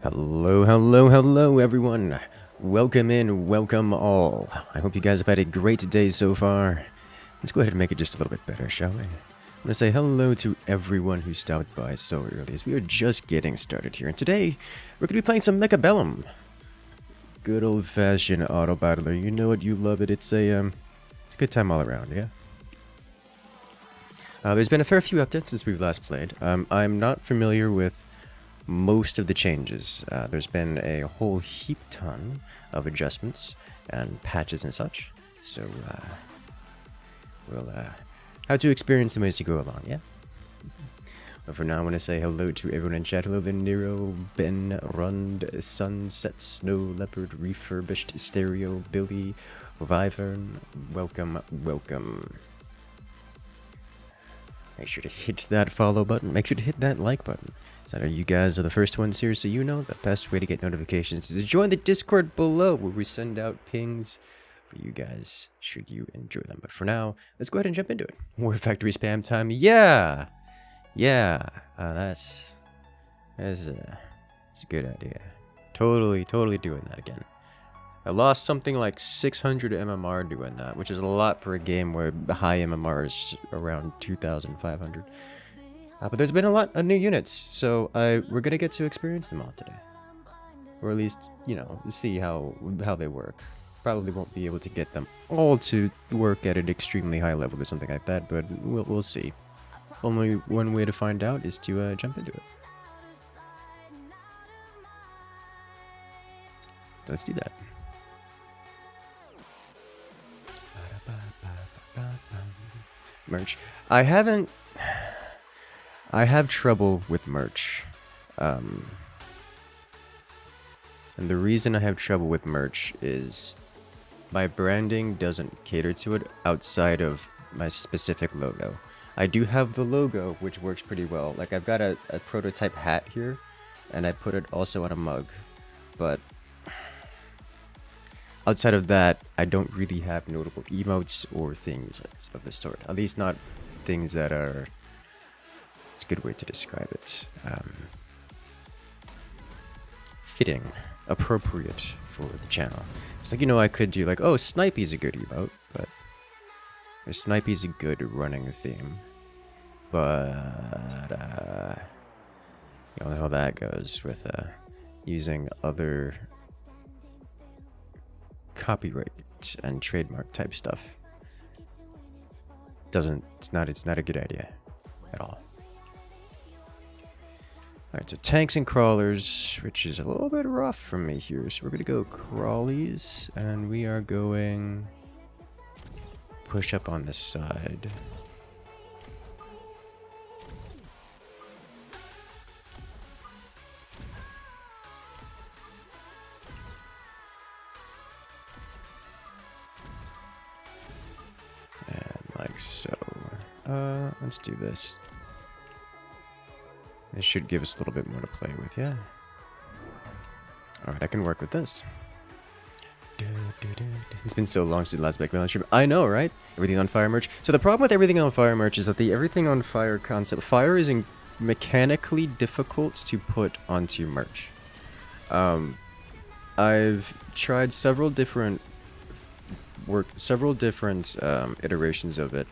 Hello everyone. Welcome in, welcome all. I hope you guys have had a great day so far. Let's go ahead and make it just a little bit better, shall we? I'm going to say hello to everyone who stopped by so early, as we are just getting started here. And today, we're going to be playing some Mechabellum. Good old-fashioned auto battler. You know it, you love it. It's a good time all around, yeah? There's been a fair few updates since we've last played. I'm not familiar with most of the changes. There's been a whole heap ton of adjustments and patches and such. So, we'll have to experience them as you go along, yeah? But for now, I want to say hello to everyone in chat. Hello there, Nero, Ben, Rund, Sunset, Snow, Leopard, Refurbished, Stereo, Billy, Wyvern. Welcome, welcome. Make sure to hit that follow button. Make sure to hit that like button. So you guys are the first ones here, so you know the best way to get notifications is to join the Discord below, where we send out pings for you guys, should you enjoy them. But for now, let's go ahead and jump into it. War Factory spam time. Yeah! Yeah! That's a good idea. Totally doing that again. I lost something like 600 MMR doing that, which is a lot for a game where the high MMR is around 2,500. But there's been a lot of new units, so we're gonna get to experience them all today. Or at least, you know, see how they work. Probably won't be able to get them all to work at an extremely high level or something like that, but we'll see. Only one way to find out is to jump into it. Let's do that. Merch. I have trouble with merch. And the reason I have trouble with merch is my branding doesn't cater to it outside of my specific logo. I do have the logo, which works pretty well. Like, I've got a prototype hat here, and I put it also on a mug. But outside of that, I don't really have notable emotes or things of the sort. At least not things that are... It's a good way to describe it. Fitting. Appropriate for the channel. It's like, you know, I could do like, oh, Snipey's a good emote, but... Snipey's a good running theme. But, you know how that goes with, using other... copyright and trademark type stuff. It's not a good idea at all. Alright, so tanks and crawlers, which is a little bit rough for me here. So we're gonna go crawlies, and we are going push up on this side. Like so. Let's do this. This should give us a little bit more to play with, yeah. Alright, I can work with this. It's been so long since the last Mech stream. I know, right? Everything on Fire merch. So the problem with Everything on Fire merch is that the Everything on Fire concept... Fire is mechanically difficult to put onto merch. I've tried several different iterations of it.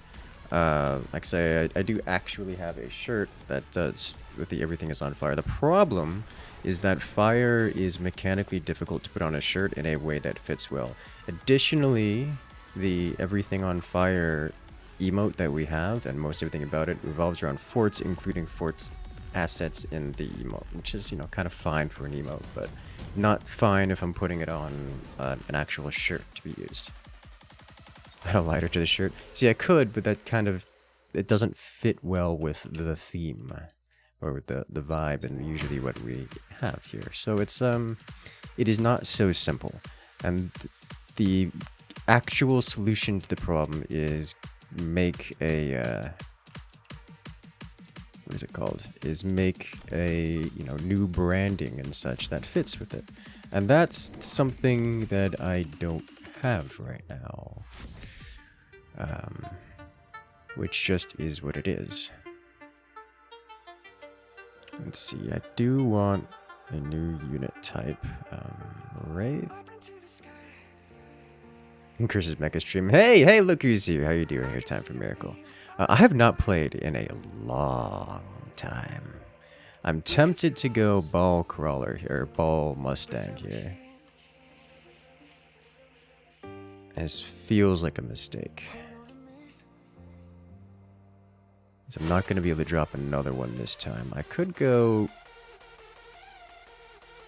Like say, I do actually have a shirt that does with the Everything is on Fire. The problem is that fire is mechanically difficult to put on a shirt in a way that fits well. Additionally, the Everything on Fire emote that we have, and most everything about it, revolves around forts, including forts assets in the emote, which is, you know, kind of fine for an emote, but not fine if I'm putting it on an actual shirt to be used. Add a lighter to the shirt. See, I could, but that kind of... It doesn't fit well with the theme. Or with the vibe and usually what we have here. So it's, it is not so simple. And the actual solution to the problem is make a... what is it called? Is make a, you know, new branding and such that fits with it. And that's something that I don't have right now. Which just is what it is. Let's see, I do want A new unit type. Wraith. Incursus Mech stream. Hey, look who's here. How you doing? Here, time for Miracle. I have not played in a long time. I'm tempted to go ball crawler here, ball Mustang here. This feels like a mistake. So I'm not going to be able to drop another one this time. I could go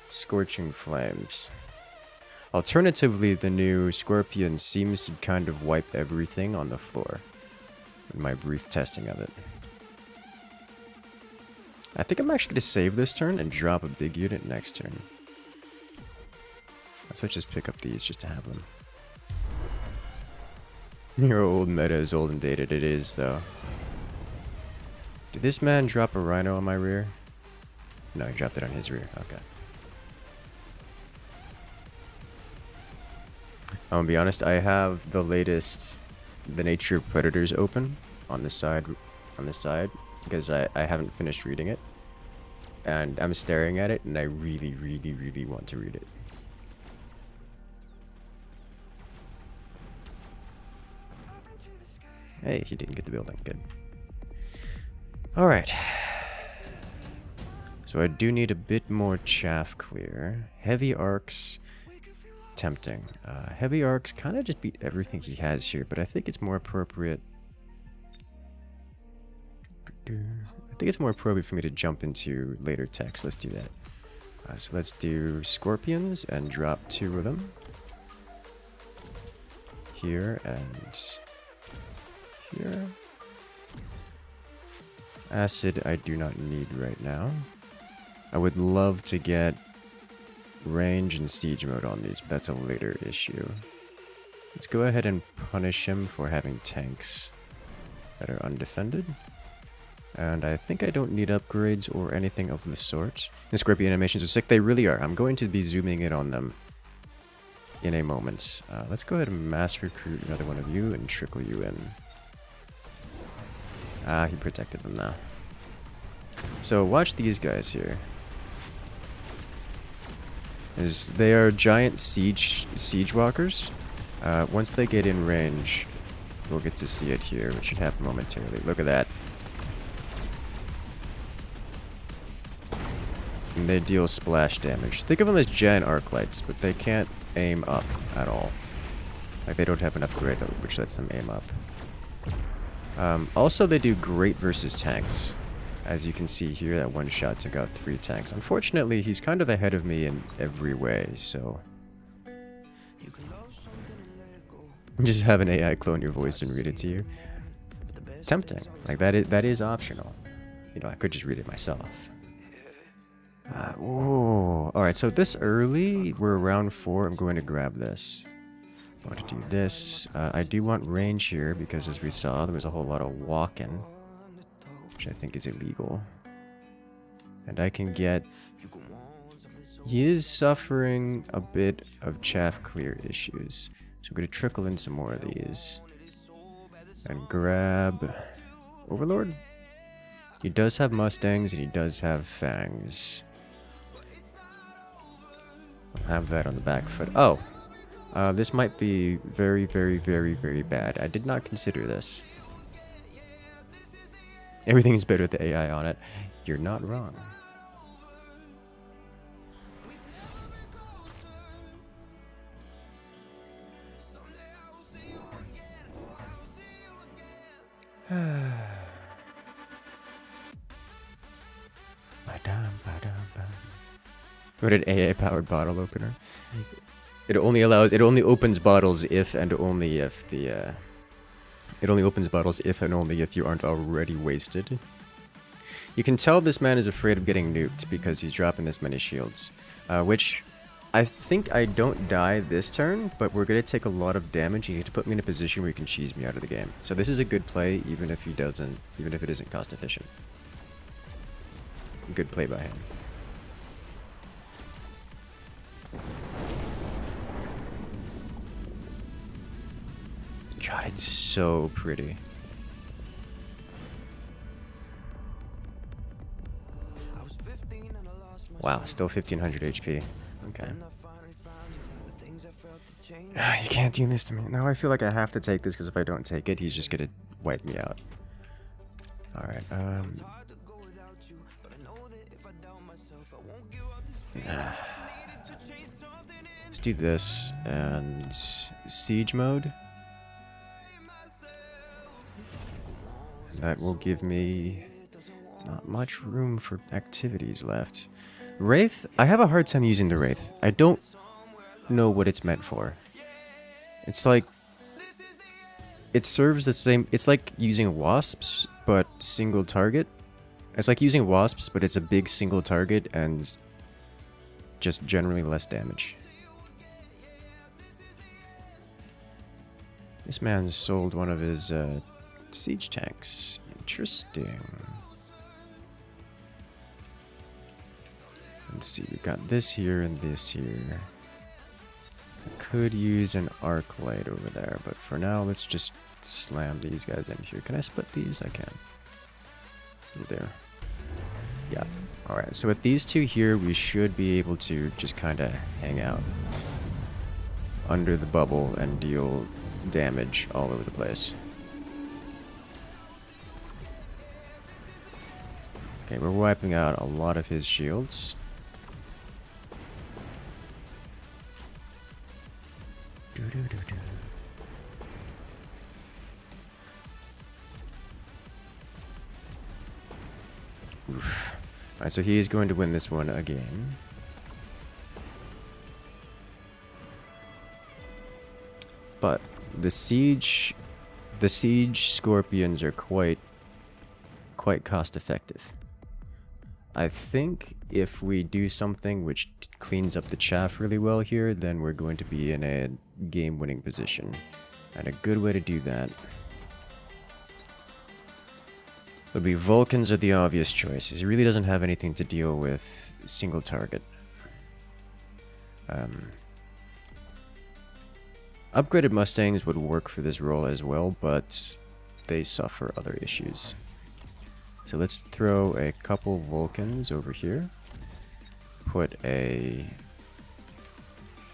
Scorching Flames. Alternatively, the new Scorpion seems to kind of wipe everything on the floor in my brief testing of it. I think I'm actually going to save this turn and drop a big unit next turn. Let's just pick up these just to have them. Your old meta is old and dated. It is, though. Did this man drop a rhino on my rear? No, he dropped it on his rear. Okay. I'm gonna be honest, I have the latest The Nature of Predators open on the side because I haven't finished reading it. And I'm staring at it and I really, really, really want to read it. Hey, he didn't get the building. Good. Alright. So I do need a bit more chaff clear. Heavy arcs. Tempting. Heavy arcs kind of just beat everything he has here, but I think it's more appropriate. I think it's more appropriate for me to jump into later text. Let's do that. So let's do Scorpions and drop 2 of them. Here and here. Acid I do not need right now. I would love to get range and siege mode on these, but that's a later issue. Let's go ahead and punish him for having tanks that are undefended. And I think I don't need upgrades or anything of the sort. The Scorpion animations are sick. They really are. I'm going to be zooming in on them in a moment. Let's go ahead and mass recruit another one of you and trickle you in. Ah, he protected them now. So watch these guys here. They are giant siege walkers. Once they get in range, we'll get to see it here, which should happen momentarily. Look at that. And they deal splash damage. Think of them as giant arc lights, but they can't aim up at all. Like, they don't have an upgrade which lets them aim up. Also, they do great versus tanks. As you can see here, that one shot took out 3 tanks. Unfortunately, he's kind of ahead of me in every way, so... Just have an AI clone your voice and read it to you. Tempting. Like, that is optional. You know, I could just read it myself. Alright, so this early, we're around 4. I'm going to grab this. I want to do this. I do want range here, because as we saw, there was a whole lot of walking. Which I think is illegal. And I can get... He is suffering a bit of chaff clear issues. So I'm going to trickle in some more of these. And grab... Overlord? He does have Mustangs and he does have fangs. I'll have that on the back foot. Oh! This might be very, very, very, very bad. I did not consider this. Everything is better with the AI on it. You're not wrong. What an AI-powered bottle opener. It only opens bottles if and only if the it only opens bottles if and only if you aren't already wasted. You can tell this man is afraid of getting nuked because he's dropping this many shields. Which, I think I don't die this turn, but we're going to take a lot of damage. You need to put me in a position where you can cheese me out of the game. So this is a good play, even if it isn't cost efficient. Good play by him. God, it's so pretty. Wow, still 1500 HP. Okay. You can't do this to me. Now I feel like I have to take this because if I don't take it, he's just gonna wipe me out. Alright, let's do this and siege mode. That will give me not much room for activities left. Wraith? I have a hard time using the Wraith. I don't know what it's meant for. It's like... It serves the same... It's like using wasps, but single target. It's like using wasps, but it's a big single target and just generally less damage. This man sold one of his siege tanks. Interesting. Let's see, we've got this here and this here. I could use an arc light over there, but for now, let's just slam these guys in here. Can I split these? I can. There. Yeah. Alright, so with these two here, we should be able to just kind of hang out under the bubble and deal damage all over the place. Okay, we're wiping out a lot of his shields. Oof. Alright, so he is going to win this one again. But the siege scorpions are quite cost effective. I think if we do something which cleans up the chaff really well here, then we're going to be in a game-winning position. And a good way to do that would be Vulcans are the obvious choices. He really doesn't have anything to deal with single target. Upgraded Mustangs would work for this role as well, but they suffer other issues. So let's throw a couple Vulcans over here. Put a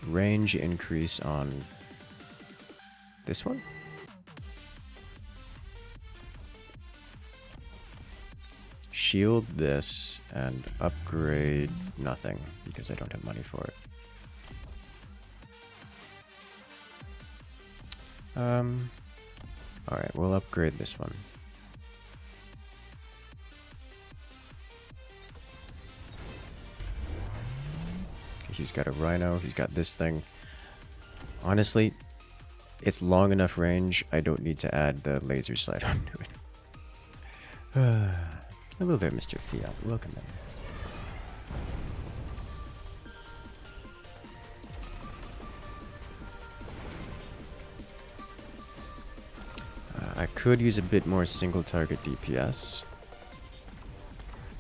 range increase on this one. Shield this and upgrade nothing because I don't have money for it. Alright, we'll upgrade this one. He's got a rhino, he's got this thing. Honestly, it's long enough range, I don't need to add the laser slide onto it. Hello there, Mr. Fiat. Welcome in. I could use a bit more single target DPS.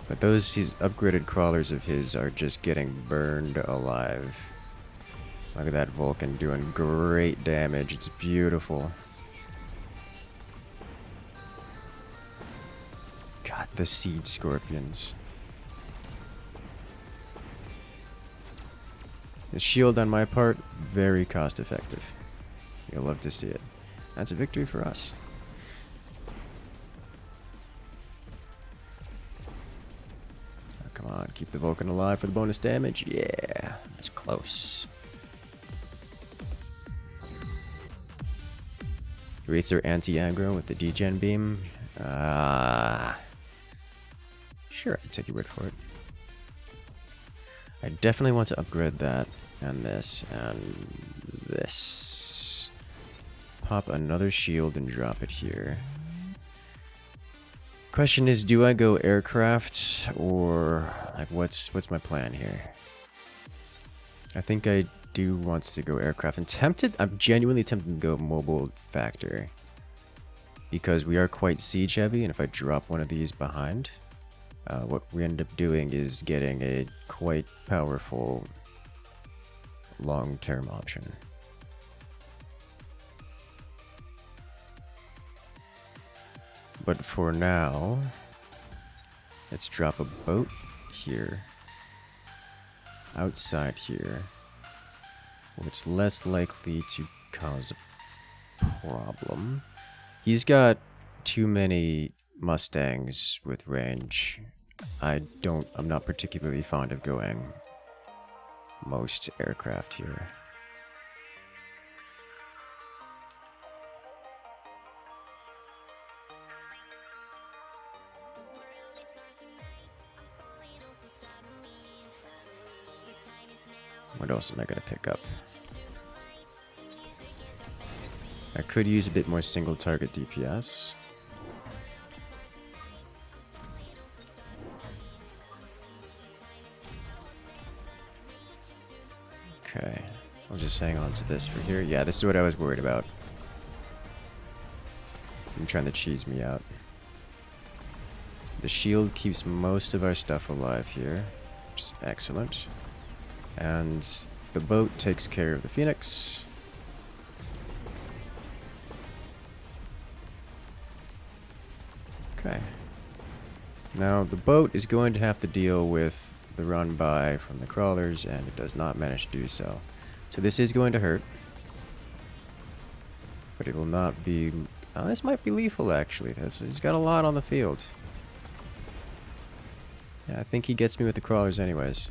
But these upgraded crawlers of his are just getting burned alive. Look at that Vulcan doing great damage. It's beautiful. God, the siege scorpions. The shield on my part, very cost effective. You'll love to see it. That's a victory for us. Come on, keep the Vulcan alive for the bonus damage. Yeah, that's close. Racer anti-aggro with the degen beam. Sure, I can take your word for it. I definitely want to upgrade that and this and this. Pop another shield and drop it here. Question is, do I go aircraft or like what's my plan here? I think I do want to go aircraft. I'm genuinely tempted to go mobile factor because we are quite siege heavy, and if I drop one of these behind, what we end up doing is getting a quite powerful long-term option. But for now, let's drop a boat here. outside here, it's less likely to cause a problem. He's got too many Mustangs with range. I'm not particularly fond of going most aircraft here. What else am I gonna pick up? I could use a bit more single target DPS. Okay, I'll just hang on to this for here. Yeah, this is what I was worried about. I'm trying to cheese me out. The shield keeps most of our stuff alive here, which is excellent. And the boat takes care of the Phoenix. Okay. Now, the boat is going to have to deal with the run by from the crawlers, and it does not manage to do so. So this is going to hurt. But it will not be... this might be lethal, actually. He's got a lot on the field. Yeah, I think he gets me with the crawlers anyways.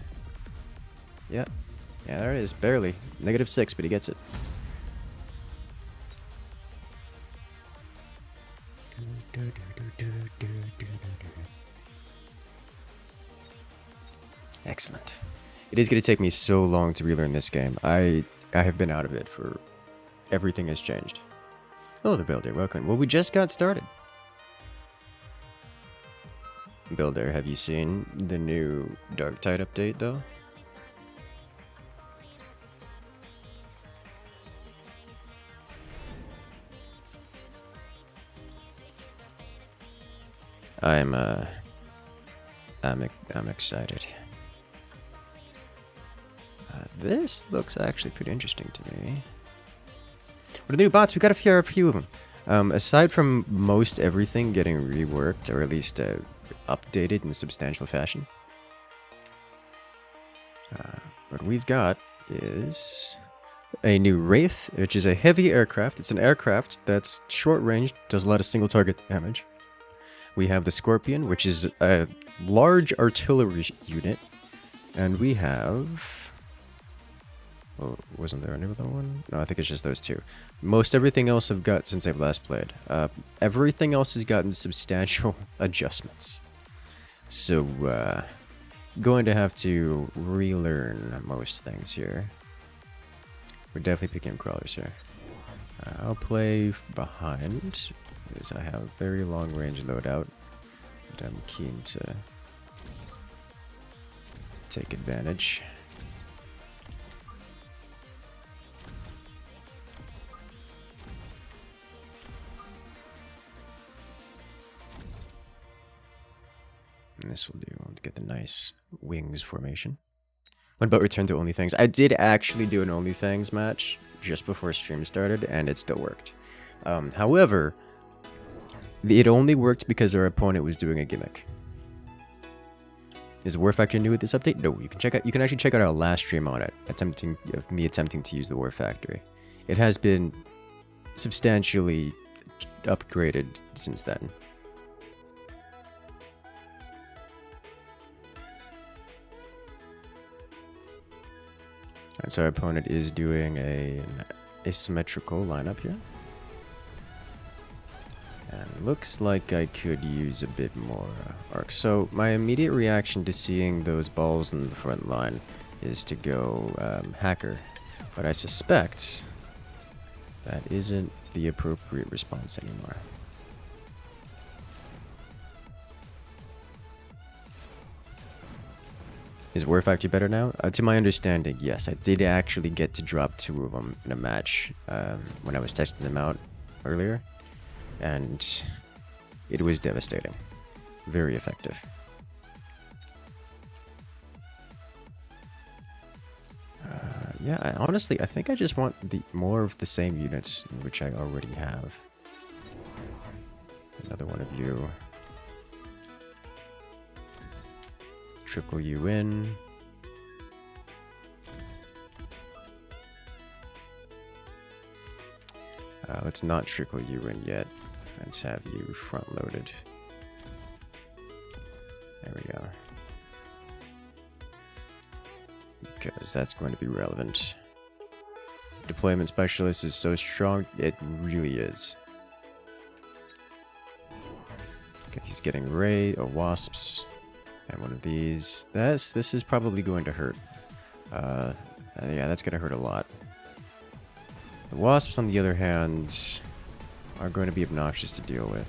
Yep. Yeah, there it is. Barely. -6, but he gets it. Excellent. It is going to take me so long to relearn this game. I have been out of it for... Everything has changed. Oh, the builder. Welcome. Well, we just got started. Builder, have you seen the new Dark Tide update, though? I'm excited. This looks actually pretty interesting to me. What are the new bots? We got a few of them. Aside from most everything getting reworked, or at least updated in a substantial fashion, what we've got is a new Wraith, which is a heavy aircraft. It's an aircraft that's short range, does a lot of single target damage. We have the Scorpion, which is a large artillery unit. And we have... Oh, wasn't there another one? No, I think it's just those two. Most everything else I've got since I've last played. Everything else has gotten substantial adjustments. So, going to have to relearn most things here. We're definitely picking up crawlers here. I'll play behind, because I have very long range loadout, and I'm keen to take advantage. And this will do to get the nice wings formation. What about return to OnlyFangs? I did actually do an OnlyFangs match just before stream started, and it still worked. However, it only worked because our opponent was doing a gimmick. Is War Factory new with this update? No, you can actually check out our last stream on it, me attempting to use the War Factory. It has been substantially upgraded since then. Alright, so our opponent is doing an asymmetrical lineup here. And looks like I could use a bit more arc. So my immediate reaction to seeing those balls in the front line is to go hacker. But I suspect that isn't the appropriate response anymore. Is War Factory better now? To my understanding, yes. I did actually get to drop 2 of them in a match when I was testing them out earlier. And it was devastating. Very effective. Yeah, honestly, I think I just want more of the same units, which I already have. Another one of you. Trickle you in. Let's not trickle you in yet. Let's have you front-loaded. There we go. Because that's going to be relevant. Deployment specialist is so strong, it really is. Okay, he's getting Wraith or wasps. And one of these. This is probably going to hurt. Yeah, that's going to hurt a lot. The wasps, on the other hand, are going to be obnoxious to deal with.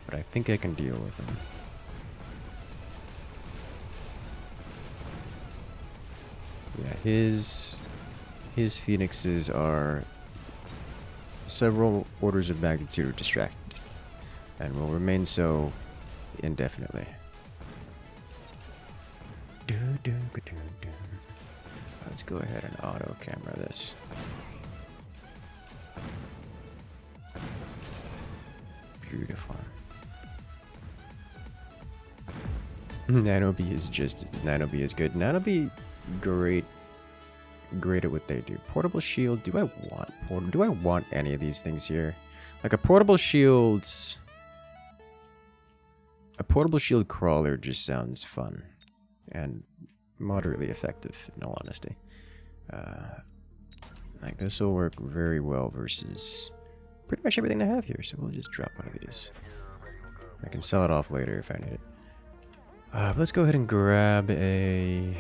But I think I can deal with them. Yeah, his phoenixes are several orders of magnitude distracted, and will remain so indefinitely. Let's go ahead and auto camera this. Beautiful. Nano Bee is good. Nano Bee, great at what they do. Portable shield. Do I want any of these things here? Like a portable shield. A portable shield crawler just sounds fun and moderately effective, in all honesty. Like this will work very well versus pretty much everything I have here. So we'll just drop one of these. I can sell it off later if I need it. Let's go ahead and grab a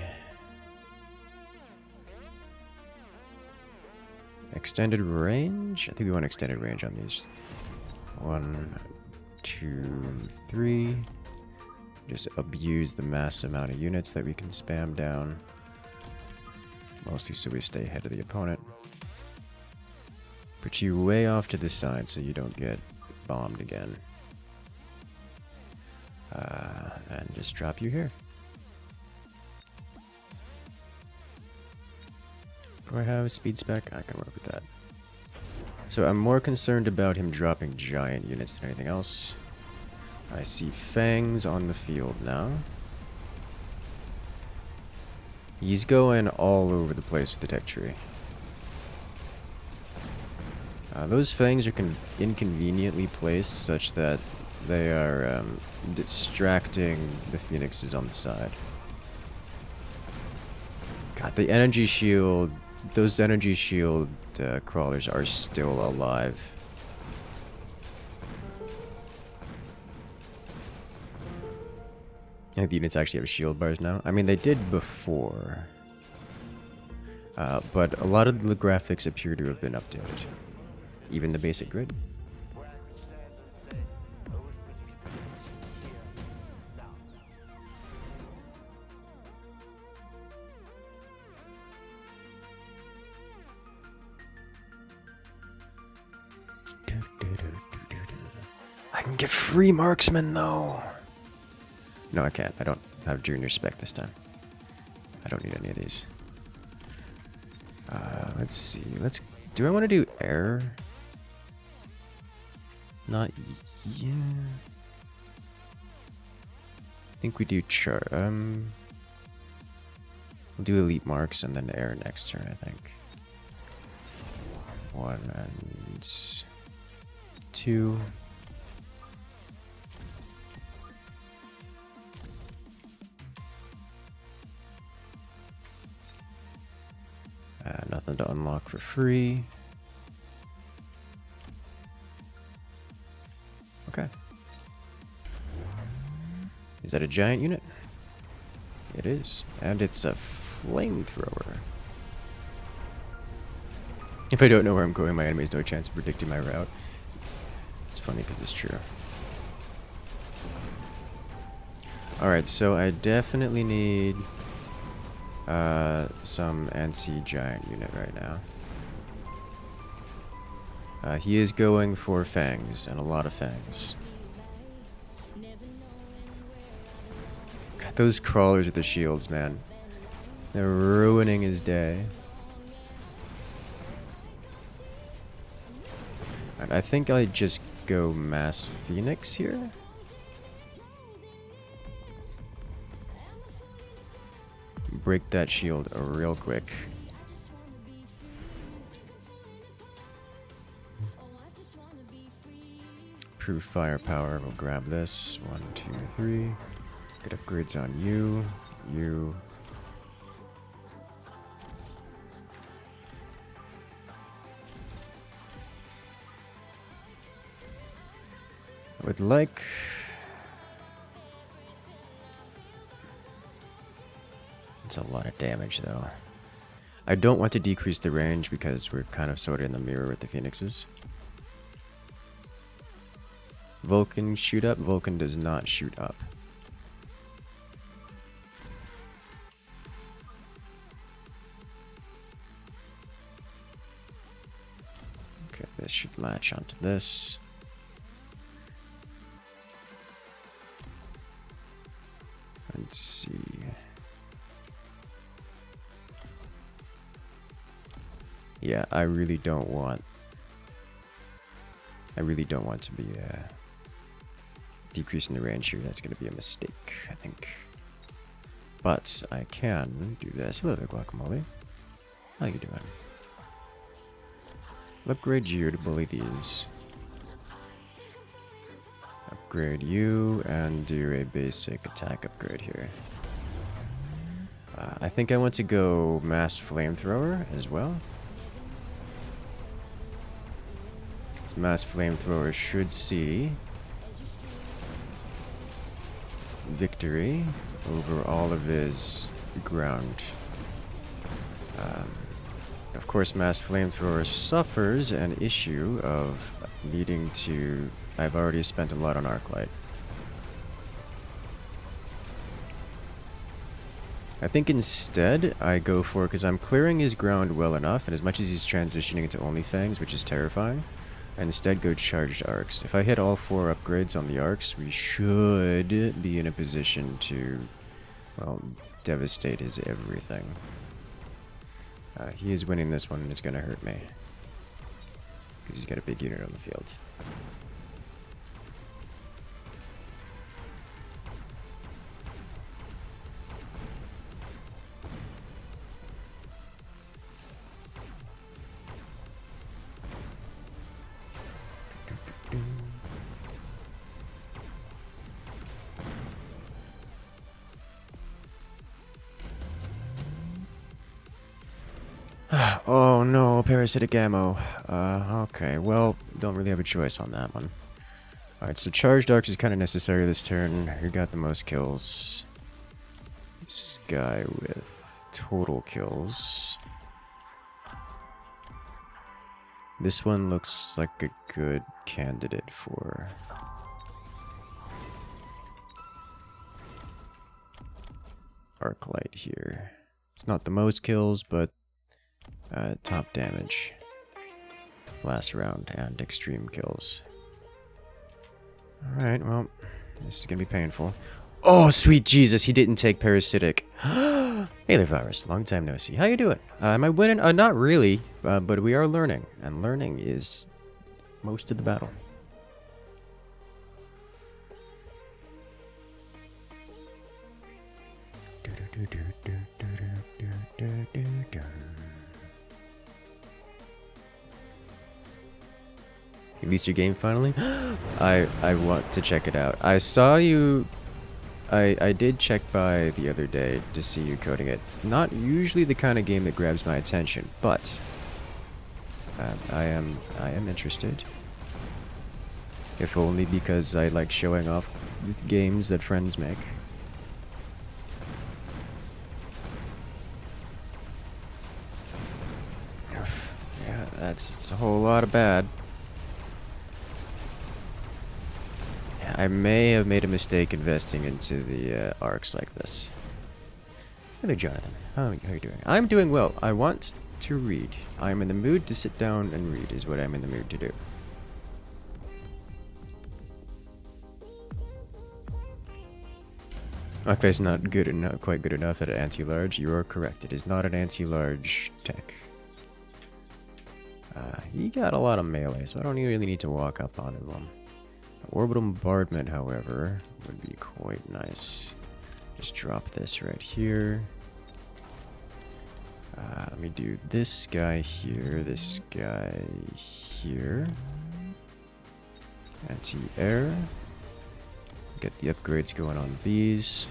extended range. I think we want extended range on these. 1, 2, 3. Just abuse the mass amount of units that we can spam down. Mostly so we stay ahead of the opponent. Put you way off to the side so you don't get bombed again. And just drop you here. Do I have a speed spec? I can work with that. So I'm more concerned about him dropping giant units than anything else. I see fangs on the field now. He's going all over the place with the tech tree. Those fangs are inconveniently placed such that they are distracting the phoenixes on the side. God, the energy shield, those energy shield crawlers are still alive. I think the units actually have shield bars now. I mean, they did before. But a lot of the graphics appear to have been updated. Even the basic grid. I can get free marksman though. No, I can't. I don't have junior spec this time. I don't need any of these. Let's see. Do I want to do air? Not yeah. I think we do we'll do elite marks and then air next turn, I think. 1 and 2. Nothing to unlock for free. Okay. Is that a giant unit? It is. And it's a flamethrower. If I don't know where I'm going, my enemy has no chance of predicting my route. It's funny because it's true. Alright, so I definitely need some anti-giant unit right now. He is going for fangs, and a lot of fangs. God, those crawlers with the shields, man. They're ruining his day. And I think I just go mass Phoenix here. Break that shield real quick. improve firepower. We'll grab this. 1, 2, 3. Get upgrades on you. You. I would like... It's a lot of damage, though. I don't want to decrease the range because we're kind of sort of in the mirror with the Phoenixes. Vulcan shoot up? Vulcan does not shoot up. Okay, this should latch onto this. Let's see. Yeah, I really don't want to be decreasing the range here. That's going to be a mistake, I think. But I can do this. Hello there, Guacamole. How you doing? Upgrade you to bully these. Upgrade you and do a basic attack upgrade here. I think I want to go mass flamethrower as well. This mass flamethrower should see victory over all of his ground. Of course, mass flamethrower suffers an issue of needing to... I've already spent a lot on Arclight. I think instead I go for, because I'm clearing his ground well enough, and as much as he's transitioning into only fangs, which is terrifying, I instead go charged arcs. If I hit all 4 upgrades on the arcs, we should be in a position to, well, devastate his everything. He is winning this one, and it's going to hurt me. Because he's got a big unit on the field. Oh no, parasitic ammo. Okay, well, don't really have a choice on that one. Alright, so charged arcs is kind of necessary this turn. Who got the most kills? This guy with total kills. This one looks like a good candidate for... Arclight here. It's not the most kills, but top damage last round and extreme kills. Alright, well, this is gonna be painful. Oh, sweet Jesus, he didn't take parasitic. Hey there, Virus. Long time no see. How you doing? Am I winning? Not really, but we are learning, and learning is most of the battle. You released your game finally? I want to check it out. I saw you... I did check by the other day to see you coding it. Not usually the kind of game that grabs my attention, but... I am interested. If only because I like showing off with games that friends make. Yeah, it's a whole lot of bad. I may have made a mistake investing into the arcs like this. Hello, Jonathan. How are you doing? I'm doing well. I want to read. I'm in the mood to sit down and read is what I'm in the mood to do. Okay, it's not good enough, quite good enough at an anti-large. You are correct. It is not an anti-large tech. He got a lot of melee, so I don't really need to walk up on him. Orbital bombardment, however, would be quite nice. Just drop this right here. Let me do this guy here, this guy here. Anti-air. Get the upgrades going on these.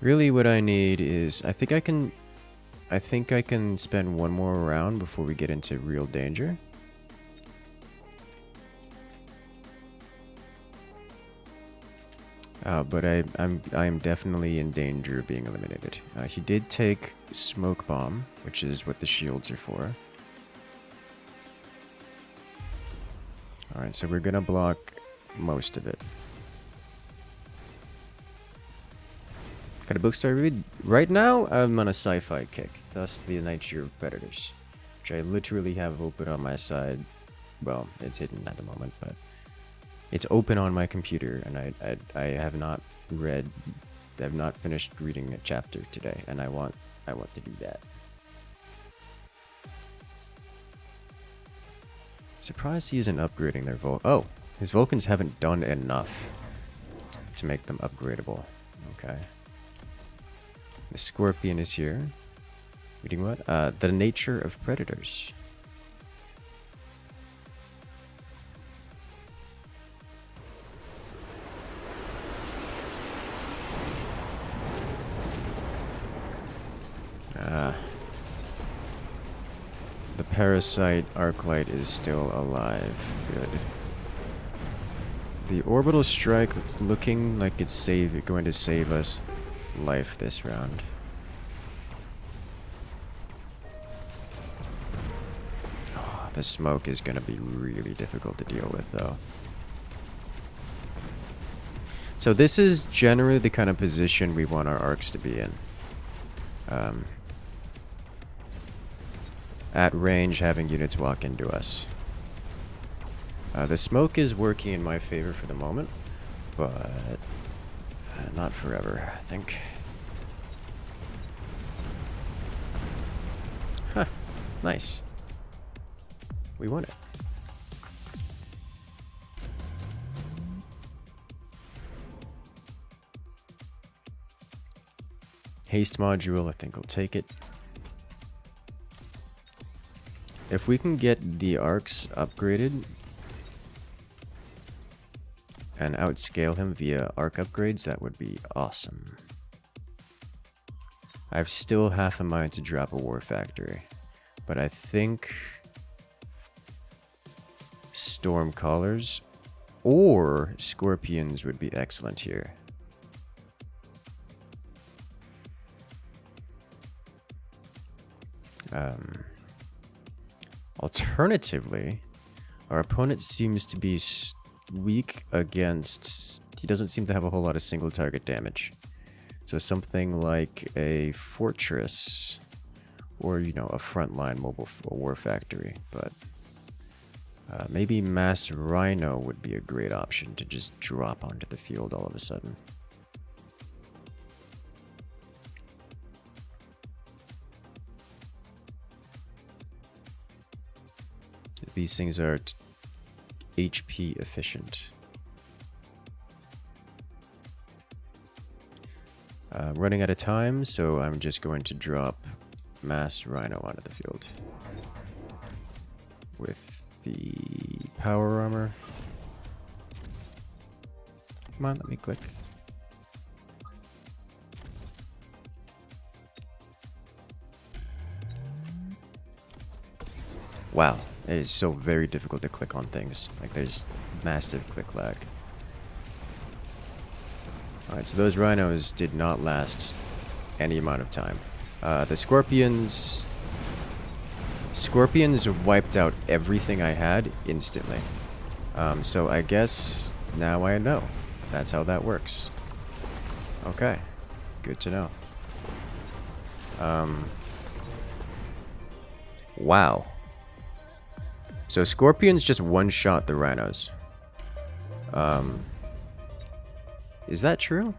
Really what I need is, I think I can spend one more round before we get into real danger. But I am definitely in danger of being eliminated. He did take smoke bomb, which is what the shields are for. Alright, so we're gonna block most of it. Got a bookstore read? Right now, I'm on a sci-fi kick, thus the nature of Predators, which I literally have open on my side. Well, it's hidden at the moment, but it's open on my computer, and I have not finished reading a chapter today, and I want to do that. Surprised he isn't upgrading their Oh, his Vulcans haven't done enough to make them upgradable. Okay. The Scorpion is here. Reading what? The nature of Predators. The Parasite Arclight is still alive. Good. The Orbital Strike looking like it's going to save us life this round. Oh, the smoke is going to be really difficult to deal with, though. So this is generally the kind of position we want our arcs to be in. At range, having units walk into us. The smoke is working in my favor for the moment, but not forever, I think. Huh, nice. We won it. Haste module, I think I'll take it. If we can get the arcs upgraded and outscale him via arc upgrades, that would be awesome. I have still half a mind to drop a war factory, but I think storm callers or scorpions would be excellent here. Alternatively, our opponent seems to be weak against... He doesn't seem to have a whole lot of single target damage. So something like a fortress or, you know, a frontline mobile war factory. But maybe mass rhino would be a great option to just drop onto the field all of a sudden. These things are HP efficient. Running out of time, so I'm just going to drop mass rhino onto the field with the power armor. Come on, let me click. Wow. It is so very difficult to click on things. Like, there's massive click lag. Alright, so those rhinos did not last any amount of time. The scorpions... Scorpions wiped out everything I had instantly. So I guess now I know. That's how that works. Okay. Good to know. Wow. So scorpions just one-shot the rhinos. Is that true?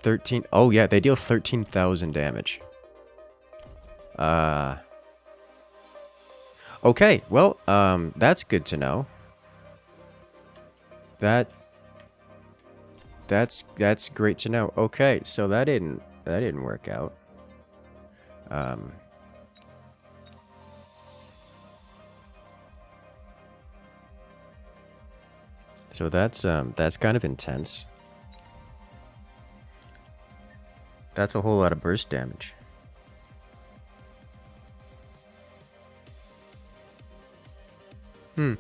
13... Oh, yeah, they deal 13,000 damage. Okay, well, that's good to know. That's great to know. Okay, so that didn't work out. I'm... So that's kind of intense. That's a whole lot of burst damage. Hmm.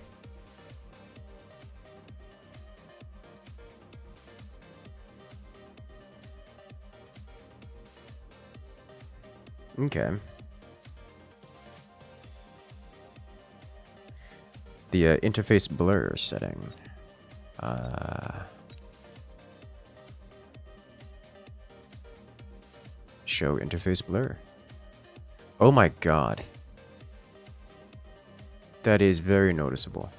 Okay. The interface blur setting. Show interface blur. Oh my god. That is very noticeable.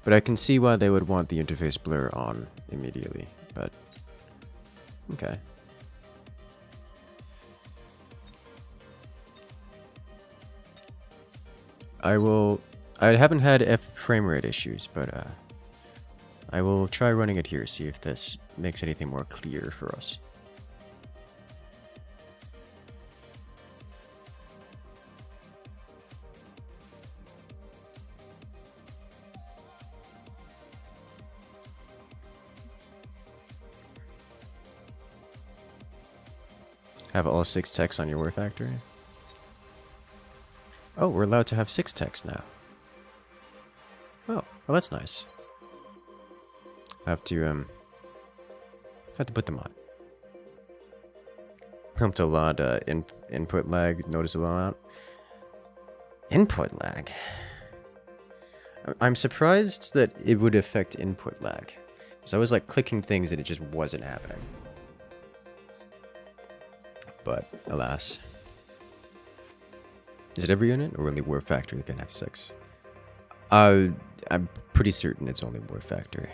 But I can see why they would want the interface blur on immediately, but okay. I haven't had frame rate issues, but I will try running it here, see if this makes anything more clear for us. Have all 6 techs on your war factory? Oh, we're allowed to have 6 techs now. Oh, well that's nice. I have to put them on. Helped a lot, input lag, noticeable amount. Input lag? I'm surprised that it would affect input lag. So I was like clicking things and it just wasn't happening. But, alas. Is it every unit, or only War Factory that can have 6? I'm pretty certain it's only War Factory.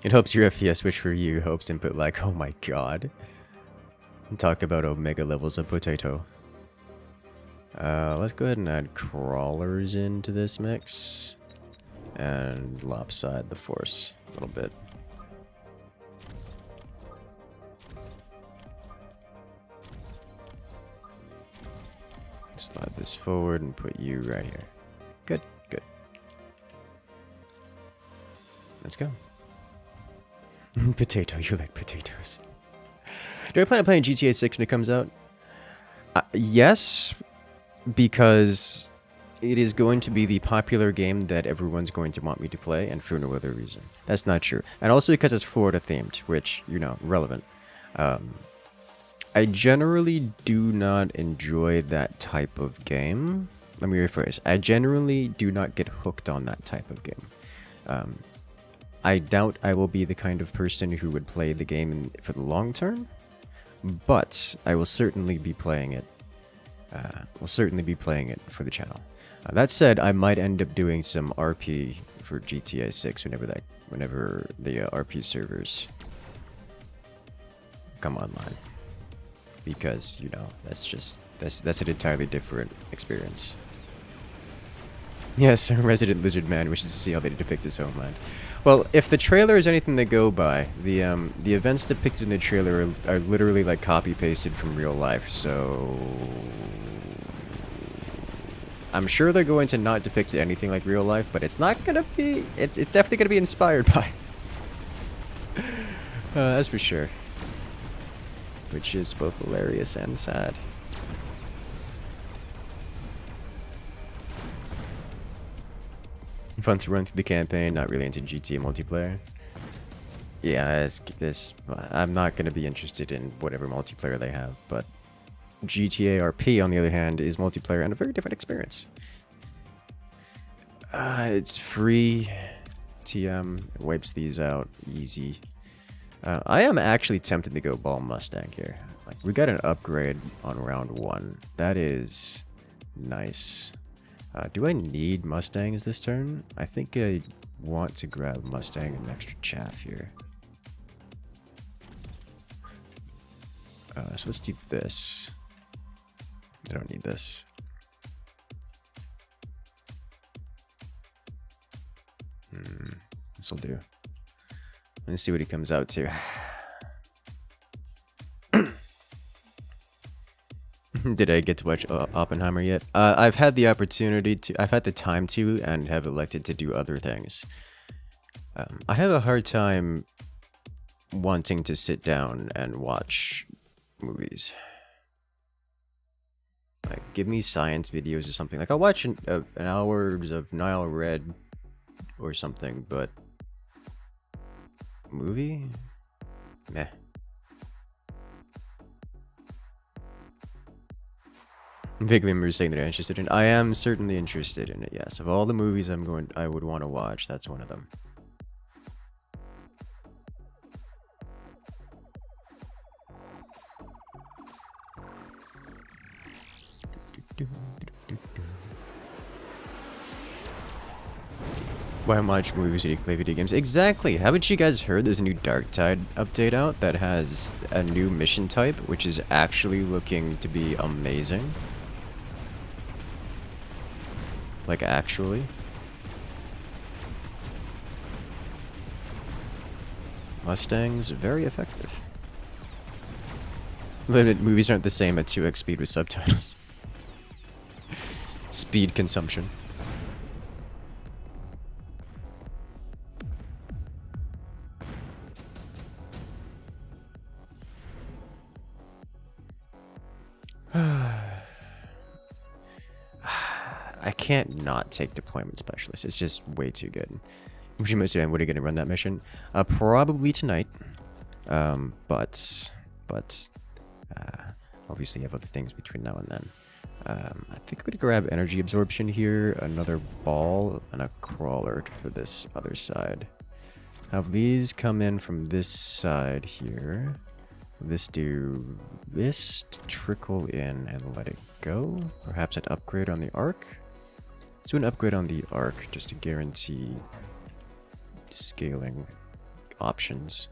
It hopes your FPS switch for you, hopes input lag. Oh my god. Talk about Omega levels of potato. Let's go ahead and add crawlers into this mix. And lopside the force a little bit. Slide this forward and put you right here. Good, good. Let's go. Potato, you like potatoes. Do I plan on playing GTA 6 when it comes out? Yes, because it is going to be the popular game that everyone's going to want me to play, and for no other reason. That's not true. And also because it's Florida themed, which, you know, relevant. I generally do not enjoy that type of game. Let me rephrase. I generally do not get hooked on that type of game. I doubt I will be the kind of person who would play the game for the long term, but I will certainly be playing it. For the channel. That said, I might end up doing some RP for GTA 6 whenever the RP servers come online, because you know that's an entirely different experience. Yes, Resident Lizard Man wishes to see how they depict his homeland. Well, if the trailer is anything to go by, the events depicted in the trailer are literally like copy pasted from real life, so I'm sure they're going to not depict anything like real life, but it's not gonna be. It's definitely gonna be inspired by. That's for sure. Which is both hilarious and sad. Fun to run through the campaign, not really into GTA multiplayer. Yeah, I'm not going to be interested in whatever multiplayer they have, but GTA RP, on the other hand, is multiplayer and a very different experience. It's free. TM, it wipes these out easy. I am actually tempted to go ball Mustang here. Like, we got an upgrade on round 1. That is nice. Do I need Mustangs this turn? I think I want to grab Mustang and extra chaff here. So let's do this. I don't need this. This'll do. Let's see what he comes out to. Did I get to watch Oppenheimer yet? I've had the opportunity to, I've had the time to, and have elected to do other things. I have a hard time wanting to sit down and watch movies. Like, give me science videos or something. Like, I'll watch an hours of Nile Red or something, but movie? Meh. Vaguely remember saying that I'm interested in. I am certainly interested in it, yes. Of all the movies I would want to watch, that's one of them. Why watch movies when you play video games? Exactly! Haven't you guys heard there's a new Dark Tide update out that has a new mission type, which is actually looking to be amazing? Like, actually. Mustangs, very effective. Limited movies aren't the same at 2x speed with subtitles. Speed consumption. I can't not take deployment specialist. It's just way too good. Which most of the time, what are you gonna run that mission? Probably tonight. But obviously, you have other things between now and then. I think we're gonna grab energy absorption here, another ball, and a crawler for this other side. Have these come in from this side here. This do this to trickle in and let it go. Perhaps an upgrade on the arc. Let's do an upgrade on the arc just to guarantee scaling options.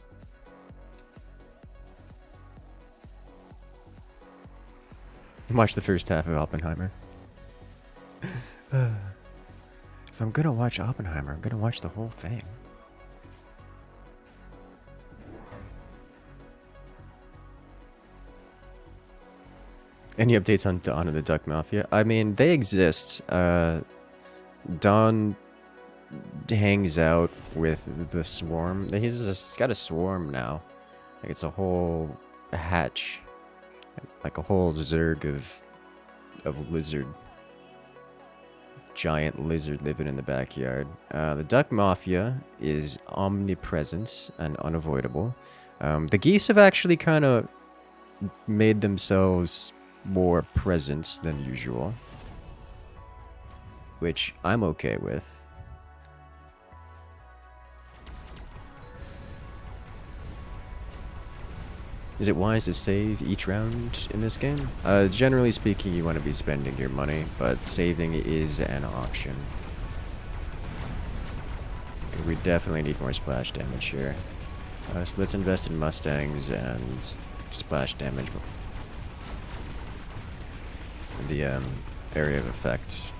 Watch the first half of Oppenheimer. If I'm gonna watch Oppenheimer, I'm gonna watch the whole thing. Any updates on Dawn and the Duck Mafia? I mean, they exist. Dawn hangs out with the swarm. He's got a swarm now. Like, it's a whole hatch. Like a whole zerg of lizard. Giant lizard living in the backyard. The Duck Mafia is omnipresent and unavoidable. The geese have actually kind of made themselves more present than usual, which I'm okay with. Is it wise to save each round in this game? Generally speaking, you want to be spending your money, but saving is an option. We definitely need more splash damage here. So let's invest in Mustangs and splash damage. The area of effect.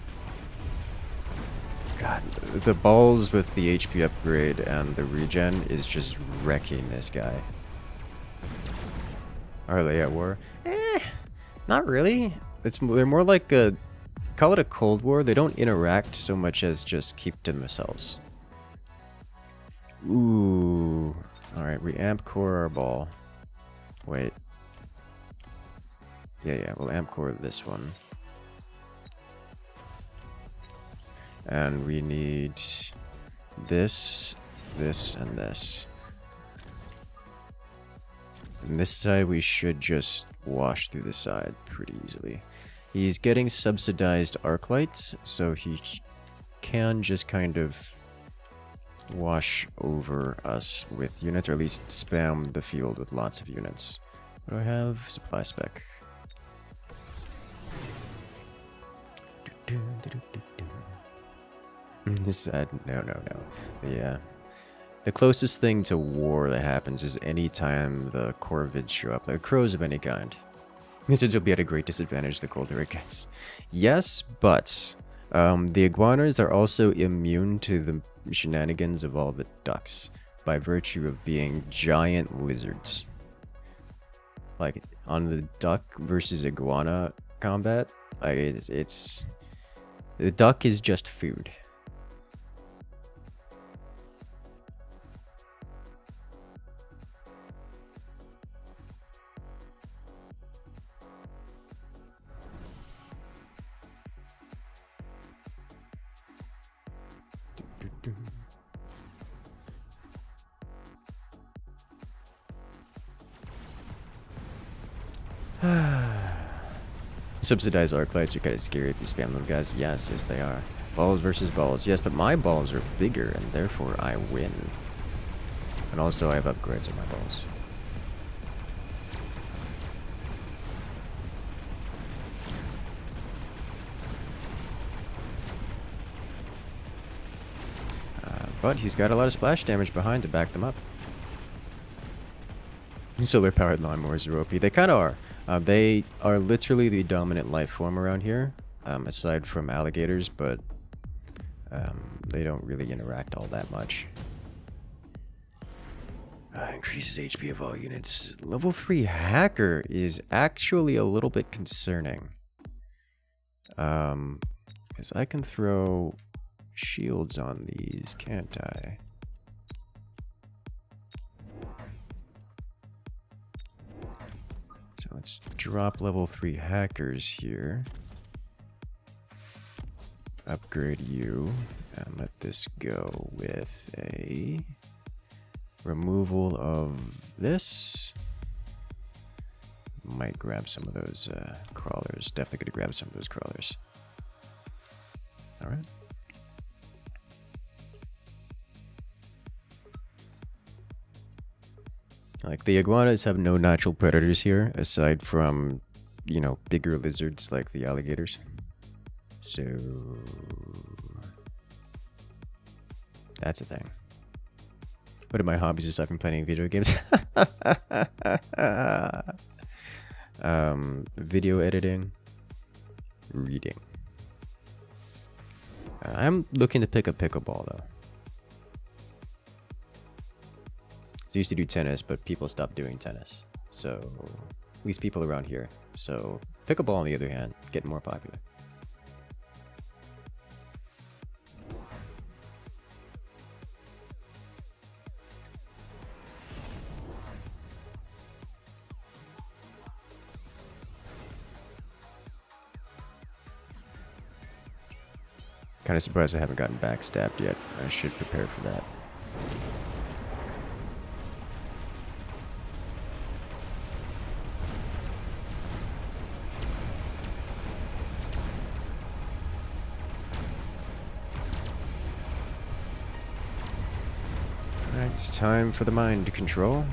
God, the balls with the HP upgrade and the regen is just wrecking this guy. Are they at war? Not really. They're more like a, call it a Cold War. They don't interact so much as just keep to themselves. Ooh. Alright, we amp core our ball. Wait. Yeah, we'll amp core this one. And we need this, this, and this. And this side we should just wash through the side pretty easily. He's getting subsidized arc lights, so he can just kind of wash over us with units, or at least spam the field with lots of units. What do I have? Supply spec. This no. The closest thing to war that happens is anytime the corvids show up, like crows of any kind. Lizards will be at a great disadvantage the colder it gets. Yes, but the iguanas are also immune to the shenanigans of all the ducks by virtue of being giant lizards. Like, on the duck versus iguana combat, like, it's the duck is just food. Subsidized arc lights are kind of scary if you spam them, guys. Yes, yes they are. Balls versus balls. Yes, but my balls are bigger, and therefore I win. And also I have upgrades on my balls. But he's got a lot of splash damage behind to back them up. Solar-powered lawnmowers are OP. They kind of are. They are literally the dominant life form around here, aside from alligators, but they don't really interact all that much. Increases HP of all units. Level 3 hacker is actually a little bit concerning. Because I can throw shields on these, can't I? So let's drop level 3 hackers here. Upgrade you, and let this go with a removal of this. Might grab some of those crawlers. Definitely gonna grab some of those crawlers. Alright. Like, the iguanas have no natural predators here, aside from, you know, bigger lizards like the alligators. So that's a thing. One of my hobbies is I've been playing video games. Video editing, reading. I'm looking to pick up pickleball though. I used to do tennis, but people stopped doing tennis. So, at least people around here. So, pickleball on the other hand, getting more popular. Kind of surprised I haven't gotten backstabbed yet. I should prepare for that. Alright, it's time for the mind control.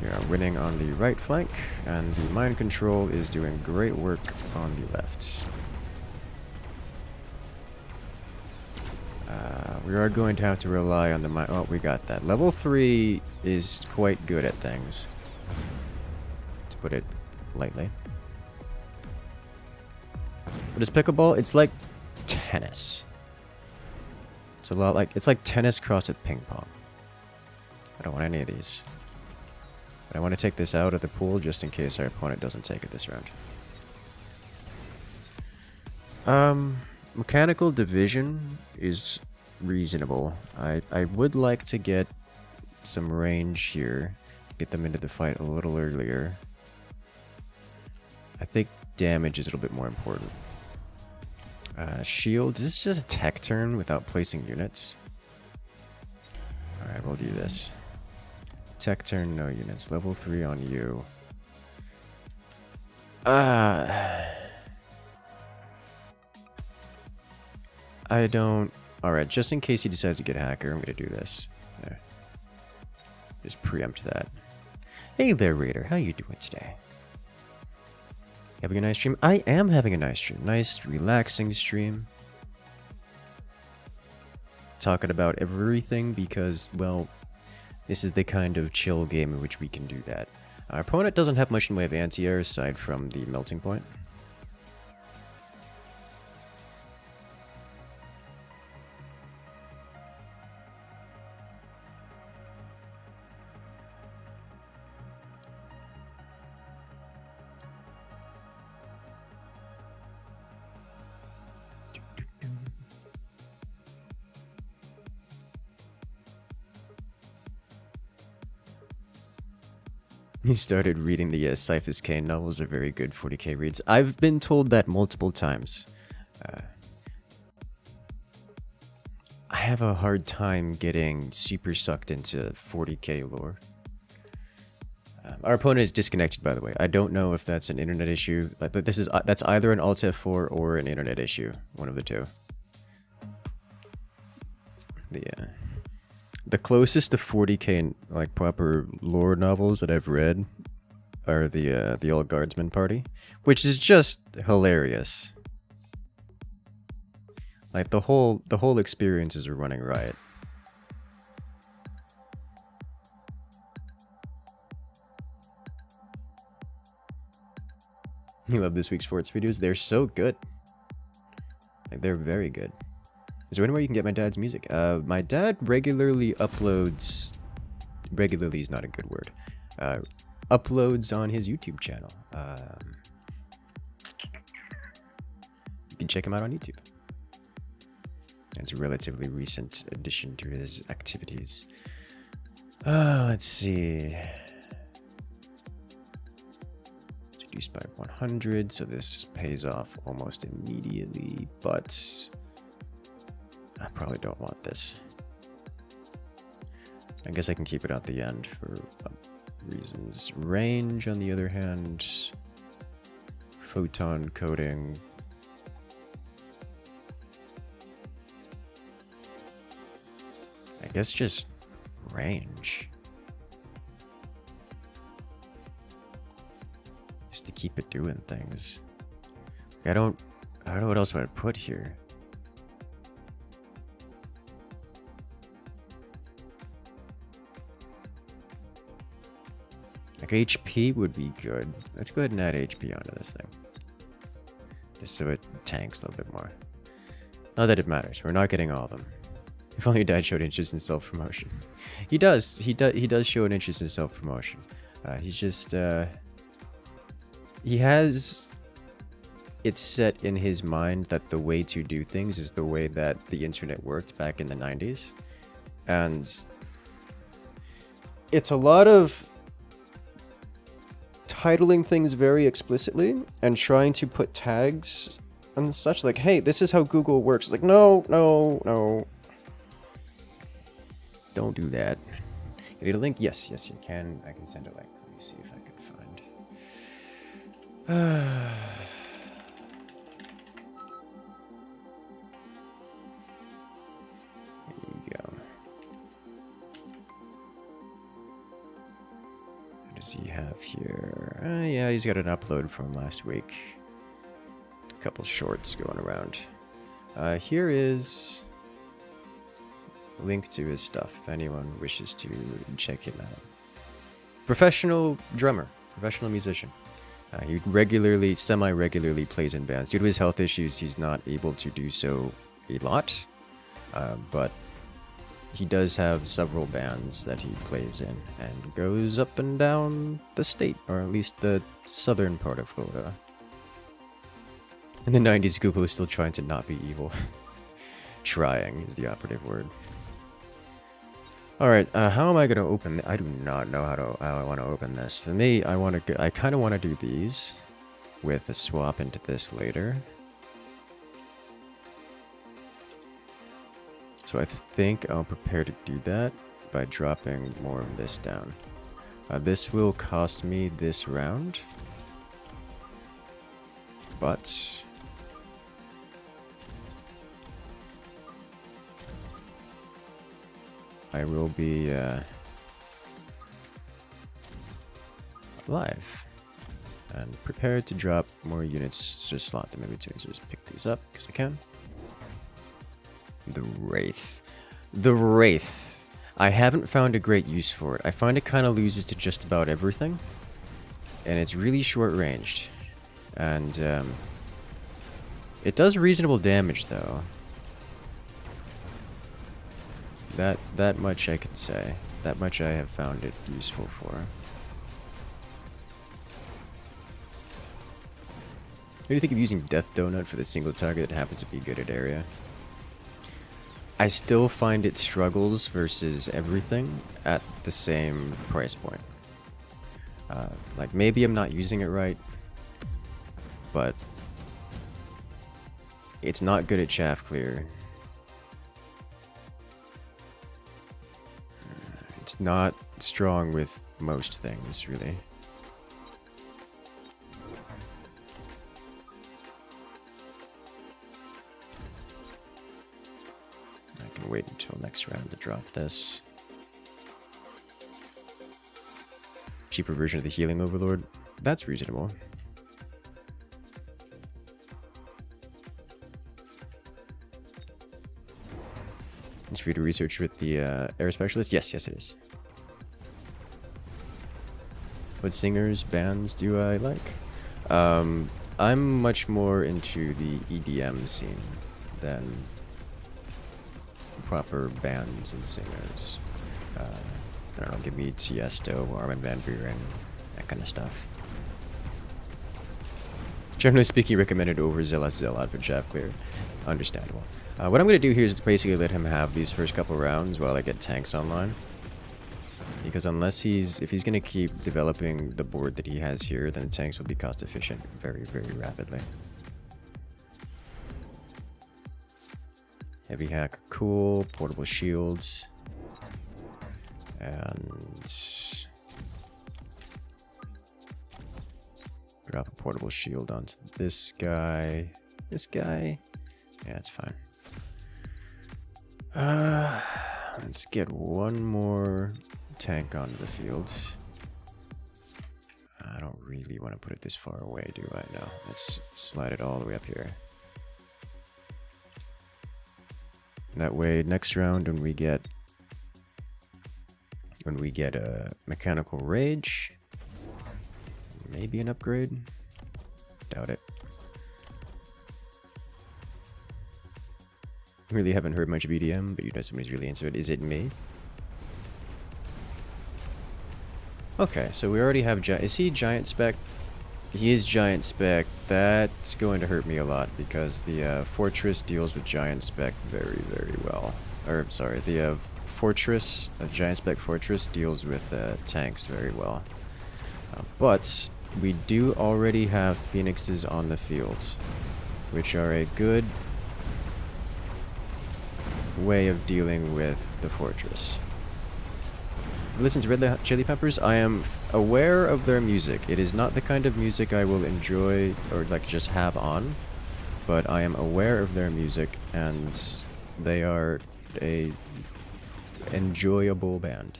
We are winning on the right flank, and the mind control is doing great work on the left. We are going to have to rely on the mind. Oh, we got that. Level 3 is quite good at things, to put it lightly. What is pickleball? It's like tennis. It's a lot like, it's like tennis crossed with ping pong. I don't want any of these. But I want to take this out of the pool just in case our opponent doesn't take it this round. Mechanical division is reasonable. I would like to get some range here. Get them into the fight a little earlier. I think damage is a little bit more important. Shield. Is this just a tech turn without placing units? Alright, we'll do this. Tech turn, no units. Level 3 on you. I don't... Alright, just in case he decides to get hacker, I'm gonna do this. There. Just preempt that. Hey there, Raider. How you doing today? Having a nice stream? I am having a nice stream. Nice, relaxing stream. Talking about everything because, well, this is the kind of chill game in which we can do that. Our opponent doesn't have much in the way of anti-air aside from the melting point. He started reading the Cyphus Kane novels. Are very good 40k reads. I've been told that multiple times. I have a hard time getting super sucked into 40k lore. Our opponent is disconnected, by the way. I don't know if that's an internet issue. That's either an Alt F4 or an internet issue. One of the two. The closest to 40k like proper lore novels that I've read are the Old Guardsman Party, which is just hilarious. Like the whole experience is a running riot. You love this week's sports videos? They're so good. Like, they're very good. Is there anywhere you can get my dad's music? My dad regularly uploads... Regularly is not a good word. Uploads on his YouTube channel. You can check him out on YouTube. It's a relatively recent addition to his activities. Let's see. Reduced by 100, so this pays off almost immediately, but I probably don't want this. I guess I can keep it at the end for reasons. Range, on the other hand, photon coating. I guess just range. Just to keep it doing things. I don't know what else I would put here. Like HP would be good. Let's go ahead and add HP onto this thing. Just so it tanks a little bit more. Not that it matters. We're not getting all of them. If only your dad showed interest in self-promotion. He does. He does show an interest in self-promotion. He's just... He has it set in his mind that the way to do things is the way that the internet worked back in the 90s. And it's a lot of titling things very explicitly and trying to put tags and such, like, hey, this is how Google works. It's like, no. Don't do that. You need a link? Yes, you can. I can send a link. Let me see if I can find. Here you go. What does he have here? Yeah, he's got an upload from last week. A couple shorts going around. Here is a link to his stuff if anyone wishes to check him out. Professional drummer, professional musician. He regularly, semi-regularly plays in bands. Due to his health issues, he's not able to do so a lot, but he does have several bands that he plays in and goes up and down the state, or at least the southern part of Florida. In the 90s, Google was still trying to not be evil. Trying is the operative word. Alright, how am I going to open I do not know how I want to open this. For me, I kind of want to do these with a swap into this later. So I think I'll prepare to do that by dropping more of this down. This will cost me this round, but I will be live and prepared to drop more units. Just slot them in between, so just pick these up because I can. The Wraith. The Wraith. I haven't found a great use for it. I find it kind of loses to just about everything, and it's really short-ranged. And it does reasonable damage, though. That much I can say. That much I have found it useful for. What do you think of using Death Donut for the single target that happens to be good at area? I still find it struggles versus everything at the same price point. Like, maybe I'm not using it right, but it's not good at chaff clear. It's not strong with most things, really. I can wait until next round to drop this. Cheaper version of the Healing Overlord. That's reasonable. It's for you to research with the Air Specialist? Yes, yes it is. What singers, bands do I like? I'm much more into the EDM scene than proper bands and singers. I don't know, give me Tiesto, Armin van Buuren, that kind of stuff. Generally speaking, recommended over Zealous Zealot for chaff clear. Understandable. What I'm going to do here is basically let him have these first couple rounds while I get tanks online. Because if he's going to keep developing the board that he has here, then the tanks will be cost efficient very, very rapidly. Heavy hack, cool. Portable shields. And drop a portable shield onto this guy. This guy? Yeah, it's fine. Let's get one more tank onto the field. I don't really want to put it this far away, do I? No. Let's slide it all the way up here. That way, next round when we get a mechanical rage, maybe an upgrade. Doubt it. Really haven't heard much of EDM, but you know somebody's really into it. Is it me? Okay, so we already have is he giant spec? He is giant spec. That's going to hurt me a lot because the fortress deals with giant spec very, very well. Or sorry, the fortress, a giant spec fortress deals with tanks very well. But we do already have phoenixes on the field, which are a good way of dealing with the fortress. Listen to Red Hot Chili Peppers. I am aware of their music. It is not the kind of music I will enjoy or like just have on, but I am aware of their music and they are a enjoyable band.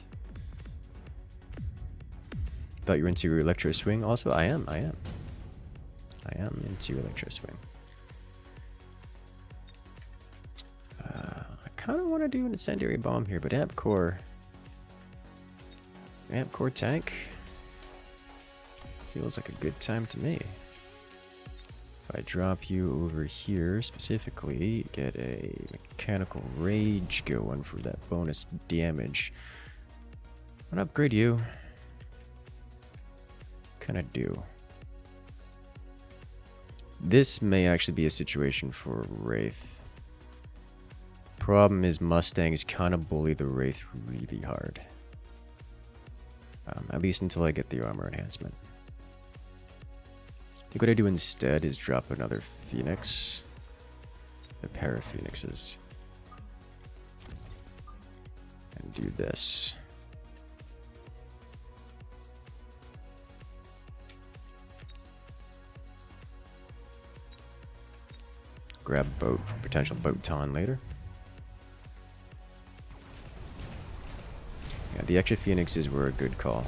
Thought you were into Electro Swing. Also, I am into Electro Swing. I kind of want to do an incendiary bomb here, but amp core tank feels like a good time to me. If I drop you over here specifically, get a mechanical rage going for that bonus damage. I'm gonna upgrade you. Kinda do. This may actually be a situation for Wraith. Problem is Mustangs kind of bully the Wraith really hard. At least until I get the armor enhancement. I think what I do instead is drop another Phoenix. A pair of Phoenixes. And do this. Grab boat, potential boat ton later. Yeah, the extra Phoenixes were a good call.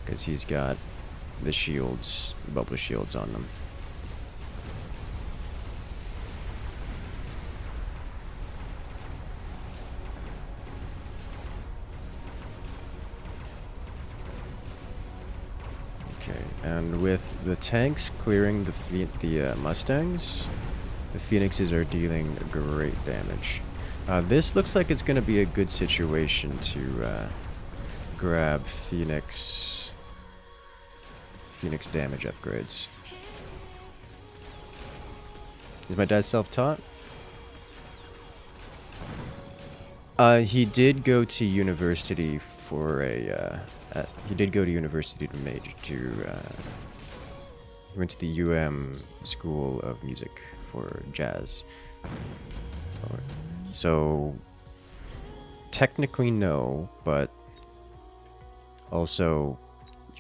Because he's got the shields, bubble shields on them. Okay, and with the tanks clearing the Mustangs, the Phoenixes are dealing great damage. This looks like it's going to be a good situation to grab Phoenix damage upgrades. Is my dad self-taught? He did go to university for a. He did go to university to major to. He went to the School of Music for jazz. So technically no, but also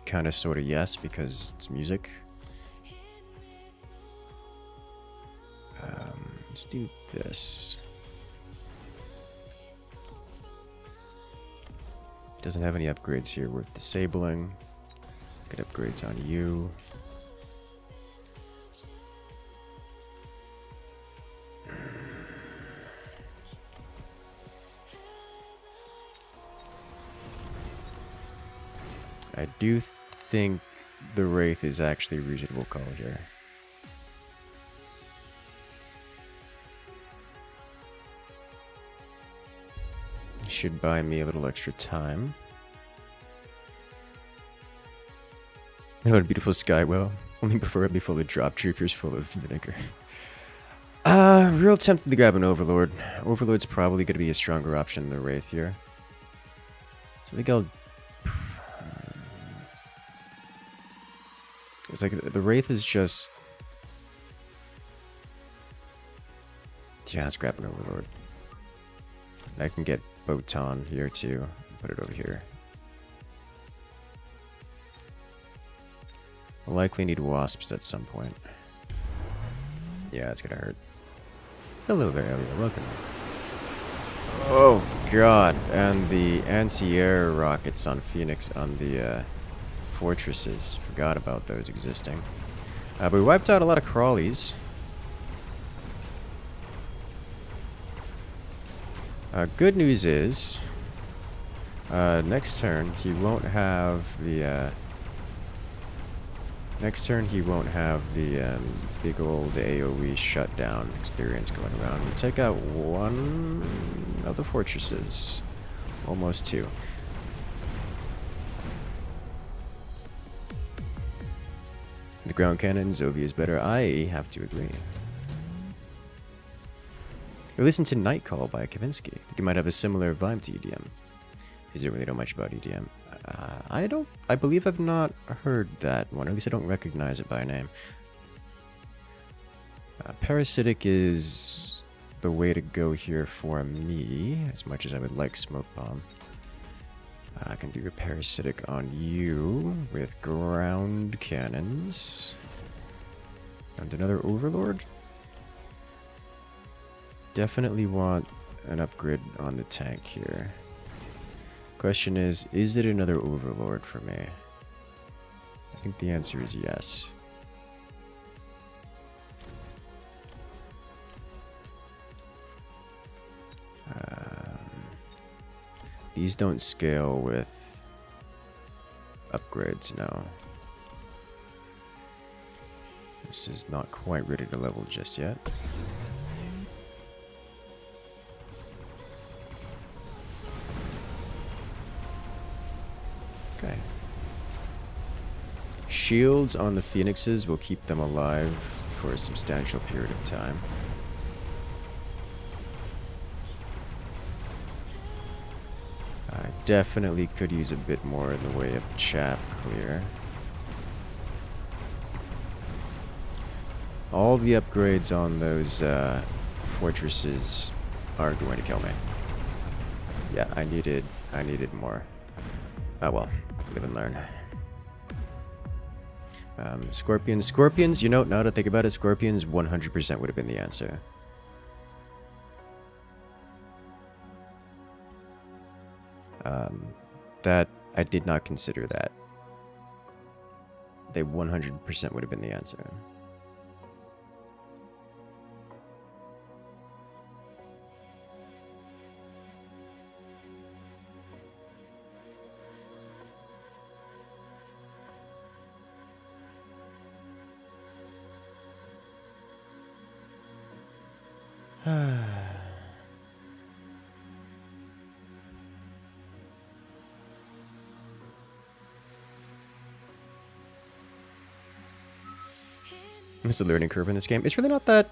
kind of sort of yes because it's music. Let's do this. Doesn't have any upgrades here worth disabling. Get upgrades on you. I do think the Wraith is actually a reasonable call here. Should buy me a little extra time. What a beautiful sky. Well, only preferably full of drop troopers full of vinegar. Real tempted to grab an Overlord. Overlord's probably going to be a stronger option than the Wraith here. So I think I'll... It's like the Wraith is just... Yeah, let's grab an Overlord. I can get Botan here too. Put it over here. I'll likely need Wasps at some point. Yeah, it's gonna hurt. Hello there, Elliot. Welcome. Oh god, and the anti-air rockets on Phoenix on the fortresses. Forgot about those existing. But we wiped out a lot of crawlies. Good news is, next turn he won't have the. Next turn he won't have the big old AOE shutdown experience going around. We'll take out one of the fortresses, almost two. The ground cannon, Zovia is better. I have to agree. We listened to Nightcall by Kavinsky. I think it might have a similar vibe to EDM. Because you really know much about EDM. I believe I've not heard that one, or at least I don't recognize it by name. Parasitic is the way to go here for me, as much as I would like Smoke Bomb. I can do a Parasitic on you with ground cannons. And another Overlord? Definitely want an upgrade on the tank here. Question is it another Overlord for me? I think the answer is yes. These don't scale with upgrades, no. This is not quite ready to level just yet. Okay. Shields on the Phoenixes will keep them alive for a substantial period of time. I definitely could use a bit more in the way of chaff clear. All the upgrades on those fortresses are going to kill me. Yeah, I needed more. Oh well, live and learn. Scorpions, you know, now that I think about it, Scorpions 100% would have been the answer. That, I did not consider that. They 100% would have been the answer. It's a learning curve in this game. It's really not that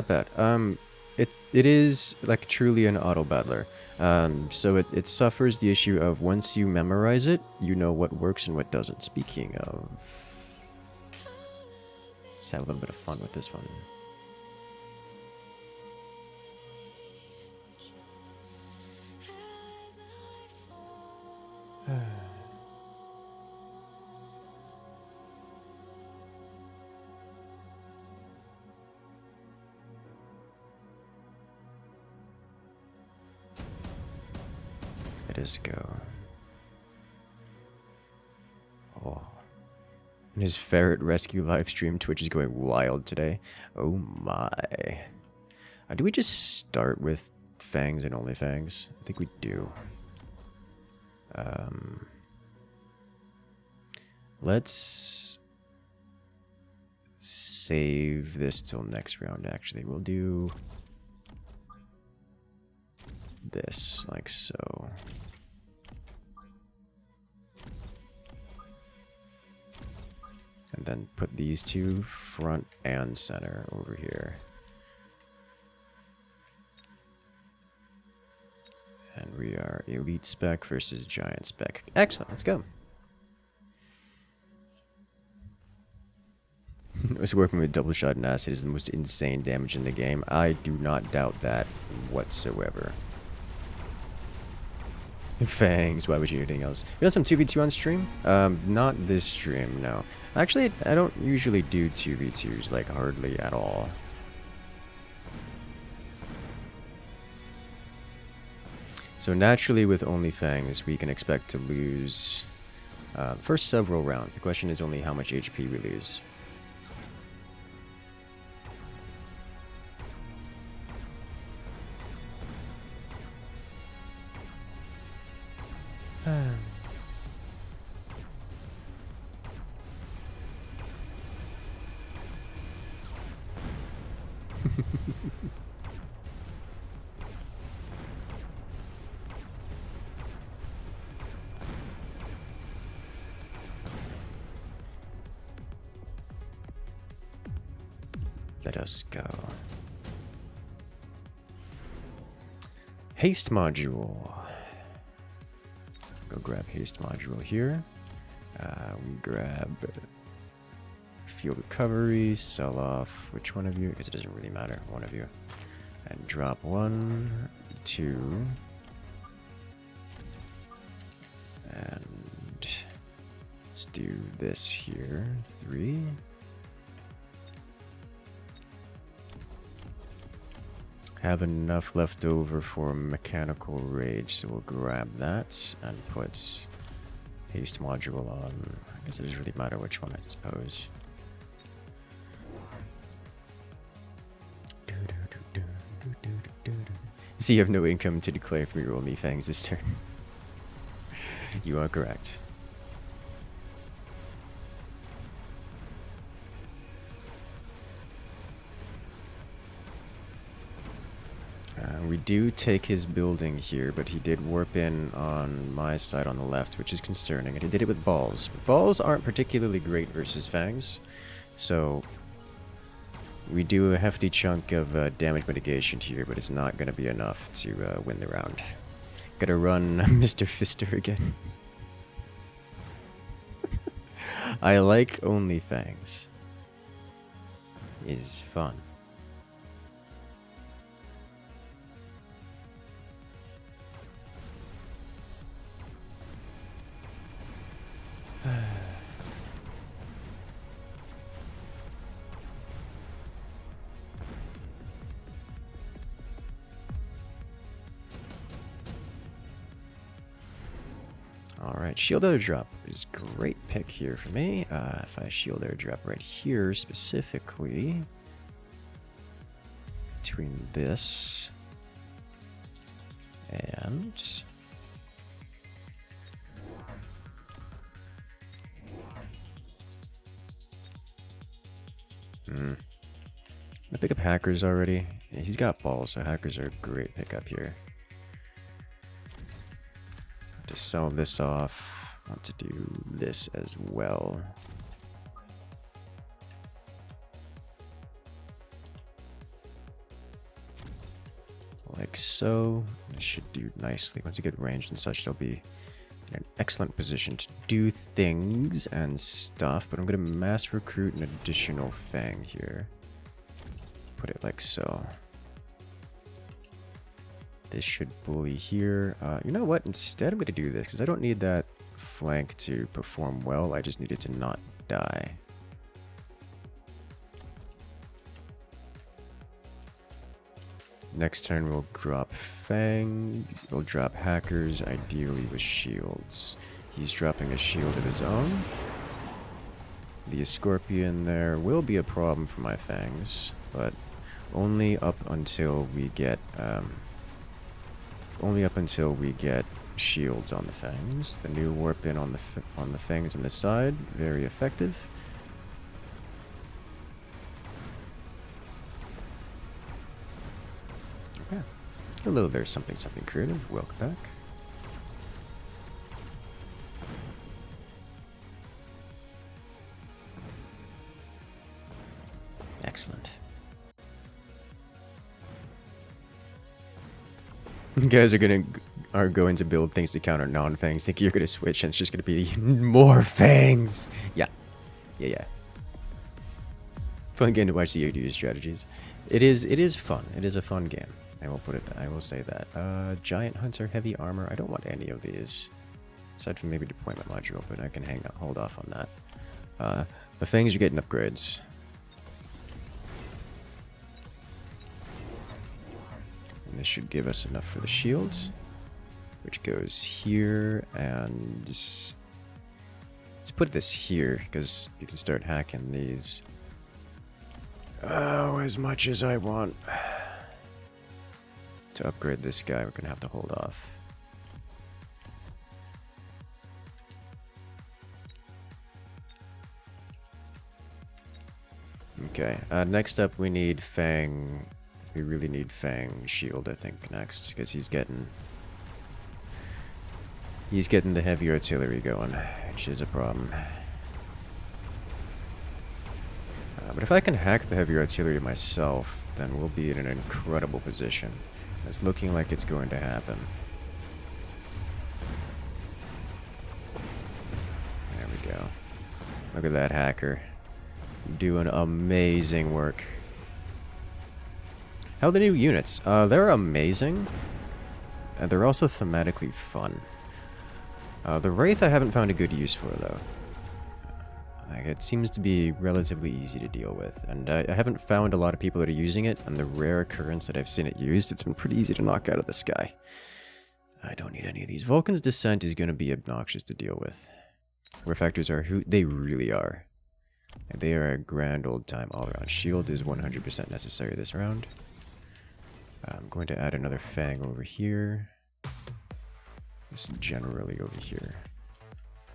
bad. it is like truly an auto battler. So it suffers the issue of once you memorize it, you know what works and what doesn't. Speaking of, let's have a little bit of fun with this one. Let us go. Oh. And his ferret rescue live stream Twitch is going wild today. Oh my. Do we just start with fangs and only fangs? I think we do. Let's save this till next round, actually. We'll do this, like so. And then put these two front and center over here. And we are elite spec versus giant spec. Excellent, let's go. I was working with double shot and acid is the most insane damage in the game. I do not doubt that whatsoever. Fangs, why would you do anything else? You know some 2v2 on stream? Not this stream, no. Actually, I don't usually do 2v2s, like, hardly at all. So naturally, with only fangs, we can expect to lose first several rounds. The question is only how much HP we lose. Let us go. Haste module. Go grab haste module here. We grab field recovery, sell off which one of you, because it doesn't really matter, one of you. And drop 1, 2. And let's do this here, 3. Have enough left over for mechanical rage, so we'll grab that and put haste module on. I guess it doesn't really matter which one, I suppose. So you have no income to declare from your only fangs this turn. You are correct. We do take his building here, but he did warp in on my side on the left, which is concerning. And he did it with balls. Balls aren't particularly great versus fangs, so we do a hefty chunk of damage mitigation here, but it's not going to be enough to win the round. Gotta run Mr. Fister again. I like only fangs. Is fun. Alright, shield airdrop is a great pick here for me. If I shield airdrop right here specifically, between this and I pick up hackers already. Yeah, he's got balls, so hackers are a great pickup here. To sell this off, I want to do this as well. like so. This should do nicely. Once you get ranged and such, they'll be in an excellent position to do things and stuff. But I'm going to mass recruit an additional fang here. Put it like so. This should bully here. You know what? Instead, I'm going to do this because I don't need that flank to perform well. I just need it to not die. Next turn, we'll drop fangs. We'll drop hackers, ideally with shields. He's dropping a shield of his own. The scorpion there will be a problem for my fangs, but only up until we get shields on the fangs. The new warp in on the fangs on the side, very effective. Okay. Hello there, something creative. Welcome back. Excellent. You guys are going to build things to counter non-fangs. Think you're gonna switch and it's just gonna be more fangs. Yeah. Fun game to watch the ADU strategies. It is fun. It is a fun game. I will say that. Giant hunter, heavy armor. I don't want any of these. Aside from maybe deployment module, but I can hold off on that. The fangs are getting upgrades. And this should give us enough for the shields, which goes here, and let's put this here because you can start hacking these. Oh, as much as I want. To upgrade this guy, we're gonna have to hold off. Okay, next up we need Fang. We really need Fang shield, I think, next, because he's getting the heavy artillery going, which is a problem. But if I can hack the heavy artillery myself, then we'll be in an incredible position. It's looking like it's going to happen. There we go. Look at that hacker. Doing amazing work. How are the new units? They're amazing. And they're also thematically fun. The Wraith I haven't found a good use for, though. It seems to be relatively easy to deal with, and I haven't found a lot of people that are using it, and the rare occurrence that I've seen it used, it's been pretty easy to knock out of the sky. I don't need any of these. Vulcan's Descent is going to be obnoxious to deal with. Refactors are who they really are. And they are a grand old time all around. Shield is 100% necessary this round. I'm going to add another Fang over here. Just generally over here.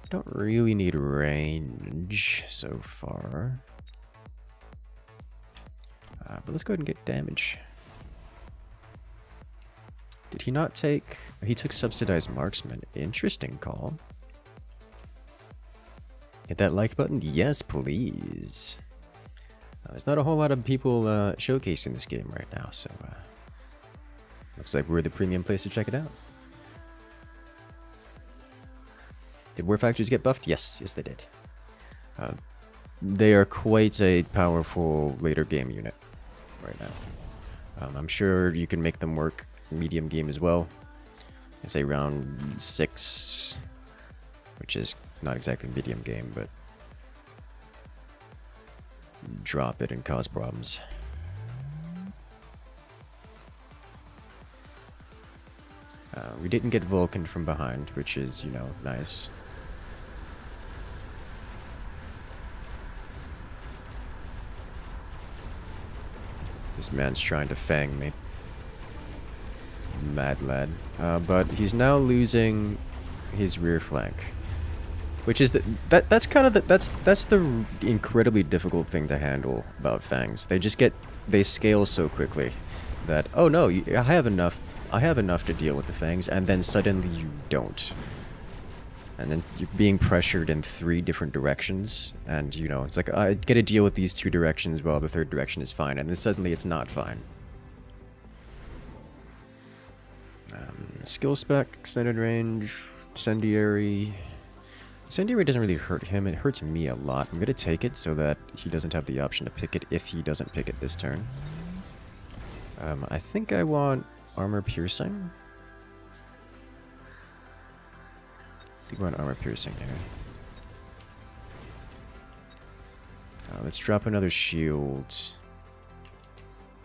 Don't really need range so far. But let's go ahead and get damage. Did he not take... He took subsidized marksman. Interesting call. Hit that like button? Yes, please. There's not a whole lot of people showcasing this game right now, so... looks like we're the premium place to check it out. Did War Factories get buffed? Yes, they did. They are quite a powerful later game unit right now. I'm sure you can make them work medium game as well. I'd say round 6, which is not exactly medium game, but drop it and cause problems. We didn't get Vulcan from behind, which is, you know, nice. This man's trying to fang me. Mad lad. But he's now losing his rear flank. Which is that's the incredibly difficult thing to handle about fangs. They scale so quickly that, oh no, I have enough to deal with the fangs, and then suddenly you don't. And then you're being pressured in 3 different directions, and you know, it's like, I get to deal with these 2 directions while the 3rd direction is fine, and then suddenly it's not fine. Skill spec, extended range, incendiary. Incendiary doesn't really hurt him, it hurts me a lot. I'm gonna take it so that he doesn't have the option to pick it if he doesn't pick it this turn. I think I want armor piercing. I think I want armor piercing here. Let's drop another shield.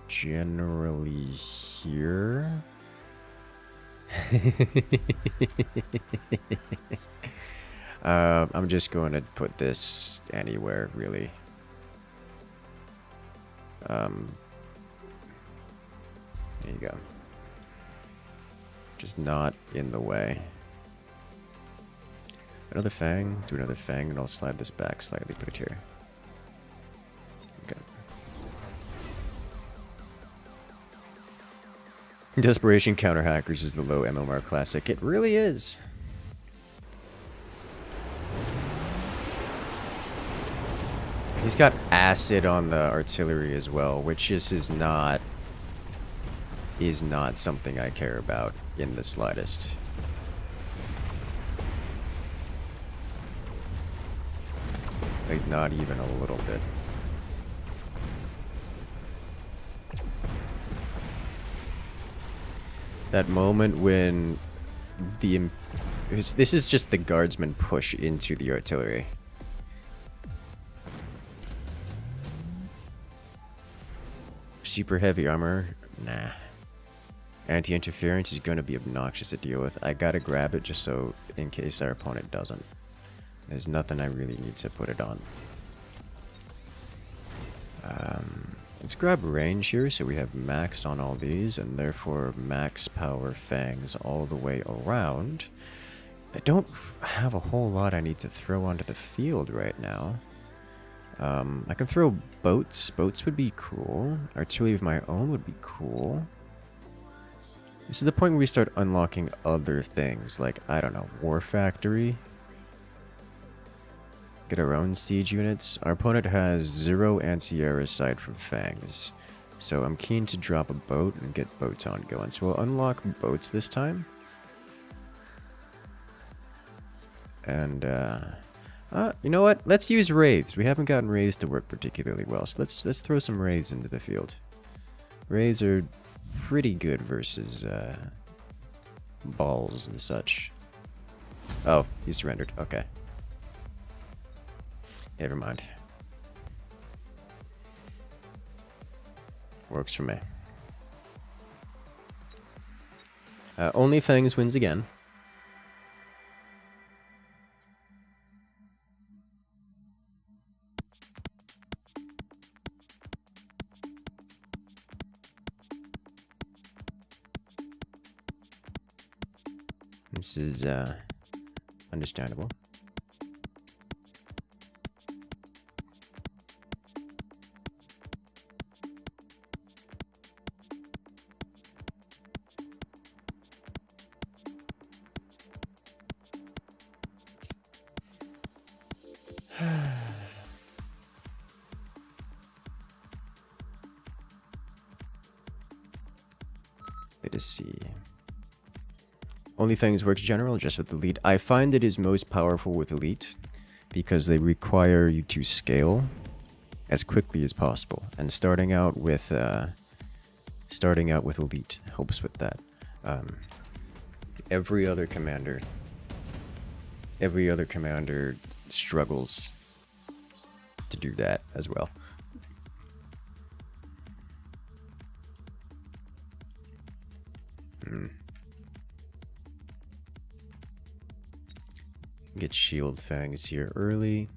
Generally here. I'm just going to put this anywhere, really. There you go. Just not in the way. Another fang, do another fang, and I'll slide this back slightly, put it here. Okay. Desperation counter hackers is the low MMR classic. It really is. He's got acid on the artillery as well, which is not something I care about in the slightest. Like, not even a little bit. That moment when this is just the guardsmen push into the artillery. Super heavy armor? Nah. Anti-interference is going to be obnoxious to deal with. I gotta grab it just so in case our opponent doesn't. There's nothing I really need to put it on. Let's grab range here so we have max on all these and therefore max power fangs all the way around. I don't have a whole lot I need to throw onto the field right now. I can throw boats. Boats would be cool. Artillery of my own would be cool. This is the point where we start unlocking other things, like, I don't know, War Factory. Get our own siege units. Our opponent has 0 anti-air aside from fangs. So I'm keen to drop a boat and get boats on going. So we'll unlock boats this time. And, you know what? Let's use Wraiths. We haven't gotten Wraiths to work particularly well, so let's throw some Wraiths into the field. Wraiths are pretty good versus balls and such. Oh, he surrendered. Okay. Never mind. Works for me. Only Fangs wins again. This is understandable. Let us see. Only Fangs works general, just with elite. I find it is most powerful with elite because they require you to scale as quickly as possible, and starting out with elite helps with that. Every other commander struggles to do that as well. Get shield fangs here early.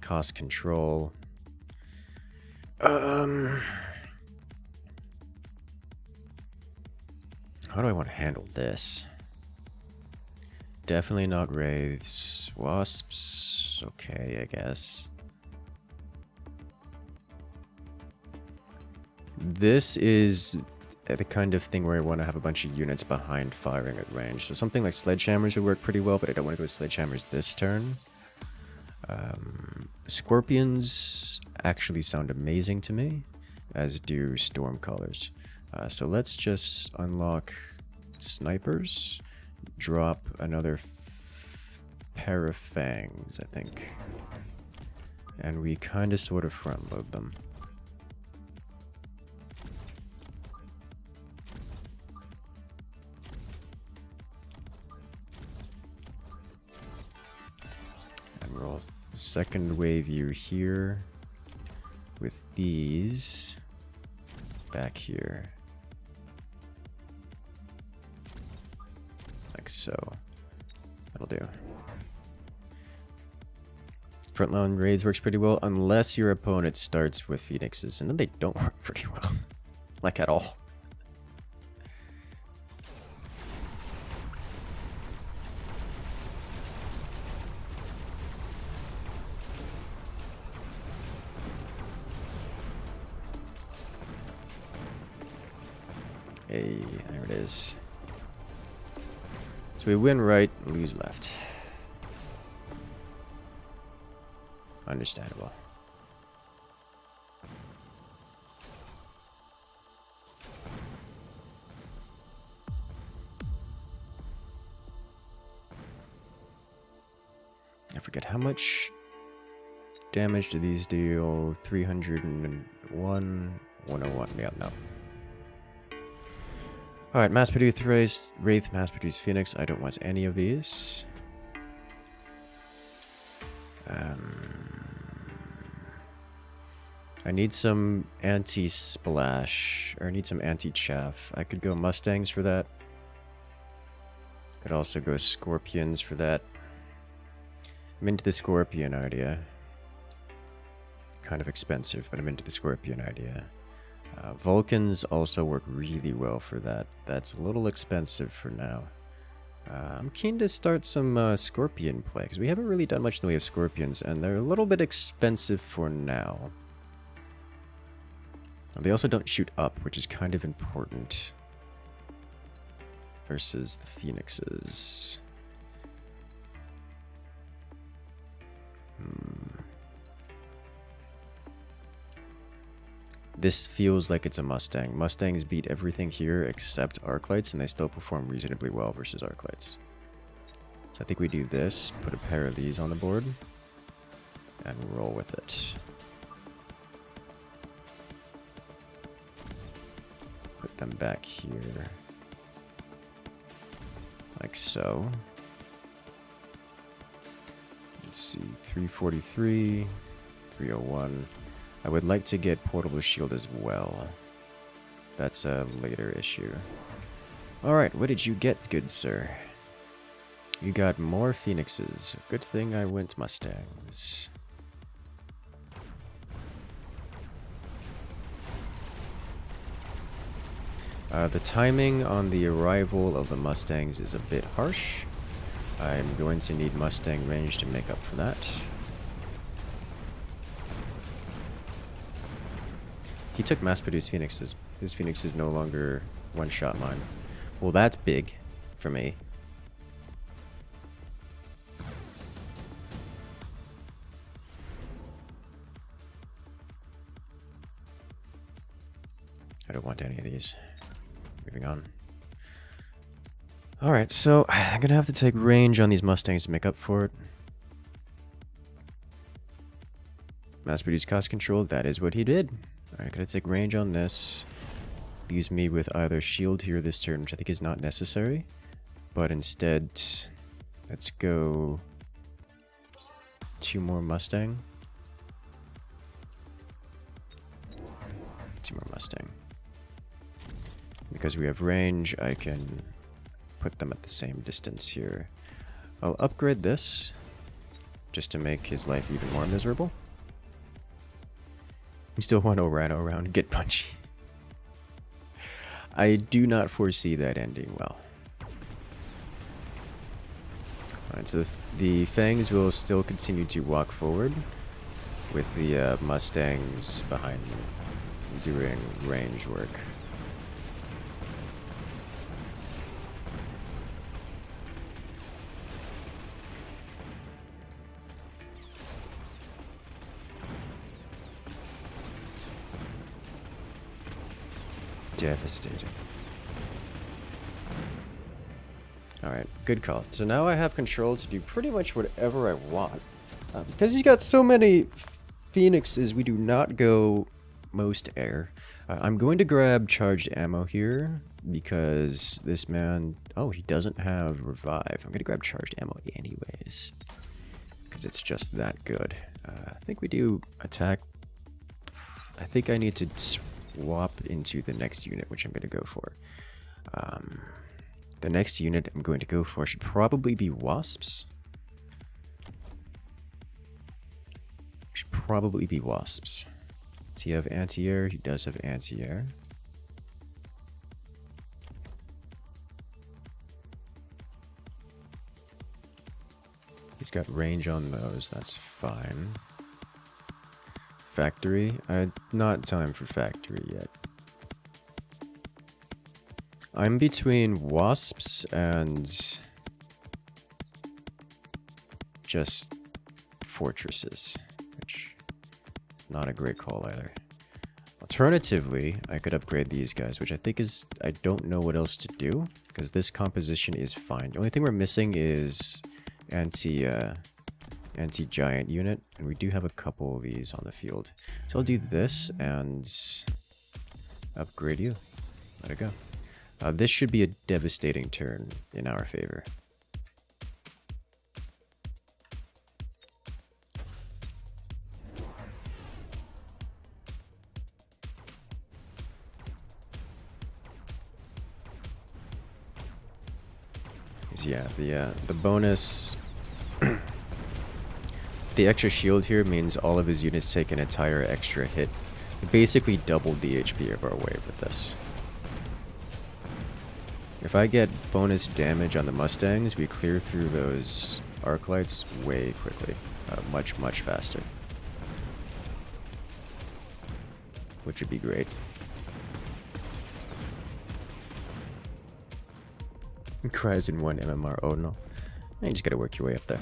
Cost control. How do I want to handle this? Definitely not wraiths. Wasps. Okay, I guess. This is the kind of thing where I want to have a bunch of units behind firing at range. So something like sledgehammers would work pretty well, but I don't want to go with sledgehammers this turn. Scorpions actually sound amazing to me, as do stormcallers. So let's just unlock snipers. Drop another pair of fangs, I think. And we kind of sort of front load them. And roll second wave view here with these back here. Like so. That'll do. Frontline raids works pretty well unless your opponent starts with phoenixes, and then they don't work pretty well. Like at all. Hey, there it is. So we win right, lose left. Understandable. I forget how much damage do these deal. 301, 101. Yeah, no. Alright, mass-produced Wraith, mass-produced Phoenix. I don't want any of these. I need some anti-splash, or I need some anti-chaff. I could go Mustangs for that. Could also go Scorpions for that. I'm into the Scorpion idea. Kind of expensive, but I'm into the Scorpion idea. Vulcans also work really well for that. That's a little expensive for now. I'm keen to start some Scorpion play, because we haven't really done much in the way of Scorpions, and they're a little bit expensive for now. They also don't shoot up, which is kind of important. Versus the Phoenixes. This feels like it's a Mustang. Mustangs beat everything here except Arclights, and they still perform reasonably well versus Arclights. So I think we do this, put a pair of these on the board, and roll with it. Put them back here. Like so. Let's see, 343, 301. I would like to get Portable Shield as well. That's a later issue. Alright, what did you get, good sir? You got more Phoenixes. Good thing I went Mustangs. The timing on the arrival of the Mustangs is a bit harsh. I'm going to need Mustang range to make up for that. He took mass-produced Phoenixes. His Phoenix is no longer one-shot mine. Well, that's big for me. I don't want any of these. Moving on. Alright, so I'm gonna have to take range on these Mustangs to make up for it. Mass-produced cost control, that is what he did. Alright, gonna take range on this. Leaves me with either shield here this turn, which I think is not necessary. But instead, let's go 2 more Mustang. 2 more Mustang. Because we have range, I can put them at the same distance here. I'll upgrade this, just to make his life even more miserable. We still want to rhino around and get punchy. I do not foresee that ending well. Alright, so the fangs will still continue to walk forward with the Mustangs behind them doing range work. devastating. Alright, good call. So now I have control to do pretty much whatever I want. Because he's got so many phoenixes, we do not go most air. I'm going to grab charged ammo here because this man... Oh, he doesn't have revive. I'm going to grab charged ammo anyways because it's just that good. I think we do attack. I think I need to swap into the next unit, which I'm going to go for. The next unit I'm going to go for should probably be wasps. Should probably be wasps. Does he have anti-air? He does have anti-air. He's got range on those, that's fine. Factory? Not time for factory yet. I'm between wasps and just fortresses, which is not a great call either. Alternatively, I could upgrade these guys, which I think is... I don't know what else to do, because this composition is fine. The only thing we're missing is anti-giant unit, and we do have a couple of these on the field. So I'll do this and upgrade you. Let it go. This should be a devastating turn in our favor. Yeah, the bonus, the extra shield here means all of his units take an entire extra hit. It basically doubled the HP of our wave with this. If I get bonus damage on the Mustangs, we clear through those arc lights way quickly, much faster, which would be great. Cries in 1 MMR. Oh no. You just gotta work your way up there.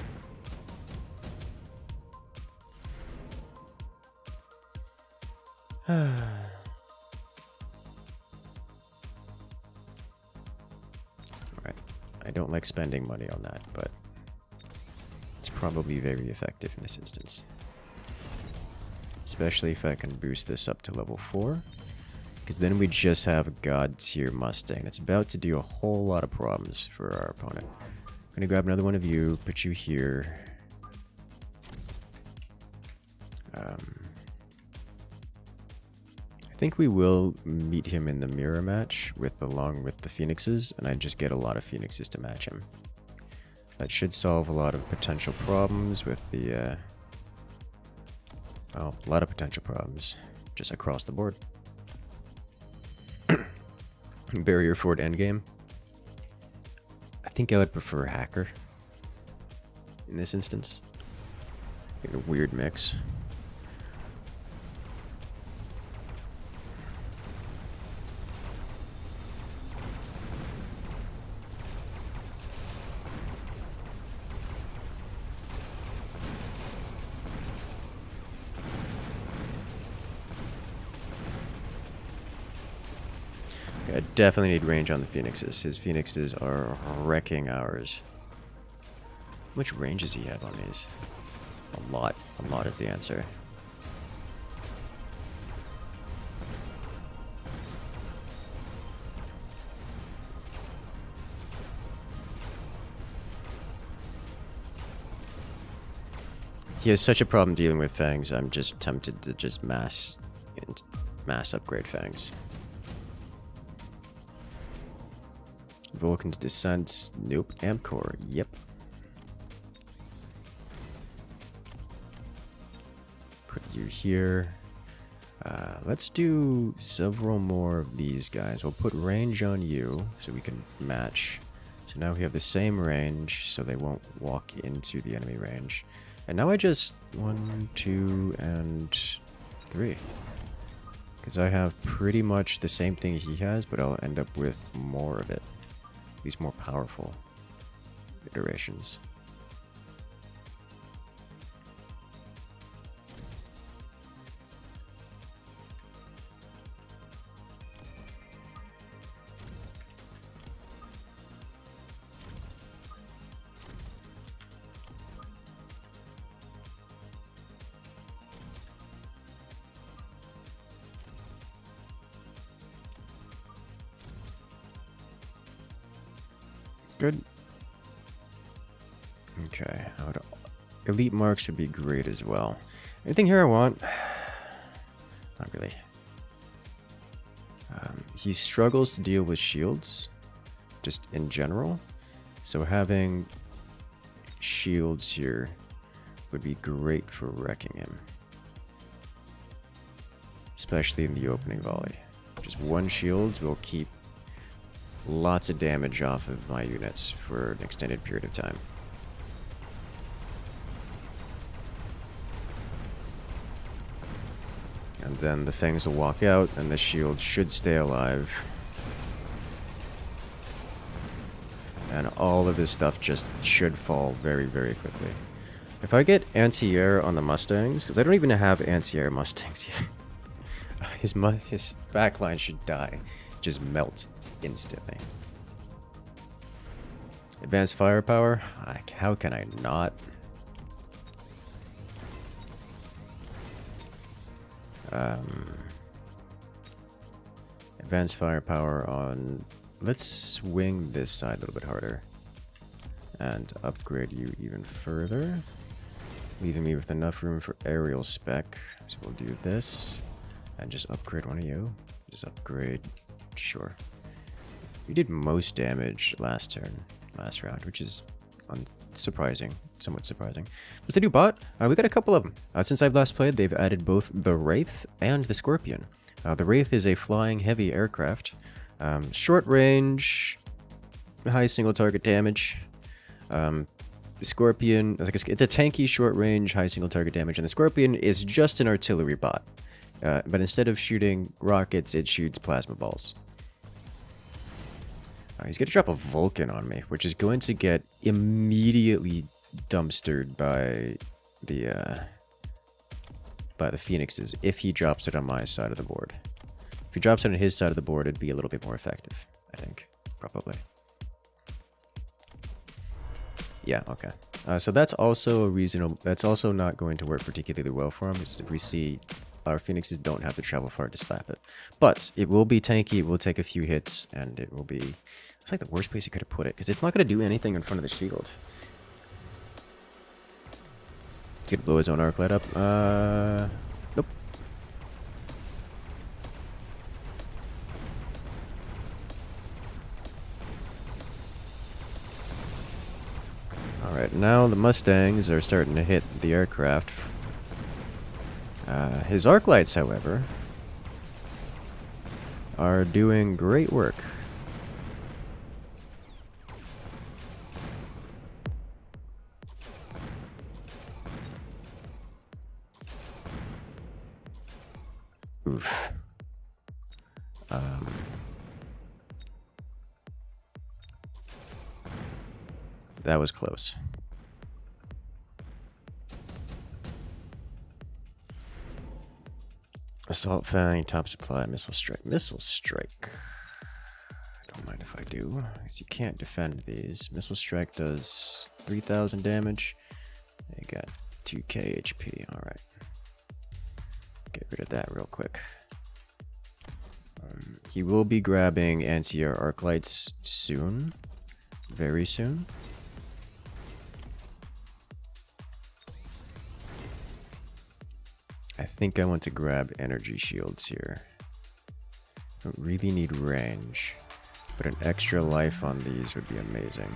Alright. I don't like spending money on that, but it's probably very effective in this instance. Especially if I can boost this up to level 4. Because then we just have a god tier Mustang that's about to do a whole lot of problems for our opponent. I'm gonna grab another one of you, put you here. I think we will meet him in the mirror match along with the phoenixes, and I just get a lot of phoenixes to match him. That should solve a lot of potential problems with the a lot of potential problems just across the board. Barrier Fort Endgame. I think I would prefer Hacker in this instance. Get a weird mix. I definitely need range on the phoenixes. His phoenixes are wrecking ours. How much range does he have on these? A lot. A lot is the answer. He has such a problem dealing with fangs, I'm just tempted to just mass upgrade fangs. Vulcan's Descent. Nope. Amcor. Yep. Put you here. Let's do several more of these guys. We'll put range on you so we can match. So now we have the same range, so they won't walk into the enemy range. And now I just 1, 2, and 3. Because I have pretty much the same thing he has, but I'll end up with more of it. These more powerful iterations. Okay, elite marks would be great as well. Anything here I want? Not really. He struggles to deal with shields, just in general. So having shields here would be great for wrecking him. Especially in the opening volley. Just one shield will keep lots of damage off of my units for an extended period of time. And then the fangs will walk out, and the shield should stay alive. And all of this stuff just should fall very, very quickly. If I get anti-air on the Mustangs, because I don't even have anti-air Mustangs yet, his backline should die. Just melt instantly. Advanced firepower? How can I not? Advanced firepower on... Let's swing this side a little bit harder. And upgrade you even further. Leaving me with enough room for aerial spec. So we'll do this. And just upgrade one of you. Just upgrade... Sure. We did most damage last round, which is unsurprising. Somewhat surprising. What's the new bot? We got a couple of them. Since I've last played, they've added both the Wraith and the Scorpion. The Wraith is a flying heavy aircraft. Short range, high single target damage. The Scorpion, it's a tanky short range, high single target damage, and the Scorpion is just an artillery bot. But instead of shooting rockets, it shoots plasma balls. He's going to drop a Vulcan on me, which is going to get immediately dumpstered by the Phoenixes if he drops it on my side of the board. If he drops it on his side of the board, it'd be a little bit more effective, I think. Probably. Yeah, okay. So that's also a reasonable... That's also not going to work particularly well for him, is if we see our Phoenixes don't have to travel far to slap it. But it will be tanky, it will take a few hits, and it will be... It's like the worst place you could have put it, because it's not going to do anything in front of the shield. He's going to blow his own arc light up. Nope. Alright, now the Mustangs are starting to hit the aircraft. His arc lights, however, are doing great work. Oof. That was close. Assault Fang, top supply, missile strike. Missile strike. I don't mind if I do, because you can't defend these. Missile strike does 3,000 damage. They got 2k HP. Alright. Get rid of that real quick. He will be grabbing anti-air arc lights soon. Very soon. I think I want to grab energy shields here. Don't really need range, but an extra life on these would be amazing.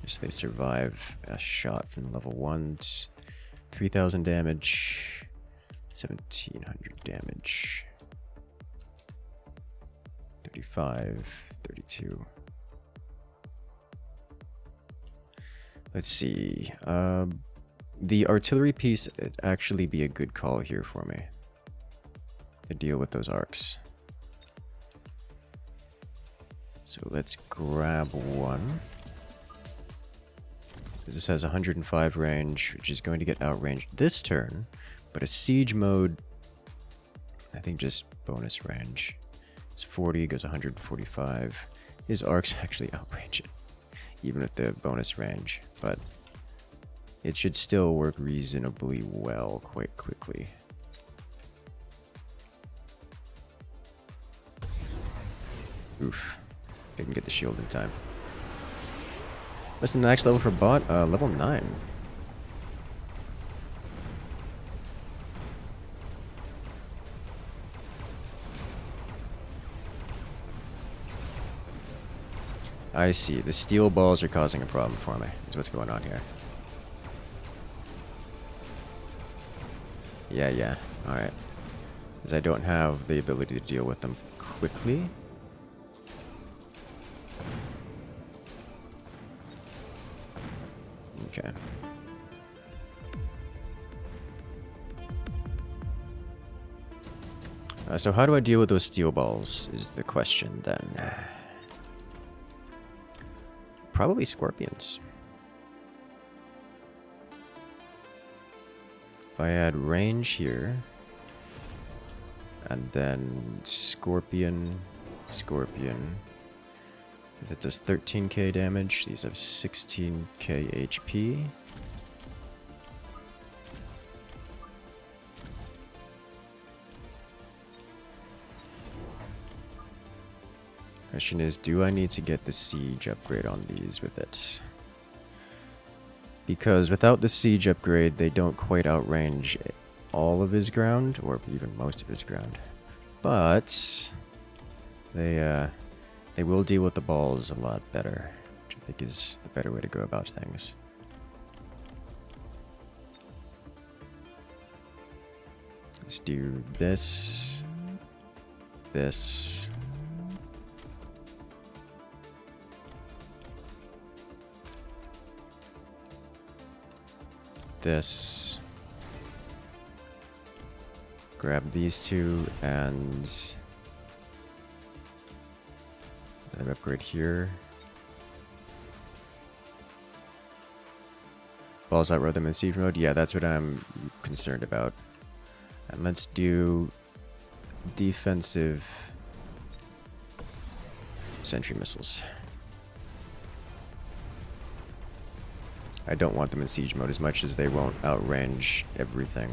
Yes, they survive a shot from level 1s. 3,000 damage, 1,700 damage. 35, 32. Let's see. The artillery piece would actually be a good call here for me to deal with those arcs. So let's grab one. This has 105 range, which is going to get outranged this turn, but a siege mode, I think just bonus range. It's 40, goes 145. His arcs actually outrange it, even with the bonus range, but it should still work reasonably well quite quickly. Oof. Didn't get the shield in time. What's the next level for bot? Level 9. I see. The steel balls are causing a problem for me. Is what's going on here. Yeah. Alright. Because I don't have the ability to deal with them quickly. Okay. So how do I deal with those steel balls is the question then. Probably scorpions. If I add range here, and then scorpion, that does 13k damage. These have 16k HP. Question is, do I need to get the siege upgrade on these with it? Because without the siege upgrade, they don't quite outrange all of his ground, or even most of his ground. But they will deal with the balls a lot better, which I think is the better way to go about things. Let's do this, this. This. Grab these two and an upgrade here. Balls outroad them in siege mode. Yeah, that's what I'm concerned about. And let's do defensive sentry missiles. I don't want them in siege mode as much as they won't outrange everything.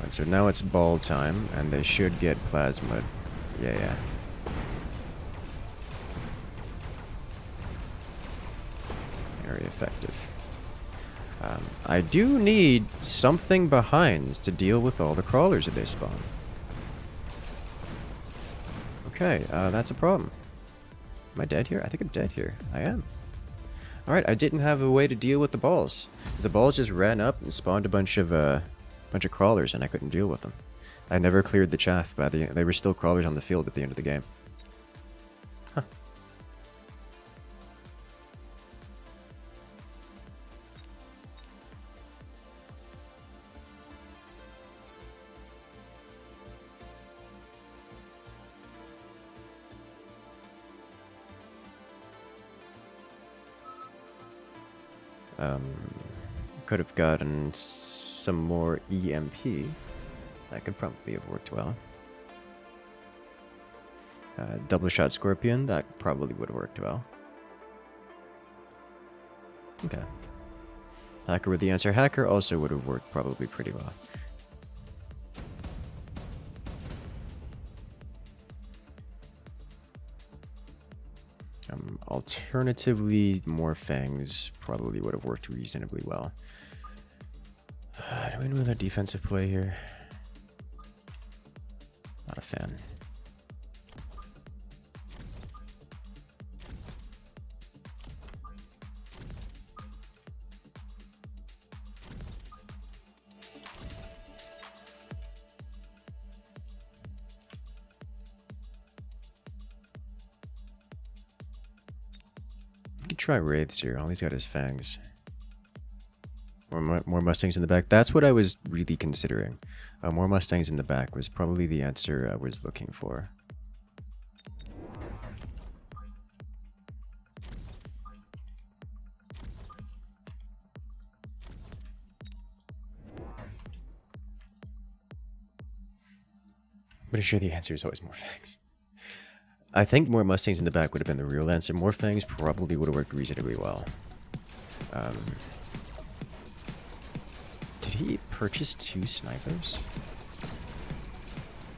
And so now it's ball time, and they should get plasma. Yeah. Very effective. I do need something behind to deal with all the crawlers that they spawn. Okay, that's a problem. Am I dead here? I think I'm dead here. I am. Alright, I didn't have a way to deal with the balls. The balls just ran up and spawned a bunch of crawlers, and I couldn't deal with them. I never cleared the chaff by the end. They were still crawlers on the field at the end of the game. Huh. Could have gotten some more EMP. That could probably have worked well. Double shot scorpion, that probably would have worked well. Okay. Hacker with the answer. Hacker also would have worked probably pretty well. Alternatively, more fangs probably would have worked reasonably well. Do we know the defensive play here? Not a fan. We could try Wraiths here. All he's got is fangs. More Mustangs in the back. That's what I was really considering. More Mustangs in the back was probably the answer I was looking for. Pretty sure the answer is always more fangs. I think more Mustangs in the back would have been the real answer. More fangs probably would have worked reasonably well. Did he purchase 2 snipers?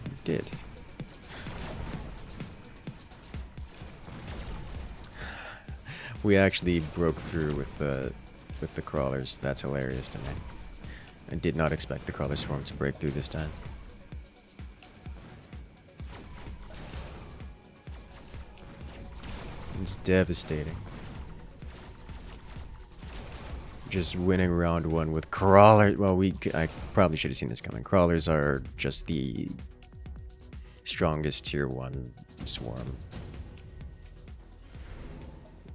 He did. We actually broke through with the crawlers. That's hilarious to me. I did not expect the crawler swarm to break through this time. It's devastating. Just winning round one with crawlers. Well, I probably should have seen this coming. Crawlers are just the strongest tier 1 swarm.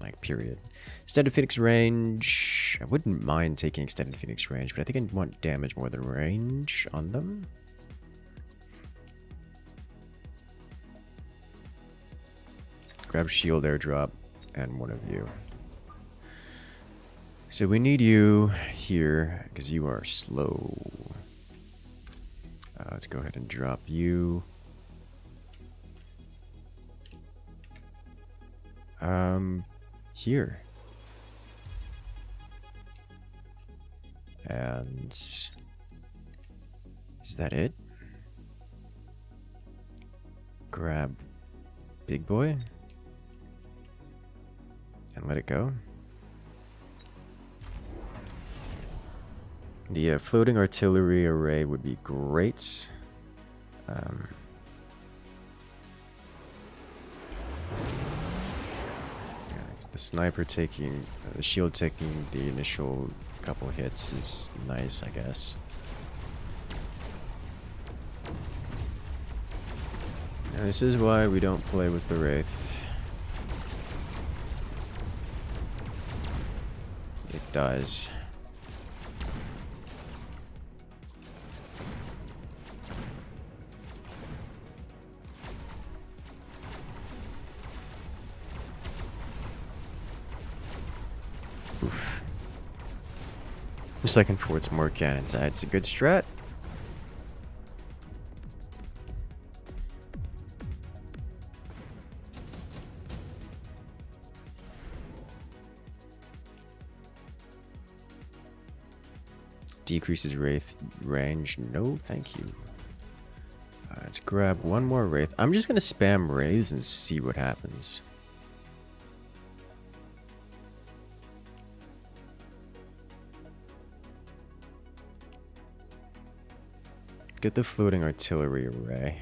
Like, period. Extended Phoenix range. I wouldn't mind taking Extended Phoenix range, but I think I want damage more than range on them. Grab shield airdrop and one of you. So we need you here because you are slow. Let's go ahead and drop you. Here. And is that it? Grab big boy and let it go. The floating artillery array would be great. The sniper taking, the shield taking the initial couple hits is nice, I guess. And this is why we don't play with the Wraith. It dies. Just looking for more cannons. It's a good strat. Decreases Wraith range. No, thank you. Let's grab one more Wraith. I'm just gonna spam Wraiths and see what happens. Get the floating artillery array.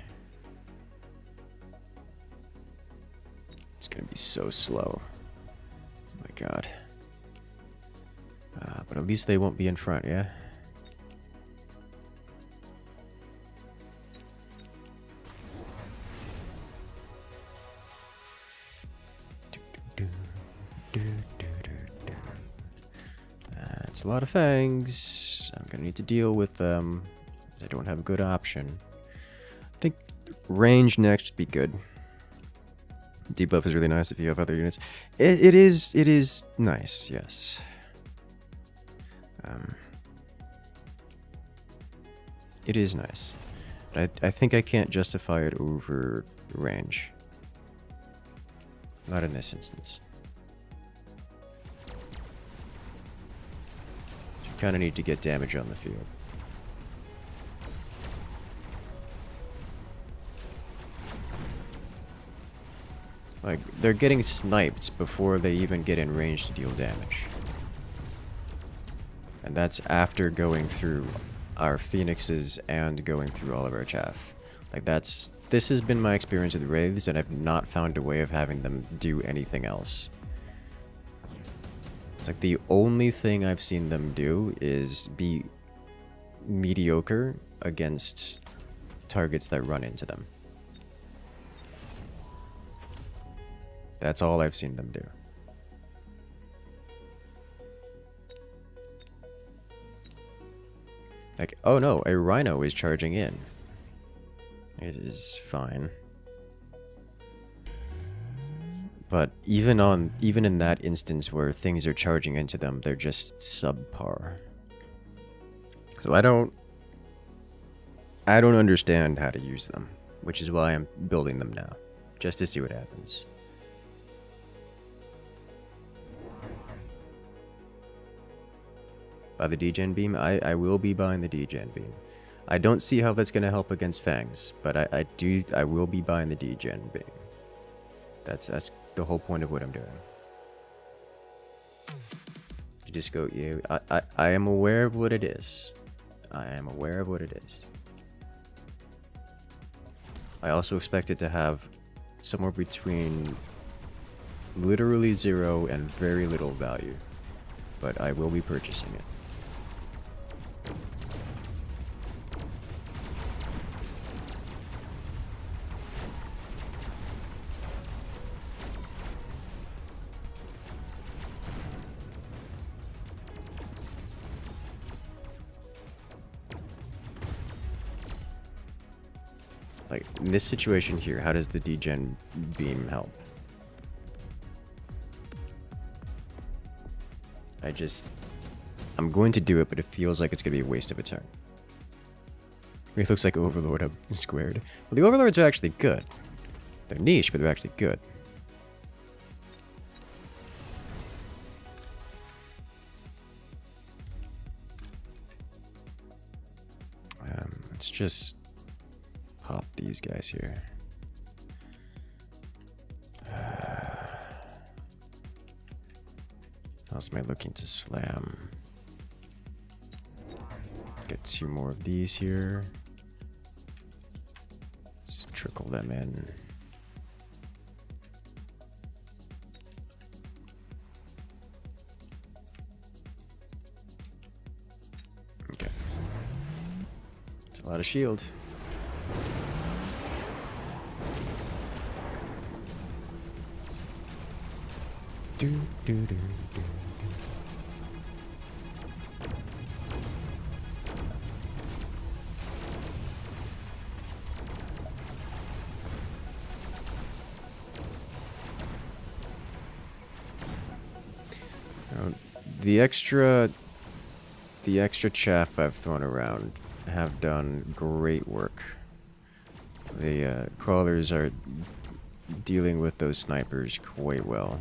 It's gonna be so slow. Oh my god. But at least they won't be in front, yeah? It's a lot of fangs. I'm gonna need to deal with them. I don't have a good option. I think range next would be good. Debuff is really nice if you have other units. It is nice, yes. It is nice. But I think I can't justify it over range. Not in this instance. You kind of need to get damage on the field. Like, they're getting sniped before they even get in range to deal damage. And that's after going through our phoenixes and going through all of our chaff. Like, this has been my experience with Wraiths, and I've not found a way of having them do anything else. It's like the only thing I've seen them do is be mediocre against targets that run into them. That's all I've seen them do. Like, oh no, a rhino is charging in. It is fine. But even in that instance where things are charging into them, they're just subpar. So I don't understand how to use them, which is why I'm building them now, just to see what happens. Buy the degen beam? I will be buying the degen beam. I don't see how that's going to help against fangs, but I will be buying the degen beam. That's the whole point of what I'm doing. You just go, yeah, I am aware of what it is. I am aware of what it is. I also expect it to have somewhere between literally 0 and very little value. But I will be purchasing it. Like, in this situation here, how does the degen beam help? I'm going to do it, but it feels like it's going to be a waste of a turn. It looks like Overlord up squared. Well, the Overlords are actually good. They're niche, but they're actually good. Let's just pop these guys here. How else am I looking to slam? Get 2 more of these here. Just trickle them in. Okay. It's a lot of shield. Do, do, do, do. The extra chaff I've thrown around have done great work. The crawlers are dealing with those snipers quite well.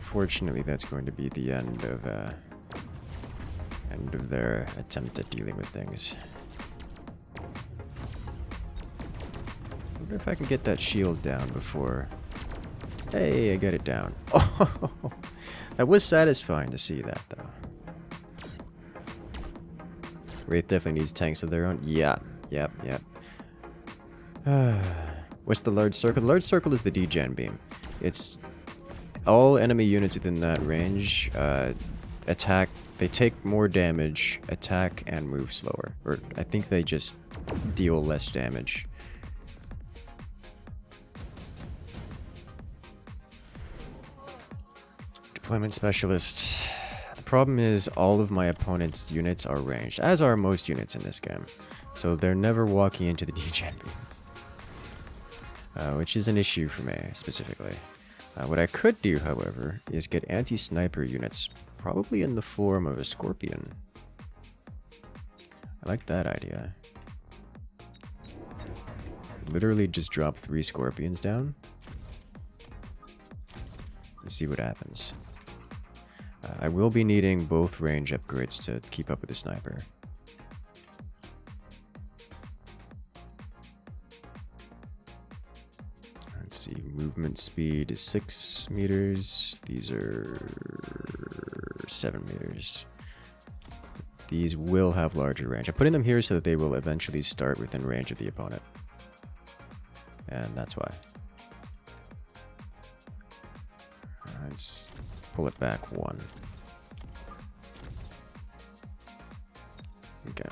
Fortunately, that's going to be the end of their attempt at dealing with things. I wonder if I can get that shield down before. Hey, I got it down. Oh, that was satisfying to see that, though. Wraith definitely needs tanks of their own. Yeah, yep. What's the large circle? The large circle is the degen beam. It's all enemy units within that range attack. They take more damage, attack, and move slower. Or I think they just deal less damage. Deployment specialist. The problem is all of my opponent's units are ranged, as are most units in this game. So they're never walking into the degen beam. Which is an issue for me, specifically. What I could do, however, is get anti-sniper units, probably in the form of a scorpion. I like that idea. Literally just drop 3 scorpions down. And see what happens. I will be needing both range upgrades to keep up with the sniper. Let's see, movement speed is 6 meters. These are 7 meters. These will have larger range. I'm putting them here so that they will eventually start within range of the opponent. And that's why. Let's pull it back 1. Okay.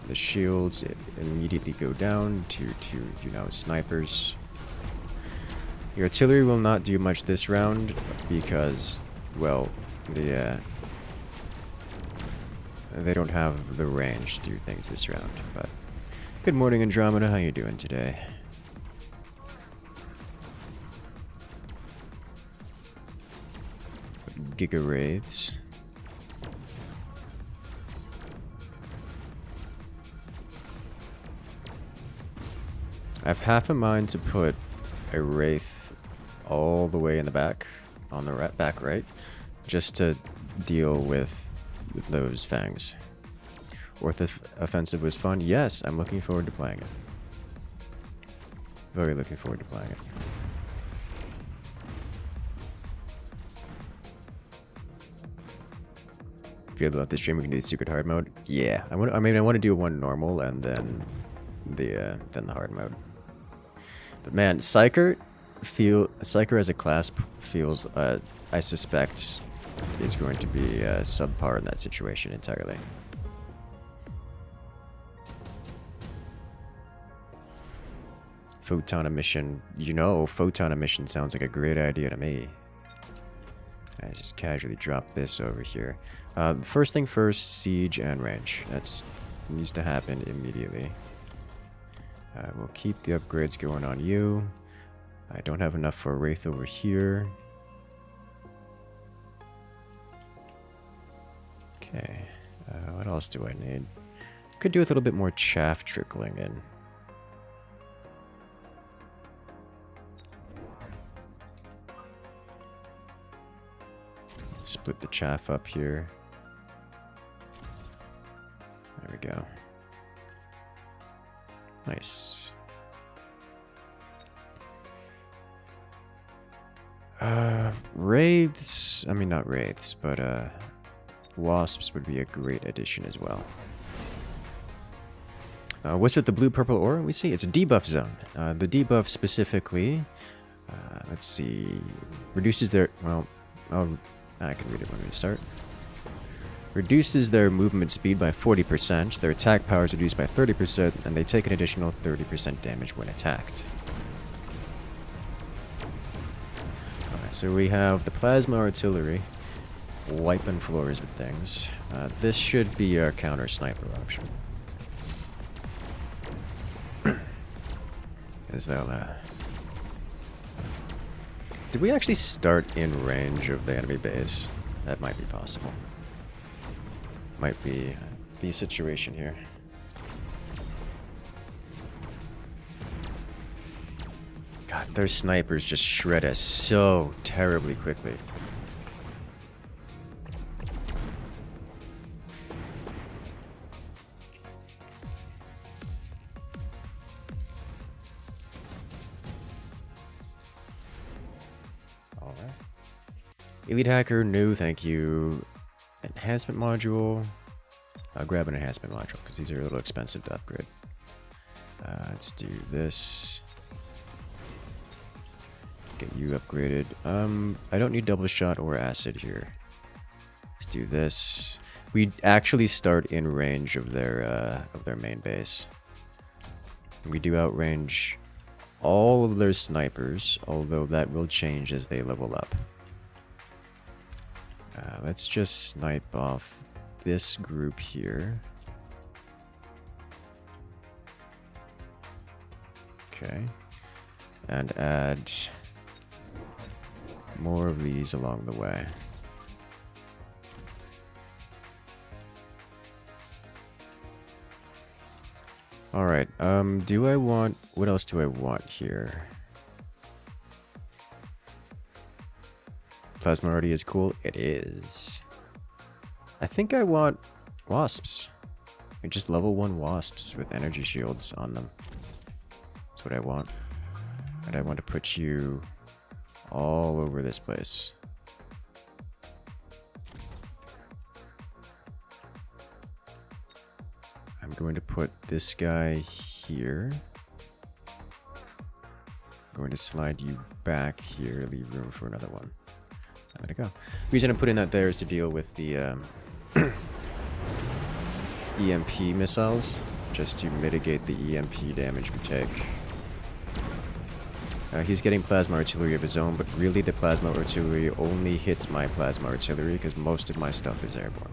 The shields immediately go down to snipers. Your artillery will not do much this round because, well, they don't have the range to do things this round. But good morning, Andromeda. How you doing today? Giga Wraiths. I have half a mind to put a Wraith all the way in the back, on the back right, just to deal with those fangs. Ortho offensive was fun. Yes, I'm looking forward to playing it. Very looking forward to playing it. Feel about this stream, we can do the secret hard mode. Yeah, I want to do one normal and then the hard mode. But man, Psyker as a class feels, I suspect, is going to be subpar in that situation entirely. Photon emission, photon emission sounds like a great idea to me. I just casually drop this over here. First thing first, siege and range. That needs to happen immediately. We'll keep the upgrades going on you. I don't have enough for Wraith over here. Okay. What else do I need? Could do with a little bit more chaff trickling in. Split the chaff up here. There we go. Nice. Wraiths, I mean not wraiths, but wasps would be a great addition as well. What's with the blue-purple aura? We see it's a debuff zone. The debuff specifically, let's see, reduces their, well, I can read it when we start. Reduces their movement speed by 40%, their attack power is reduced by 30%, and they take an additional 30% damage when attacked. Alright, so we have the plasma artillery, wiping floors with things. This should be our counter sniper option. As they'll, did we actually start in range of the enemy base? That might be possible. Might be the situation here. God, their snipers just shred us so terribly quickly. Alright. Elite Hacker, no thank you. Enhancement module. I'll grab an enhancement module because these are a little expensive to upgrade. Let's do this. Get you upgraded. I don't need double shot or acid here. Let's do this. We actually start in range of their main base. We do outrange all of their snipers, although that will change as they level up. Let's just snipe off this group here. Okay. And add more of these along the way. Alright, do I want... what else do I want here? Plasma already is cool. It is. I think I want wasps. Just level 1 wasps with energy shields on them. That's what I want. And I want to put you all over this place. I'm going to put this guy here. I'm going to slide you back here, leave room for another one. There we go. The reason I'm putting that there is to deal with the EMP missiles, just to mitigate the EMP damage we take. He's getting plasma artillery of his own, but really the plasma artillery only hits my plasma artillery because most of my stuff is airborne.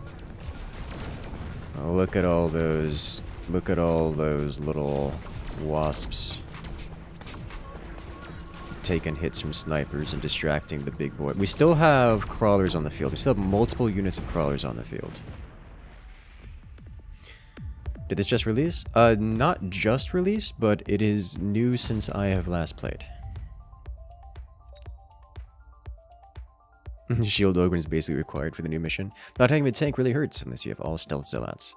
Look at all those little wasps taking hits from snipers and distracting the big boy. We still have crawlers on the field. We still have multiple units of crawlers on the field. Did this just release? Not just release, but it is new since I have last played. Shield Ogre is basically required for the new mission. Not having a tank really hurts unless you have all stealth zealots.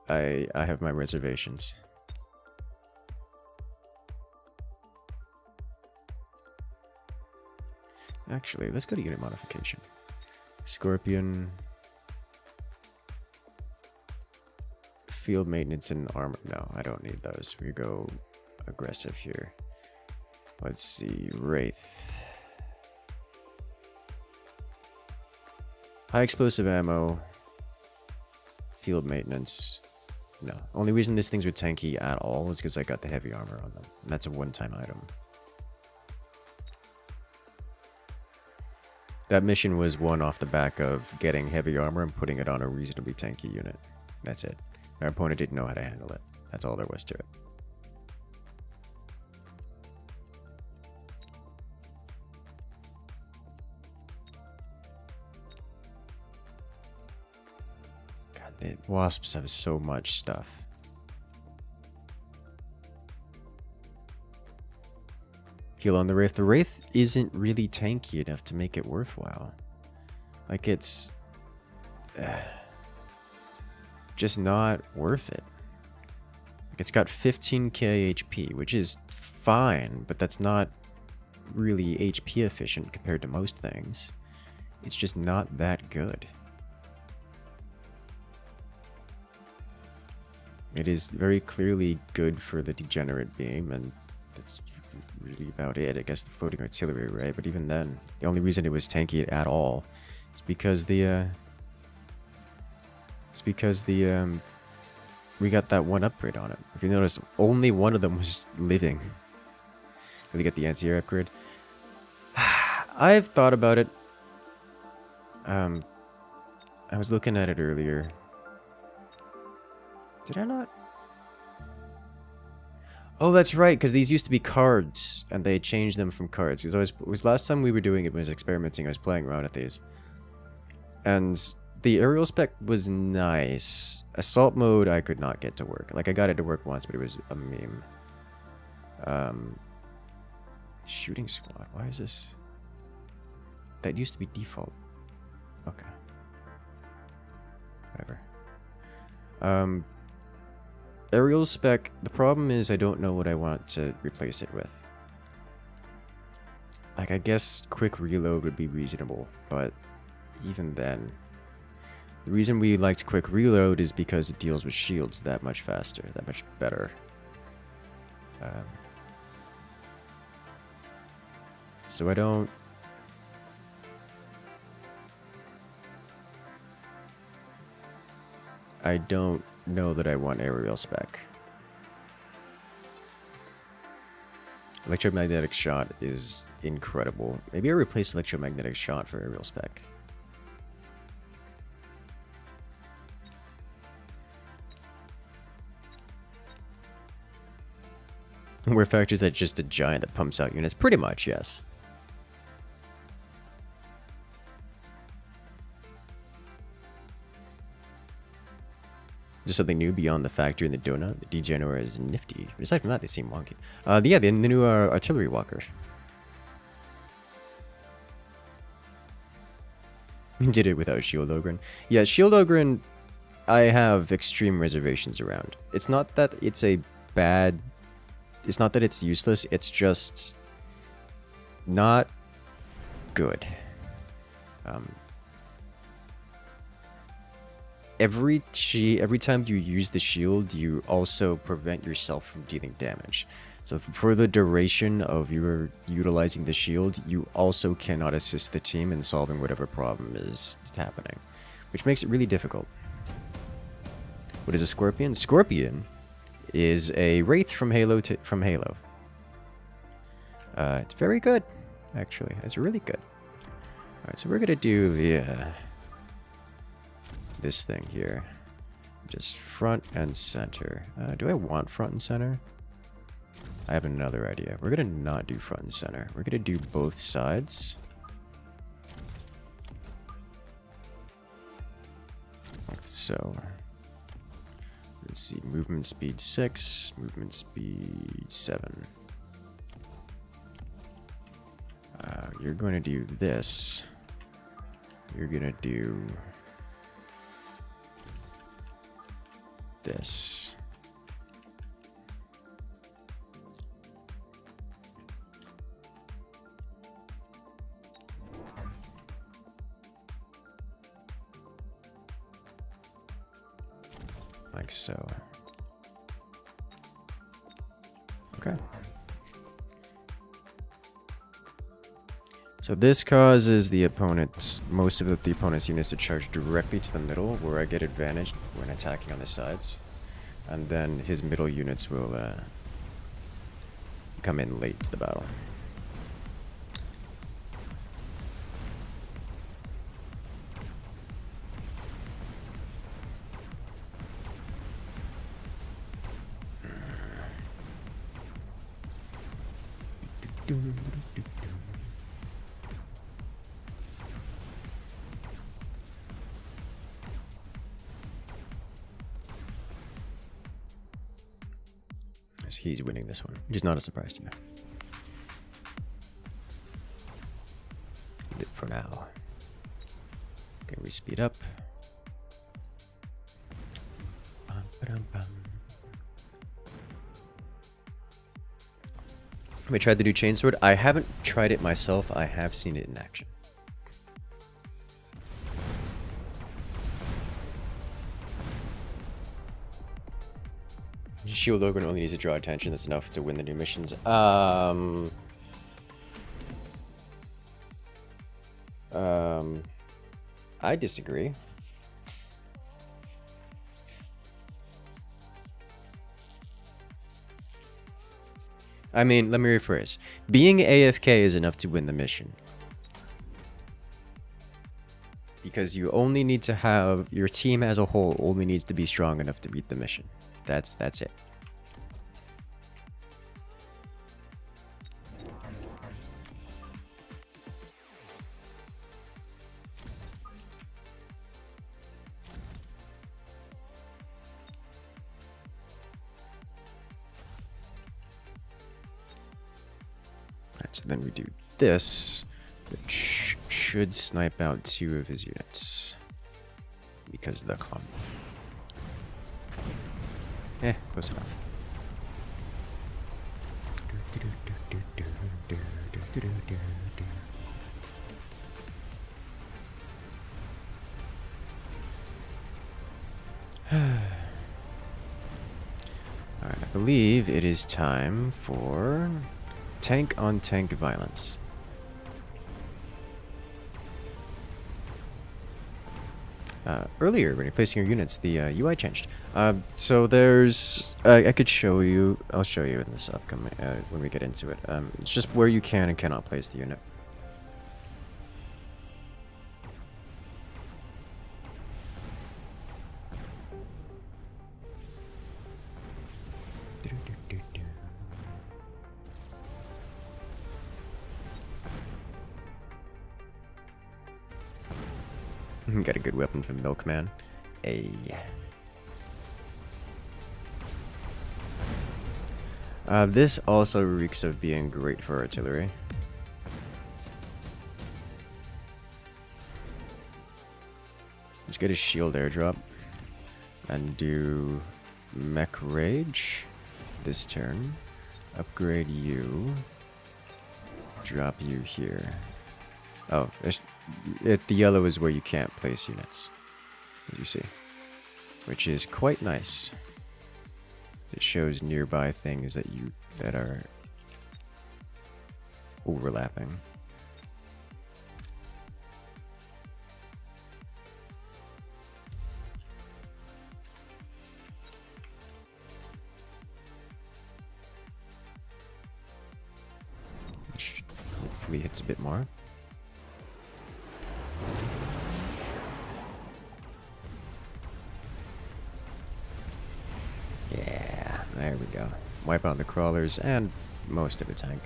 I have my reservations. Actually, let's go to unit modification. Scorpion. Field maintenance and armor. No, I don't need those. We go aggressive here. Let's see. Wraith. High explosive ammo. Field maintenance. No. Only reason this things were tanky at all is because I got the heavy armor on them. And that's a one-time item. That mission was won off the back of getting heavy armor and putting it on a reasonably tanky unit. That's it. Our opponent didn't know how to handle it. That's all there was to it. God, the wasps have so much stuff. Heal on the Wraith. The Wraith isn't really tanky enough to make it worthwhile. Like, it's just not worth it. Like, it's got 15k HP, which is fine, but that's not really HP efficient compared to most things. It's just not that good. It is very clearly good for the degenerate beam, and that's really about it. I guess the floating artillery, right? But even then, the only reason it was tanky at all is because we got that one upgrade on it. If you notice, only one of them was living. Really get the anti-air upgrade. I've thought about it. I was looking at it earlier. Did I not? Oh, that's right, because these used to be cards, and they changed them from cards. Because it was last time we were doing it was experimenting. I was playing around with these, and the aerial spec was nice. Assault mode I could not get to work. Like, I got it to work once, but it was a meme. Shooting squad. Why is this? That used to be default. Okay. Whatever. Aerial spec, the problem is I don't know what I want to replace it with. Like, I guess quick reload would be reasonable, but even then, the reason we liked quick reload is because it deals with shields that much faster, that much better. So I don't know that I want aerial spec. Electromagnetic shot is incredible. Maybe I replace electromagnetic shot for aerial spec. Where factors that just a giant that pumps out units? Pretty much, yes. Just something new beyond the factory and the donut. The Degenerate is nifty. But aside from that, they seem wonky. Yeah, the new artillery walker. We did it without Shield Ogren. Yeah, Shield Ogren, I have extreme reservations around. It's not that it's a bad... It's not that it's useless. It's just not good. Every time you use the shield, you also prevent yourself from dealing damage. So for the duration of your utilizing the shield, you also cannot assist the team in solving whatever problem is happening, which makes it really difficult. What is a Scorpion? Scorpion is a Wraith from Halo. It's very good, actually. It's really good. All right, so we're gonna do the this thing here, just front and center. Do I want front and center? I have another idea. We're gonna not do front and center. We're gonna do both sides. Like so. Let's see, movement speed 6, movement speed 7. you're going to do this. You're going to do this. Like so. Okay. So this causes the opponent's, most of the opponent's units to charge directly to the middle, where I get advantage when attacking on the sides. And then his middle units will come in late to the battle. He's winning this one, which is not a surprise to me. For now. Okay, we speed up. We tried the new chainsword. I haven't tried it myself. I have seen it in action. Shield Ogre only needs to draw attention. That's enough to win the new missions. I disagree. I mean, let me rephrase. Being AFK is enough to win the mission. Because you only need to have, your team as a whole only needs to be strong enough to beat the mission. That's it. So then we do this, which should snipe out 2 of his units. Because the clump. Close enough. Alright, I believe it is time for tank on tank violence. Earlier, when you're placing your units, the UI changed. So there's, I could show you, I'll show you in this upcoming, when we get into it. It's just where you can and cannot place the unit. Got a good weapon from Milkman. This also reeks of being great for artillery. Let's get a shield airdrop and do Mech Rage this turn. Upgrade you. Drop you here. Oh, the yellow is where you can't place units, as you see, which is quite nice. It shows nearby things that are overlapping. Which hopefully hits a bit more. Yeah, there we go. Wipe out the crawlers and most of the tank.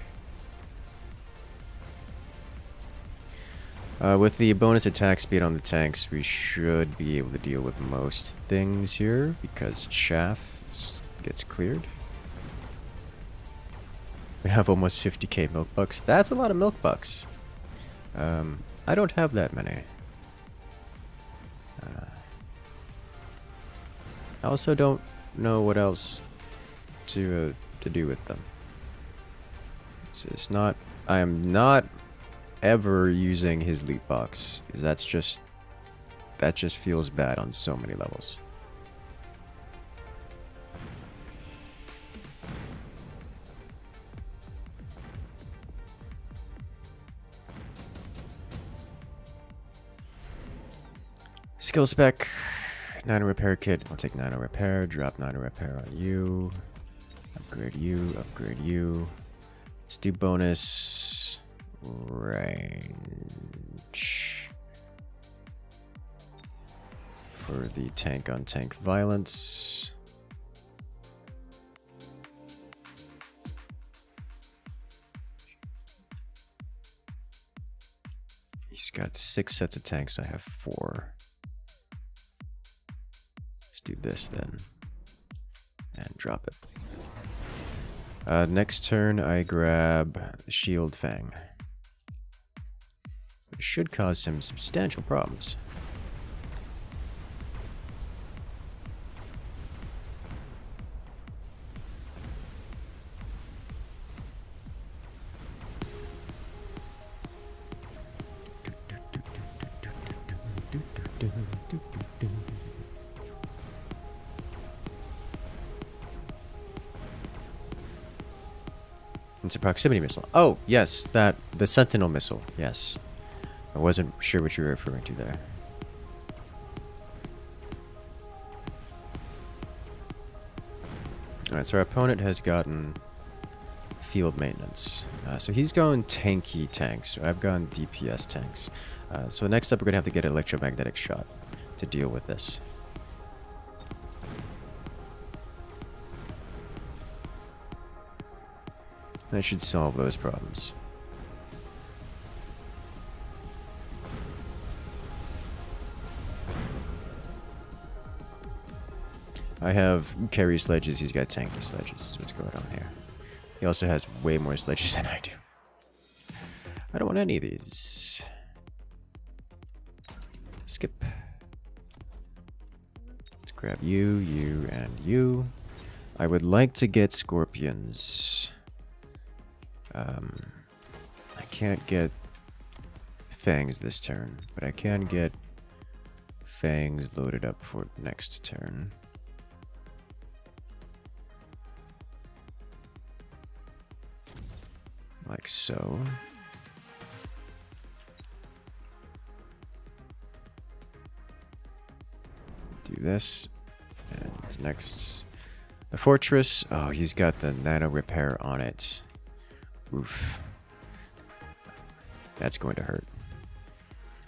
With the bonus attack speed on the tanks, we should be able to deal with most things here because chaff gets cleared. We have almost 50k milk bucks. That's a lot of milk bucks. I don't have that many. I also don't know what else to do with them. So it's not. I am not ever using his loot box, because that just feels bad on so many levels. Skill spec, nano repair kit. I'll take nano repair, drop nano repair on you. Upgrade you, upgrade you. Let's do bonus range for the tank on tank violence. He's got 6 sets of tanks, I have 4. Let's do this then. And drop it. Next turn, I grab the Shield Fang. It should cause some substantial problems. It's a proximity missile. Oh, yes, the Sentinel missile. Yes. I wasn't sure what you were referring to there. Alright, so our opponent has gotten field maintenance. So he's going tanky tanks. I've gone DPS tanks. So next up, we're going to have to get an electromagnetic shot to deal with this. That should solve those problems. I have carry sledges, he's got tanky sledges. That's what's going on here. He also has way more sledges than I do. I don't want any of these. Skip. Let's grab you, you, and you. I would like to get scorpions. I can't get fangs this turn, but I can get fangs loaded up for next turn. Like so. Do this. And next, the fortress. Oh, he's got the nano repair on it. Oof. That's going to hurt.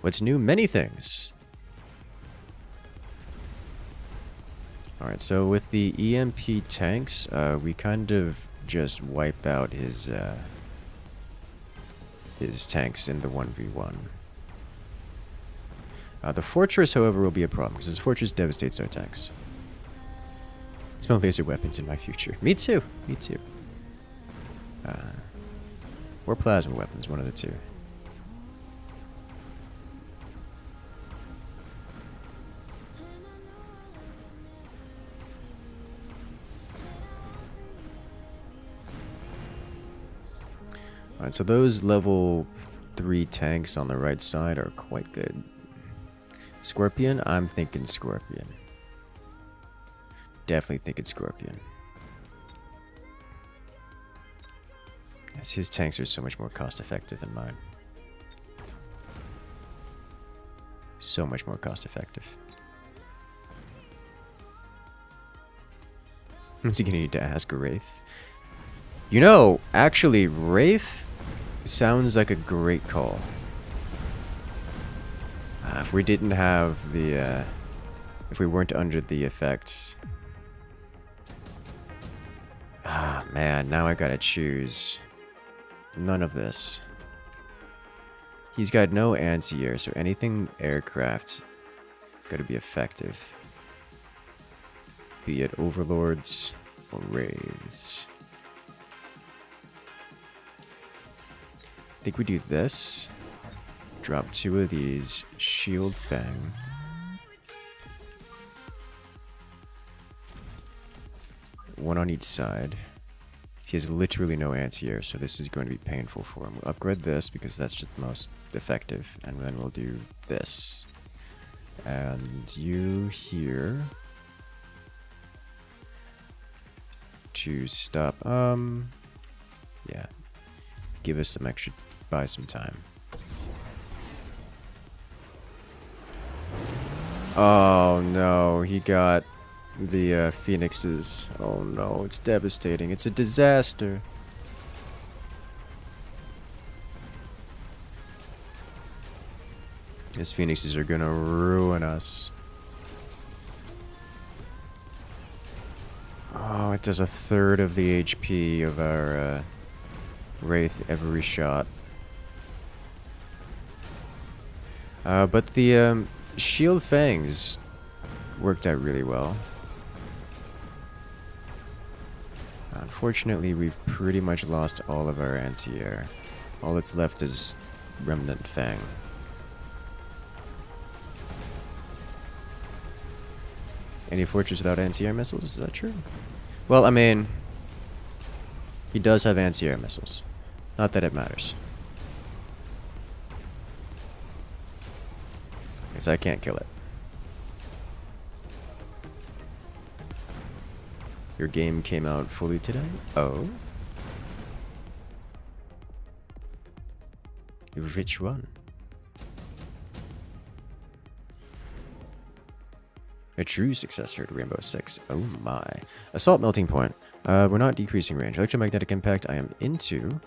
What's new? Many things. Alright, so with the EMP tanks, we kind of just wipe out his tanks in the 1v1. The fortress, however, will be a problem, because this fortress devastates our tanks. Smell laser weapons in my future. Me too. Me too. Or plasma weapons, one of the two. Alright, so those level 3 tanks on the right side are quite good. Scorpion? I'm thinking Scorpion. Definitely thinking Scorpion. Yes, his tanks are so much more cost effective than mine. So much more cost effective. What's he gonna need to ask a Wraith? You know, actually, Wraith sounds like a great call. If we didn't have the, if we weren't under the effects. Ah, man, now I gotta choose. None of this. He's got no anti-air, so anything aircraft gotta be effective. Be it overlords or wraiths. I think we do this. Drop 2 of these. Shield Fang. One on each side. He has literally no anti-air, so this is going to be painful for him. We'll upgrade this because that's just the most effective, and then we'll do this. And you here to stop. Yeah. Give us some extra, buy some time. Oh no, he got the phoenixes. Oh no, it's devastating. It's a disaster. His phoenixes are gonna ruin us. Oh, it does a third of the HP of our Wraith every shot. But the shield fangs worked out really well. Unfortunately, we've pretty much lost all of our anti-air. All that's left is remnant fang. Any fortress without anti-air missiles? Is that true? Well, I mean, he does have anti-air missiles. Not that it matters. Because I can't kill it. Your game came out fully today? Oh? Which one? A true successor to Rainbow Six. Oh my. Assault melting point. We're not decreasing range. Electromagnetic impact I am into.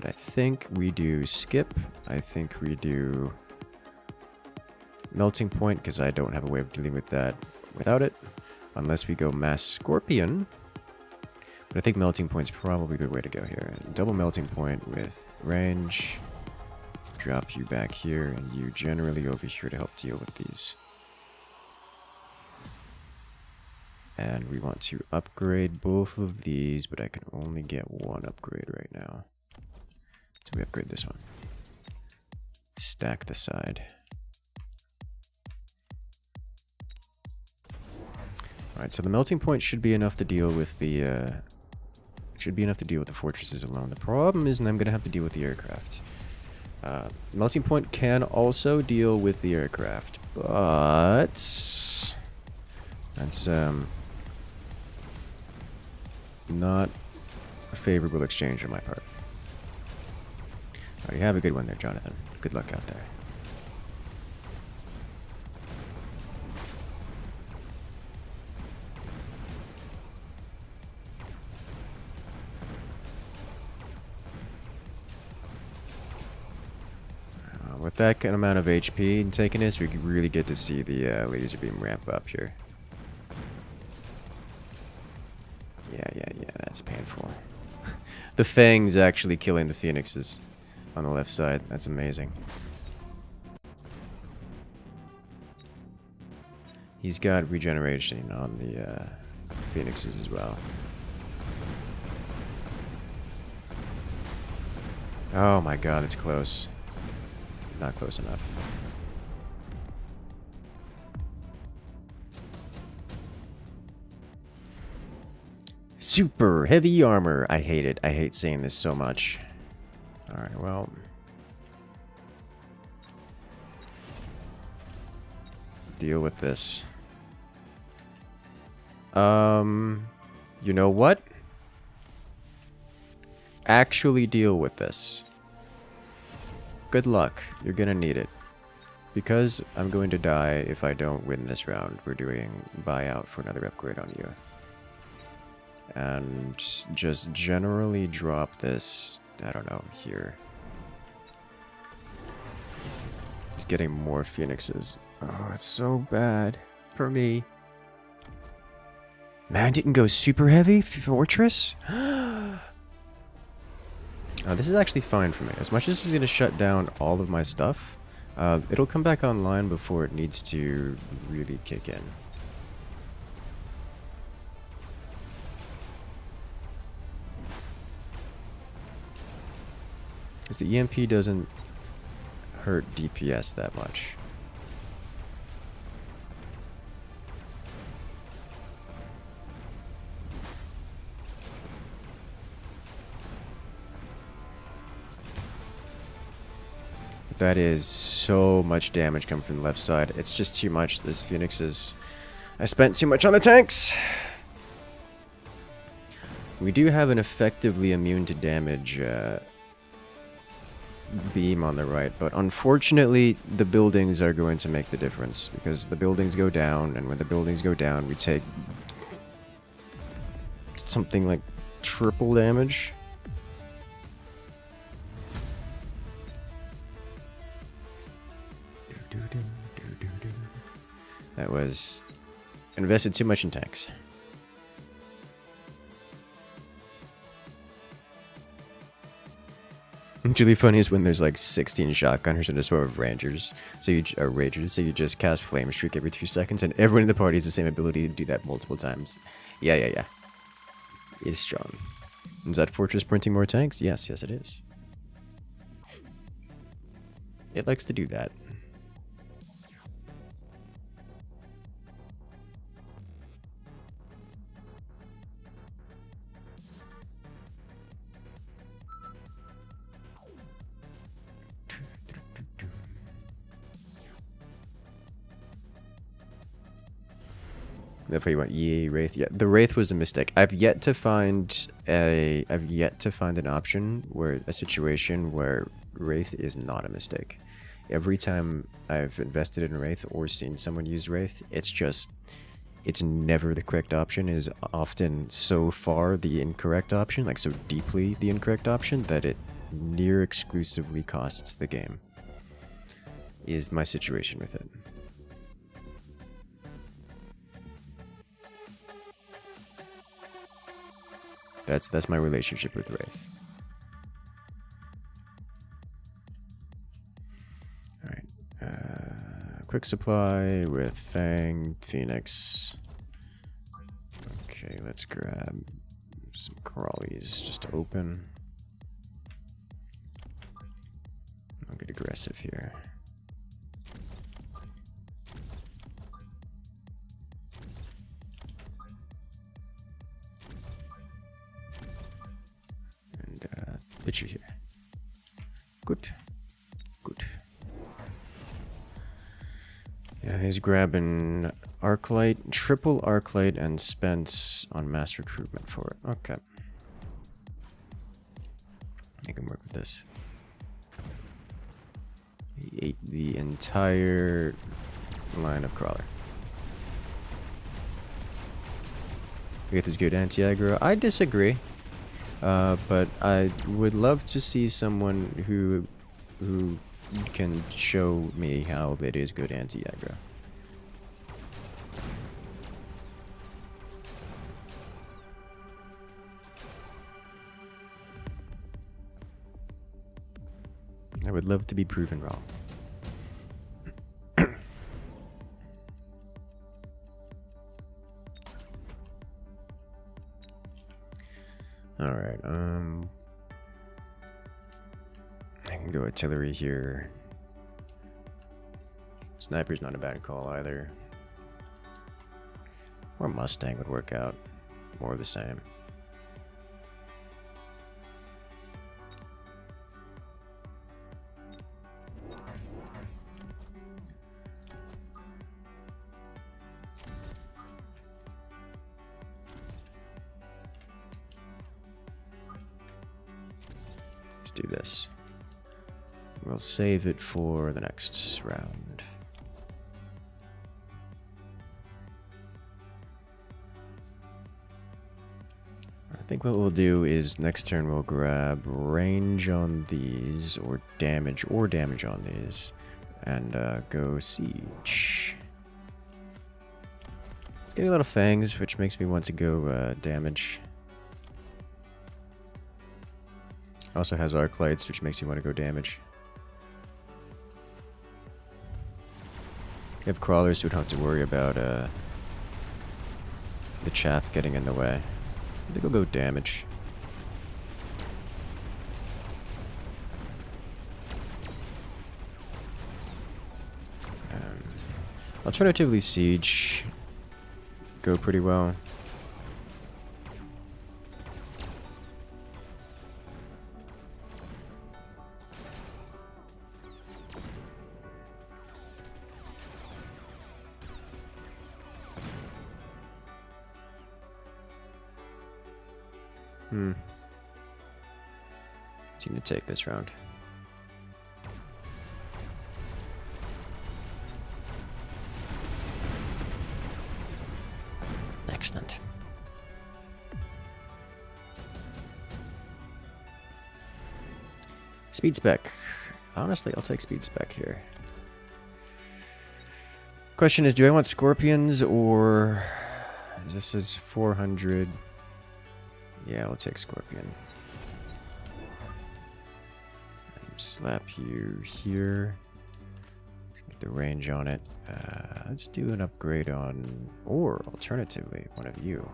But I think we do skip. I think we do melting point because I don't have a way of dealing with that without it. Unless we go mass scorpion. But I think melting point's probably the way to go here. Double melting point with range. Drop you back here, and you generally over here to help deal with these. And we want to upgrade both of these, but I can only get one upgrade right now. So we upgrade this one. Stack the side. Alright, so the melting point should be enough to deal with the fortresses alone. The problem is, and I'm gonna have to deal with the aircraft. Melting point can also deal with the aircraft, but that's not a favorable exchange on my part. Alright, you have a good one there, Jonathan. Good luck out there. With that kind of amount of HP taking us, we can really get to see the laser beam ramp up here. Yeah, that's painful. The fangs actually killing the phoenixes on the left side. That's amazing. He's got regeneration on the phoenixes as well. Oh my god, it's close. Not close enough. Super heavy armor. I hate it. I hate saying this so much. Alright, well. Deal with this. You know what? Actually deal with this. Good luck. You're gonna need it. Because I'm going to die if I don't win this round, we're doing buyout for another upgrade on you. And just generally drop this, I don't know, here. He's getting more phoenixes. Oh, it's so bad for me. Man didn't go super heavy fortress? This is actually fine for me. As much as it's going to shut down all of my stuff, it'll come back online before it needs to really kick in. Because the EMP doesn't hurt DPS that much. That is so much damage coming from the left side. It's just too much. This Phoenix is... I spent too much on the tanks! We do have an effectively immune to damage beam on the right, but unfortunately the buildings are going to make the difference, because the buildings go down, and when the buildings go down we take something like triple damage. That was invested too much in tanks. What's really funny is when there's like 16 shotgunners and a swarm of rangers, so you ragers, so you just cast flame streak every 2 seconds, and everyone in the party has the same ability to do that multiple times. Yeah. It's strong. Is that fortress printing more tanks? Yes, it is. It likes to do that. That's what you want. Yay, Wraith. Yeah, the Wraith was a mistake. I've yet to find an option where a situation where Wraith is not a mistake. Every time I've invested in Wraith or seen someone use Wraith, it's never the correct option. It is often so far the incorrect option, like so deeply the incorrect option, that it near exclusively costs the game. Is my situation with it. That's my relationship with Wraith. Alright. Quick supply with Fang, Phoenix. Okay, let's grab some crawlies just to open. I'll get aggressive here. Put you here. Good. Yeah, he's grabbing Arclight, triple Arclight, and spent on mass recruitment for it. Okay. I can work with this. He ate the entire line of crawler. We get this good anti-aggro. I disagree. But I would love to see someone who can show me how it is good anti-aggro. I would love to be proven wrong. Alright, I can go artillery here. Sniper's not a bad call either. Or Mustang would work out. More of the same. Let's do this. We'll save it for the next round. I think what we'll do is next turn we'll grab range on these, or damage on these, and go siege. It's getting a lot of fangs, which makes me want to go damage. Also has arc lights, which makes me want to go damage. We have crawlers, so we don't have to worry about the chaff getting in the way. I think I'll go damage. Alternatively, siege go pretty well. Seem to take this round. Excellent. Speed spec. Honestly, I'll take speed spec here. Question is, do I want scorpions or this is 400? Yeah, I'll take scorpion. Slap you here. Get the range on it. Let's do an upgrade on, or alternatively, one of you.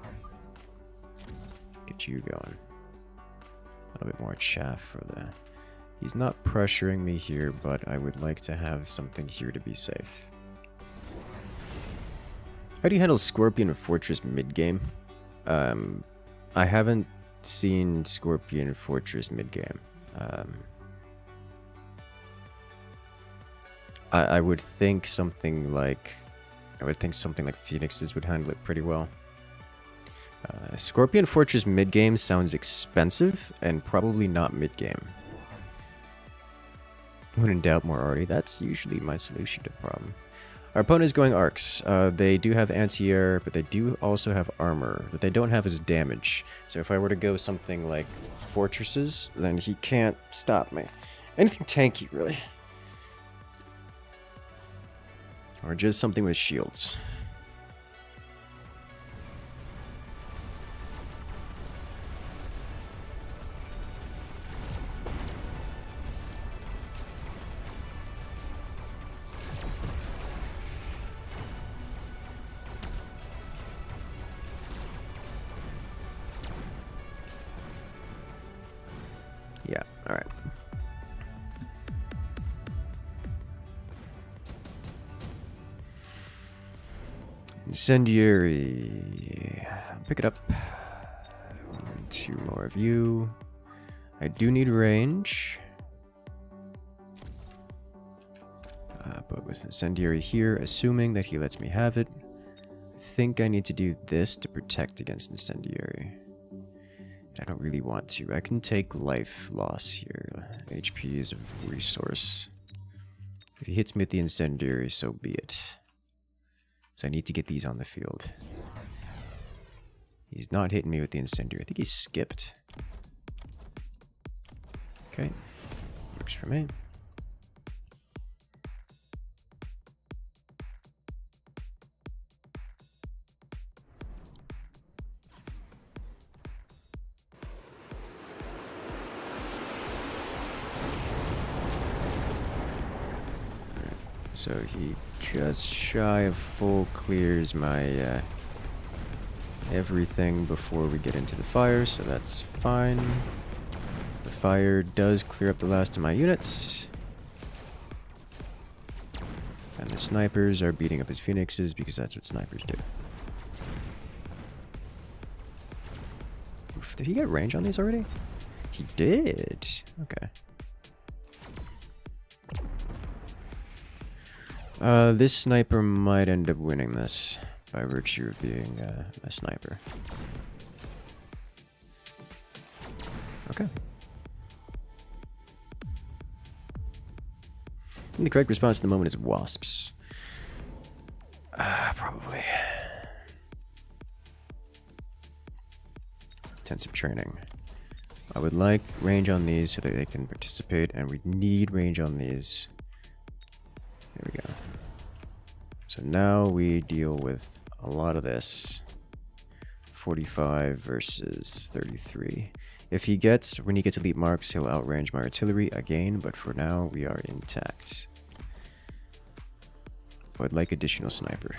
Get you going. A little bit more chaff for the... He's not pressuring me here, but I would like to have something here to be safe. How do you handle Scorpion Fortress mid-game? I haven't seen Scorpion Fortress mid-game. I would think something like... Phoenixes would handle it pretty well. Scorpion Fortress mid-game sounds expensive and probably not mid-game. When in doubt, more arty. That's usually my solution to the problem. Our opponent is going arcs. They do have anti-air, but they do also have armor. What they don't have is damage. So if I were to go something like fortresses, then he can't stop me. Anything tanky, really. Or just something with shields. Yeah, alright. Incendiary. Pick it up. 2 more of you. I do need range. But with Incendiary here, assuming that he lets me have it, I think I need to do this to protect against Incendiary. I don't really want to. I can take life loss here. HP is a resource. If he hits me with the Incendiary, so be it. So I need to get these on the field. He's not hitting me with the Incendiary. I think he skipped. Okay. Works for me. So he just shy of full clears my everything before we get into the fire, so that's fine. The fire does clear up the last of my units. And the snipers are beating up his phoenixes because that's what snipers do. Oof, did he get range on these already? He did. Okay. This sniper might end up winning this by virtue of being a sniper. Okay. And the correct response at the moment is wasps. Probably. Intensive training. I would like range on these so that they can participate, and we need range on these. There we go. So now we deal with a lot of this. 45 versus 33. If he gets, when he gets elite marks, he'll outrange my artillery again, but for now we are intact. So I'd like additional sniper.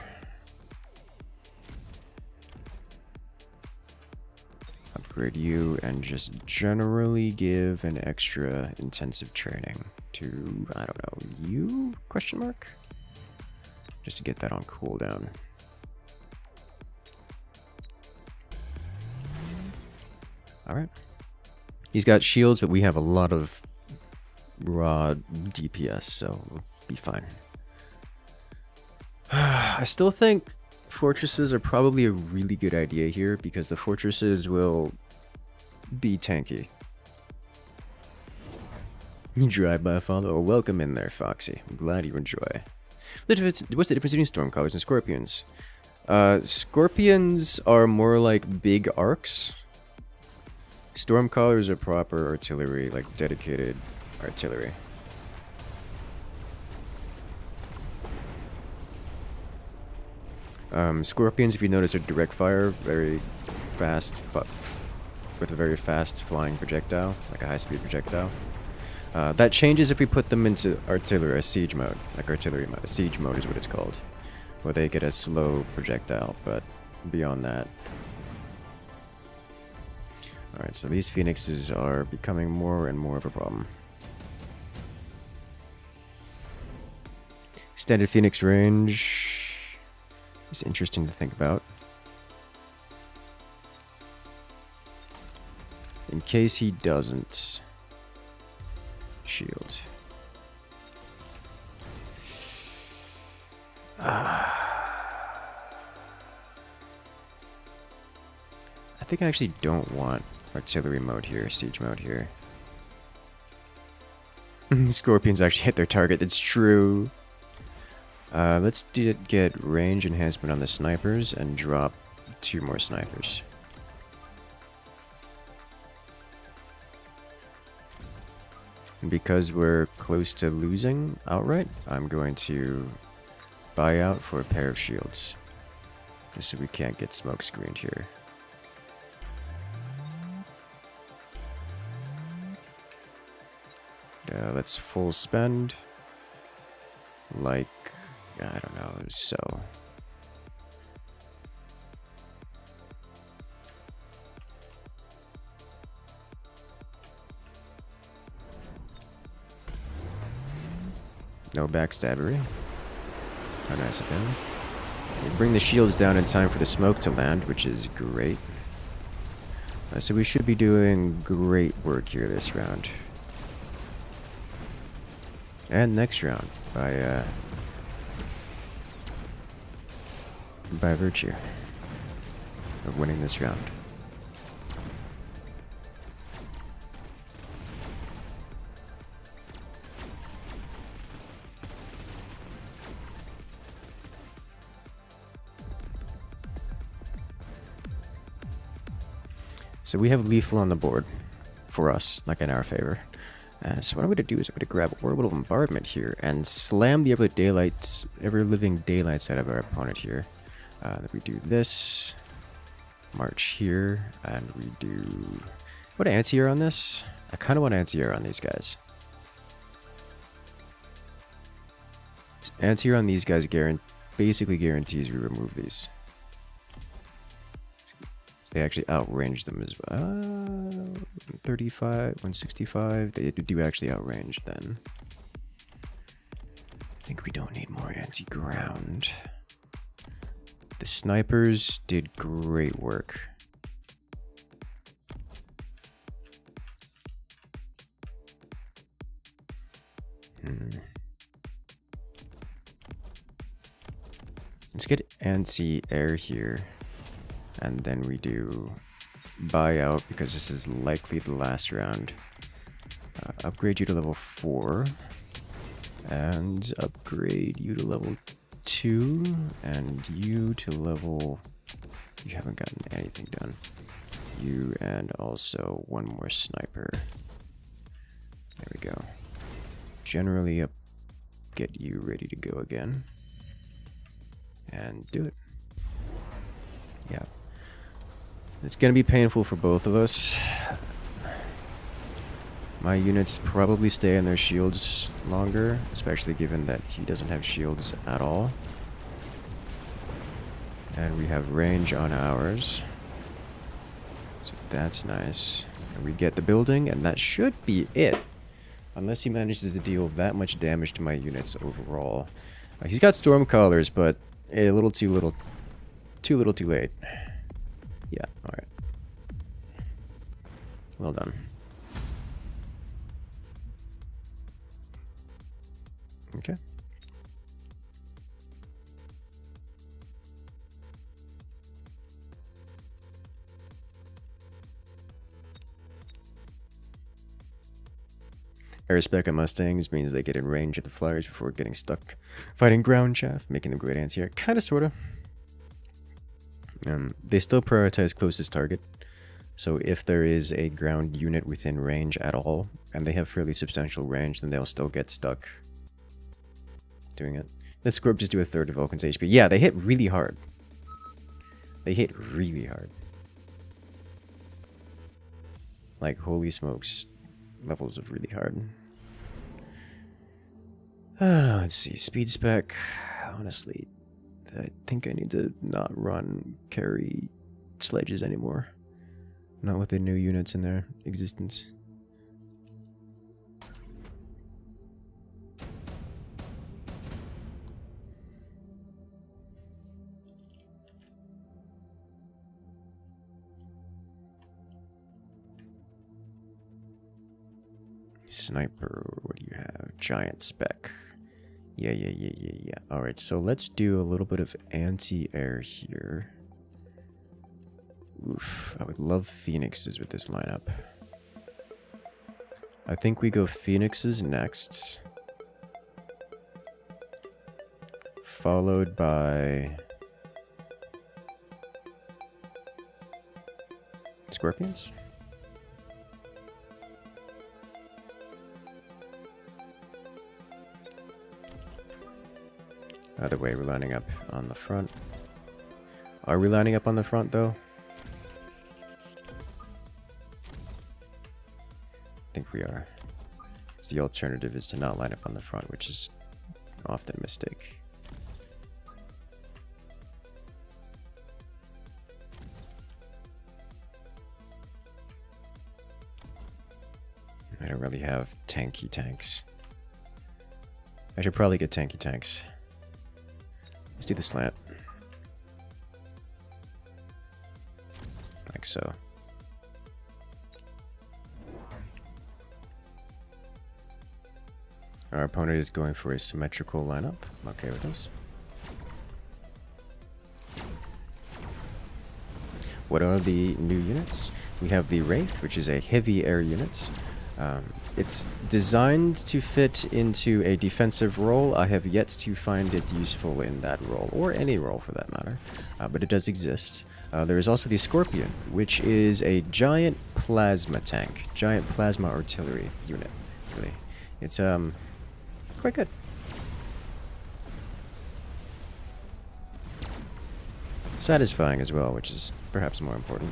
Upgrade you and just generally give an extra intensive training to, I don't know, you? Question mark? just to get that on cooldown. Alright. He's got shields, but we have a lot of raw DPS, so we'll be fine. I still think fortresses are probably a really good idea here, because the fortresses will be tanky. You drive by follow. Welcome in there, Foxy. I'm glad you enjoy. What's the difference between Stormcallers and Scorpions? Scorpions are more like big arcs. Stormcallers are proper artillery, like dedicated artillery. Scorpions, if you notice, are direct fire, very fast, with a very fast flying projectile, like a high-speed projectile. That changes if we put them into artillery, siege mode, like artillery mode. Siege mode is what it's called, where they get a slow projectile, but beyond that. Alright, so these phoenixes are becoming more and more of a problem. Extended phoenix range is interesting to think about. In case he doesn't shield. I think I actually don't want artillery mode here, siege mode here. Scorpions actually hit their target, it's true. Let's get range enhancement on the snipers and drop 2 more snipers. And because we're close to losing outright, I'm going to buy out for a pair of shields. Just so we can't get smoke screened here. Let's full spend. Like, I don't know, so. No backstabbery. How nice of him. We bring the shields down in time for the smoke to land, which is great. So we should be doing great work here this round. And next round, by virtue of winning this round. So we have lethal on the board for us, like in our favor. So what I'm going to do is I'm going to grab Orbital Bombardment here and slam the ever-living daylights out of our opponent here. Then we do this, march here, and we do... What anti-air on this? I kind of want anti-air on these guys. Anti-air on these guys basically guarantees we remove these. They actually outrange them as well. 35, 165. They do actually outrange then. I think we don't need more anti-ground. The snipers did great work. Let's get anti-air here. And then we do buyout because this is likely the last round. Upgrade you to level 4. And upgrade you to level 2. And you to level... You haven't gotten anything done. You and also 1 more sniper. There we go. Generally get you ready to go again. And do it. Yeah. It's going to be painful for both of us. My units probably stay in their shields longer, especially given that he doesn't have shields at all. And we have range on ours. So that's nice. And we get the building, and that should be it. Unless he manages to deal that much damage to my units overall. He's got storm collars, but a little too little. Too little too late. Yeah, alright. Well done. Okay. Airspec on Mustangs means they get in range of the flyers before getting stuck fighting ground chaff, making them great anti-air. Kinda, sorta. They still prioritize closest target. So if there is a ground unit within range at all, and they have fairly substantial range, then they'll still get stuck doing it. Let Scorp just do a third of Vulcan's HP. Yeah, they hit really hard. They hit really hard. Like, holy smokes. Levels of really hard. Let's see. Speed spec. Honestly, I think I need to not run carry sledges anymore. Not with the new units in their existence. Sniper, what do you have? Giant spec. Yeah. Alright, so let's do a little bit of anti-air here. Oof, I would love Phoenixes with this lineup. I think we go Phoenixes next. Followed by Scorpions? Either way, we're lining up on the front. Are we lining up on the front, though? I think we are. The alternative is to not line up on the front, which is often a mistake. I don't really have tanky tanks. I should probably get tanky tanks. Let's do the slant. Like so. Our opponent is going for a symmetrical lineup. I'm okay with this. What are the new units? We have the Wraith, which is a heavy air unit. It's designed to fit into a defensive role. I have yet to find it useful in that role, or any role for that matter, but it does exist. There is also the Scorpion, which is a giant plasma tank, giant plasma artillery unit, really. It's quite good. Satisfying as well, which is perhaps more important.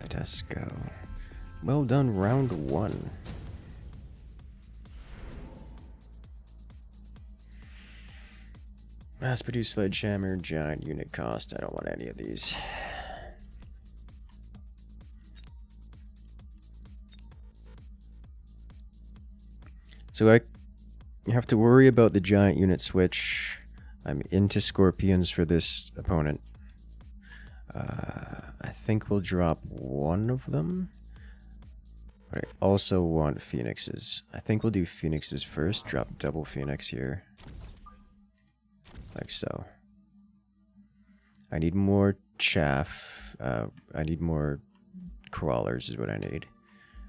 Let us go. Well done, round one. Mass-produced sledgehammer, giant unit cost. I don't want any of these. So I have to worry about the giant unit switch. I'm into Scorpions for this opponent. I think we'll drop one of them. But I also want Phoenixes. I think we'll do Phoenixes first. Drop double Phoenix here. Like so. I need more chaff. I need more crawlers is what I need.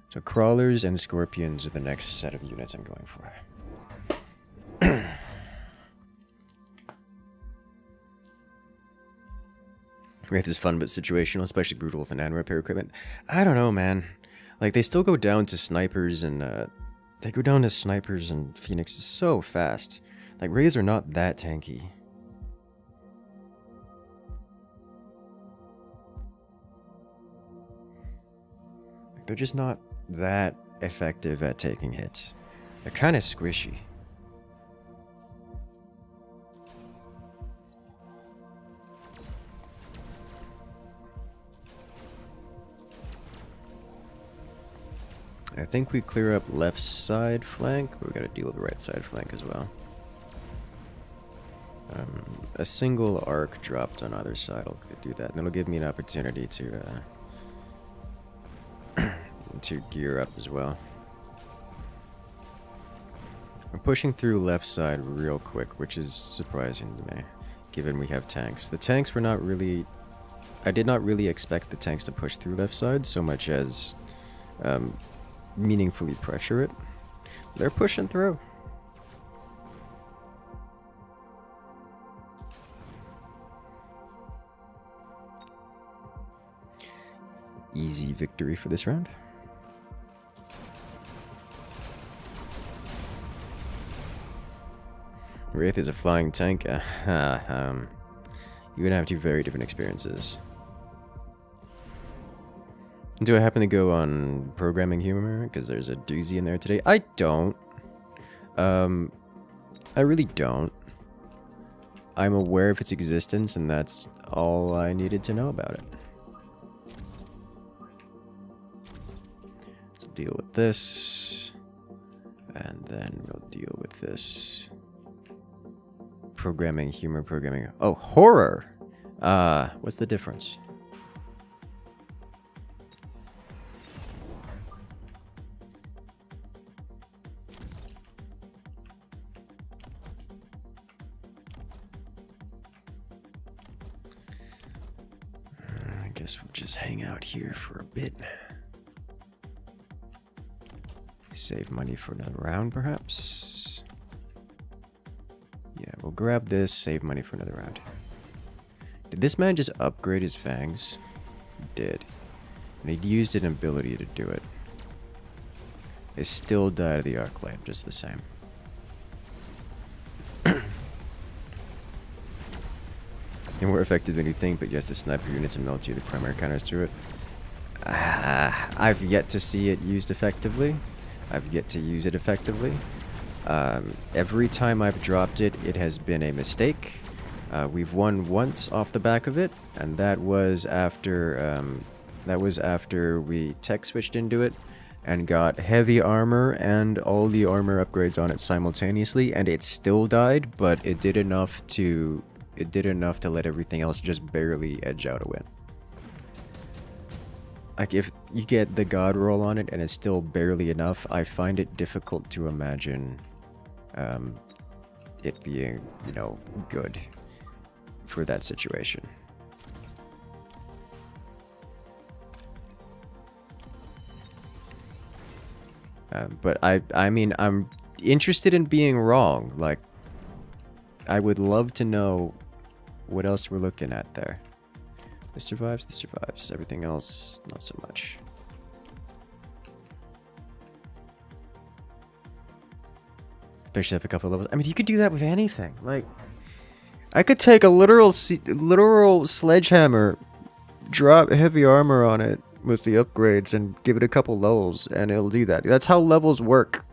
So crawlers and Scorpions are the next set of units I'm going for. Wraith is fun but situational, especially brutal with an repair equipment. I don't know, man. Like, they still go down to snipers and, they go down to snipers and Phoenixes so fast. Like, Wraiths are not that tanky. Like, they're just not that effective at taking hits. They're kind of squishy. I think we clear up left side flank. We gotta deal with the right side flank as well. A single arc dropped on either side will do that, and it'll give me an opportunity to to gear up as well. I'm pushing through left side real quick, which is surprising to me, given we have tanks. The tanks were not really... I did not really expect the tanks to push through left side so much as meaningfully pressure it. They're pushing through. Easy victory for this round. Wraith is a flying tank. You're gonna have two very different experiences. Do I happen to go on programming humor? Because there's a doozy in there today. I don't. I really don't. I'm aware of its existence, and that's all I needed to know about it. Let's deal with this. And then we'll deal with this. Programming humor, programming... Oh, horror! What's the difference? I guess we'll just hang out here for a bit. Save money for another round, perhaps? Yeah, we'll grab this, save money for another round. Did this man just upgrade his fangs? He did. And he used an ability to do it. They still died of the arc light, just the same. And more effective than you think, but yes, the sniper units and melty the primary counters to it. I've yet to see it used effectively. I've yet to use it effectively. Every time I've dropped it, it has been a mistake. We've won once off the back of it, and that was after we tech switched into it and got heavy armor and all the armor upgrades on it simultaneously, and it still died, but it did enough to let everything else just barely edge out a win. Like, if you get the god roll on it and it's still barely enough, I find it difficult to imagine it being, you know, good for that situation. But I mean, I'm interested in being wrong. Like, I would love to know what else we're looking at there. This survives, this survives. Everything else, not so much. Especially have a couple of levels. I mean, you could do that with anything. Like, I could take a literal sledgehammer, drop heavy armor on it with the upgrades, and give it a couple levels, and it'll do that. That's how levels work.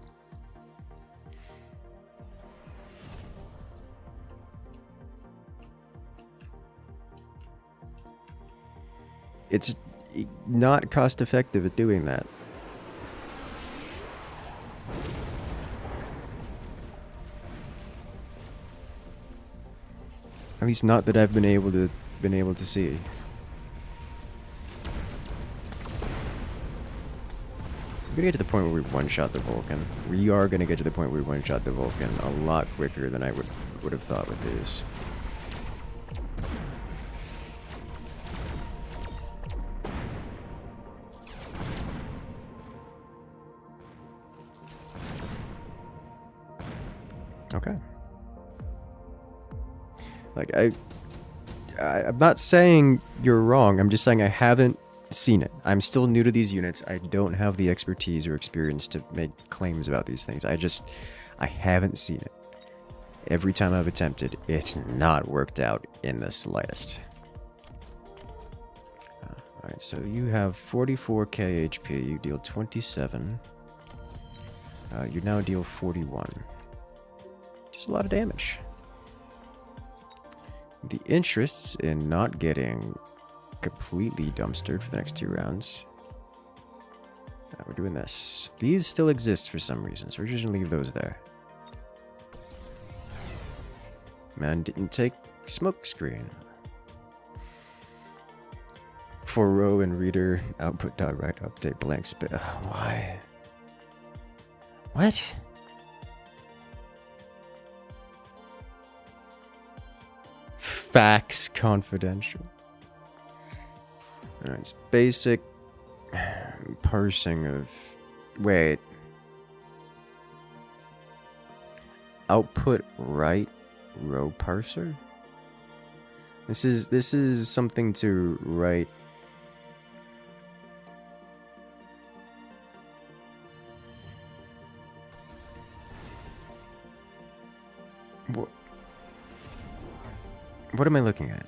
It's not cost effective at doing that. At least not that I've been able to see. We're gonna get to the point where we one-shot the Vulcan. We are gonna get to the point where we one-shot the Vulcan a lot quicker than I would have thought with these. Okay. Like, I'm not saying you're wrong. I'm just saying I haven't seen it. I'm still new to these units. I don't have the expertise or experience to make claims about these things. I haven't seen it. Every time I've attempted, it's not worked out in the slightest. Alright, so you have 44k HP. You deal 27. You now deal 41. Just a lot of damage. The interests in not getting completely dumpstered for the next 2 rounds. We're doing this. These still exist for some reason, so we're just gonna leave those there. Man didn't take smoke screen. For row and reader output dot write update blank spit. Why? What? Facts confidential. Alright, it's basic parsing of. Wait. Output write row parser? This is something to write. What am I looking at?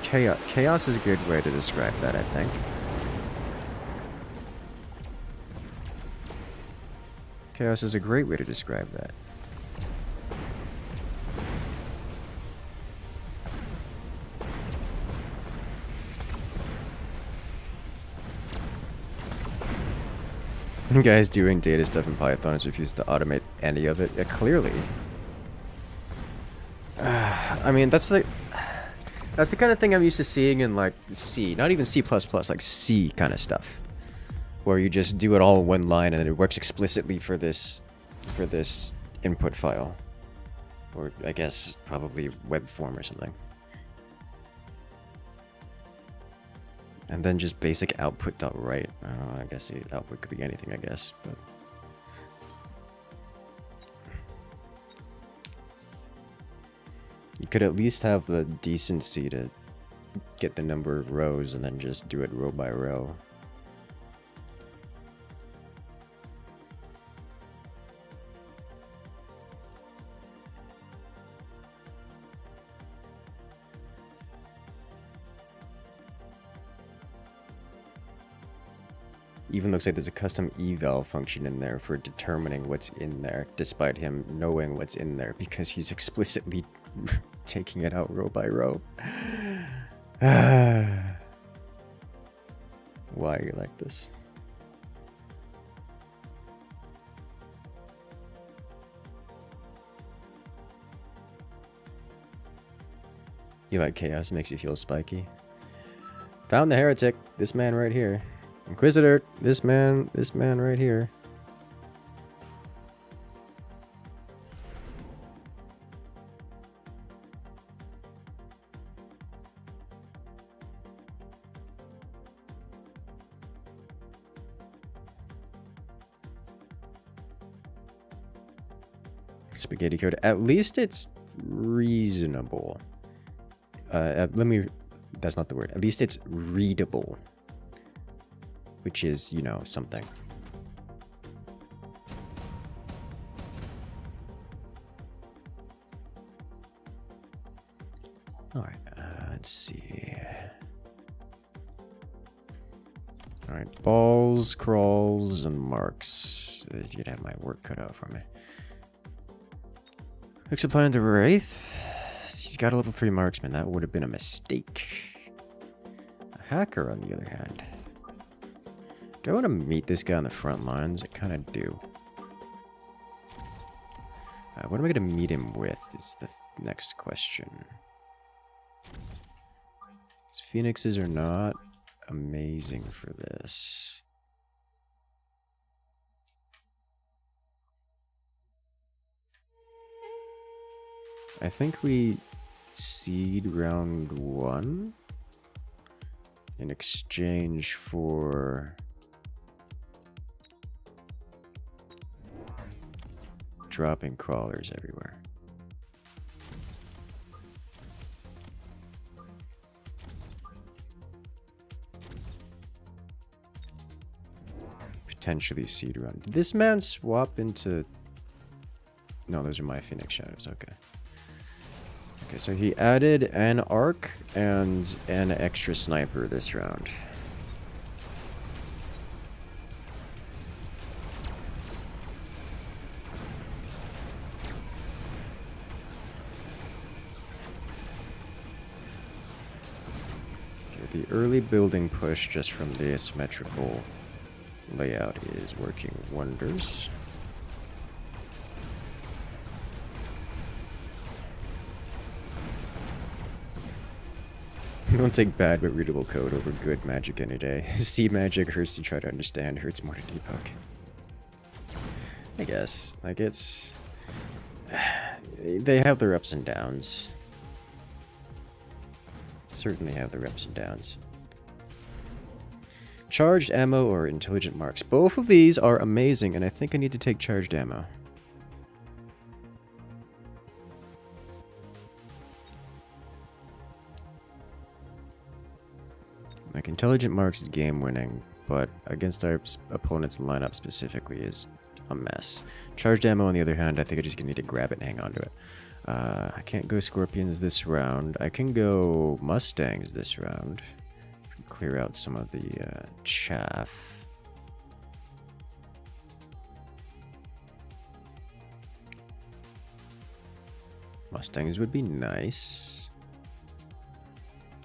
Chaos. Chaos is a good way to describe that, I think. Chaos is a great way to describe that. Guys doing data stuff in Python has refused to automate any of it. Yeah, clearly. I mean, that's the kind of thing I'm used to seeing in like C, not even C++, like C kind of stuff, where you just do it all in one line and it works explicitly for this input file, or I guess probably web form or something. And then just basic output.write. I guess the output could be anything, I guess. But you could at least have the decency to get the number of rows and then just do it row by row. Even looks like there's a custom eval function in there for determining what's in there, despite him knowing what's in there, because he's explicitly taking it out row by row. Why are you like this? You like chaos, makes you feel spiky. Found the heretic, this man right here. Inquisitor, this man right here. Spaghetti code. At least it's reasonable. That's not the word. At least it's readable. Which is, you know, something. Alright, let's see. Alright, balls, crawls, and marks. You'd have my work cut out for me. Quick supply into Wraith. He's got a level 3 marksman. That would have been a mistake. A hacker, on the other hand. Do I want to meet this guy on the front lines? I kind of do. What am I going to meet him with is the next question. These phoenixes are not amazing for this. I think we seed round 1 in exchange for dropping crawlers everywhere. Potentially seed run. Did this man swap into... No, those are my Phoenix Shadows. Okay. Okay, so he added an arc and an extra sniper this round. The early building push just from the asymmetrical layout is working wonders. Don't take bad but readable code over good magic any day. C magic hurts to try to understand, hurts more to debug. I guess. Like, it's... They have their ups and downs. Certainly have their ups and downs. Charged ammo or intelligent marks. Both of these are amazing, and I think I need to take charged ammo. Like, intelligent marks is game winning, but against our opponent's lineup specifically is a mess. Charged ammo, on the other hand, I think I just need to grab it and hang on to it. I can't go scorpions this round. I can go mustangs this round. Clear out some of the chaff. Mustangs would be nice.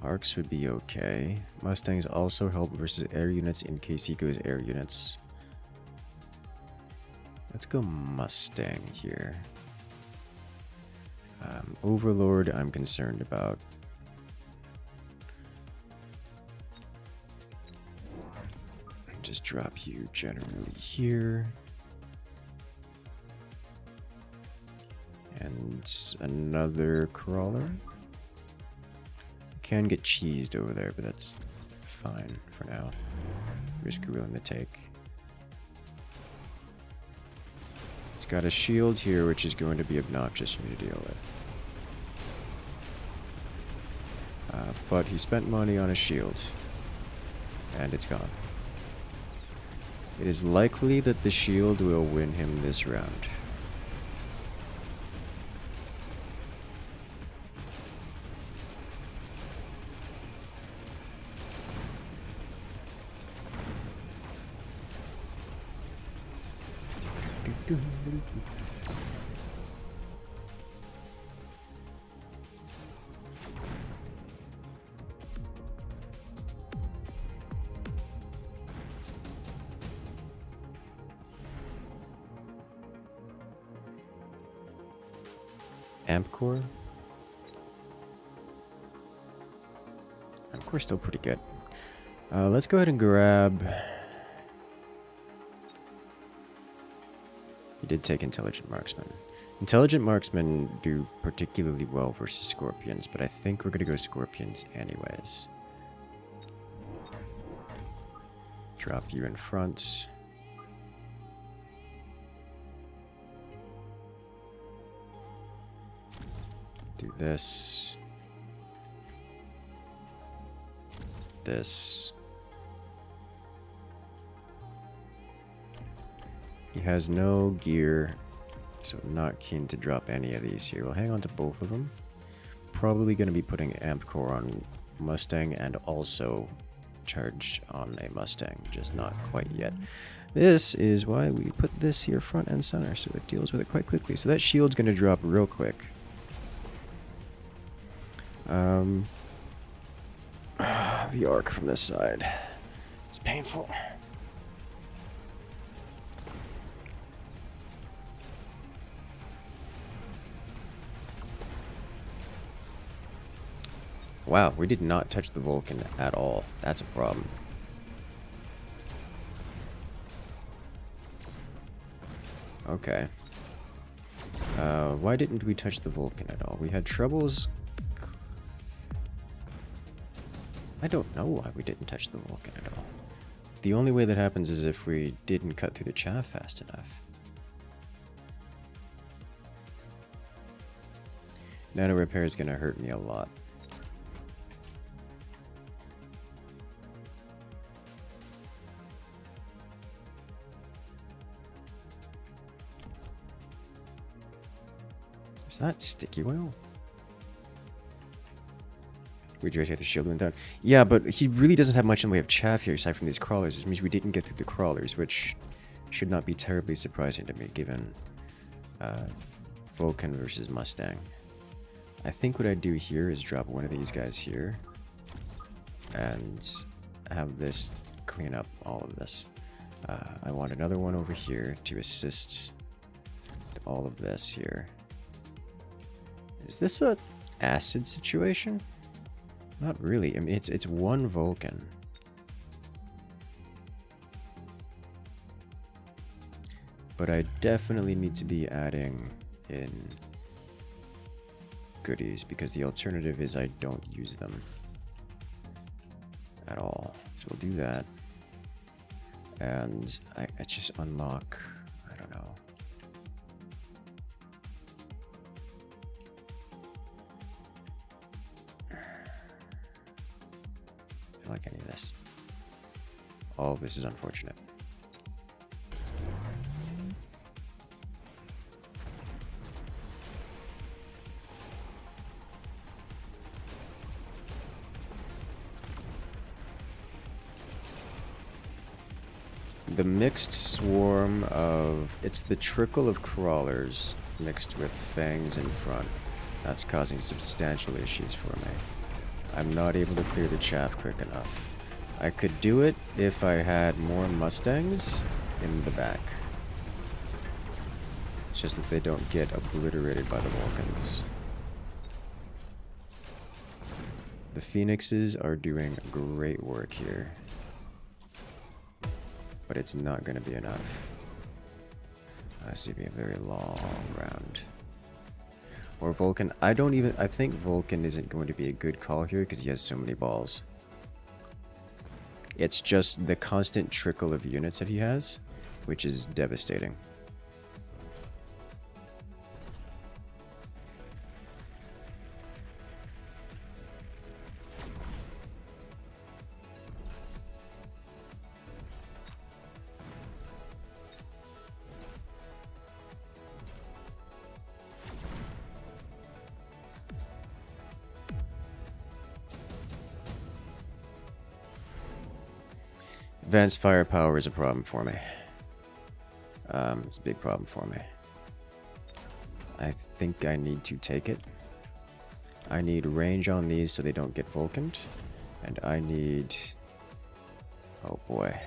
Arcs would be okay. Mustangs also help versus air units in case he goes air units. Let's go Mustang here. Overlord, I'm concerned about. Just drop you generally here. And another crawler. Can get cheesed over there, but that's fine for now. Risk you're willing to take. He's got a shield here, which is going to be obnoxious for me to deal with. But he spent money on a shield, and it's gone. It is likely that the shield will win him this round. Amp core? Amp core's still pretty good. Let's go ahead and grab... He did take Intelligent Marksman. Intelligent Marksmen do particularly well versus Scorpions, but I think we're going to go Scorpions anyways. Drop you in front. Do this. This. He has no gear, so I'm not keen to drop any of these here. We'll hang on to both of them. Probably going to be putting Amp Core on Mustang and also Charge on a Mustang, just not quite yet. This is why we put this here front and center, so it deals with it quite quickly. So that shield's going to drop real quick. The arc from this side is painful. Wow, we did not touch the Vulcan at all. That's a problem. Okay. Why didn't we touch the Vulcan at all? We had troubles... I don't know why we didn't touch the Vulcan at all. The only way that happens is if we didn't cut through the chaff fast enough. Nano repair is going to hurt me a lot. Is that sticky oil? We just had to shield him down. Yeah, but he really doesn't have much in the way of chaff here aside from these crawlers. It means we didn't get through the crawlers, which should not be terribly surprising to me given Vulcan versus Mustang. I think what I'd do here is drop one of these guys here. and have this clean up all of this. I want another one over here to assist with all of this here. Is this a acid situation? Not really. I mean, it's one Vulcan. But I definitely need to be adding in goodies, because the alternative is I don't use them at all. So we'll do that. And I just unlock, I don't know. I don't like any of this. All of this is unfortunate. The mixed swarm of... It's the trickle of crawlers mixed with fangs in front. That's causing substantial issues for me. I'm not able to clear the chaff quick enough. I could do it if I had more Mustangs in the back. It's just that they don't get obliterated by the Vulcans. The Phoenixes are doing great work here. But it's not going to be enough. This will be a very long round. Or Vulcan. I think Vulcan isn't going to be a good call here because he has so many balls. It's just the constant trickle of units that he has, which is devastating. Advanced firepower is a problem for me. It's a big problem for me. I think I need to take it. I need range on these so they don't get Vulcaned. And I need... Oh boy.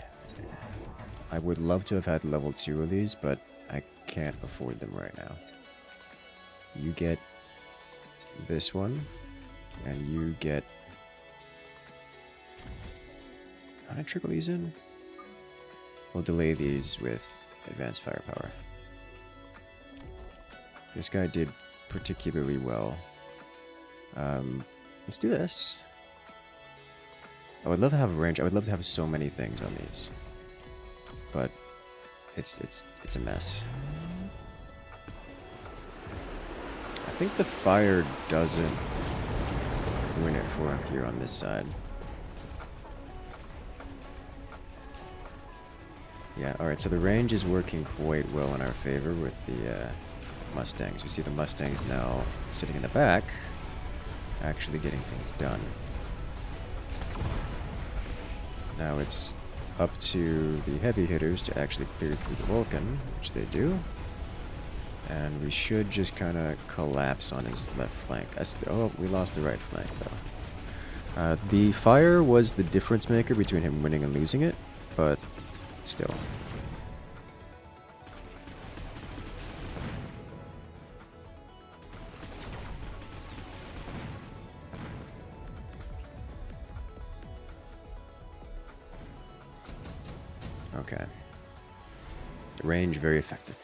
I would love to have had level 2 of these, but I can't afford them right now. You get this one, and you get... Can I trickle these in? We'll delay these with advanced firepower. This guy did particularly well. Let's do this. I would love to have range. I would love to have so many things on these, but it's a mess. I think the fire doesn't win it for him here on this side. Yeah, alright, so the range is working quite well in our favor with the Mustangs. You see the Mustangs now sitting in the back, actually getting things done. Now it's up to the heavy hitters to actually clear through the Vulcan, which they do. And we should just kind of collapse on his left flank. Oh, we lost the right flank, though. The fire was the difference maker between him winning and losing it, but... still. Okay. Range, very effective.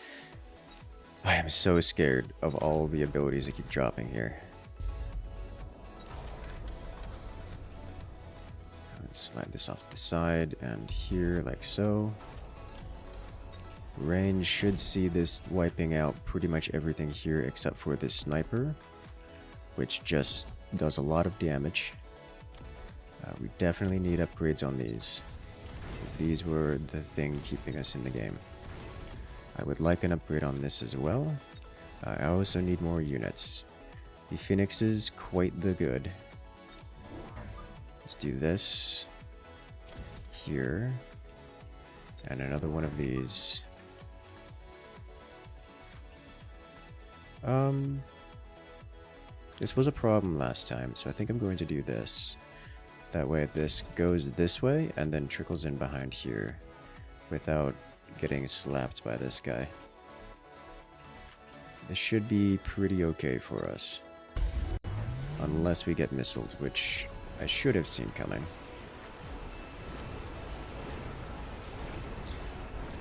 I am so scared of all the abilities that keep dropping here. Slide this off to the side and here like so. Range should see this wiping out pretty much everything here except for this sniper, which just does a lot of damage. We definitely need upgrades on these, because these were the thing keeping us in the game. I would like an upgrade on this as well. I also need more units. The Phoenix is quite the good. Let's do this here, and another one of these. This was a problem last time, so I think I'm going to do this. That way this goes this way and then trickles in behind here without getting slapped by this guy. This should be pretty okay for us. Unless we get missiled, which I should have seen coming.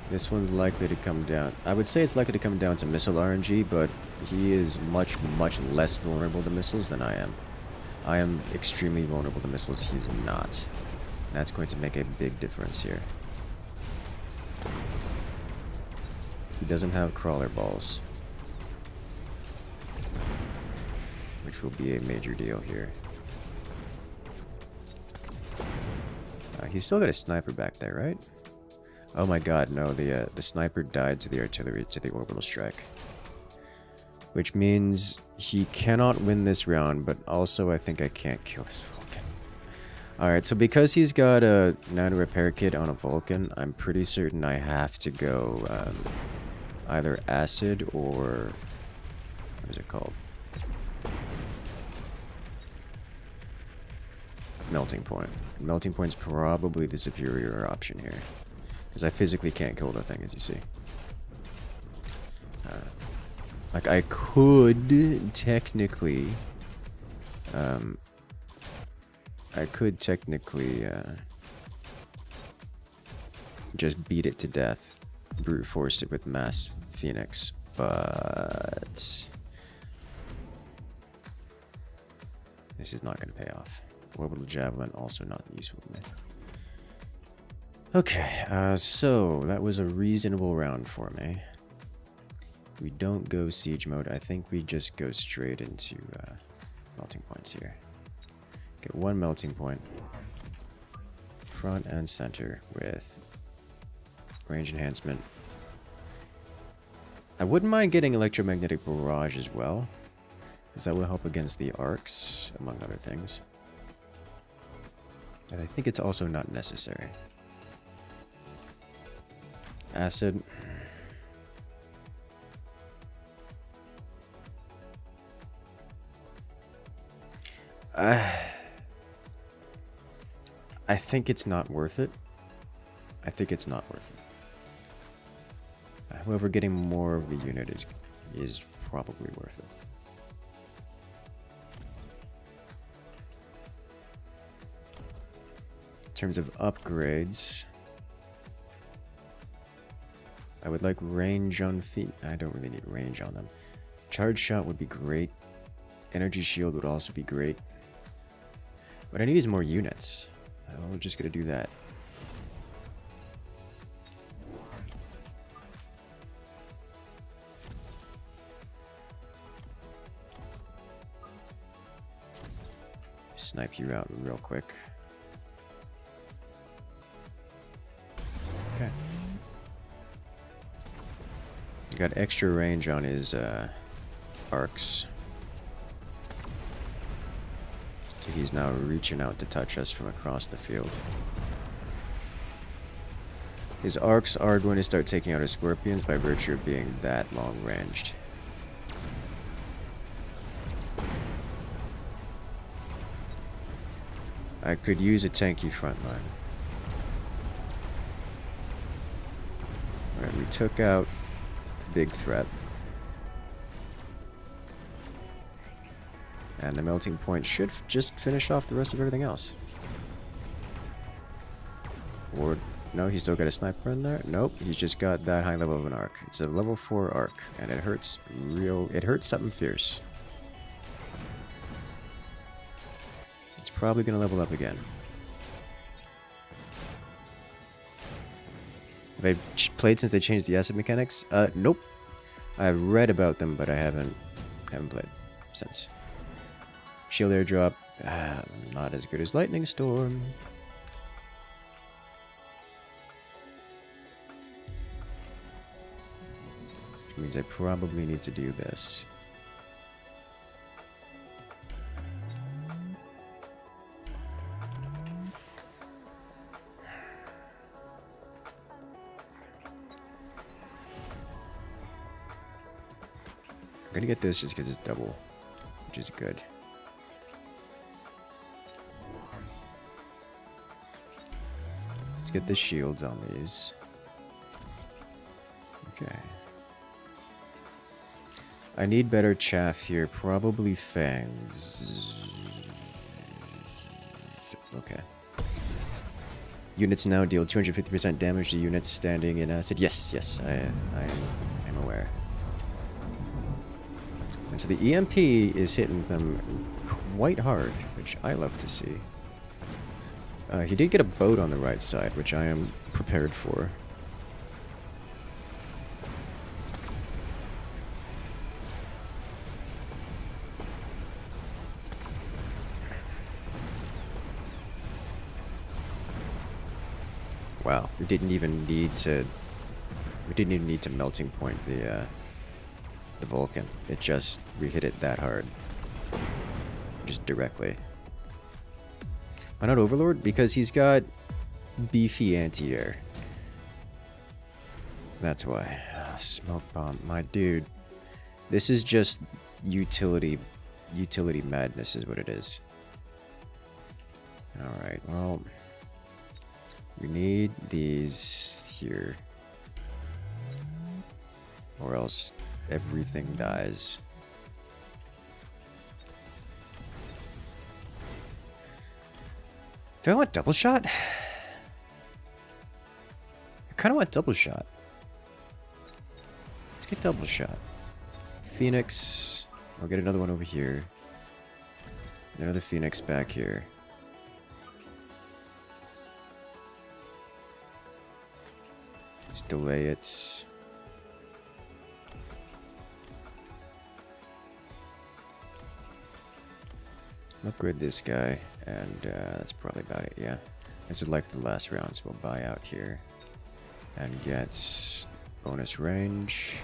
This one's likely to come down. I would say it's likely to come down to missile RNG, but he is much less vulnerable to missiles than I am. I am extremely vulnerable to missiles. He's not. That's going to make a big difference here. He doesn't have crawler balls, which will be a major deal here. He's still got a sniper back there, right? Oh my god, no, the sniper died to the artillery, to the orbital strike. Which means he cannot win this round, but also I think I can't kill this Vulcan. Alright, so because he's got a nano repair kit on a Vulcan, I'm pretty certain I have to go either acid or... what is it called? Melting point. Melting point's probably the superior option here. Because I physically can't kill the thing, as you see. Like, I could technically... just beat it to death. Brute force it with Mass Phoenix. But... this is not going to pay off. Orbital Javelin, also not useful to me. Okay, so that was a reasonable round for me. We don't go siege mode. I think we just go straight into melting points here. Get one melting point. Front and center with range enhancement. I wouldn't mind getting electromagnetic barrage as well, because that will help against the arcs, among other things. And I think it's also not necessary. Acid. I think it's not worth it. I think it's not worth it. However, getting more of the unit is probably worth it. In terms of upgrades, I would like range on feet. I don't really need range on them. Charge shot would be great. Energy shield would also be great. What I need is more units. I'm just gonna do that. Snipe you out real quick. Okay. He got extra range on his arcs. So he's now reaching out to touch us from across the field. His arcs are going to start taking out his scorpions by virtue of being that long-ranged. I could use a tanky front line. Alright, we took out the big threat. And the melting point should just finish off the rest of everything else. Or, no, he's still got a sniper in there? Nope, he's just got that high level of an arc. It's a level 4 arc, and it hurts it hurts something fierce. It's probably gonna level up again. Have I played since they changed the acid mechanics? Nope. I've read about them, but I haven't played since. Shield airdrop, not as good as Lightning Storm. Which means I probably need to do this. I'm gonna get this just because it's double, which is good. Let's get the shields on these. Okay. I need better chaff here. Probably fangs. Okay. Units now deal 250% damage to units standing in acid. Yes, I'm aware. And so the EMP is hitting them quite hard, which I love to see. He did get a boat on the right side, which I am prepared for. Wow, we didn't even need to melting point the Vulcan. We hit it that hard. Just directly. Why not Overlord? Because he's got beefy anti-air. That's why. Smoke bomb, my dude. This is just utility madness is what it is. Alright, well, we need these here, or else everything dies. Do I want double shot? I kind of want double shot. Let's get double shot. Phoenix. I'll get another one over here. Another Phoenix back here. Let's delay it. Upgrade this guy, and that's probably about it, yeah. This is like the last rounds. We'll buy out here and get bonus range,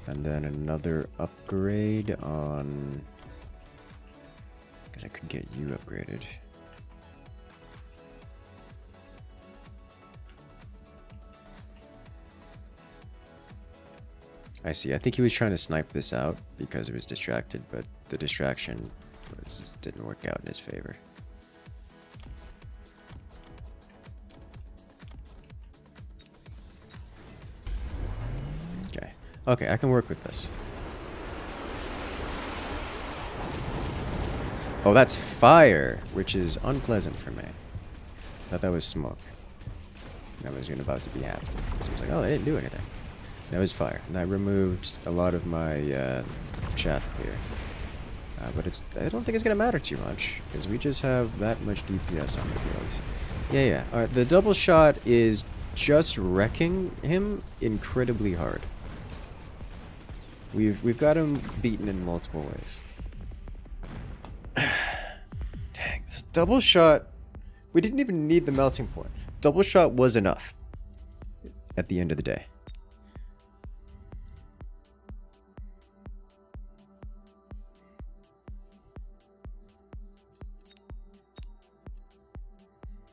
and then another upgrade on, because I could get you upgraded. I see. I think he was trying to snipe this out because he was distracted, but the distraction didn't work out in his favor. Okay. Okay, I can work with this. Oh, that's fire, which is unpleasant for me. Thought that was smoke. I was about to be happy. So I was like, oh, they didn't do anything. That was fire. And that removed a lot of my chaff clear. But I don't think it's going to matter too much, because we just have that much DPS on the field. Yeah. Alright, the double shot is just wrecking him incredibly hard. We've got him beaten in multiple ways. Dang, this double shot... We didn't even need the melting point. Double shot was enough at the end of the day.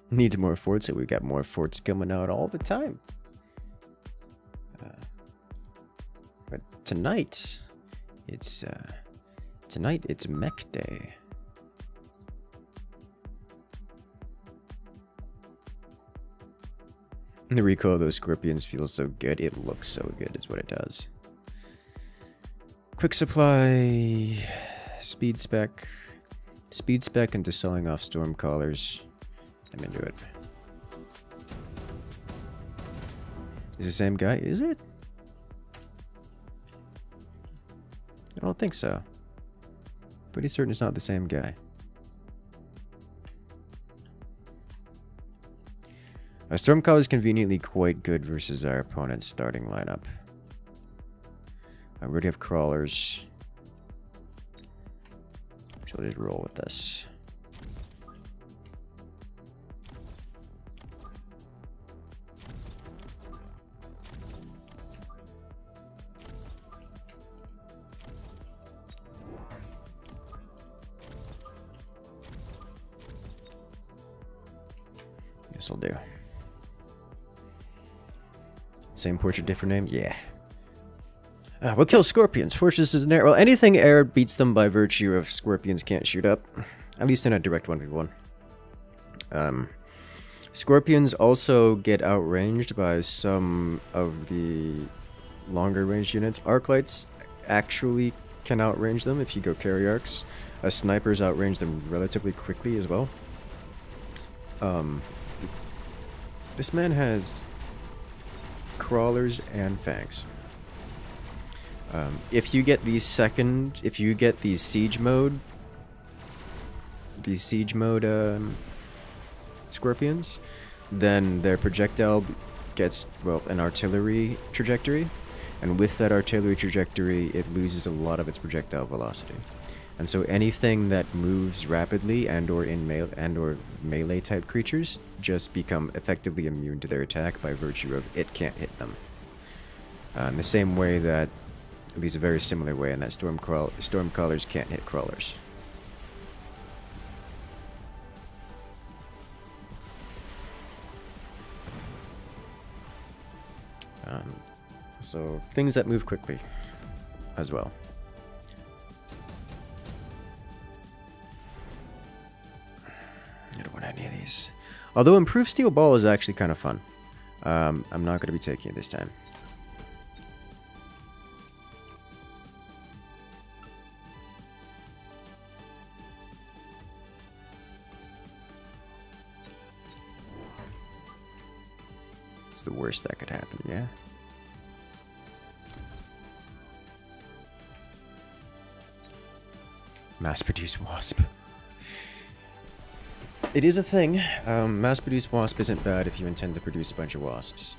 Needs more forts, so we got more forts coming out all the time. But tonight, it's Mech Day. And the recoil of those scorpions feels so good. It looks so good, is what it does. Quick supply, speed spec, into selling off storm callers. I'm into it. Is the same guy? Is it? I don't think so. Pretty certain it's not the same guy. Our Stormcaller is conveniently quite good versus our opponent's starting lineup. I already have crawlers. So we'll just roll with this. This'll do. Same portrait, different name? Yeah. What kills scorpions? Fortress is an air. Well, anything air beats them by virtue of scorpions can't shoot up. At least in a direct 1v1. Scorpions also get outranged by some of the longer range units. Arc lights actually can outrange them if you go carry arcs. Snipers outrange them relatively quickly as well. This man has crawlers and fangs. If you get these siege mode scorpions, then their projectile gets, well, an artillery trajectory, and with that artillery trajectory, it loses a lot of its projectile velocity. And so anything that moves rapidly and/or melee type creatures just become effectively immune to their attack by virtue of it can't hit them. In the same way that, at least a very similar way, in that storm crawlers can't hit crawlers. So things that move quickly as well. I don't want any of these. Although improved steel ball is actually kind of fun. I'm not going to be taking it this time. It's the worst that could happen, yeah? Mass-produced wasp. It is a thing. Mass-produced wasp isn't bad if you intend to produce a bunch of wasps.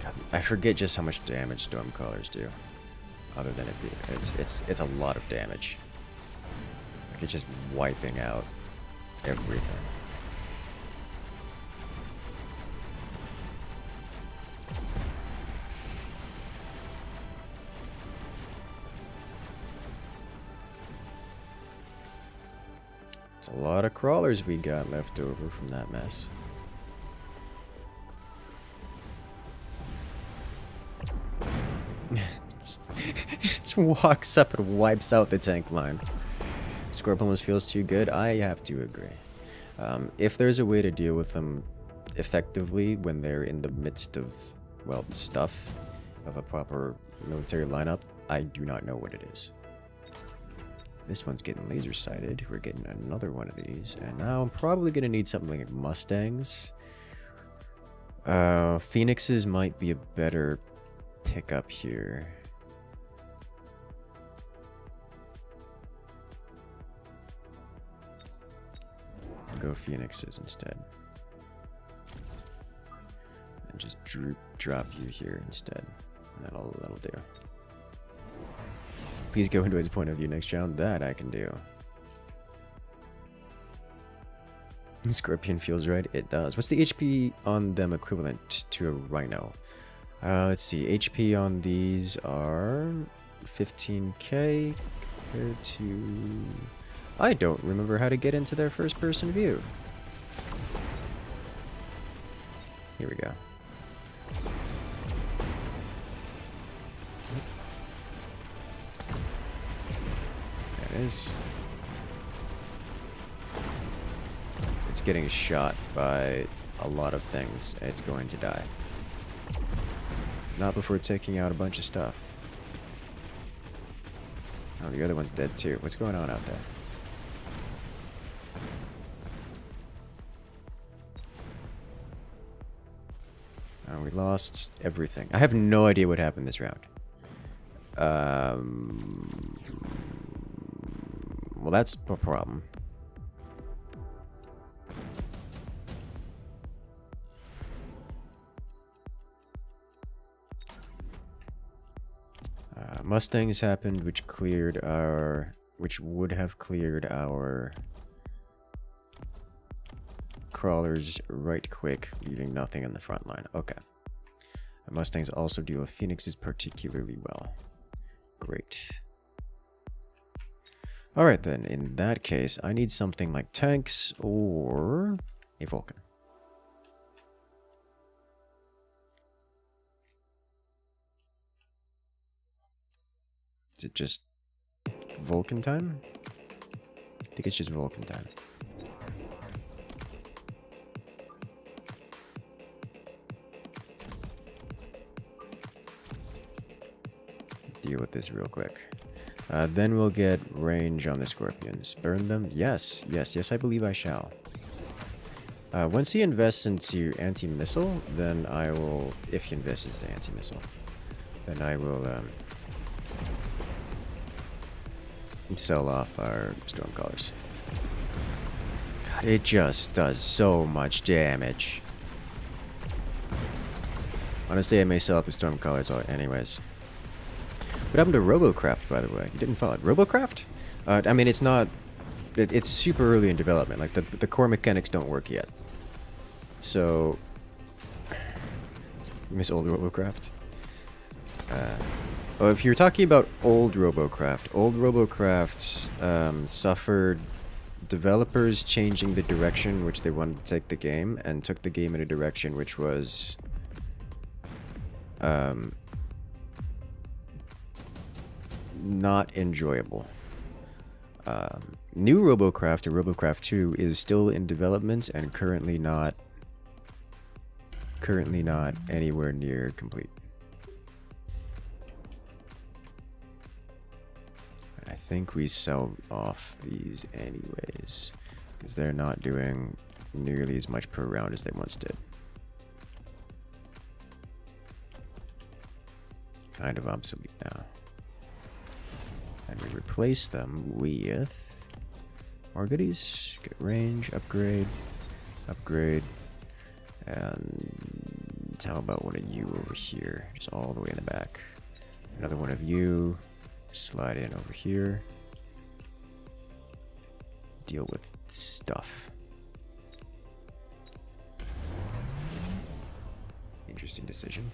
God, I forget just how much damage Stormcallers do. Other than it's a lot of damage. Like, it's just wiping out everything. There's a lot of crawlers we got left over from that mess. just walks up and wipes out the tank line. Scorpion almost feels too good. I have to agree. If there's a way to deal with them effectively when they're in the midst of, well, stuff of a proper military lineup, I do not know what it is. This one's getting laser sighted. We're getting another one of these. And now I'm probably going to need something like Mustangs. Phoenixes might be a better pickup here. I'll go Phoenixes instead. And just drop you here instead. That'll do. Please go into his point of view next round. That I can do. Scorpion feels right. It does. What's the HP on them equivalent to a Rhino? Let's see. HP on these are 15k compared to... I don't remember how to get into their first-person view. Here we go. Is. It's getting shot by a lot of things. It's going to die. Not before taking out a bunch of stuff. Oh, the other one's dead too. What's going on out there? Oh, we lost everything. I have no idea what happened this round. Well, that's a problem. Mustangs happened, which would have cleared our crawlers right quick, leaving nothing in the front line. Okay. Mustangs also deal with Phoenixes particularly well. Great. Alright then, in that case, I need something like tanks or a Vulcan. Is it just Vulcan time? I think it's just Vulcan time. this real quick. Then we'll get range on the scorpions. Burn them? Yes, yes, yes, I believe I shall. Once he invests into anti-missile, then I will... If he invests into anti-missile, then I will sell off our Stormcallers. God, it just does so much damage. Honestly, I may sell up the Stormcallers anyways. What happened to Robocraft, by the way? You didn't follow it. Robocraft? I mean, it's not... It's super early in development. Like, the core mechanics don't work yet. So... You miss old Robocraft? Well, if you're talking about old Robocraft suffered developers changing the direction which they wanted to take the game, and took the game in a direction which was... not enjoyable. New Robocraft, or Robocraft 2, is still in development and currently not anywhere near complete. I think we sell off these anyways, because they're not doing nearly as much per round as they once did. Kind of obsolete now. And we replace them with more goodies. Get range, upgrade, and how about one of you over here, just all the way in the back. Another one of you, slide in over here. Deal with stuff. Interesting decision.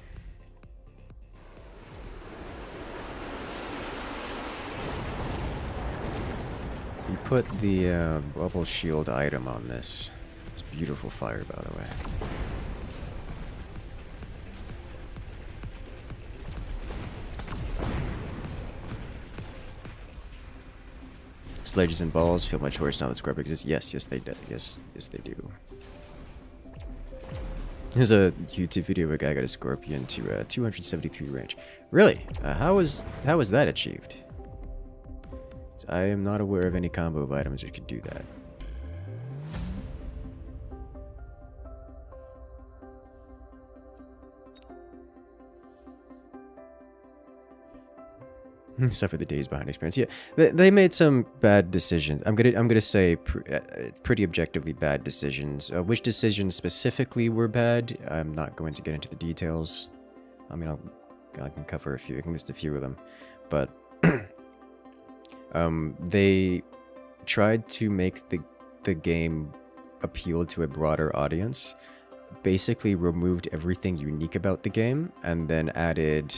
You put the bubble shield item on this. It's beautiful fire, by the way. Sledges and balls feel much worse now that Scorpion exists. Yes, yes they do. Yes, they do. There's a YouTube video of a guy got a Scorpion to 273 range. Really? How was that achieved? I am not aware of any combo of items that could do that. Suffer the days behind experience. Yeah, they made some bad decisions. I'm gonna say pretty objectively bad decisions. Which decisions specifically were bad? I'm not going to get into the details. I mean, I can cover a few. I can list a few of them, but. They tried to make the game appeal to a broader audience, basically removed everything unique about the game, and then added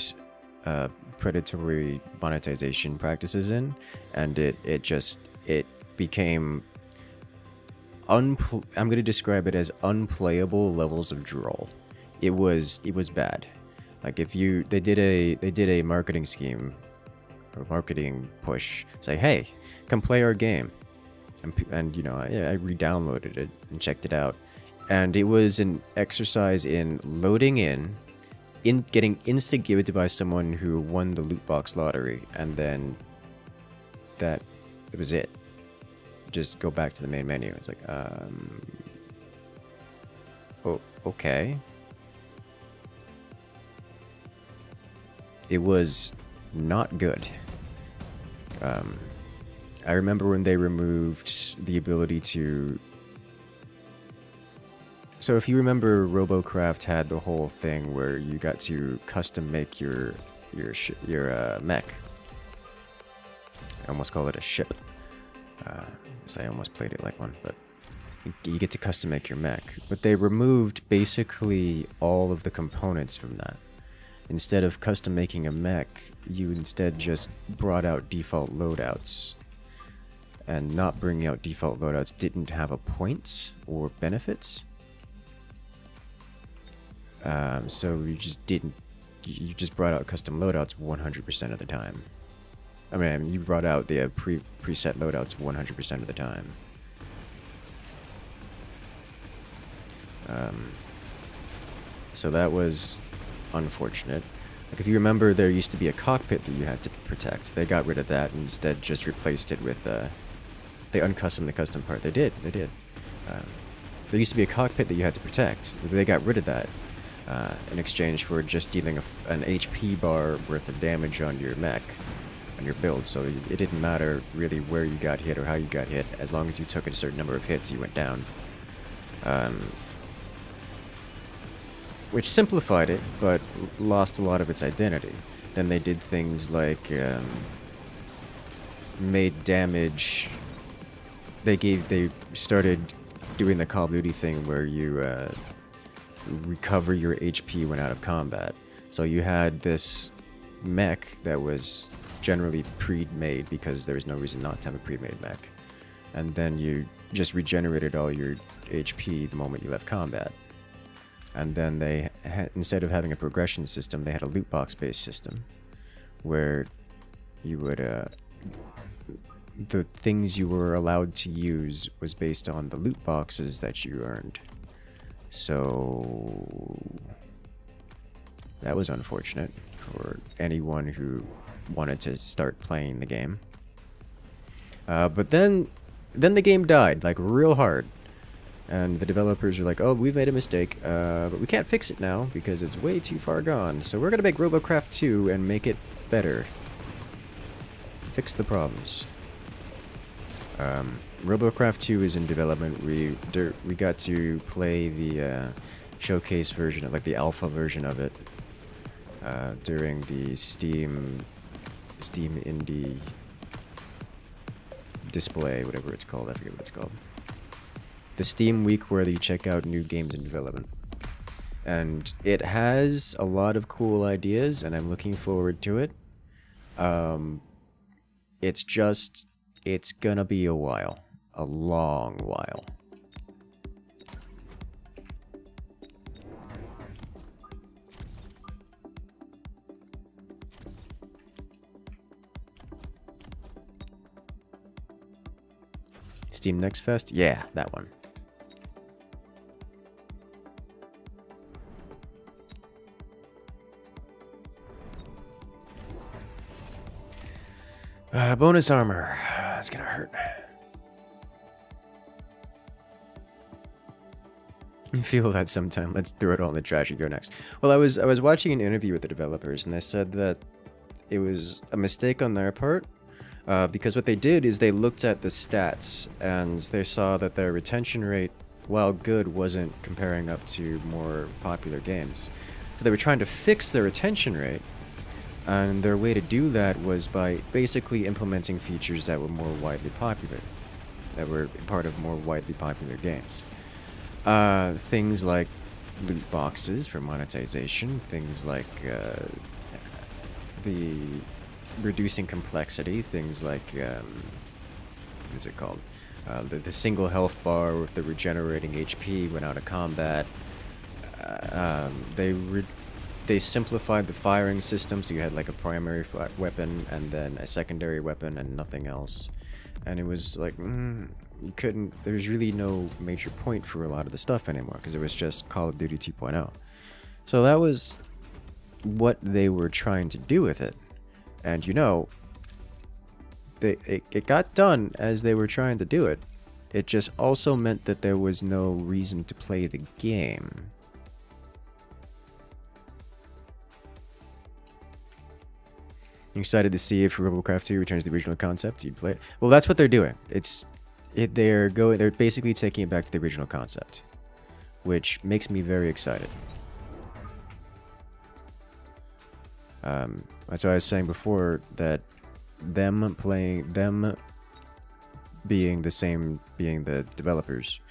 predatory monetization practices in, and it became I'm going to describe it as unplayable levels of droll. It was bad. Like they did a marketing scheme or marketing push, say, hey, come play our game, and you know, I re-downloaded it and checked it out, and it was an exercise in loading in getting instigated by someone who won the loot box lottery, and then it was it. Just go back to the main menu. It's like, oh, okay. It was not good. I remember when they removed the ability to... So if you remember, Robocraft had the whole thing where you got to custom make your mech. I almost call it a ship. Because I almost played it like one, but you get to custom make your mech. But they removed basically all of the components from that. Instead of custom making a mech, you instead just brought out default loadouts. And not bringing out default loadouts didn't have a point or benefits. So you just brought out custom loadouts 100% of the time. I mean, you brought out the preset loadouts 100% of the time. So that was unfortunate. Like, if you remember, there used to be a cockpit that you had to protect. They got rid of that and instead just replaced it with, they uncustomed the custom part. They did. There used to be a cockpit that you had to protect. They got rid of that in exchange for just dealing an HP bar worth of damage on your mech, on your build. So it didn't matter really where you got hit or how you got hit. As long as you took a certain number of hits, you went down. Which simplified it, but lost a lot of its identity. Then they did things like made damage. They started doing the Call of Duty thing where you recover your HP when out of combat. So you had this mech that was generally pre-made because there was no reason not to have a pre-made mech, and then you just regenerated all your HP the moment you left combat. And then they instead of having a progression system, they had a loot box based system where you would the things you were allowed to use was based on the loot boxes that you earned. So that was unfortunate for anyone who wanted to start playing the game. But then the game died, like, real hard. And the developers are like, oh, we've made a mistake, but we can't fix it now because it's way too far gone. So we're going to make Robocraft 2 and make it better. Fix the problems. Robocraft 2 is in development. We got to play the showcase version, like the alpha version of it, during the Steam Indie display, whatever it's called. I forget what it's called. The Steam week where you check out new games in development. And it has a lot of cool ideas, and I'm looking forward to it. It's gonna be a while. A long while. Steam Next Fest? Yeah, that one. Bonus armor. That's gonna hurt. I feel that sometime. Let's throw it all in the trash and go next. Well, I was watching an interview with the developers, and they said that it was a mistake on their part, because what they did is they looked at the stats, and they saw that their retention rate, while good, wasn't comparing up to more popular games. So they were trying to fix their retention rate, and their way to do that was by basically implementing features that were more widely popular, that were part of more widely popular games. Things like loot boxes for monetization, things like the reducing complexity, things like what's it called? The single health bar with the regenerating HP when out of combat. They simplified the firing system, so you had like a primary weapon and then a secondary weapon and nothing else. And it was like, you couldn't, there's really no major point for a lot of the stuff anymore, because it was just Call of Duty 2.0. So that was what they were trying to do with it. And you know, it got done as they were trying to do it. It just also meant that there was no reason to play the game. You excited to see if Robocraft 2 returns the original concept? You'd play it. Well, that's what they're doing. They're basically taking it back to the original concept, which makes me very excited. That's why I was saying before that them being the developers,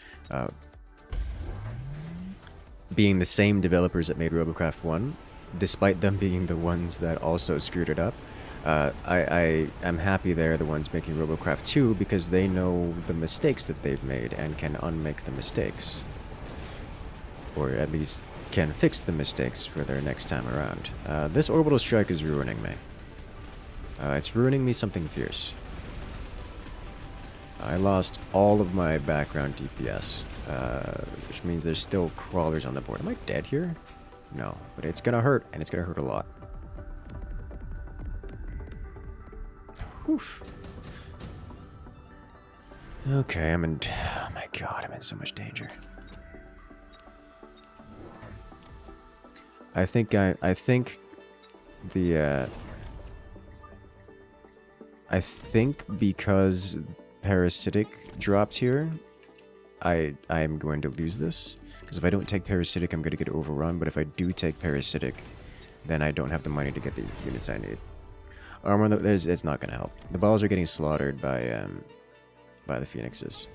being the same developers that made Robocraft 1, despite them being the ones that also screwed it up. I am happy they're the ones making Robocraft 2 because they know the mistakes that they've made and can unmake the mistakes. Or at least can fix the mistakes for their next time around. This orbital strike is ruining me. It's ruining me something fierce. I lost all of my background DPS, which means there's still crawlers on the board. Am I dead here? No, but it's gonna hurt, and it's gonna hurt a lot. Oof. Okay, I'm in... Oh my god, I'm in so much danger. I think the, I think because Parasitic dropped here, I am going to lose this. Because if I don't take Parasitic, I'm going to get overrun. But if I do take Parasitic, then I don't have the money to get the units I need. Armor, it's not going to help. The balls are getting slaughtered by the Phoenixes.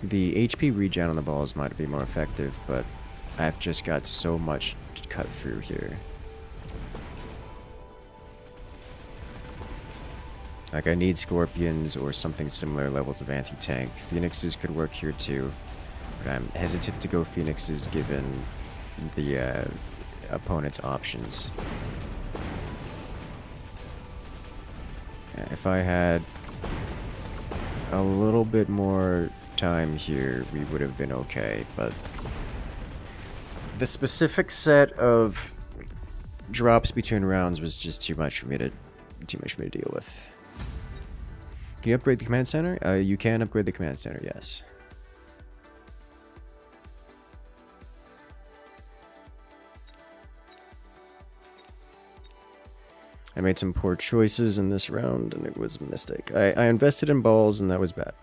The HP regen on the balls might be more effective, but I've just got so much to cut through here. Like, I need Scorpions or something similar levels of anti-tank. Phoenixes could work here too, but I'm hesitant to go Phoenixes given the opponent's options. If I had a little bit more time here, we would have been okay, but the specific set of drops between rounds was just too much for me to deal with. Can you upgrade the command center? You can upgrade the command center, yes. I made some poor choices in this round, and it was a mistake. I invested in balls, and that was bad.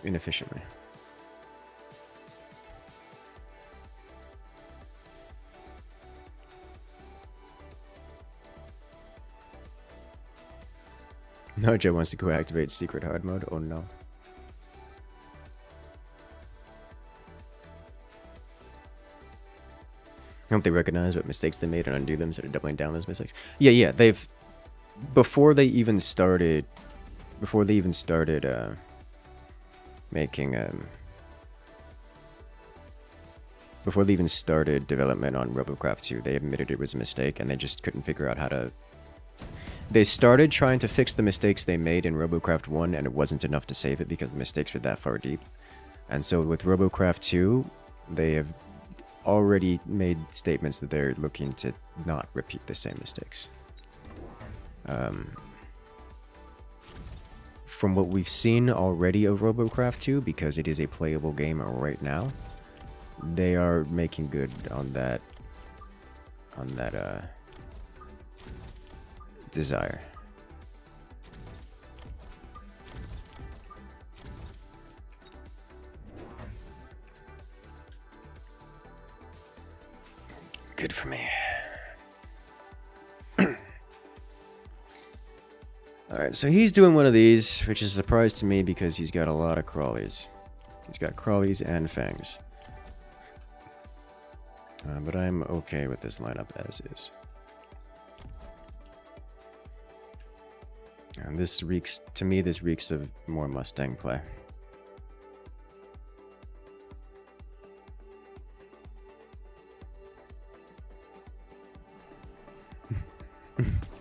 Inefficiently. No, Joe wants to go activate secret hard mode. Oh no. I hope they recognize what mistakes they made and undo them instead of doubling down those mistakes. Yeah, they've before they even started development on RoboCraft 2, they admitted it was a mistake and they just couldn't figure out how to. They started trying to fix the mistakes they made in RoboCraft 1 and it wasn't enough to save it because the mistakes were that far deep. And so with RoboCraft 2, they have already made statements that they're looking to not repeat the same mistakes. From what we've seen already of RoboCraft 2, because it is a playable game right now, they are making good on that desire. Good for me. Alright, so he's doing one of these, which is a surprise to me because he's got a lot of crawlies. He's got crawlies and fangs. But I'm okay with this lineup as is. And this reeks, to me, this reeks of more Mustang play.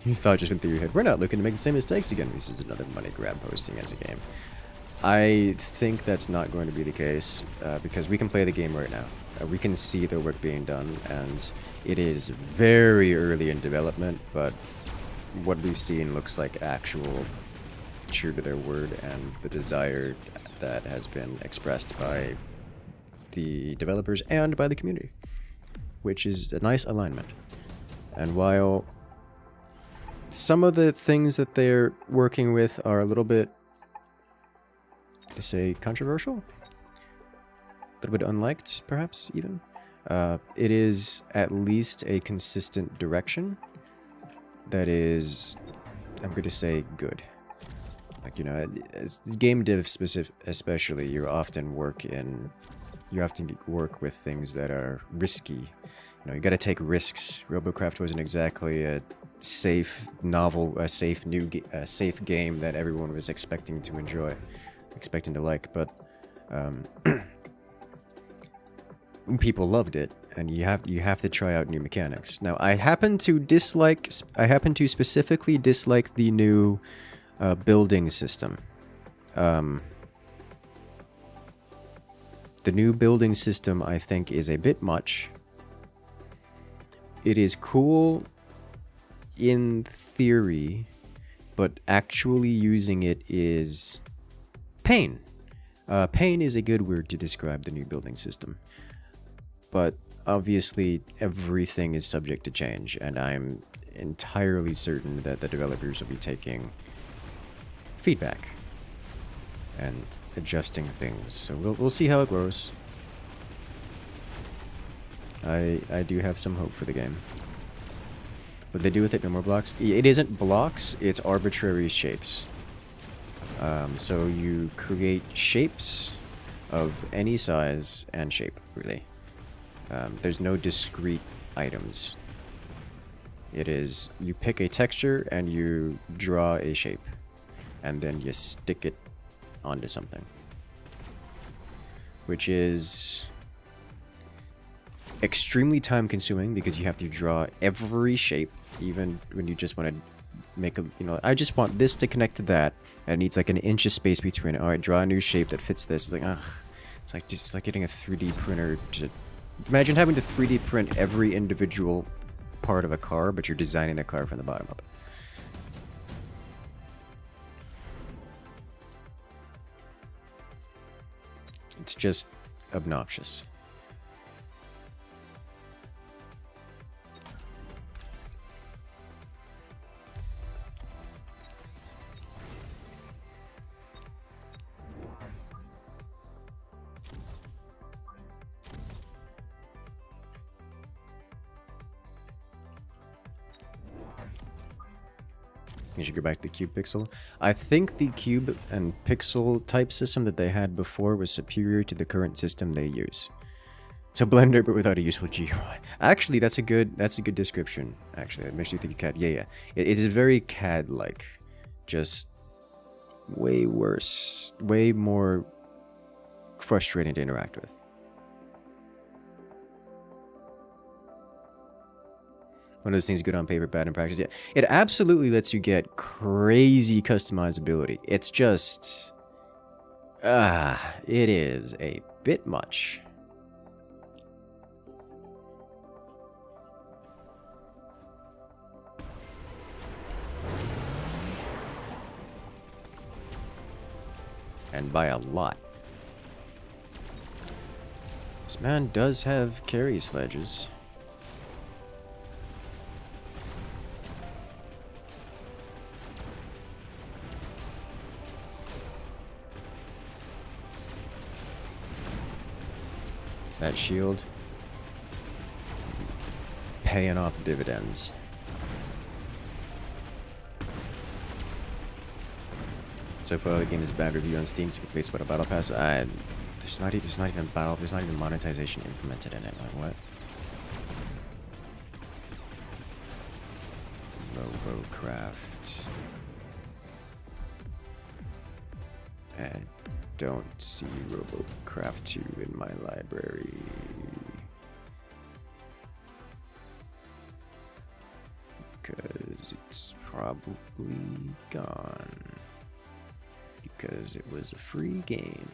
You thought just went through your head. We're not looking to make the same mistakes again. This is another money grab posting as a game. I think that's not going to be the case because we can play the game right now. We can see the work being done, and it is very early in development, but what we've seen looks like actual true to their word and the desire that has been expressed by the developers and by the community, which is a nice alignment. And while some of the things that they're working with are a little bit, to say, controversial, a little bit unliked, perhaps, even, it is at least a consistent direction that is, I'm going to say, good. Like, you know, as game dev specific, especially, you often work with things that are risky. You know, you got to take risks. RoboCraft wasn't exactly a safe novel, a safe game that everyone was expecting to enjoy, expecting to like, but people loved it, and you have to try out new mechanics. Now, I happen to specifically dislike the new building system. The new building system, I think, is a bit much. It is cool in theory, but actually using it is pain. Pain is a good word to describe the new building system. But obviously, everything is subject to change, and I'm entirely certain that the developers will be taking feedback and adjusting things. So we'll see how it grows. I do have some hope for the game. What they do with it, no more blocks? It isn't blocks, it's arbitrary shapes. So you create shapes of any size and shape, really. There's no discrete items. It is, you pick a texture and you draw a shape. And then you stick it onto something. Which is extremely time consuming because you have to draw every shape, even when you just want to make a, I just want this to connect to that, and it needs like an inch of space between it. Alright, draw a new shape that fits this. It's like, ugh. It's like getting a 3D printer to... Imagine having to 3D print every individual part of a car, but you're designing the car from the bottom up. It's just obnoxious. You should go back to the cube pixel. I think the cube and pixel type system that they had before was superior to the current system they use. So Blender, but without a useful GUI. Actually, that's a good description. Actually, it makes you think of CAD. Yeah. It is very CAD-like, just way worse, way more frustrating to interact with. One of those things good on paper, bad in practice. Yeah, it absolutely lets you get crazy customizability. It's just, it is a bit much. And by a lot. This man does have carry sledges. That shield paying off dividends. So far, the game is a bad review on Steam. To replace what a battle pass. There's not even monetization implemented in it. Like what? RoboCraft. I don't see RoboCraft 2 in my library. Because it's probably gone. Because it was a free game.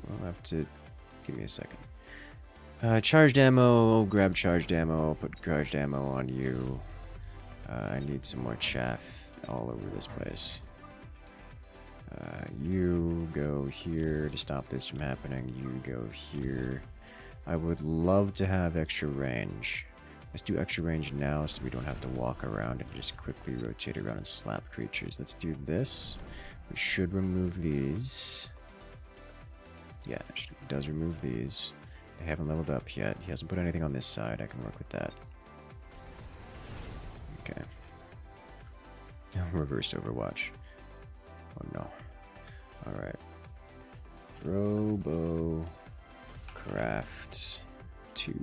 We'll have to... Give me a second. Charged ammo. Grab charged ammo. Put charged ammo on you. I need some more chaff all over this place. You go here to stop this from happening. You go here. I would love to have extra range. Let's do extra range now so we don't have to walk around and just quickly rotate around and slap creatures. Let's do this. We should remove these. Yeah, it does remove these. They haven't leveled up yet. He hasn't put anything on this side. I can work with that. Okay. Reverse Overwatch. Oh no. Alright. RoboCraft 2.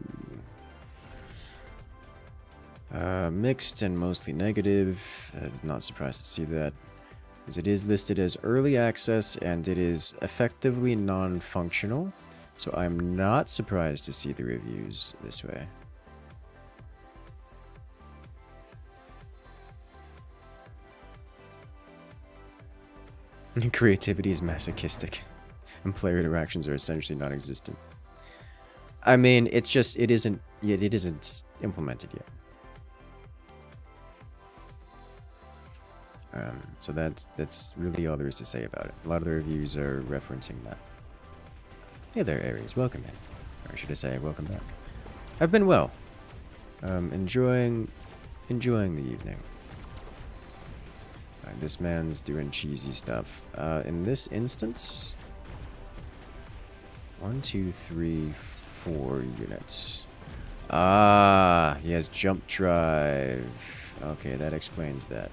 Mixed and mostly negative. Not surprised to see that. Because it is listed as early access and it is effectively non-functional. So I'm not surprised to see the reviews this way. Creativity is masochistic, and player interactions are essentially non-existent. I mean, it's just, it isn't implemented yet. So that's really all there is to say about it. A lot of the reviews are referencing that. Hey there, Aries. Welcome in. Or should I say, welcome back. I've been well. Enjoying the evening. This man's doing cheesy stuff. In this instance, 1, 2, 3, 4 units. Ah, he has jump drive. Okay, that explains that.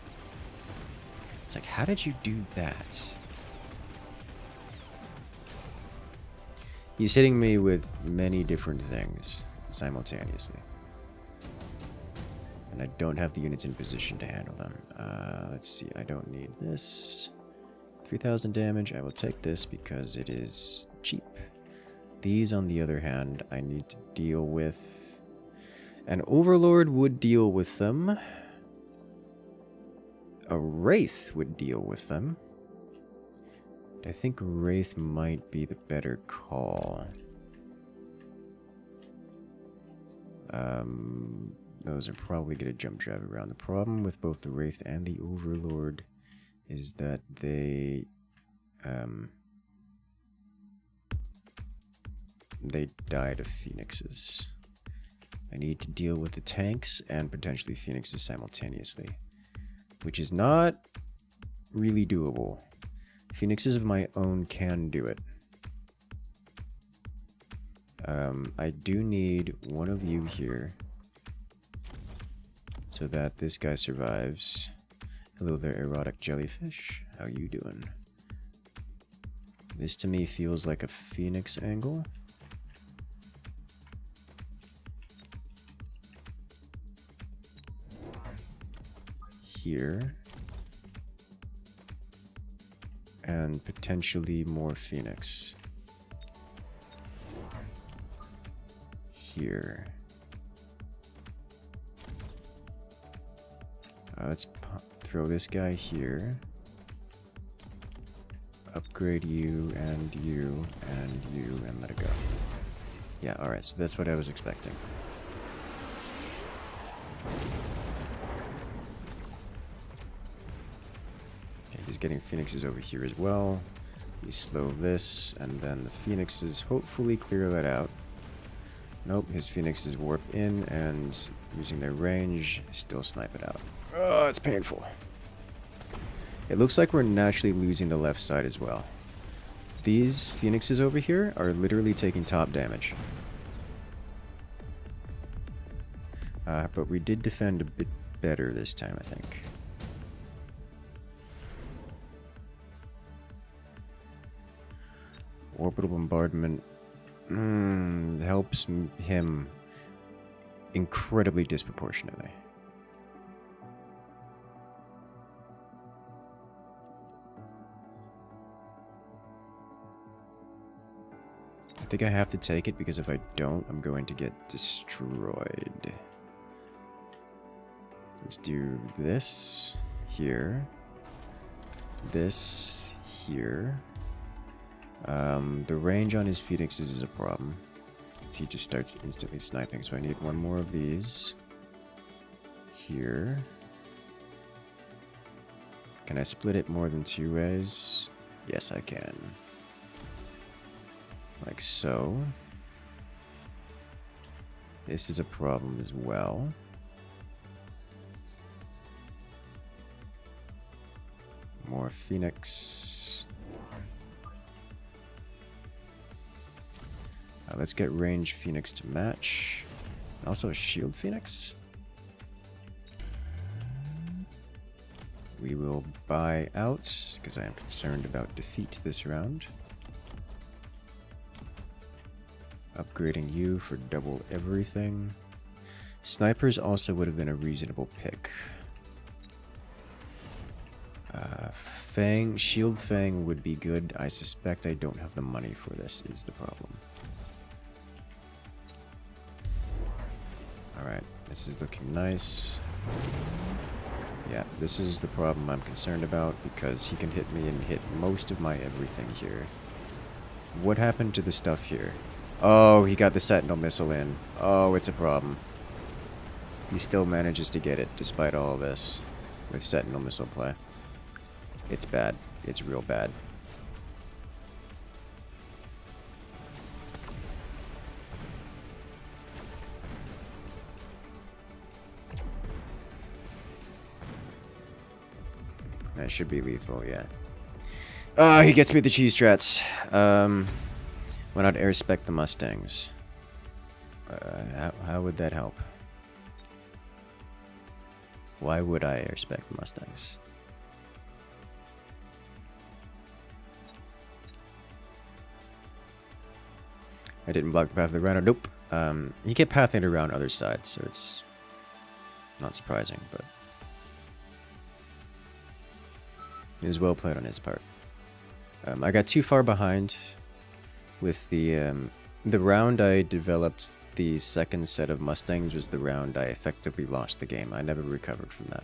It's like, how did you do that? He's hitting me with many different things simultaneously. And I don't have the units in position to handle them. Let's see, I don't need this. 3,000 damage, I will take this because it is cheap. These, on the other hand, I need to deal with. An Overlord would deal with them. A Wraith would deal with them. I think Wraith might be the better call. Those are probably going to jump drive around. The problem with both the Wraith and the Overlord is that they die to Phoenixes. I need to deal with the tanks and potentially Phoenixes simultaneously, which is not really doable. Phoenixes of my own can do it. I do need one of you here so that this guy survives. Hello there, erotic jellyfish. How you doing? This to me feels like a Phoenix angle. Here. And potentially more Phoenix. Here. Let's throw this guy here. Upgrade you, and you, and you, and let it go. Yeah, alright, so that's what I was expecting. Okay, he's getting Phoenixes over here as well. We slow this, and then the Phoenixes hopefully clear that out. Nope, his Phoenixes warp in, and using their range, still snipe it out. Oh, it's painful. It looks like we're naturally losing the left side as well. These Phoenixes over here are literally taking top damage. But we did defend a bit better this time, I think. Orbital bombardment helps him incredibly disproportionately. I think I have to take it because if I don't, I'm going to get destroyed. Let's do this here. This here. The range on his Phoenixes is a problem. So he just starts instantly sniping. So I need one more of these. Here. Can I split it more than 2 ways? Yes, I can. Like so. This is a problem as well. More Phoenix. Let's get range Phoenix to match. Also a shield Phoenix. We will buy out because I am concerned about defeat this round. Upgrading you for double everything. Snipers also would have been a reasonable pick. Fang, Shield Fang would be good. I suspect I don't have the money for this, is the problem. Alright, this is looking nice. Yeah, this is the problem I'm concerned about because he can hit me and hit most of my everything here. What happened to the stuff here? Oh, he got the Sentinel missile in. Oh, it's a problem. He still manages to get it despite all this with Sentinel missile play. It's bad. It's real bad. That should be lethal, yeah. He gets me with the cheese strats. Why not air spec the Mustangs? How would that help? Why would I air spec the Mustangs? I didn't block the path of the Rhino. Nope. He kept pathing around other sides, so it's not surprising, but it was well played on his part. I got too far behind with the round I developed. The second set of Mustangs was the round I effectively lost the game. I never recovered from that.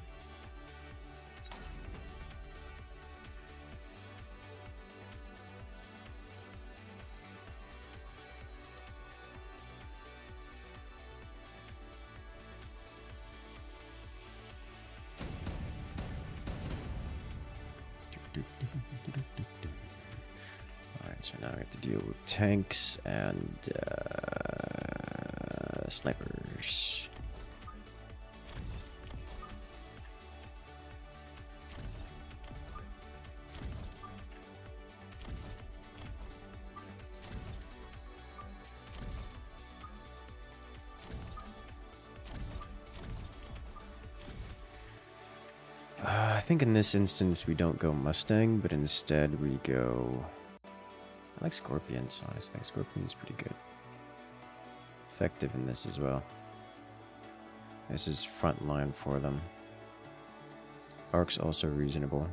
Alright, so now I have to deal with tanks and snipers. I think in this instance we don't go Mustang, but instead we go... I like Scorpions, honestly. I think Scorpion's pretty good. Effective in this as well. This is front line for them. Arc's also reasonable.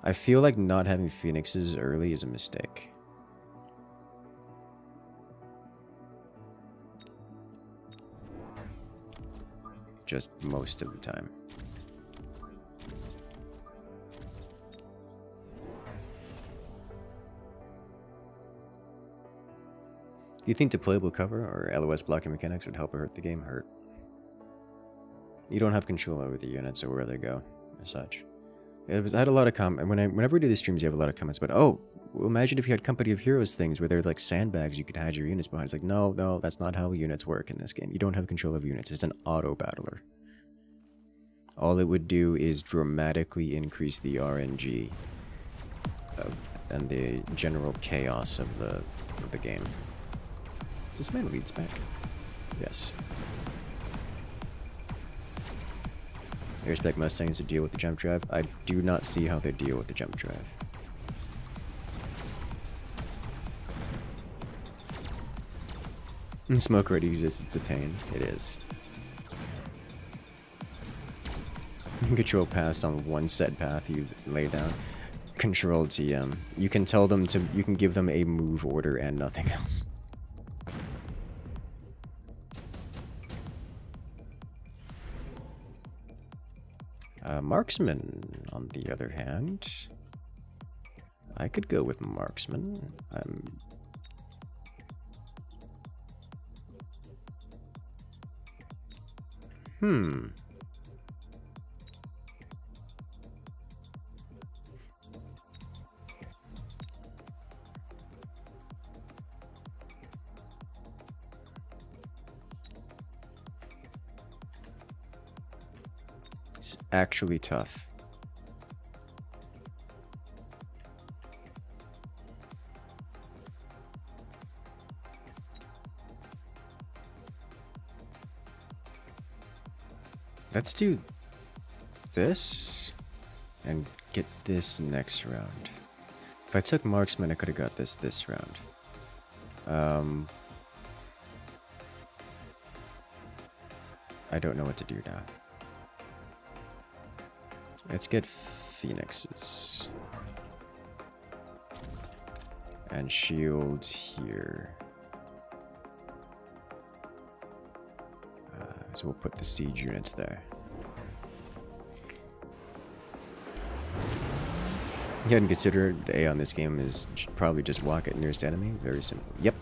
I feel like not having Phoenixes early is a mistake. Just most of the time. Do you think deployable cover or LOS blocking mechanics would help or hurt the game? Hurt. You don't have control over the units or where they go, as such. I had a lot of whenever we do these streams, you have a lot of comments about, oh, well, imagine if you had Company of Heroes things where they're like sandbags you could hide your units behind. It's like, no, that's not how units work in this game. You don't have control of units. It's an auto-battler. All it would do is dramatically increase the RNG and the general chaos of the game. This man leads back. Yes. Airspec Mustangs to deal with the jump drive. I do not see how they deal with the jump drive. Smoke already exists. It's a pain. It is. Control paths on one set path you lay down. Control TM. You can tell them to. You can give them a move order and nothing else. Marksman, on the other hand, I could go with Marksman. It's actually tough. Let's do this and get this next round. If I took Marksman, I could have got this round. I don't know what to do now. Let's get Phoenixes. And shield here. So we'll put the siege units there. You hadn't considered A on this game is probably just walk at nearest enemy. Very simple. Yep.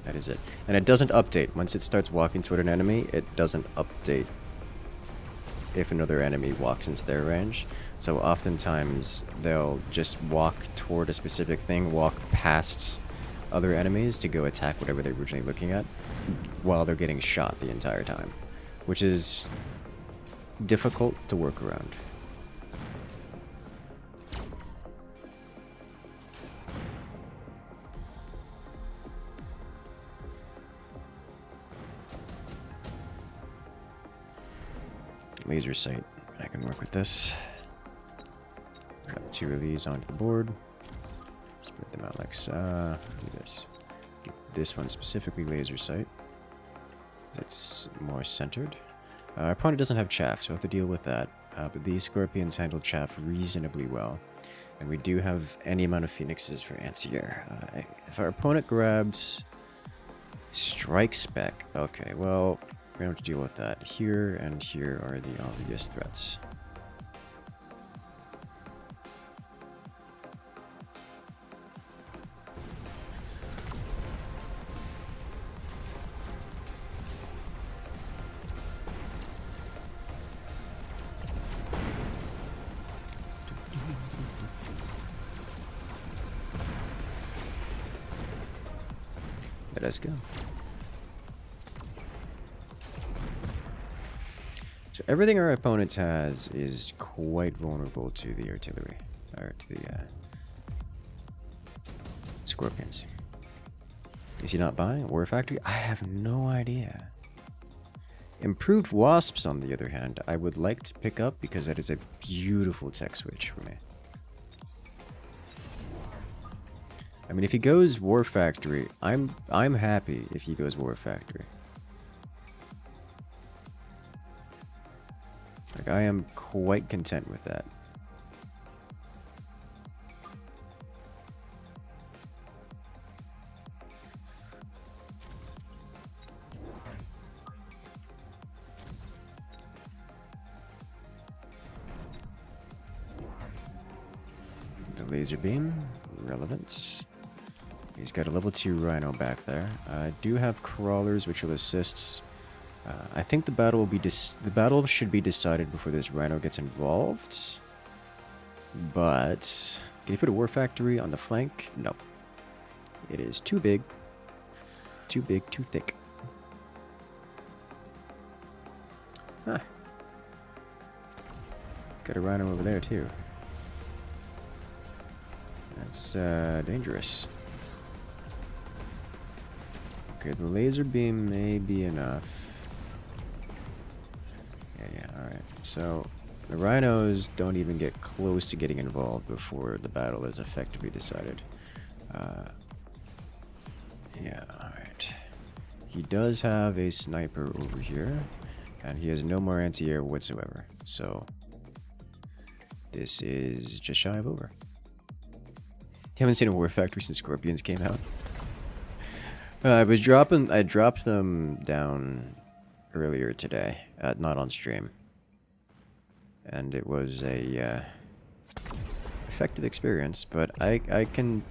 That is it. And it doesn't update. Once it starts walking toward an enemy, it doesn't update if another enemy walks into their range. So oftentimes they'll just walk toward a specific thing, walk past other enemies to go attack whatever they're originally looking at, while they're getting shot the entire time, which is difficult to work around. Laser sight. I can work with this. Drop 2 of these onto the board. Spread them out like so. Do this. Give this one specifically laser sight. It's more centered. Our opponent doesn't have chaff, so we'll have to deal with that. But these scorpions handle chaff reasonably well. And we do have any amount of phoenixes for Ancier. If our opponent grabs Strike Spec, okay, well, we don't have to deal with that. Here and here are the obvious threats. Let us go. So everything our opponent has is quite vulnerable to the artillery, or to the scorpions. Is he not buying a War Factory? I have no idea. Improved Wasps, on the other hand, I would like to pick up because that is a beautiful tech switch for me. I mean, if he goes War Factory, I'm happy if he goes War Factory. Like, I am quite content with that. The laser beam, relevance. He's got a level 2 Rhino back there. I do have crawlers, which will assist. I think the battle will be the battle should be decided before this Rhino gets involved. But can you put a War Factory on the flank? No. It is too big. Too big, too thick. Huh. Got a Rhino over there too. That's dangerous. Okay, the laser beam may be enough. Yeah, alright. So, the rhinos don't even get close to getting involved before the battle is effectively decided. Yeah, alright. He does have a sniper over here, and he has no more anti-air whatsoever. So, this is just shy of over. Haven't seen a War Factory since Scorpions came out. I dropped them down earlier today, not on stream, and it was a effective experience. But I can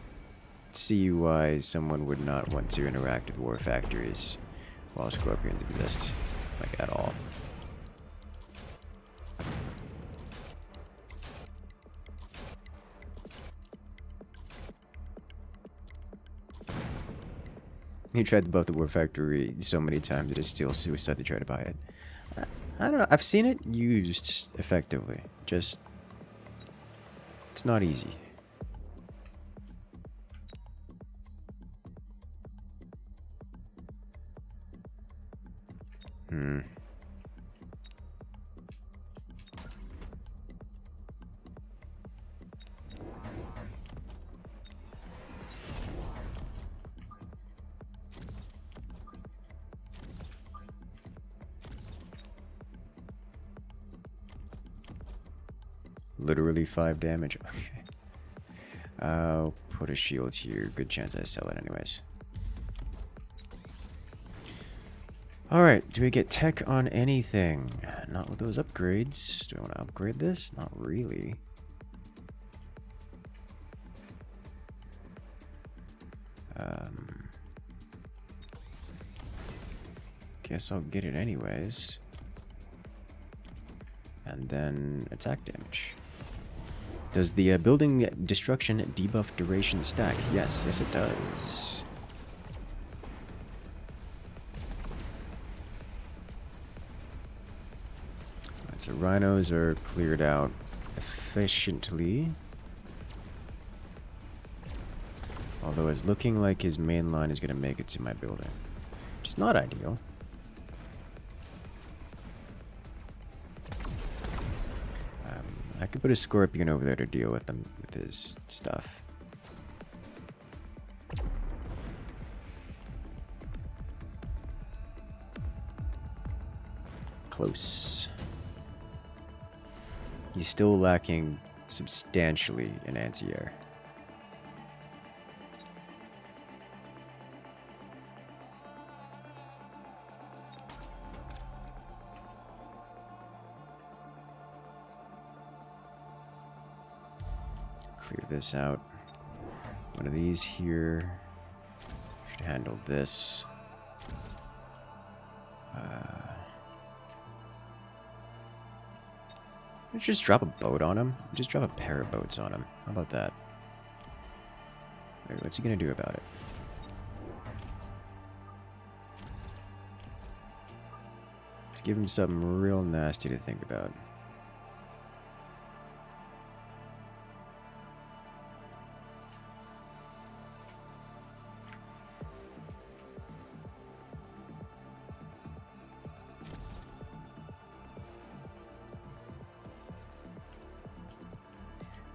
see why someone would not want to interact with War Factories while Scorpions exist, like at all. He tried to buff the War Factory so many times it is still suicide to try to buy it. I don't know. I've seen it used effectively. Just, it's not easy. Literally 5 damage. Okay. I'll put a shield here. Good chance I sell it anyways. Alright, do we get tech on anything? Not with those upgrades. Do I want to upgrade this? Not really. Guess I'll get it anyways. And then attack damage. Does the building destruction debuff duration stack? Yes, yes it does. Alright, so rhinos are cleared out efficiently. Although it's looking like his main line is going to make it to my building. Which is not ideal. I could put a scorpion over there to deal with him, with his stuff. Close. He's still lacking substantially in anti-air. Clear this out. One of these here should handle this. Let's just drop a boat on him. Just drop a pair of boats on him. How about that? Wait, what's he gonna do about it? Let's give him something real nasty to think about.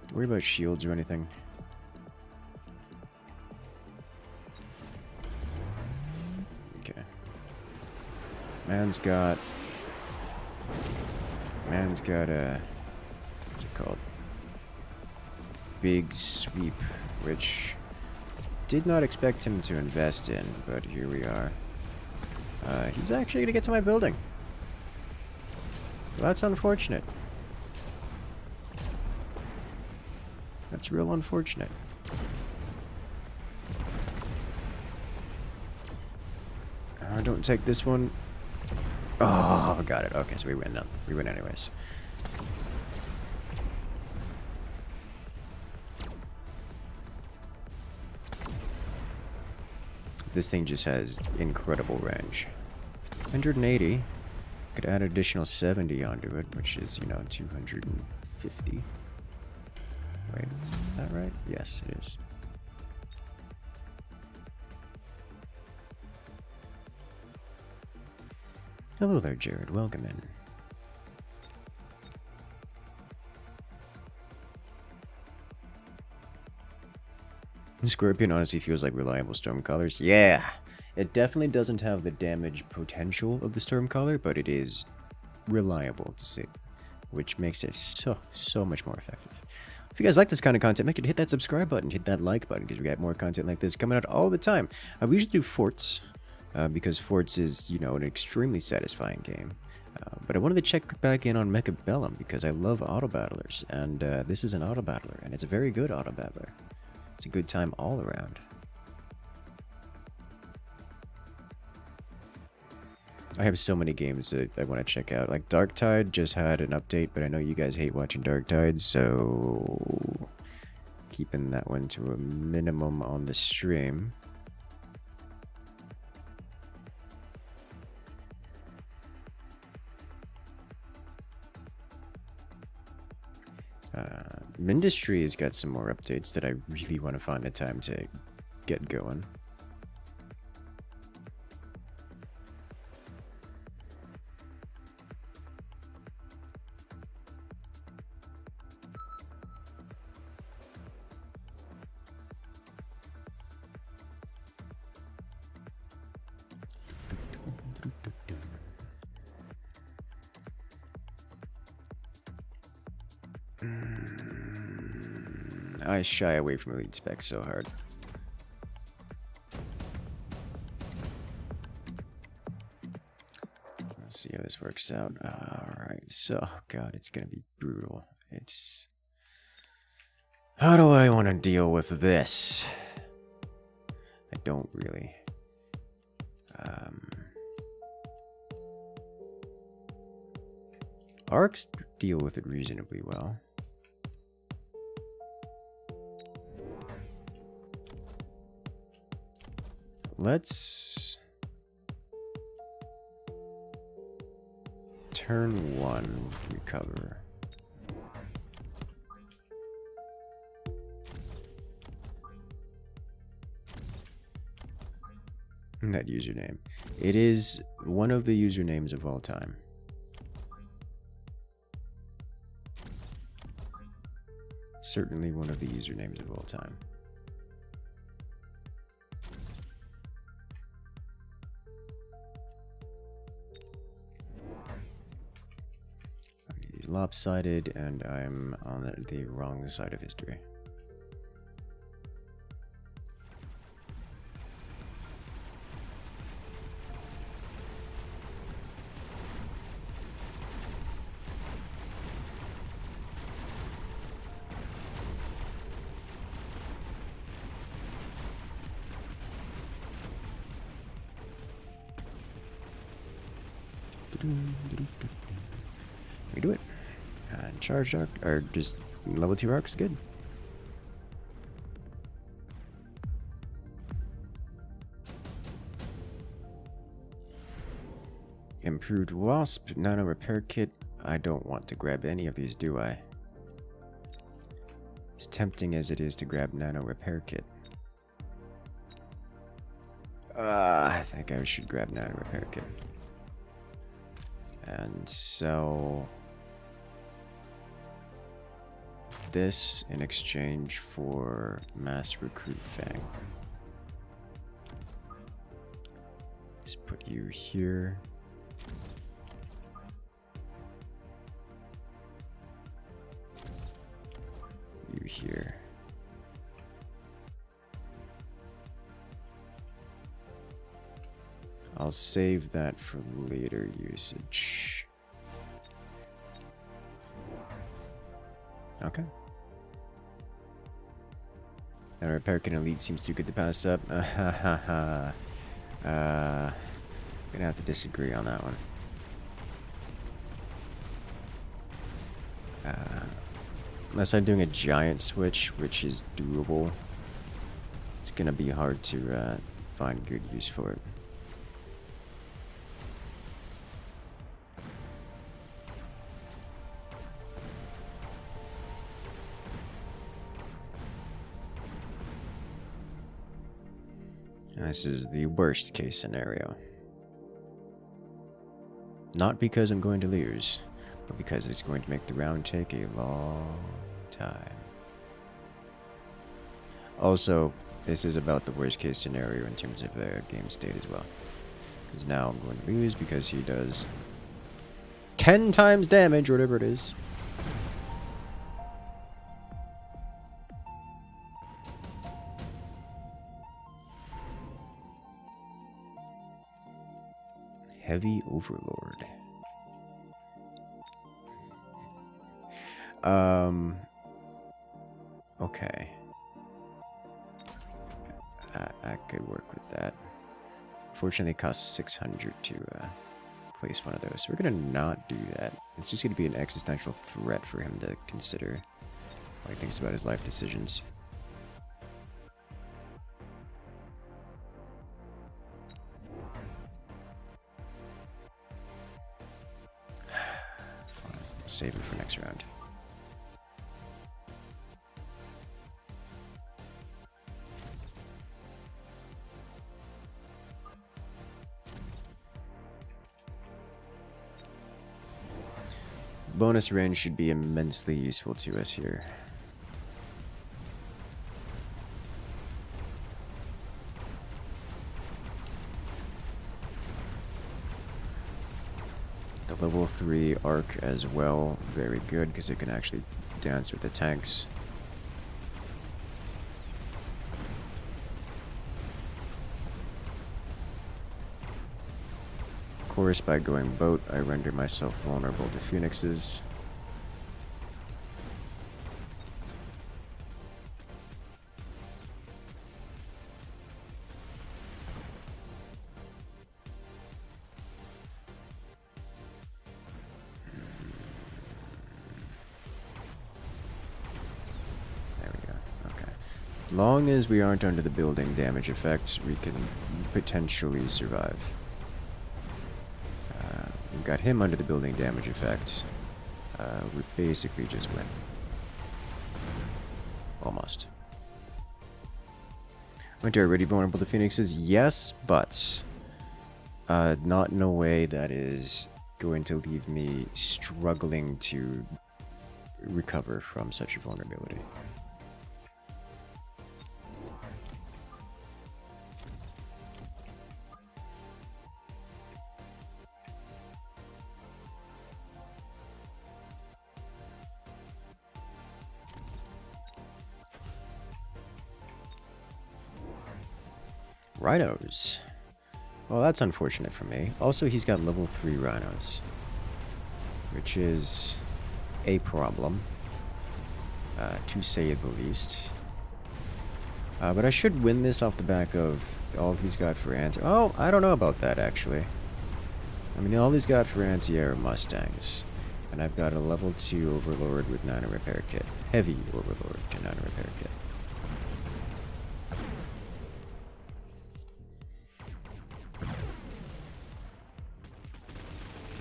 Don't worry about shields or anything. Okay. Man's got a, what's it called? Big sweep, which did not expect him to invest in, but here we are. He's actually gonna get to my building. Well, that's unfortunate. That's real unfortunate. Don't take this one. Oh, got it. Okay, so we win now. We win anyways. This thing just has incredible range. 180. Could add an additional 70 onto it, which is, you know, 250. Wait, is that right? Yes, it is. Hello there, Jared. Welcome in. Scorpion honestly feels like reliable Stormcallers. Yeah, it definitely doesn't have the damage potential of the Stormcaller, but it is reliable to see, which makes it so much more effective. If you guys like this kind of content, make sure to hit that subscribe button, hit that like button, because we got more content like this coming out all the time. We usually do forts, because forts is, you know, an extremely satisfying game. But I wanted to check back in on Mechabellum, because I love auto-battlers, and this is an auto-battler, and it's a very good auto-battler. It's a good time all around. I have so many games that I want to check out. Like Darktide just had an update, but I know you guys hate watching Darktide, so keeping that one to a minimum on the stream. Industry has got some more updates that I really want to find the time to get going. I shy away from elite specs so hard. Let's see how this works out. Alright, so, God, it's gonna be brutal. It's... How do I want to deal with this? I don't really. Arcs deal with it reasonably well. Let's turn 1 recover. That username. It is one of the usernames of all time. Certainly one of the usernames of all time. He's lopsided, and I'm on the wrong side of history. We do it. And charged arc, or just level 2 arcs, good. Improved wasp, nano repair kit. I don't want to grab any of these, do I? As tempting as it is to grab nano repair kit. I think I should grab nano repair kit. And sell this in exchange for mass recruit fang. Just put you here. You here. I'll save that for later usage. Okay. And repair kit elite seems too good to pass up. Gonna have to disagree on that one. Unless I'm doing a giant switch, which is doable, it's gonna be hard to find good use for it. This is the worst case scenario. Not because I'm going to lose, but because it's going to make the round take a long time. Also, this is about the worst case scenario in terms of game state as well. Because now I'm going to lose because he does 10 times damage, or whatever it is. Heavy Overlord. Okay. I could work with that. Fortunately, it costs 600 to place one of those. So we're gonna not do that. It's just gonna be an existential threat for him to consider while he thinks about his life decisions. Save it for next round. Bonus range should be immensely useful to us here. The level 3 arc as well, very good because it can actually dance with the tanks. Of course, by going boat, I render myself vulnerable to phoenixes. Long as we aren't under the building damage effect, we can potentially survive. We've got him under the building damage effect. We basically just win. Almost. Winter already vulnerable to phoenixes? Yes, but not in a way that is going to leave me struggling to recover from such a vulnerability. Rhinos. Well, that's unfortunate for me. Also, he's got level 3 rhinos, which is a problem, to say the least. But I should win this off the back of all he's got for anti. Oh, I don't know about that, actually. I mean, all he's got for anti-air are Mustangs. And I've got a level 2 Overlord with 9 repair kit. Heavy Overlord to 9 repair kit.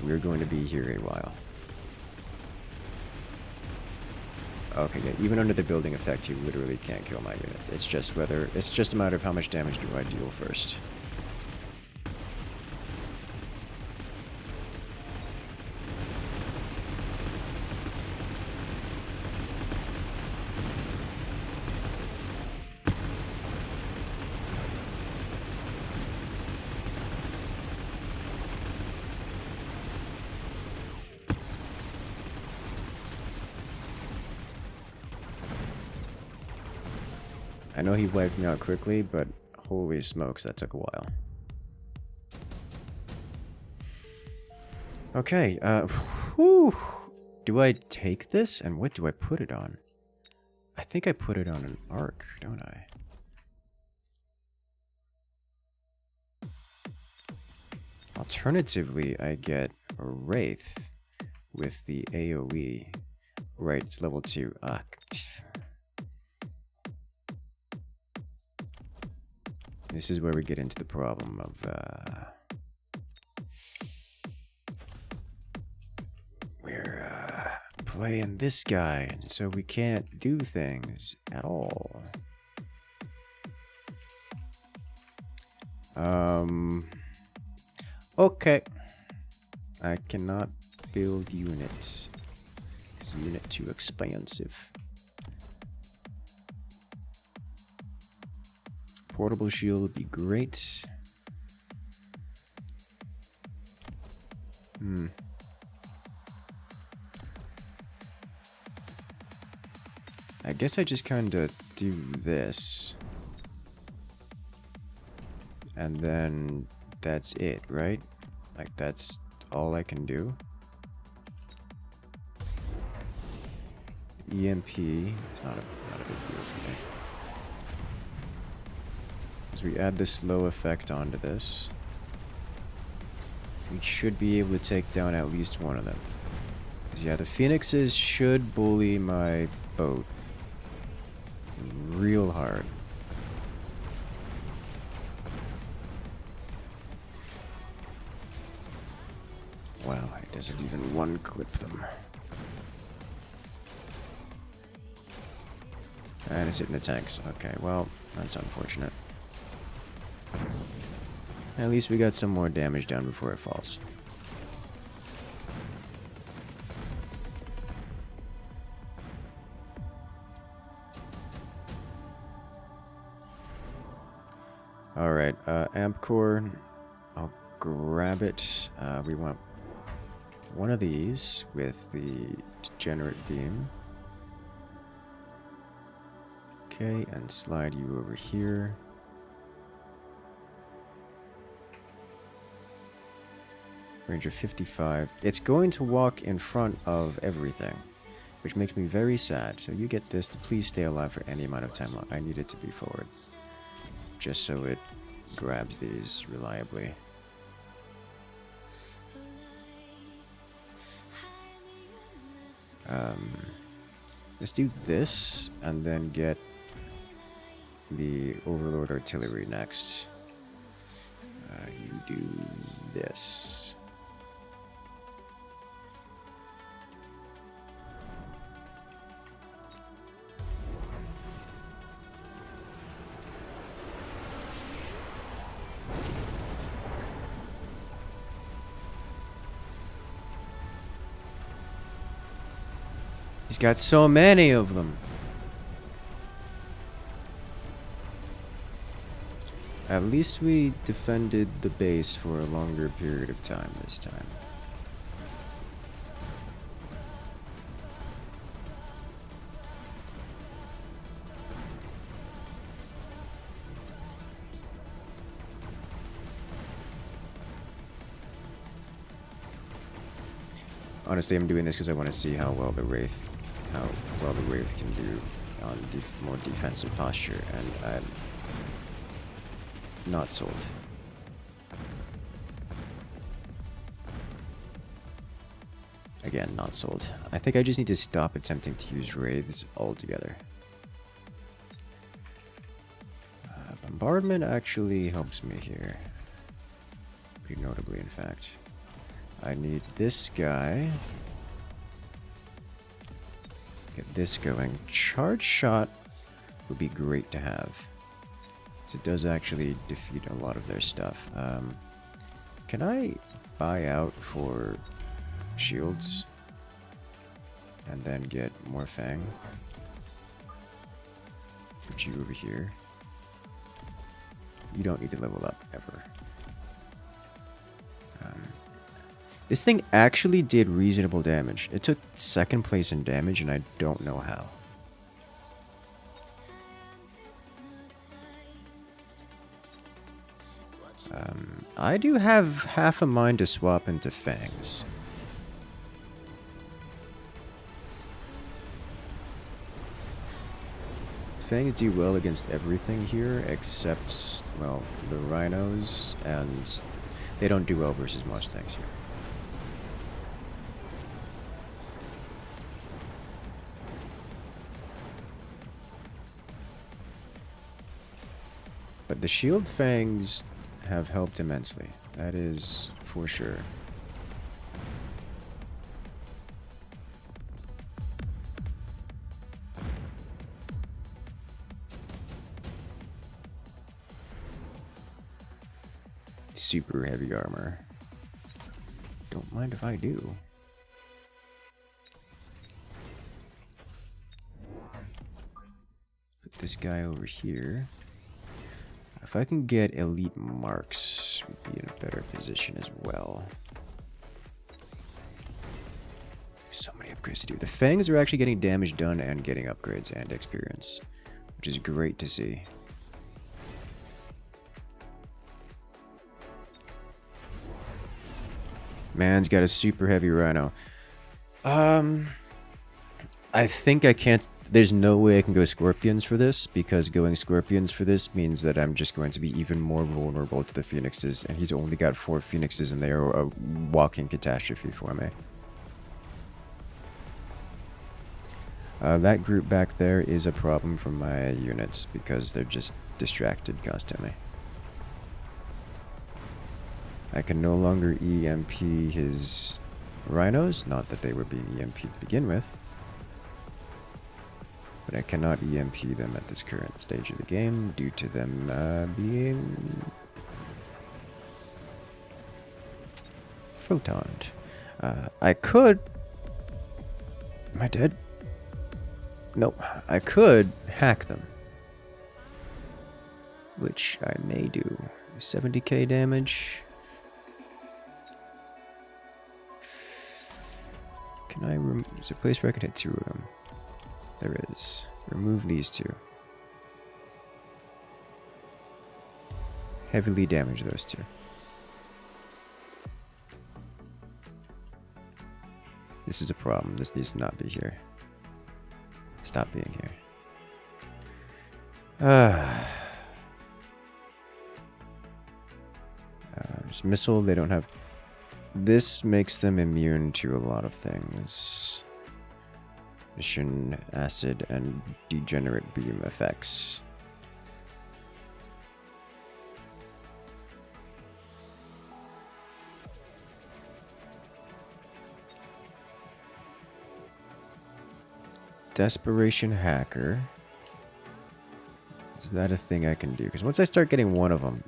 We're going to be here a while. Okay, yeah, even under the building effect, he literally can't kill my units. It's just a matter of how much damage do I deal first. I know he wiped me out quickly, but holy smokes, that took a while. Okay, whew. Do I take this, and what do I put it on? I think I put it on an arc, don't I? Alternatively, I get a Wraith with the AoE. Right, it's level 2. This is where we get into the problem of, we're playing this guy, and so we can't do things at all. Okay. I cannot build units. Is unit too expensive? Portable shield would be great. I guess I just kind of do this. And then that's it, right? Like, that's all I can do. EMP is not a big deal for me. As we add the slow effect onto this, we should be able to take down at least one of them. 'Cause yeah, the phoenixes should bully my boat real hard. Wow, it doesn't even one clip them. And it's hitting the tanks. Okay, well, that's unfortunate. At least we got some more damage down before it falls. Alright, amp core. I'll grab it. We want one of these with the degenerate beam. Okay, and slide you over here. Range of 55. It's going to walk in front of everything, which makes me very sad. So you get this to please stay alive for any amount of time. I need it to be forward, just so it grabs these reliably. Let's do this, and then get the Overlord Artillery next. You do this. He's got so many of them. At least we defended the base for a longer period of time this time. Honestly, I'm doing this because I want to see how well the Wraith can do on more defensive posture, and I'm not sold. Again, not sold. I think I just need to stop attempting to use Wraiths altogether. Bombardment actually helps me here. Pretty notably, in fact. I need this guy. Get this going. Charge shot would be great to have. So it does actually defeat a lot of their stuff. Can I buy out for shields? And then get more Fang? Put you over here. You don't need to level up, ever. This thing actually did reasonable damage. It took second place in damage, and I don't know how. I do have half a mind to swap into Fangs. Fangs do well against everything here, except, well, the Rhinos, and they don't do well versus Mustangs here. But the shield Fangs have helped immensely. That is for sure. Super heavy armor. Don't mind if I do. Put this guy over here. If I can get elite marks, we'd be in a better position as well. So many upgrades to do. The Fangs are actually getting damage done and getting upgrades and experience, which is great to see. Man's got a super heavy Rhino. I think I can't. There's no way I can go Scorpions for this, because going Scorpions for this means that I'm just going to be even more vulnerable to the Phoenixes, and he's only got 4 Phoenixes, and they are a walking catastrophe for me. That group back there is a problem for my units, because they're just distracted constantly. I can no longer EMP his Rhinos, not that they were being EMP'd to begin with. But I cannot EMP them at this current stage of the game due to them being photoned. I could... Am I dead? Nope. I could hack them, which I may do. 70k damage. Can I is there a place where I can hit 2 of them? There is. Remove these 2. Heavily damage those 2. This is a problem. This needs to not be here. Stop being here. This missile, they don't have... This makes them immune to a lot of things. Attrition, acid, and degenerate beam effects. Desperation Hacker. Is that a thing I can do? Because once I start getting one of them,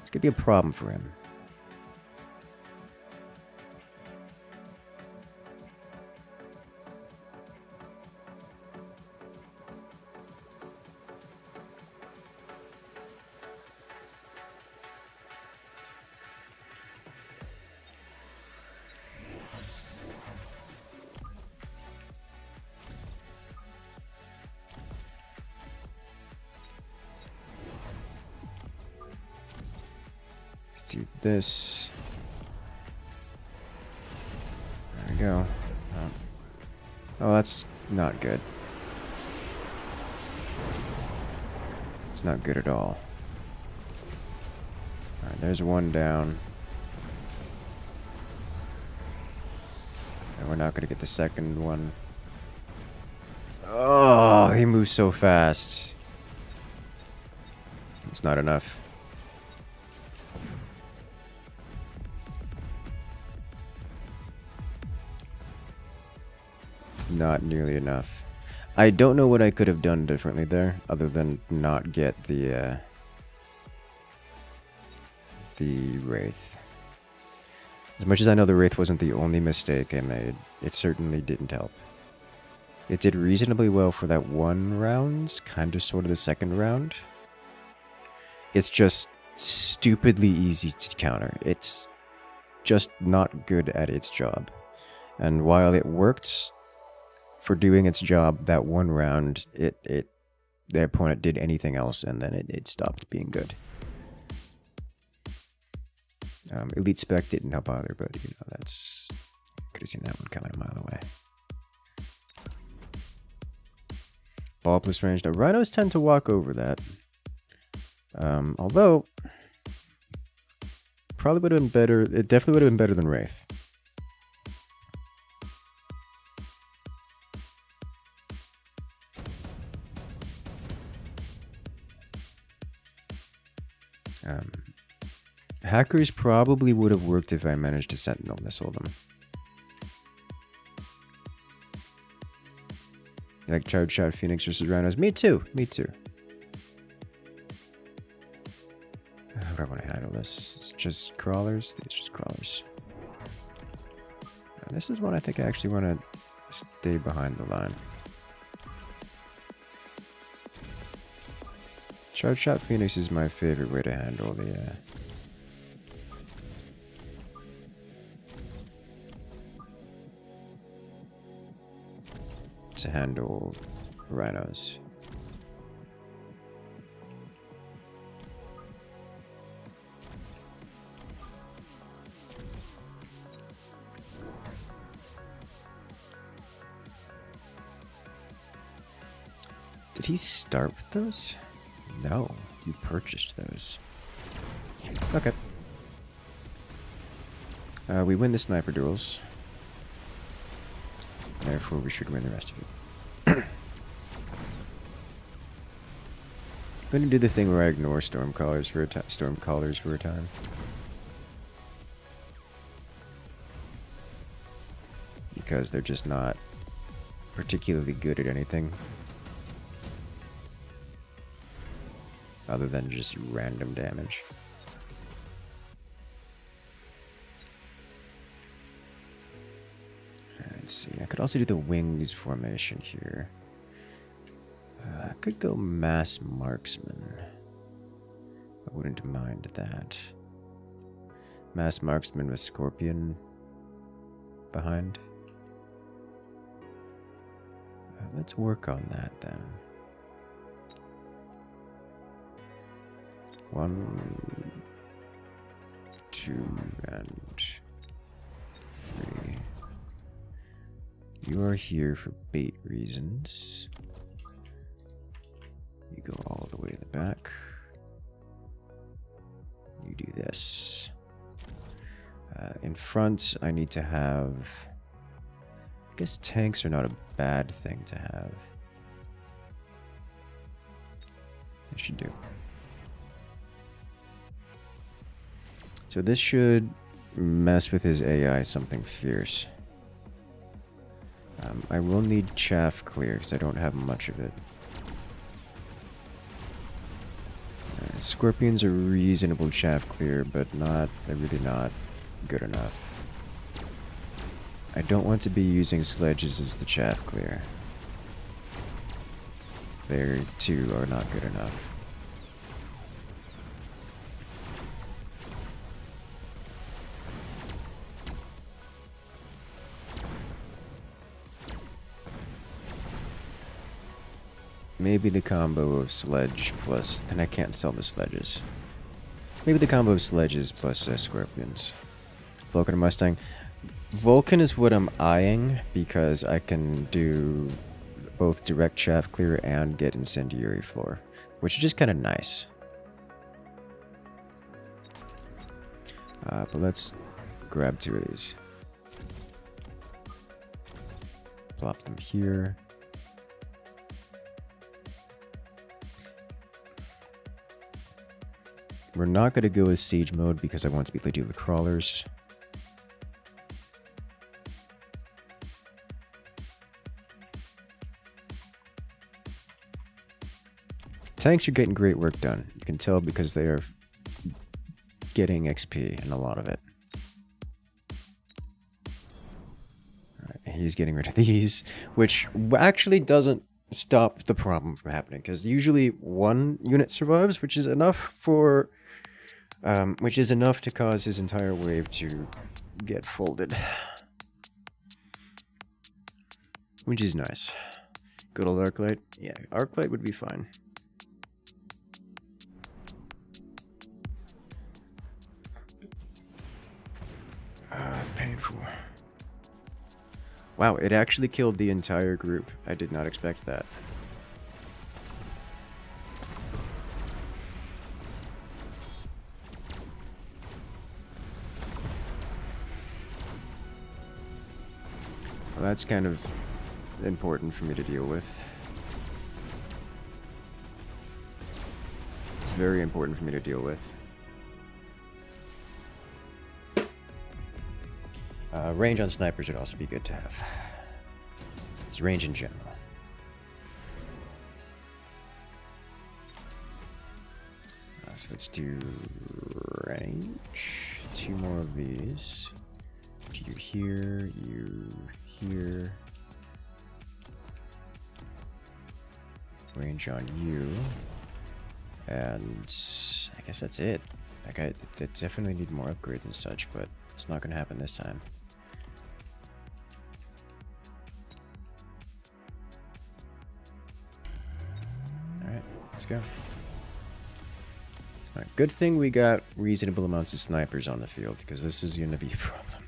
it's going to be a problem for him. Do this. There we go. Oh, that's not good. It's not good at all. Alright, there's one down. And we're not going to get the second one. Oh, he moves so fast. It's not enough. Not nearly enough. I don't know what I could have done differently there, other than not get the Wraith. As much as I know the Wraith wasn't the only mistake I made, it certainly didn't help. It did reasonably well for that one round, kind of sort of the second round. It's just stupidly easy to counter. It's just not good at its job. And while it worked for doing its job that one round, the opponent did anything else and then it stopped being good. Elite Spec didn't help either, but you know, that's, could have seen that one coming a mile away. Ball plus range. Now rhinos tend to walk over that. Although probably would have been better. It definitely would have been better than Wraith. Hackers probably would have worked if I managed to sentinel missile them. You like Charge Shot Phoenix versus Rhinos? Me too. Me too. How do I want to handle this? It's just crawlers? It's just crawlers. This is one I think I actually want to stay behind the line. Charge Shot Phoenix is my favorite way to handle the to handle rhinos. Did he start with those? No, he purchased those. Okay. We win the sniper duels. Therefore, we should win the rest of it. I'm going to do the thing where I ignore Stormcallers for a time. Because they're just not particularly good at anything. Other than just random damage. Let's see, I could also do the wings formation here. I could go mass marksman. I wouldn't mind that. Mass marksman with Scorpion behind. Let's work on that then. 1, 2, and 3. You are here for bait reasons. You go all the way to the back. You do this. In front, I need to have... I guess tanks are not a bad thing to have. They should do. So this should mess with his AI something fierce. I will need chaff clear because I don't have much of it. Scorpions are reasonable chaff clear, but they're really not good enough. I don't want to be using sledges as the chaff clear. They too are not good enough. Maybe the combo of sledge plus... and I can't sell the sledges. Maybe the combo of sledges plus scorpions. Vulcan and Mustang. Vulcan is what I'm eyeing because I can do both direct chaff clear and get incendiary floor, which is just kind of nice. But let's grab 2 of these. Plop them here. We're not going to go with siege mode because I want to be able to deal with crawlers. Tanks are getting great work done. You can tell because they are getting XP and a lot of it. Alright, he's getting rid of these, which actually doesn't stop the problem from happening because usually 1 unit survives, which is enough for... which is enough to cause his entire wave to get folded. Which is nice. Good old Arclight. Yeah, Arclight would be fine. That's painful. Wow, it actually killed the entire group. I did not expect that. Well, that's kind of important for me to deal with. It's very important for me to deal with. Range on snipers would also be good to have. It's range in general. So let's do range. 2 more of these. You here, you here. Range on you. And I guess that's it. Like I definitely need more upgrades and such, but it's not gonna happen this time. Alright, let's go. Alright, good thing we got reasonable amounts of snipers on the field, because this is gonna be a problem.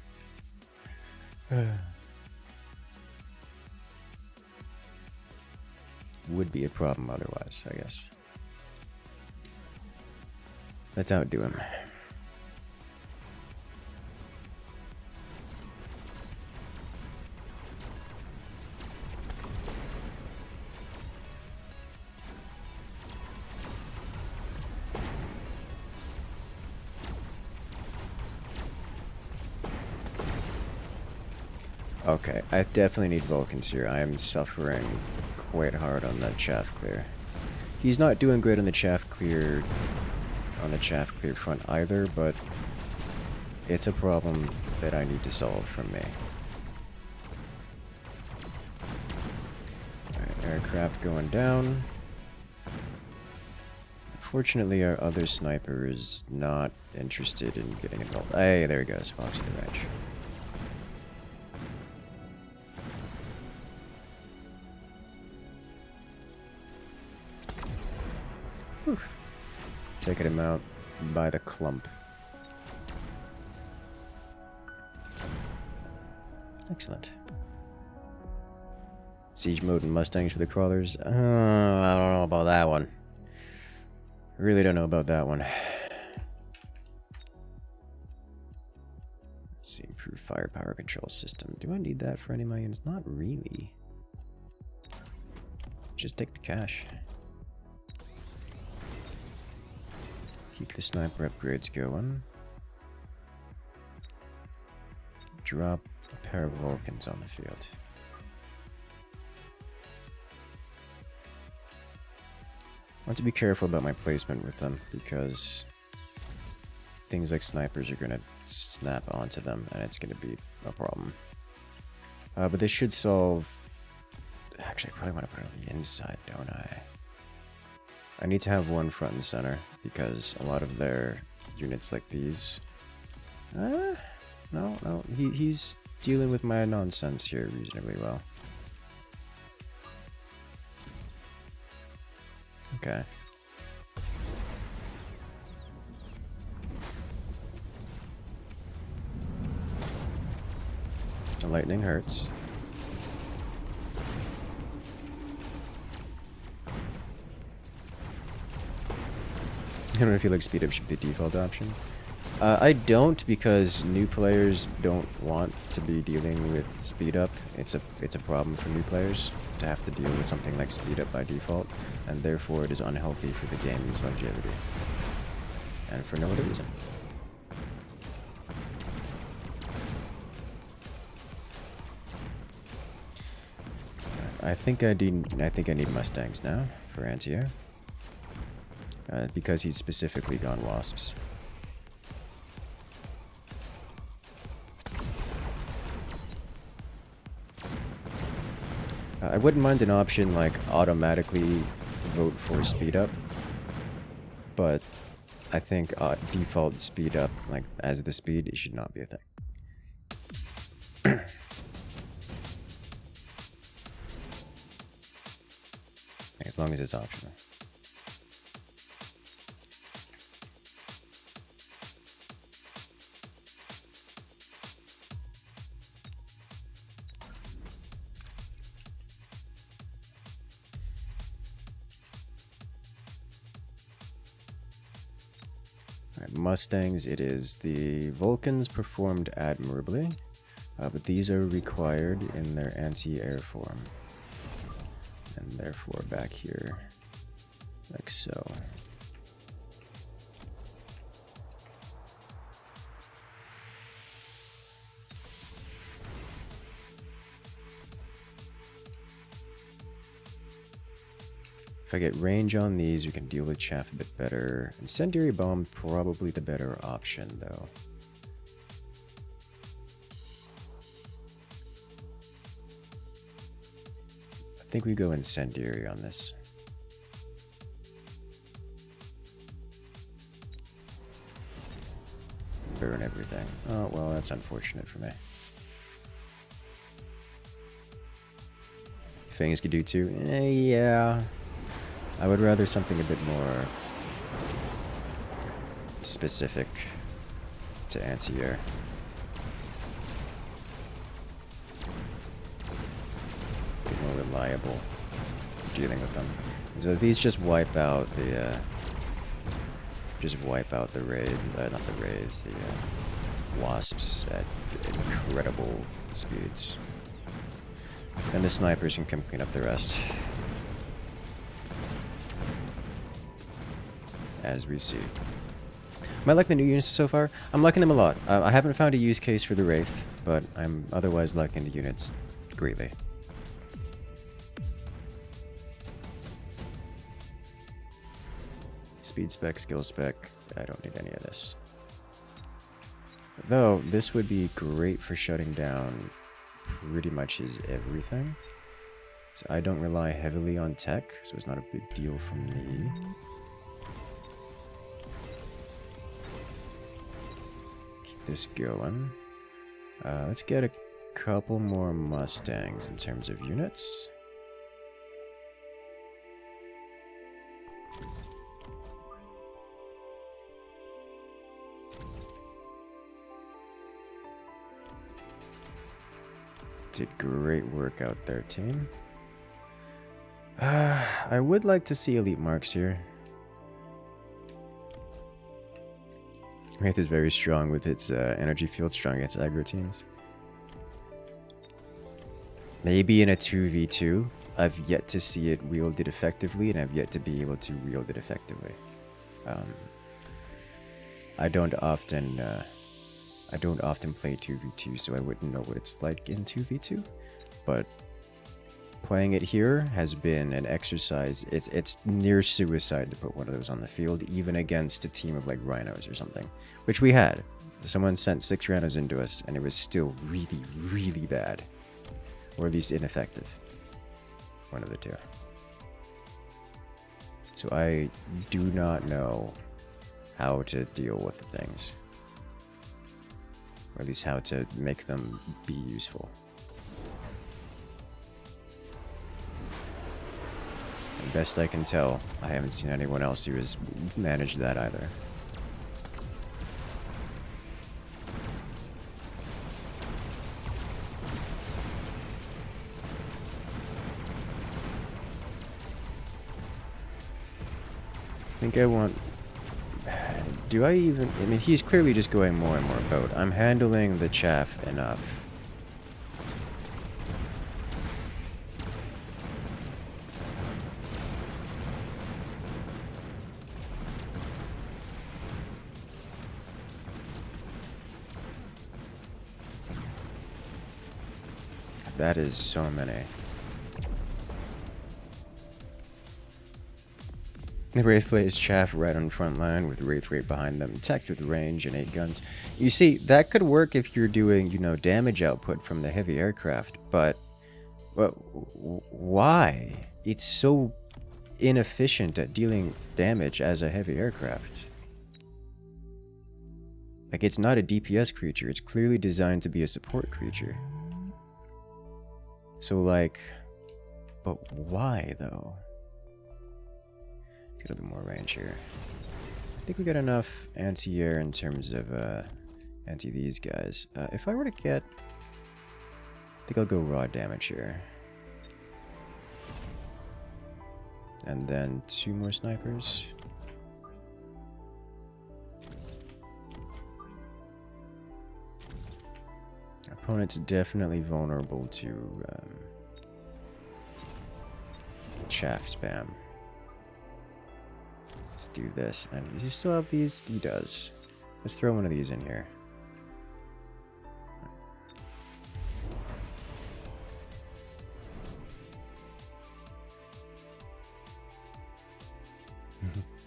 Would be a problem otherwise, I guess. Let's outdo him. Okay, I definitely need Vulcans here. I am suffering quite hard on that chaff clear. He's not doing great on the chaff clear front either, but it's a problem that I need to solve from me. Alright, aircraft going down. Unfortunately, our other sniper is not interested in getting involved. Hey, there he goes, Fox to the range. Whew. Taking him out by the clump. Excellent. Siege mode and Mustangs for the crawlers. I don't know about that one. Really don't know about that one. Let's see, improve firepower control system. Do I need that for any of my units? Not really. Just take the cash. Keep the sniper upgrades going. Drop a pair of Vulcans on the field. want to be careful about my placement with them because things like snipers are going to snap onto them and it's going to be a problem. But this should solve... Actually, I probably want to put it on the inside, don't I? I need to have one front and center because a lot of their units like these... No, he's dealing with my nonsense here reasonably well. Okay. The lightning hurts. I don't feel like speed up should be the default option. I don't, because new players don't want to be dealing with speed up. It's a problem for new players to have to deal with something like speed up by default, and therefore it is unhealthy for the game's longevity. And for no other reason. I think I need Mustangs now for anti-air. Because he's specifically gone wasps. I wouldn't mind an option like automatically vote for speed up, but I think default speed up, like as the speed, it should not be a thing. As long as it's optional. Mustangs, it is. The Vulcans performed admirably, but these are required in their anti-air form. And therefore back here, like so. If I get range on these, we can deal with chaff a bit better. Incendiary bomb, probably the better option, though. I think we go incendiary on this. Burn everything. Oh, well, that's unfortunate for me. Fangs could do too. Yeah. I would rather something a bit more specific to anti-air. A bit more reliable dealing with them. So these just wipe out the raid, not the raids, the wasps at incredible speeds. And the snipers can come clean up the rest. As we see. Am I liking the new units so far? I'm liking them a lot. I haven't found a use case for the Wraith, but I'm otherwise liking the units greatly. Speed spec, skill spec, I don't need any of this. Though, this would be great for shutting down pretty much his everything. So I don't rely heavily on tech, so it's not a big deal for me. This going. Let's get a couple more Mustangs in terms of units. Did great work out there, team. I would like to see elite marks here. Wraith is very strong with its energy field, strong against aggro teams. Maybe in a 2v2. I've yet to see it wielded effectively, and I've yet to be able to wield it effectively. I don't often play 2v2, so I wouldn't know what it's like in 2v2. But playing it here has been an exercise. It's near suicide to put one of those on the field, even against a team of like rhinos or something, which we had. Someone sent 6 rhinos into us, and it was still really, really bad, or at least ineffective. One of the two. So I do not know how to deal with the things, or at least how to make them be useful. And best I can tell, I haven't seen anyone else who has managed that either. I think I want... Do I even... I mean, he's clearly just going more and more boat. I'm handling the chaff enough. That is so many. The Wraith plays chaff right on the front line with Wraith right behind them, attacked with range and 8 guns. You see, that could work if you're doing, you know, damage output from the heavy aircraft, but why? It's so inefficient at dealing damage as a heavy aircraft. Like, it's not a DPS creature, it's clearly designed to be a support creature. So, like, but why, though? Let's get a bit more range here. I think we got enough anti-air in terms of, anti these guys. If I were to get... I think I'll go raw damage here. And then 2 more snipers. Opponent's definitely vulnerable to chaff spam. Let's do this. And does he still have these? He does. Let's throw one of these in here.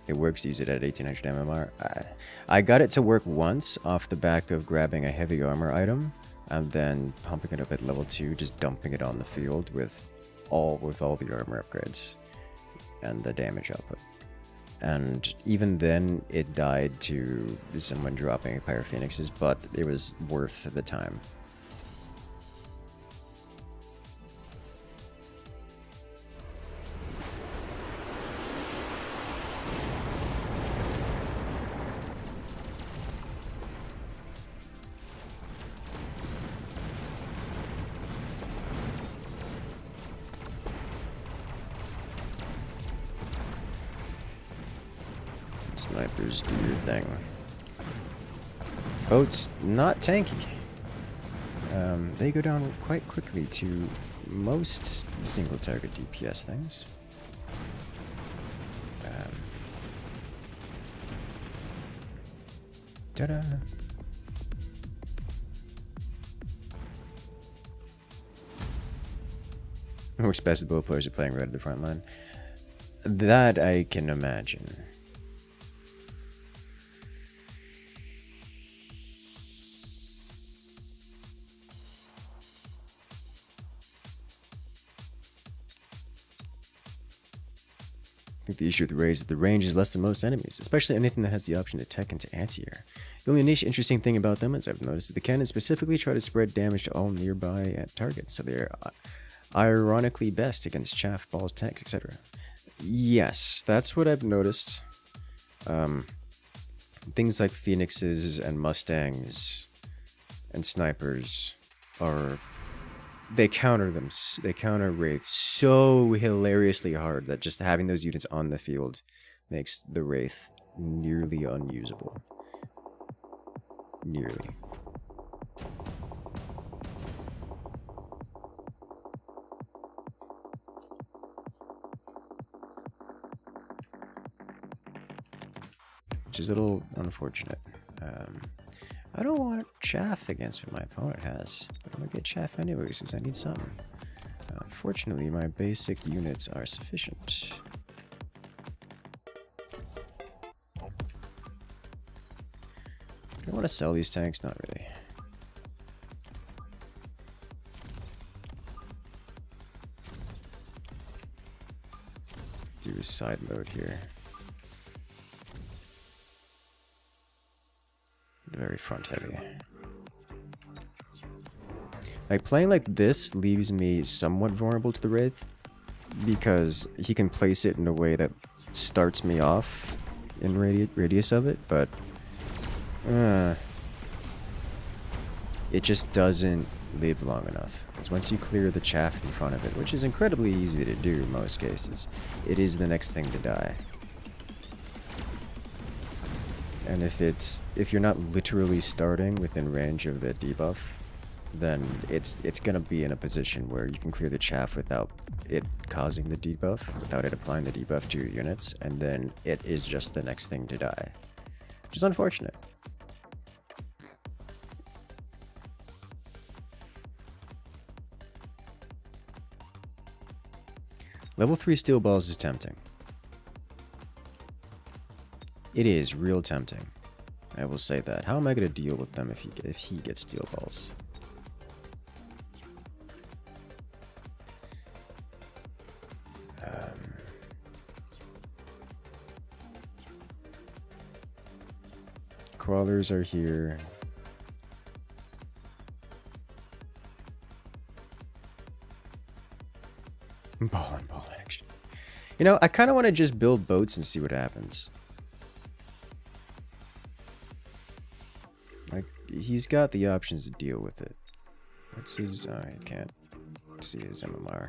It works, use it at 1800 MMR. I got it to work once off the back of grabbing a heavy armor item and then pumping it up at level 2, just dumping it on the field with all the armor upgrades and the damage output. And even then, it died to someone dropping Pyro Phoenixes, but it was worth the time. Snipers, do your thing. Boats, not tanky. They go down quite quickly to most single target DPS things. Ta-da! Which best boat players are playing right at the front line? That I can imagine. I think the issue with Wraith is that the range is less than most enemies, especially anything that has the option to tech into anti-air. The only niche interesting thing about them, as I've noticed, is the cannons specifically try to spread damage to all nearby targets, so they're ironically best against chaff, balls, tanks, etc. Yes, that's what I've noticed. Things like Phoenixes and Mustangs and Snipers are... They counter Wraith so hilariously hard that just having those units on the field makes the Wraith nearly unusable. Nearly. Which is a little unfortunate. I don't want chaff against what my opponent has, but I'm gonna get chaff anyways because I need something. Fortunately, my basic units are sufficient. Do I want to sell these tanks? Not really. Do a side mode here. Very front heavy. Like, playing like this leaves me somewhat vulnerable to the Wraith, because he can place it in a way that starts me off in radius of it, but it just doesn't live long enough. Because once you clear the chaff in front of it, which is incredibly easy to do in most cases, it is the next thing to die. And if you're not literally starting within range of the debuff, then it's gonna be in a position where you can clear the chaff without it causing the debuff, without it applying the debuff to your units, and then it is just the next thing to die, which is unfortunate. Level 3 steel balls is tempting. It is real tempting. I will say that. How am I going to deal with them if he gets steel balls? Crawlers are here. Ball on ball action. You know, I kind of want to just build boats and see what happens. Like, he's got the options to deal with it. What's his... Oh, I can't see his MMR.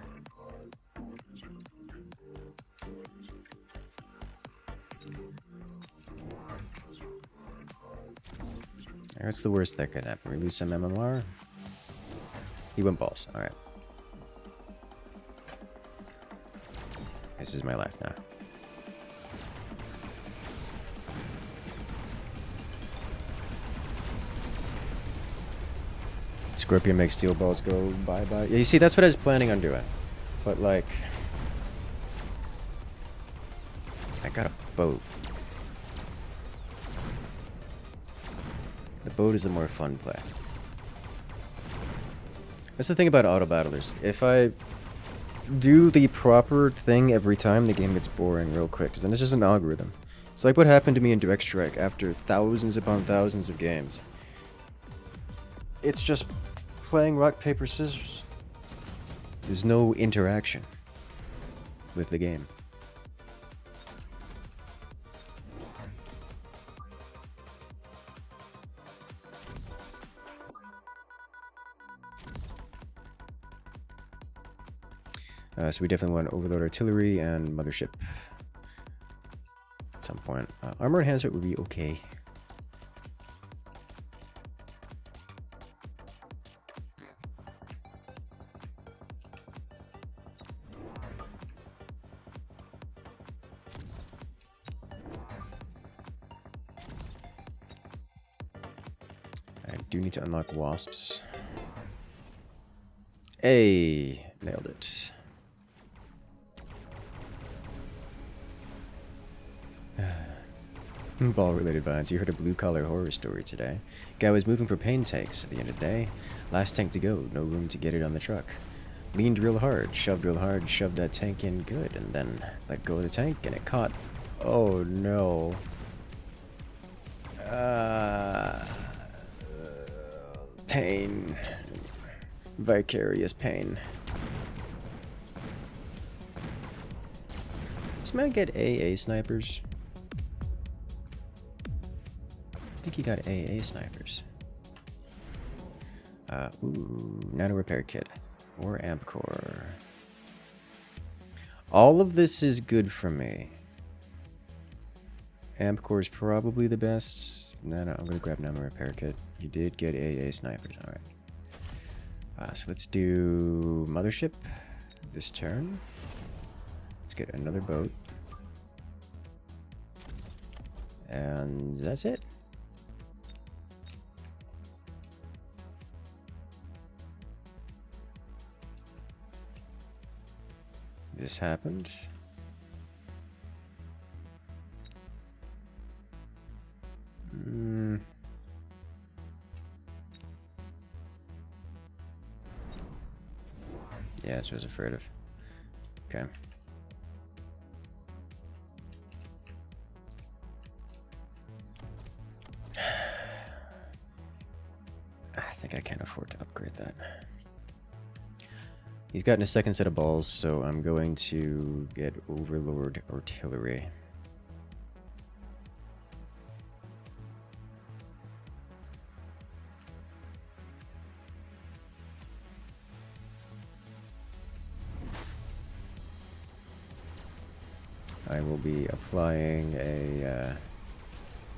What's the worst that could happen? We lose some MMR? He went balls. Alright. This is my life now. Scorpion makes steel balls go bye-bye. Yeah, you see, that's what I was planning on doing. But, like... I got a boat. The boat is a more fun play. That's the thing about auto battlers. If I do the proper thing every time, the game gets boring real quick, because then it's just an algorithm. It's like what happened to me in Direct Strike after thousands upon thousands of games. It's just playing rock, paper, scissors. There's no interaction with the game. So we definitely want Overload Artillery and Mothership at some point. Armor Enhancer would be okay. I do need to unlock Wasps. Hey, nailed it. Ball-related violence. You heard a blue-collar horror story today. Guy was moving for pain tanks at the end of the day. Last tank to go. No room to get it on the truck. Leaned real hard, shoved that tank in good, and then let go of the tank, and it caught. Oh, no. Pain. Vicarious pain. This might get AA snipers. I think he got AA snipers. Ooh, nano repair kit or amp core. All of this is good for me. Amp core is probably the best. I'm gonna grab nano repair kit. You did get AA snipers. All right. So let's do Mothership this turn. Let's get another boat, and that's it. this happened. Yeah, that's what I was afraid of. Okay. I think I can't afford to upgrade that. He's gotten a second set of balls, so I'm going to get Overlord Artillery. I will be applying a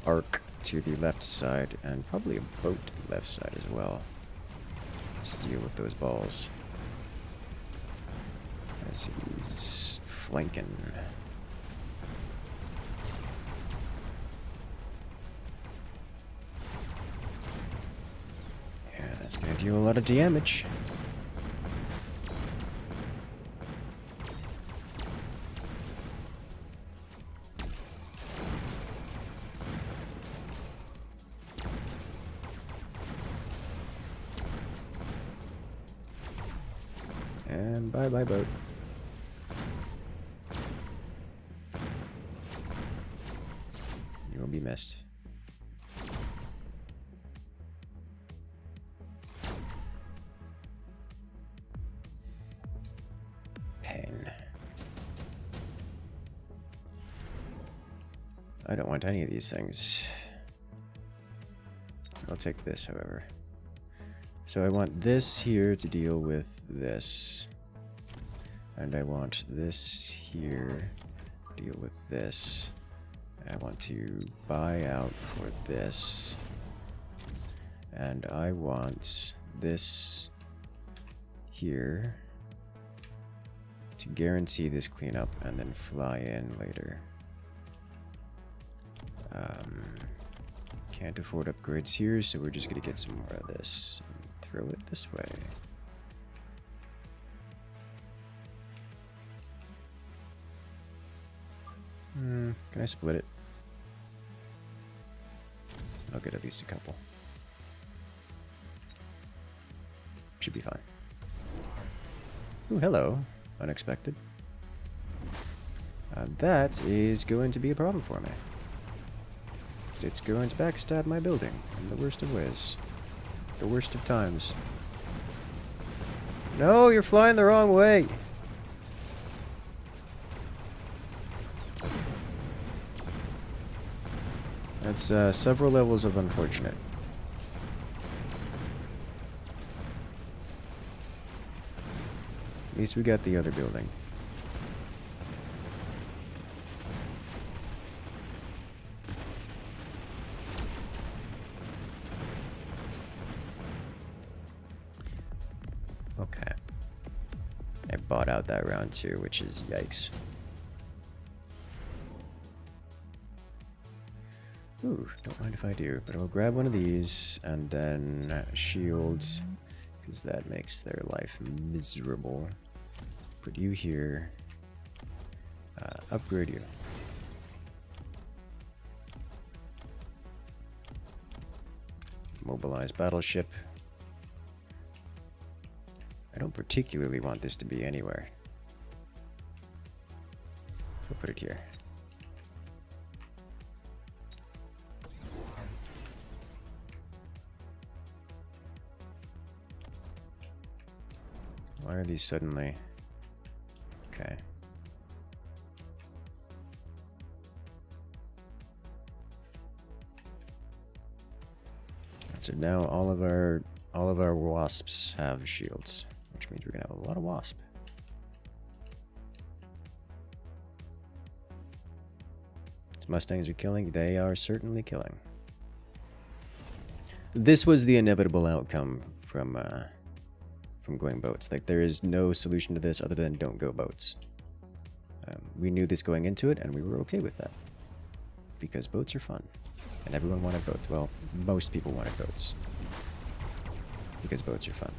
arc to the left side and probably a boat to the left side as well to deal with those balls as he's flanking. Yeah, that's gonna do a lot of damage. And bye-bye, boat. You will be missed. Pain. I don't want any of these things. I'll take this, however. So I want this here to deal with this. And I want this here to deal with this. I want to buy out for this. And I want this here to guarantee this cleanup and then fly in later. Can't afford upgrades here, so we're just gonna get some more of this and throw it this way. Can I split it? I'll get at least a couple. Should be fine. Ooh, hello. Unexpected. That is going to be a problem for me. It's going to backstab my building in the worst of ways. The worst of times. No, you're flying the wrong way! That's several levels of unfortunate. At least we got the other building. Okay. I bought out that round too, which is yikes. Ooh, don't mind if I do, but I'll grab one of these and then shields, because that makes their life miserable. Put you here. Upgrade you. Mobilize battleship. I don't particularly want this to be anywhere. We'll put it here. Why are these suddenly... Okay. So now all of our wasps have shields, which means we're gonna have a lot of wasp. These Mustangs are killing. They are certainly killing. This was the inevitable outcome from going boats. Like, there is no solution to this other than don't go boats. We knew this going into it, and we were okay with that. Because boats are fun. And everyone wanted boats. Well, most people wanted boats. Because boats are fun.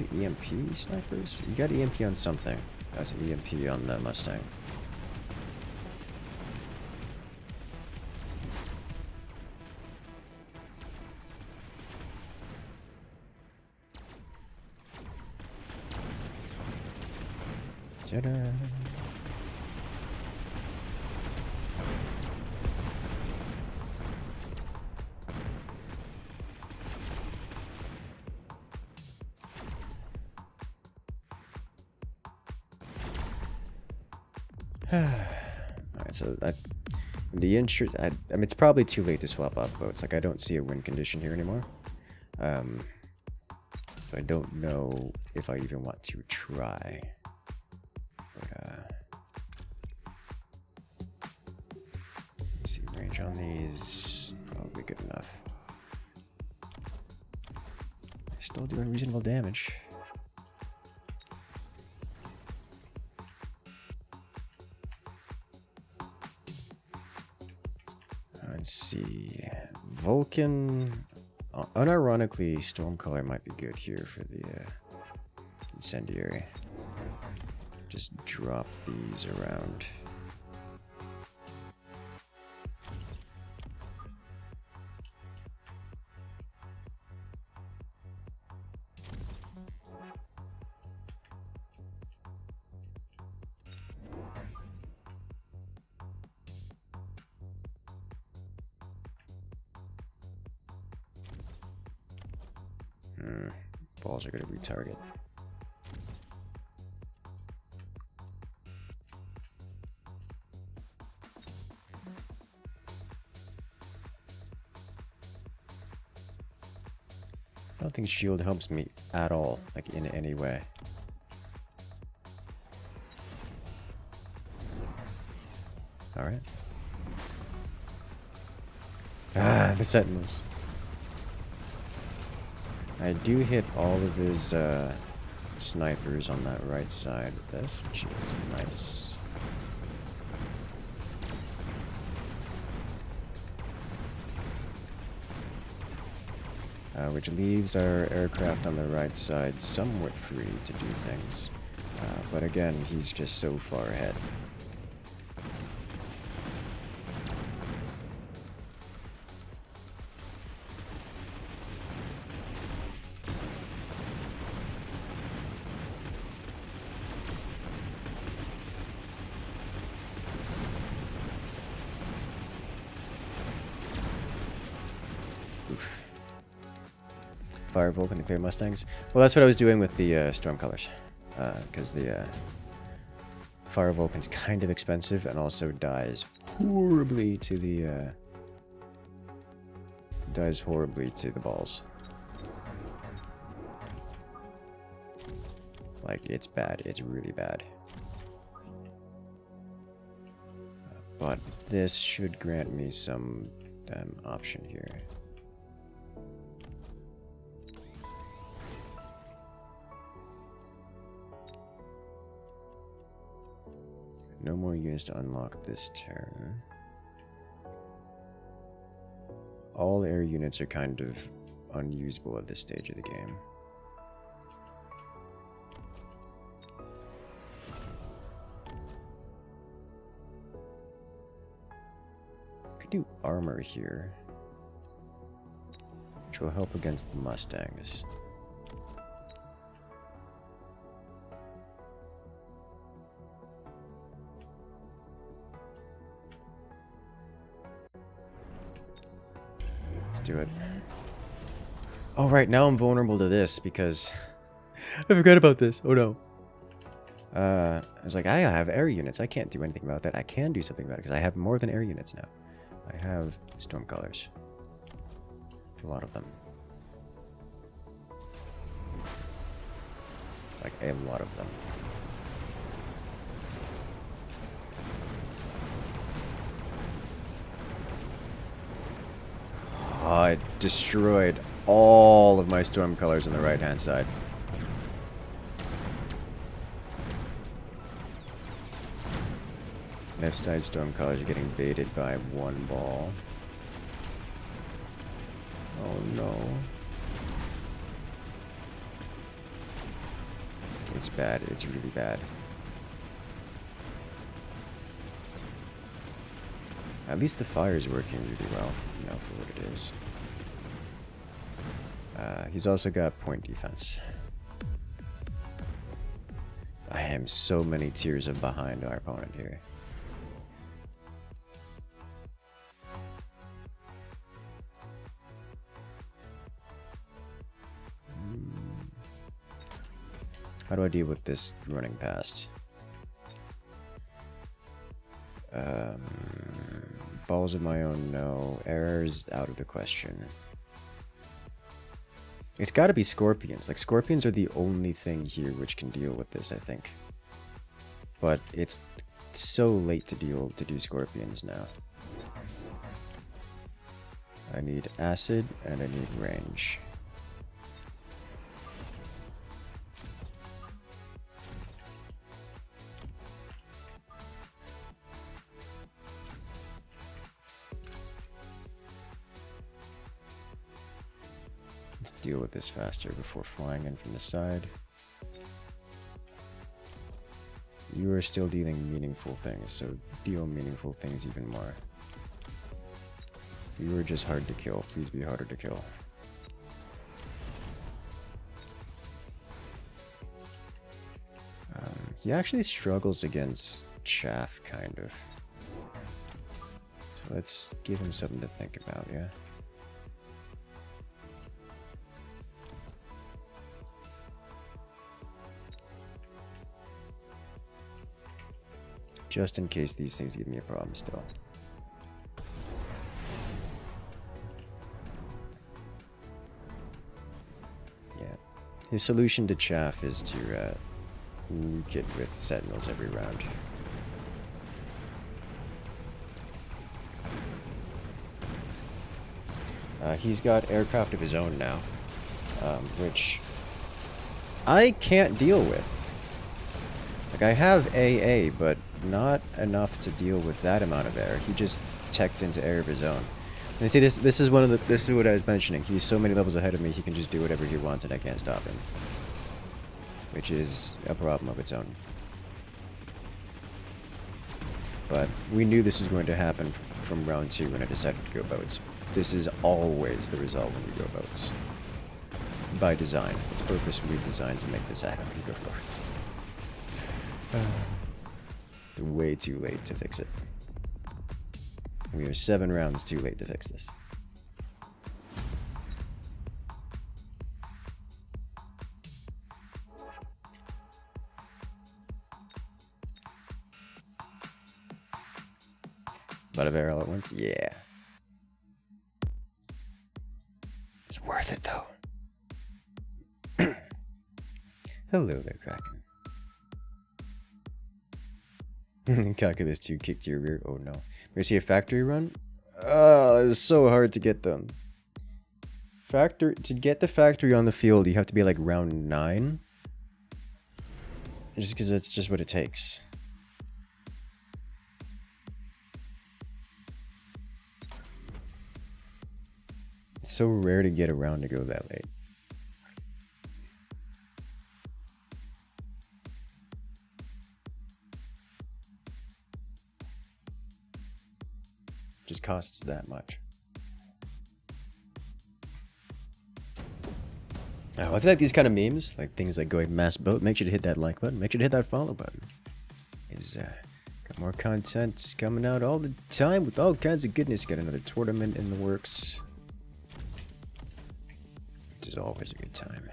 get EMP snipers? You got EMP on something. That's an EMP on the Mustang. Ta-da! Alright, so the interest, I mean, it's probably too late to swap off boats. Like, I don't see a win condition here anymore. So I don't know if I even want to try. But, let's see, range on these, probably good enough. Still doing reasonable damage. Let's see. Vulcan. Unironically, Stormcaller might be good here for the incendiary. Just drop these around. Balls are going to retarget. I don't think shield helps me at all, like in any way. Alright. Ah, the sentinels. I do hit all of his snipers on that right side with this, which is nice. Which leaves our aircraft on the right side somewhat free to do things. But again, he's just so far ahead. Fire Vulcan to clear Mustangs. Well, that's what I was doing with the Stormcallers, because the Fire Vulcan's kind of expensive and also dies horribly to the balls. Like, it's bad. It's really bad. But this should grant me some option here. No more units to unlock this turn. All air units are kind of unusable at this stage of the game. Could do armor here, which will help against the Mustangs. Do it. Oh, right, now I'm vulnerable to this because I forgot about this. Oh no. I was like, I have air units. I can't do anything about that. I can do something about it because I have more than air units now. I have Stormcallers. A lot of them. Like, a lot of them. Oh, it destroyed all of my Stormcallers on the right-hand side. Left side Stormcallers are getting baited by one ball. Oh no. It's bad. It's really bad. At least the fire's working really well, you know, for what it is. He's also got point defense. I am so many tiers of behind our opponent here. How do I deal with this running past? Balls of my own, no. Errors out of the question. It's gotta be scorpions. Like, scorpions are the only thing here which can deal with this, I think. But it's so late to do scorpions now. I need acid and I need range. Let's deal with this faster before flying in from the side. You are still dealing meaningful things, so deal meaningful things even more. You are just hard to kill. Please be harder to kill. He actually struggles against chaff, kind of. So let's give him something to think about, yeah? Just in case these things give me a problem still. Yeah. His solution to chaff is to nuke it with sentinels every round. He's got aircraft of his own now, which I can't deal with. Like, I have AA, but not enough to deal with that amount of air. He just teched into air of his own. And see, this is what I was mentioning. He's so many levels ahead of me, he can just do whatever he wants and I can't stop him. Which is a problem of its own. But we knew this was going to happen from round 2 when I decided to go boats. This is always the result when we go boats. By design. It's purposefully designed to make this happen when you go boats. Way too late to fix it. We are 7 rounds too late to fix this. About a barrel at once? Yeah. It's worth it though. Hello there, Kraken. Calculus 2 kicked to your rear. Oh no. We see a factory run? Oh, it's so hard to get them. To get the factory on the field, you have to be like round 9. Just because that's just what it takes. It's so rare to get around to go that late. Just costs that much. Oh, I feel like these kind of memes, like things like going mass boat, make sure to hit that like button, make sure to hit that follow button. Is got more content coming out all the time with all kinds of goodness. Got another tournament in the works, which is always a good time.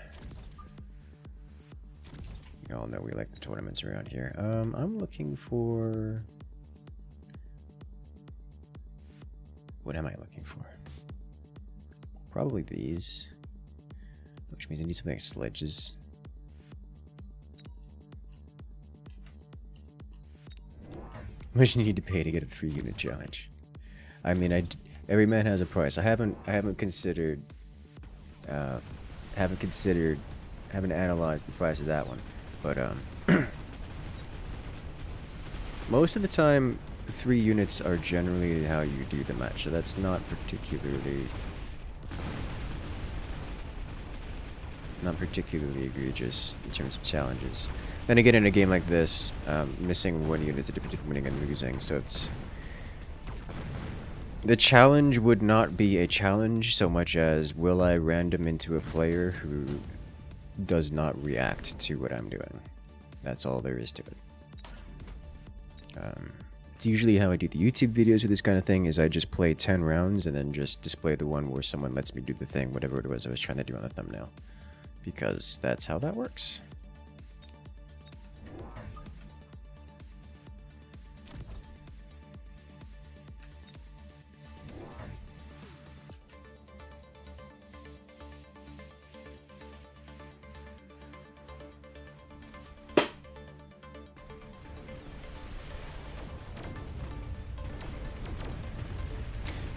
You all know we like the tournaments around here. I'm looking for. What am I looking for? Probably these. Which means I need something like sledges. How much you need to pay to get a 3-unit challenge? I mean, every man has a price. I haven't considered, haven't analyzed the price of that one. But most of the time, 3 units are generally how you do the match, so that's not not particularly egregious in terms of challenges. Then again, in a game like this, missing one unit is a difference between winning and losing, so it's... The challenge would not be a challenge so much as, will I random into a player who does not react to what I'm doing? That's all there is to it. It's usually how I do the YouTube videos with this kind of thing, is I just play 10 rounds and then just display the one where someone lets me do the thing, whatever it was I was trying to do on the thumbnail. Because that's how that works.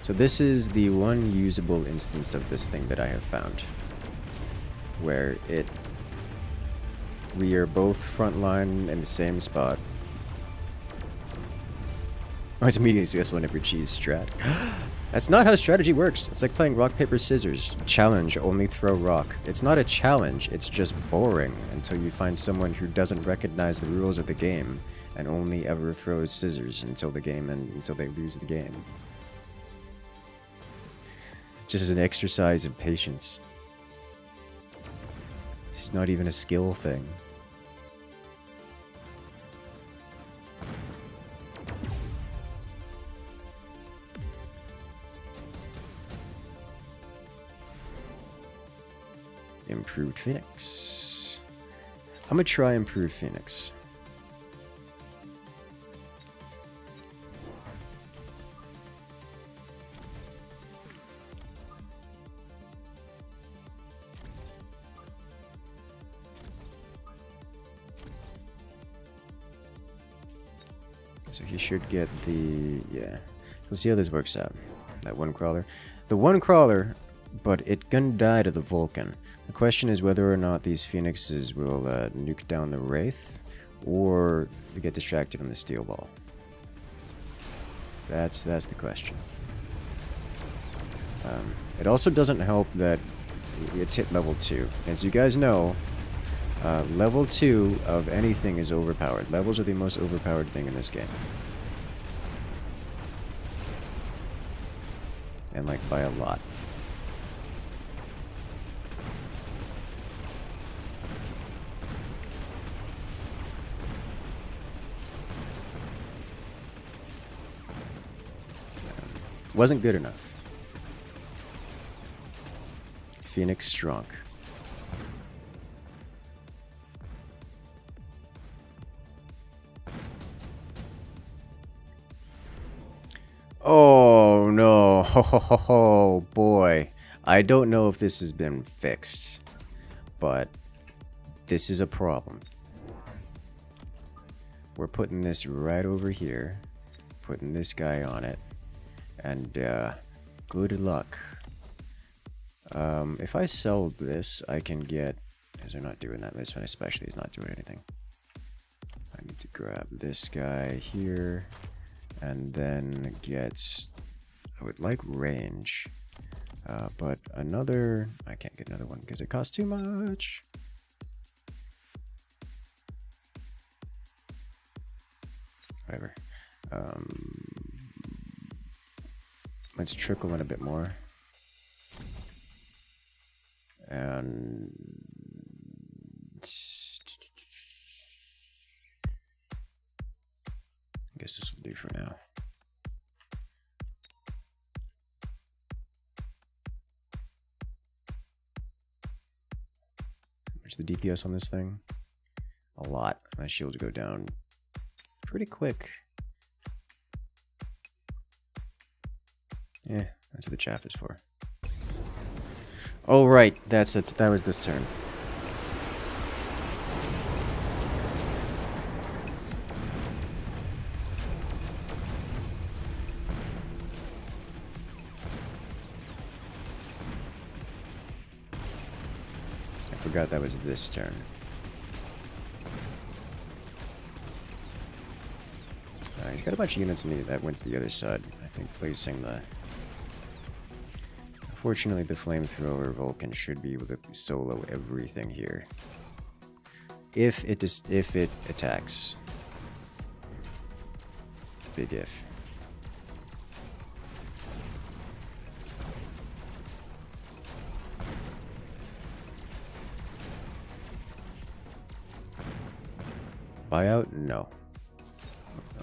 So this is the one usable instance of this thing that I have found, where we are both frontline in the same spot. Oh, it's immediately successful in every cheese strat. That's not how strategy works. It's like playing rock, paper, scissors. Challenge, only throw rock. It's not a challenge, it's just boring until you find someone who doesn't recognize the rules of the game and only ever throws scissors until they lose the game. Just as an exercise of patience. It's not even a skill thing. Improved Phoenix. I'm gonna try Improved Phoenix. So he should get the... yeah. We'll see how this works out. That one crawler. The one crawler, but it gonna die to the Vulcan. The question is whether or not these Phoenixes will nuke down the Wraith, or we get distracted on the Steel Ball. That's the question. It also doesn't help that it's hit level 2. As you guys know, level 2 of anything is overpowered. Levels are the most overpowered thing in this game. And like by a lot. Wasn't good enough. Phoenix Strong. Oh no, ho ho ho ho, boy. I don't know if this has been fixed, but this is a problem. We're putting this right over here, putting this guy on it, and good luck. If I sell this, I can get... Because they're not doing that. This one especially is not doing anything. I need to grab this guy here, and then get... I would like range, but another... I can't get another one because it costs too much. Whatever. Let's trickle in a bit more. And... I guess this will do for now. What's the DPS on this thing? A lot. My shields go down pretty quick. Yeah, that's what the chaff is for. Oh right, that was this turn. I forgot that was this turn. He's got a bunch of units that went to the other side. I think placing the Fortunately, the flamethrower Vulcan should be able to solo everything here. If it attacks. Big if. Buyout? No.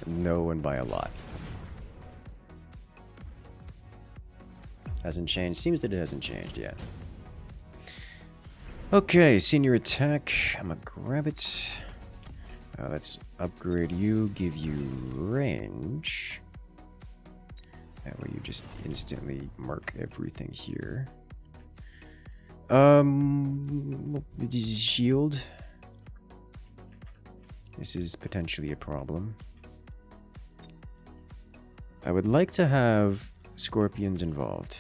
No, and by a lot. Hasn't changed. Seems that it hasn't changed yet. Okay, senior attack. I'm gonna grab it. Let's upgrade you, give you range. That way you just instantly mark everything here. Shield. This is potentially a problem. I would like to have scorpions involved.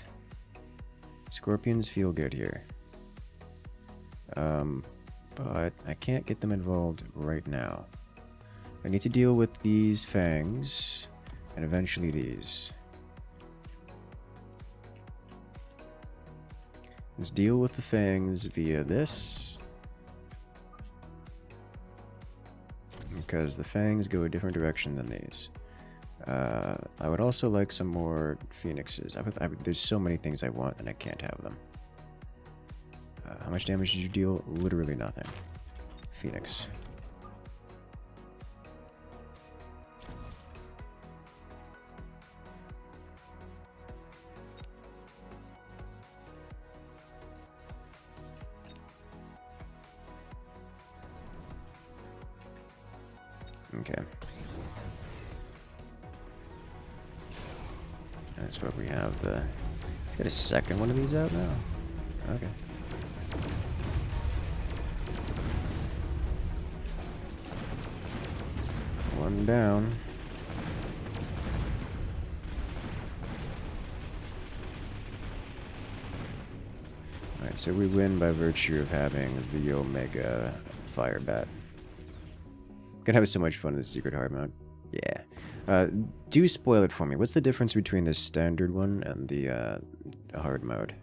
Scorpions feel good here. But I can't get them involved right now. I need to deal with these fangs and eventually these. Let's deal with the fangs via this. Because the fangs go a different direction than these. I would also like some more phoenixes. There's so many things I want and I can't have them. How much damage did you deal? Literally nothing. Phoenix. Okay. That's what we have. Let's get a second one of these out now. Okay. One down. Alright, so we win by virtue of having the Omega Fire Bat. Gonna have so much fun in the secret hard mode. Yeah. Do spoil it for me. What's the difference between the standard one and the hard mode?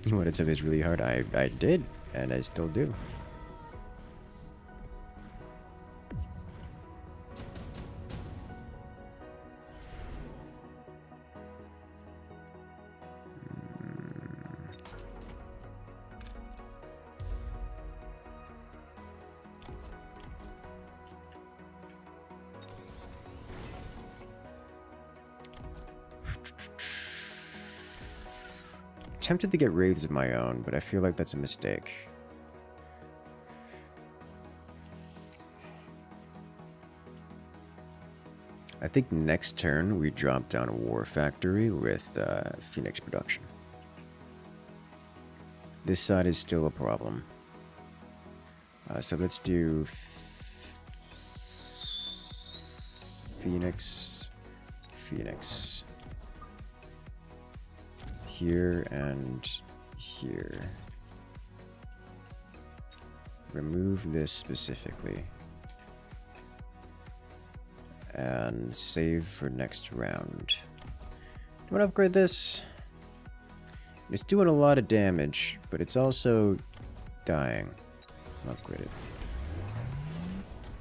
You wanted something that's really hard? I did, and I still do. Tempted to get wraiths of my own, but I feel like that's a mistake. I think next turn we drop down a war factory with Phoenix production. This side is still a problem. So let's do Phoenix, Phoenix. Here and here. Remove this specifically. And save for next round. Do you want to upgrade this? It's doing a lot of damage, but it's also dying. Upgrade it.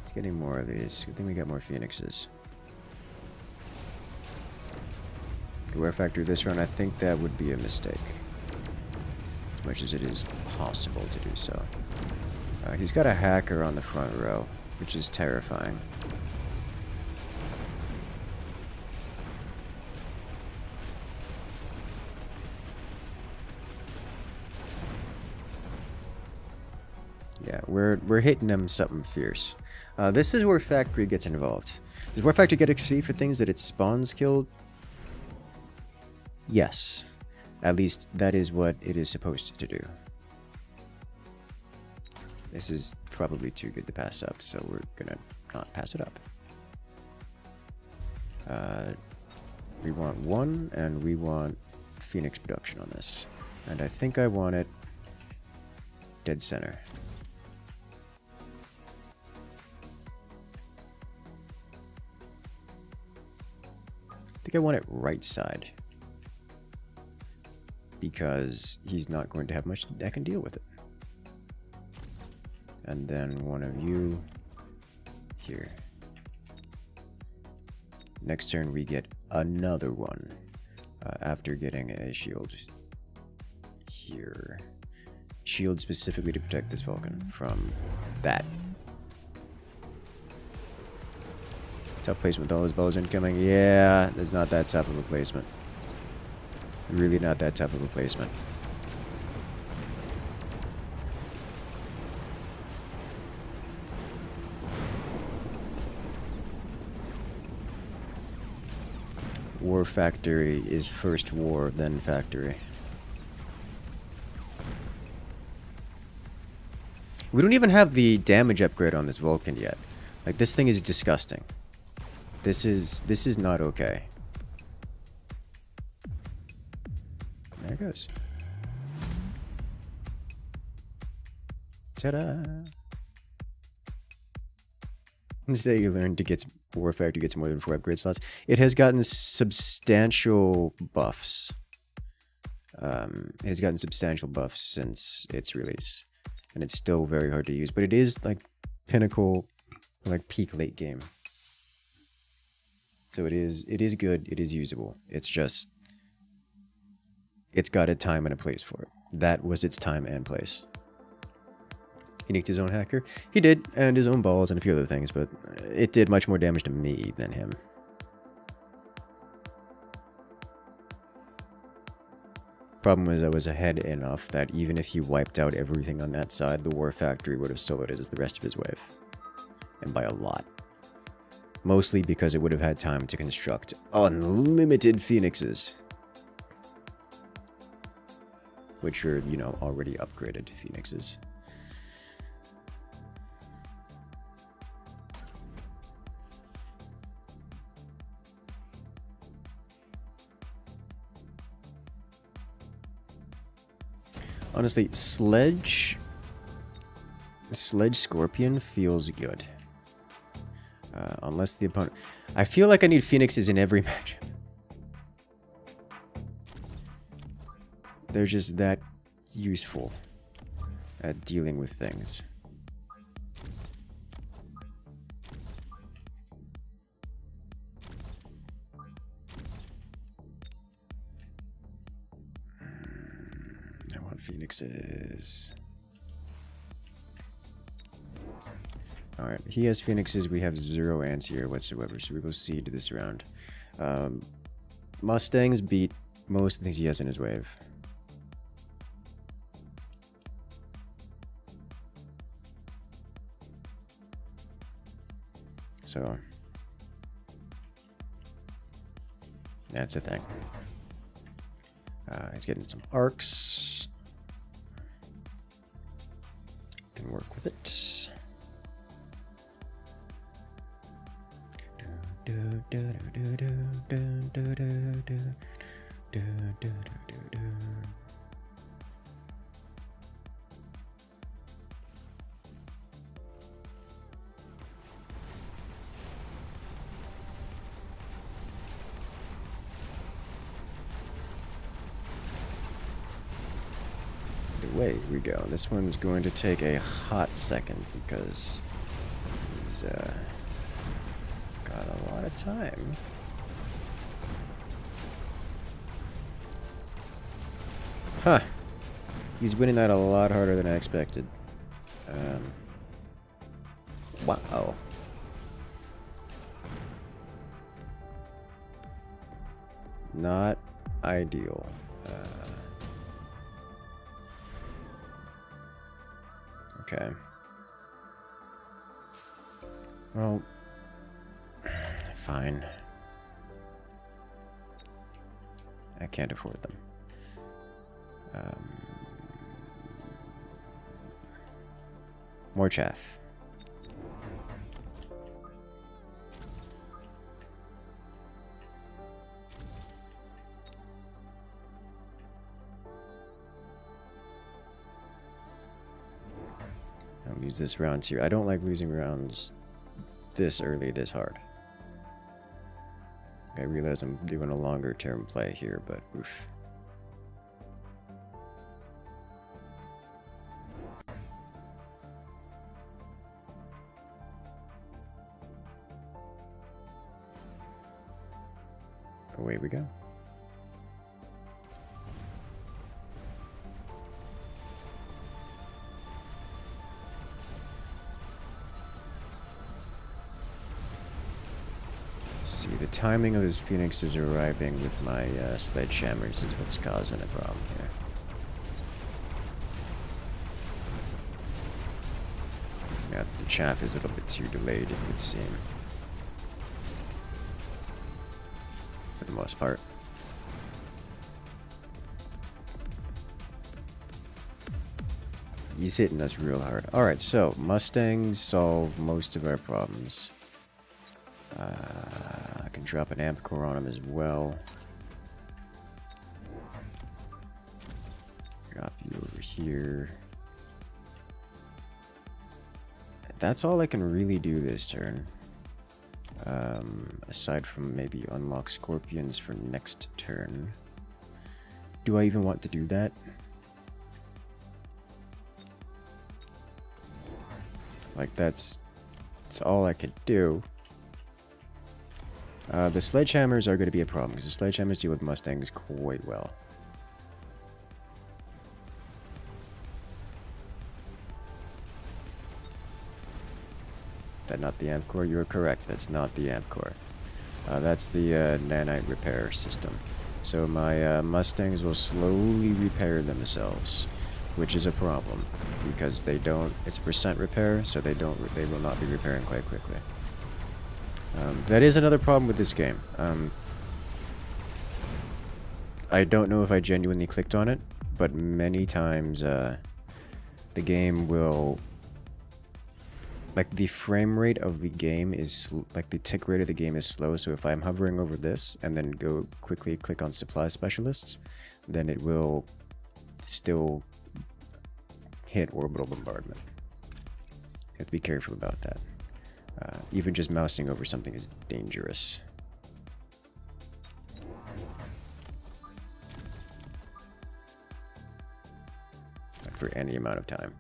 It's getting more of these. Good thing we got more phoenixes. War factory this run, I think that would be a mistake. As much as it is possible to do so. He's got a hacker on the front row, which is terrifying. Yeah, we're hitting him something fierce. This is where factory gets involved. Does war factory get XP for things that it spawns killed? Yes. At least that is what it is supposed to do. This is probably too good to pass up, so we're gonna not pass it up. We want one, and we want Phoenix production on this. And I think I want it dead center. I want it right side. Because he's not going to have much that can deal with it. And then one of you here. Next turn we get another one after getting a shield here. Shield specifically to protect this Vulcan from that. Tough placement with all his bows incoming. Yeah, there's not that tough of a placement. Really not that tough of a placement. War Factory is first war, then factory. We don't even have the damage upgrade on this Vulcan yet. Like, this thing is disgusting. This is not okay. There it goes. Ta-da! Instead, you learn to get War Factory gets more than 4 upgrade slots. It has gotten substantial buffs. It has gotten substantial buffs since its release, and it's still very hard to use. But it is like pinnacle, like peak late game. So it is good. It is usable. It's just it's got a time and a place for it. That was its time and place. He nicked his own hacker. He did, and his own balls and a few other things, but it did much more damage to me than him. Problem was I was ahead enough that even if he wiped out everything on that side, the War Factory would have soloed it as the rest of his wave. And by a lot. Mostly because it would have had time to construct unlimited Phoenixes. Which are, you know, already upgraded Phoenixes. Honestly, Sledge Scorpion feels good. Unless the opponent... I feel like I need Phoenixes in every match. They're just that useful at dealing with things. I want Phoenixes. Alright, he has Phoenixes, we have 0 ants here whatsoever, so we will cede this round. Mustangs beat most of the things he has in his wave. So, that's a thing. He's getting some arcs. Can work with it. Away we go. This one's going to take a hot second because he's got a lot of time. Huh. He's winning that a lot harder than I expected. Wow. Not ideal. Okay. Well, fine. I can't afford them. More chaff. I'll use this round here. I don't like losing rounds this early, this hard. I realize I'm doing a longer term play here, but oof. Away we go. See, the timing of his phoenixes arriving with my sledgehammers is what's causing a problem here. Yeah, the chaff is a little bit too delayed, it would seem. For the most part. He's hitting us real hard. Alright, so Mustangs solve most of our problems. I can drop an amp core on him as well. Drop you over here. That's all I can really do this turn. Aside from maybe unlock scorpions for next turn. Do I even want to do that? Like that's all I could do. The sledgehammers are going to be a problem because the sledgehammers deal with Mustangs quite well. That not the amp core? You're correct. That's not the amp core. That's the nanite repair system. So my Mustangs will slowly repair themselves, which is a problem because they don't. It's a percent repair, so they will not be repairing quite quickly. That is another problem with this game. I don't know if I genuinely clicked on it, but many times the game will... Like, the frame rate of the game is... Like, the tick rate of the game is slow, so if I'm hovering over this and then go quickly click on supply specialists, then it will still hit orbital bombardment. You have to be careful about that. Even just mousing over something is dangerous. Not for any amount of time.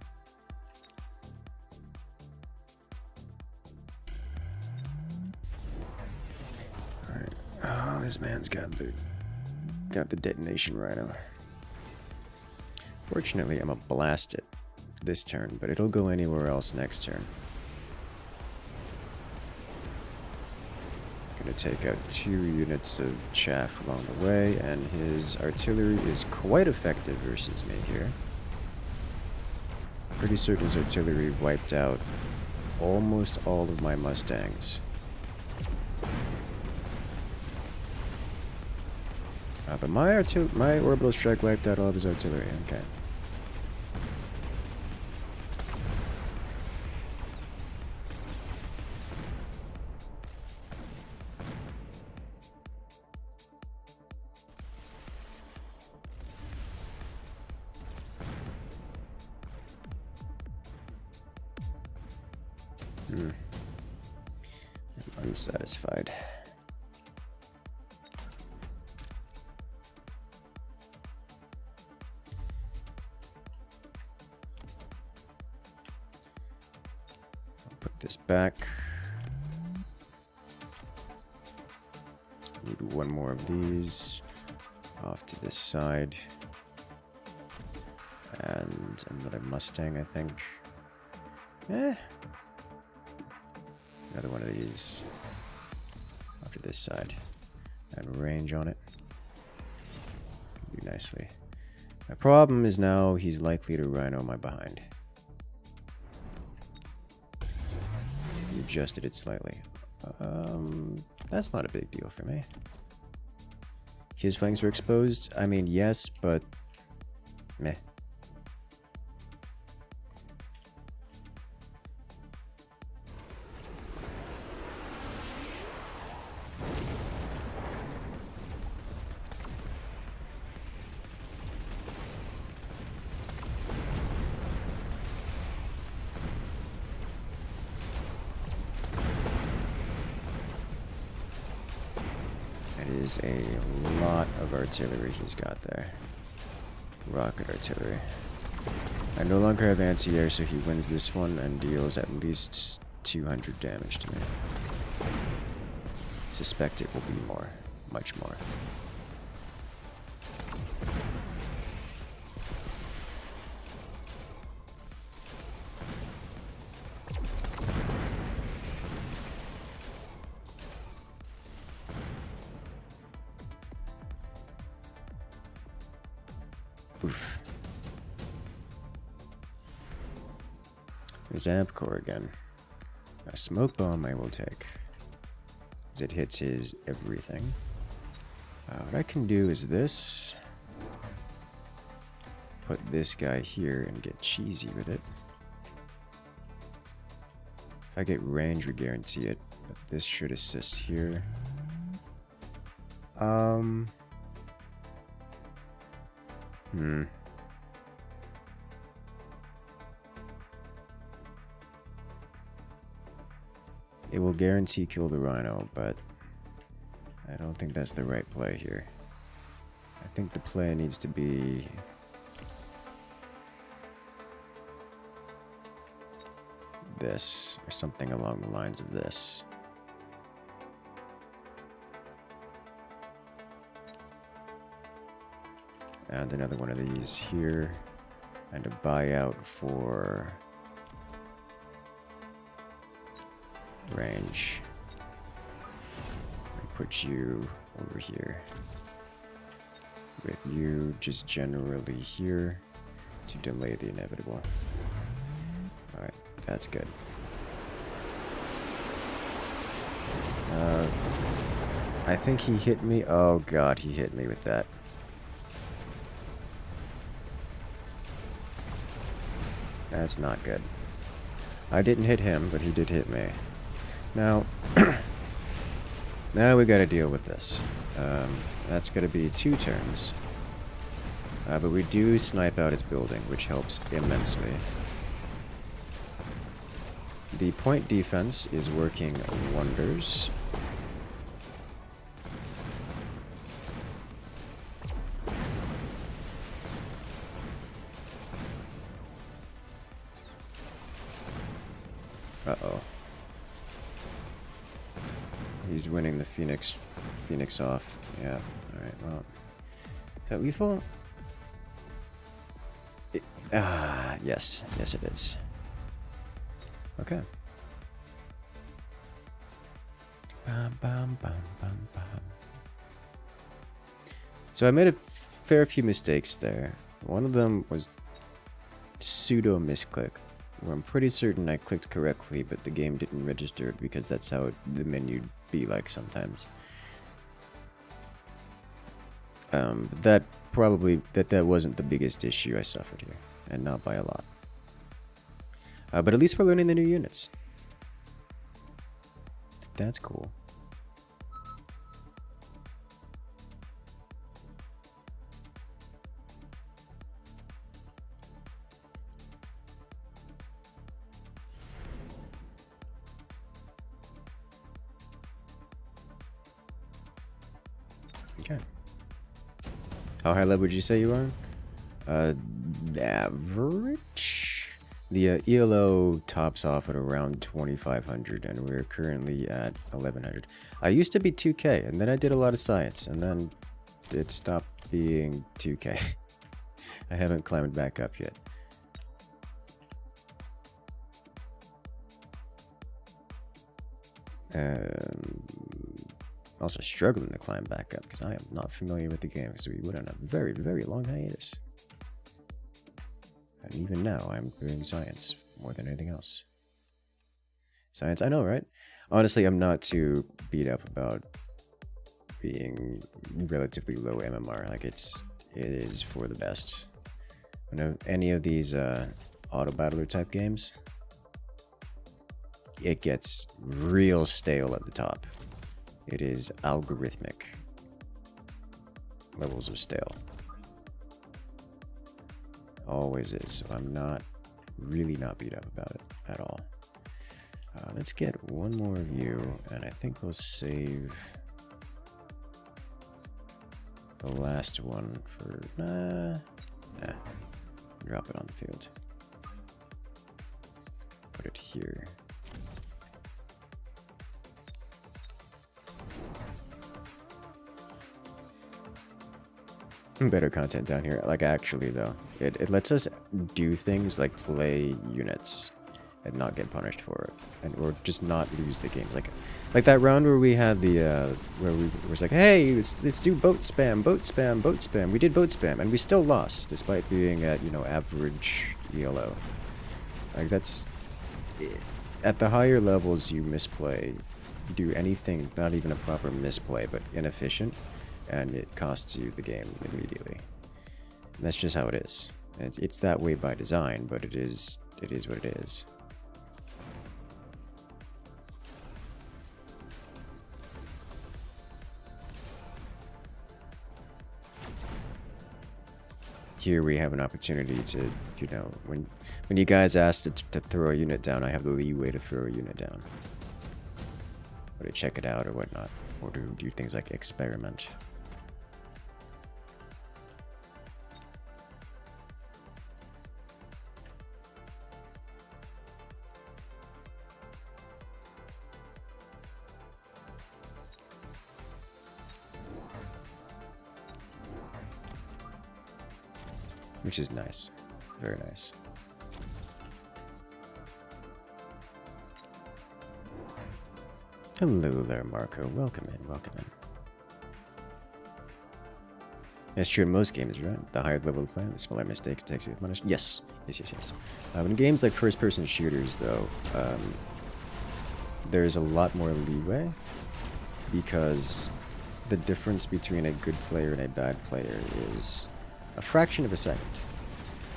Alright. Oh, this man's got the detonation rhino. Fortunately, I'm gonna blast it this turn, but it'll go anywhere else next turn. Gonna take out 2 units of chaff along the way, and his artillery is quite effective versus me here. Pretty certain his artillery wiped out almost all of my Mustangs. But my orbital strike wiped out all of his artillery. Okay. I'm unsatisfied. I'll put this back. Need one more of these off to this side. And another Mustang, I think. Another one of these off to this side. I have a range on it. Do nicely. My problem is now he's likely to rhino my behind. He adjusted it slightly. That's not a big deal for me. His flanks were exposed? I mean, yes, but meh. is a lot of artillery he's got there. Rocket artillery. I no longer have anti-air, so he wins this one and deals at least 200 damage to me. Suspect it will be more. Much more. Oof. There's Ampcore again. A smoke bomb I will take, as it hits his everything. What I can do is this. Put this guy here and get cheesy with it. If I get range, we guarantee it, but this should assist here. It will guarantee kill the rhino, but I don't think that's the right play here. I think the play needs to be this, or something along the lines of this. And another one of these here, and a buyout for range. Put you over here, with you just generally here to delay the inevitable. Alright, that's good. I think he hit me. Oh god, he hit me with that. That's not good. I didn't hit him, but he did hit me. Now, now we gotta deal with this. That's gonna be 2 turns. But we do snipe out his building, which helps immensely. The point defense is working wonders. Uh-oh. He's winning the Phoenix off. Yeah, alright, well. Is that lethal? Yes. Yes, it is. Okay. Bam, bam, bam, bam, bam. So I made a fair few mistakes there. One of them was pseudo misclick, where I'm pretty certain I clicked correctly, but the game didn't register it because that's how the menu be like sometimes. That probably that wasn't the biggest issue I suffered here, and not by a lot. But at least we're learning the new units. That's cool. Okay. How high level would you say you are? Average? The ELO tops off at around 2,500, and we're currently at 1,100. I used to be 2K, and then I did a lot of science, and then it stopped being 2K. I haven't climbed back up yet. Also struggling to climb back up because I am not familiar with the game, so we went on a very, very long hiatus. And even now, I'm doing science more than anything else. Science, I know, right? Honestly, I'm not too beat up about being relatively low MMR. Like, it is for the best. You know, any of these auto battler type games, it gets real stale at the top. It is algorithmic levels of stale. Always is, so I'm really not beat up about it at all. Let's get one more view, and I think we'll save the last one for... Nah. Drop it on the field. Put it here. Better content down here. Like, actually, though. It lets us do things like play units and not get punished for it. Or just not lose the games. Like that round where we had the, where we was like, hey, let's do boat spam, boat spam, boat spam. We did boat spam, and we still lost, despite being at, you know, average ELO. Like, that's... At the higher levels, you misplay, do anything, not even a proper misplay, but inefficient, and it costs you the game immediately. And that's just how it is. And it's that way by design, but it is what it is. Here we have an opportunity to, you know, when you guys asked to throw a unit down, I have the leeway to throw a unit down. Or to check it out or whatnot. Or to do things like experiment. Which is nice. Very nice. Hello there, Marco. Welcome in, welcome in. That's true in most games, right? The higher level the plan, the smaller mistake it takes you punished. Yes. Yes. In games like first-person shooters, though, there's a lot more leeway because the difference between a good player and a bad player is a fraction of a second.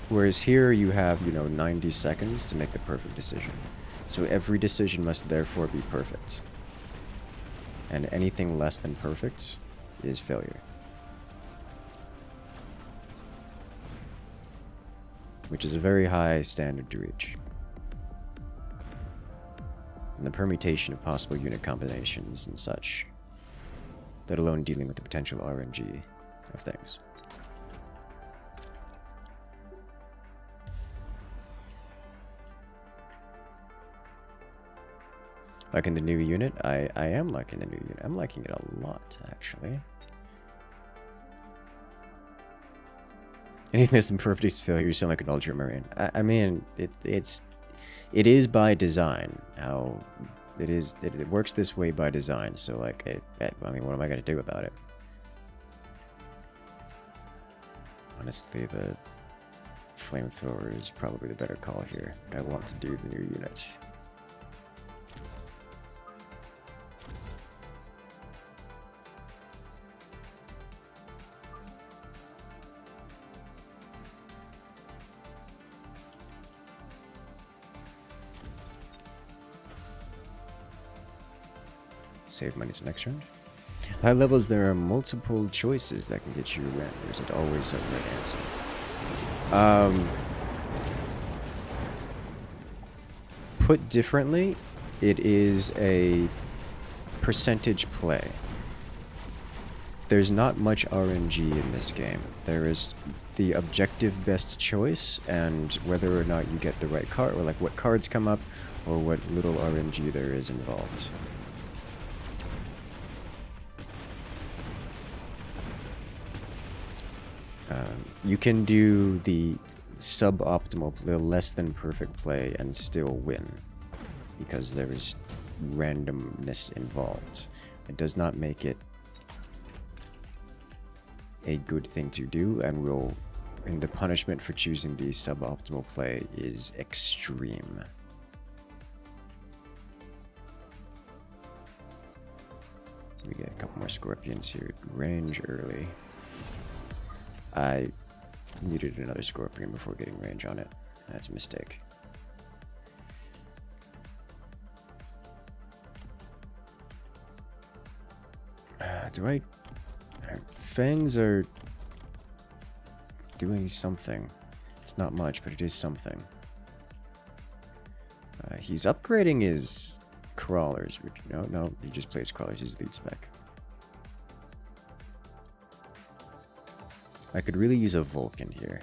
Whereas here you have, you know, 90 seconds to make the perfect decision. So every decision must therefore be perfect. And anything less than perfect is failure. Which is a very high standard to reach. And the permutation of possible unit combinations and such, let alone dealing with the potential RNG of things. Liking the new unit? I am liking the new unit. I'm liking it a lot, actually. Anything that's imperfect is failure. You sound like an ultramarine. I mean, it is by design. How it is, it works this way by design. So, like, I mean, what am I gonna do about it? Honestly, the flamethrower is probably the better call here. I want to do the new unit. Save money to next round. High levels, there are multiple choices that can get you a win. There's always a right answer. Put differently, it is a percentage play. There's not much RNG in this game. There is the objective best choice and whether or not you get the right card, or like what cards come up, or what little RNG there is involved. You can do the suboptimal, the less than perfect play and still win because there is randomness involved. It does not make it a good thing to do, and the punishment for choosing the suboptimal play is extreme. We get a couple more scorpions here. Range early. I needed another scorpion before getting range on it. That's a mistake. Fangs are doing something. It's not much, but it is something. He's upgrading his crawlers. No, he just plays crawlers. He's lead spec. I could really use a Vulcan here.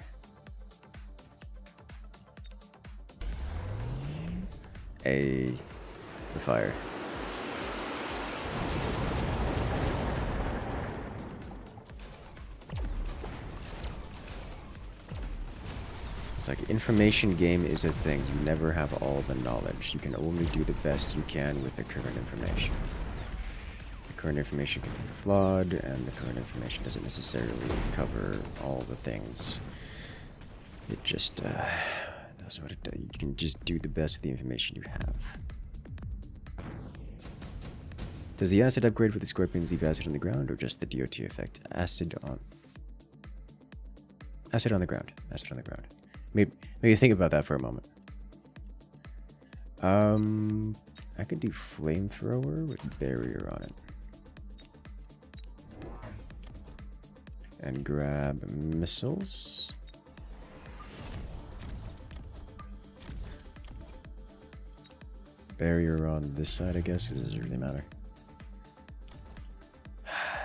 The fire. It's like information game is a thing. You never have all the knowledge. You can only do the best you can with the current information. The current information can be flawed, and the current information doesn't necessarily cover all the things. It just does what it does. You can just do the best with the information you have. Does the acid upgrade with the scorpions leave acid on the ground, or just the DOT effect? Acid on the ground. Acid on the ground. Maybe think about that for a moment. I could do flamethrower with barrier on it. And grab missiles. Barrier on this side, I guess. Does it really matter?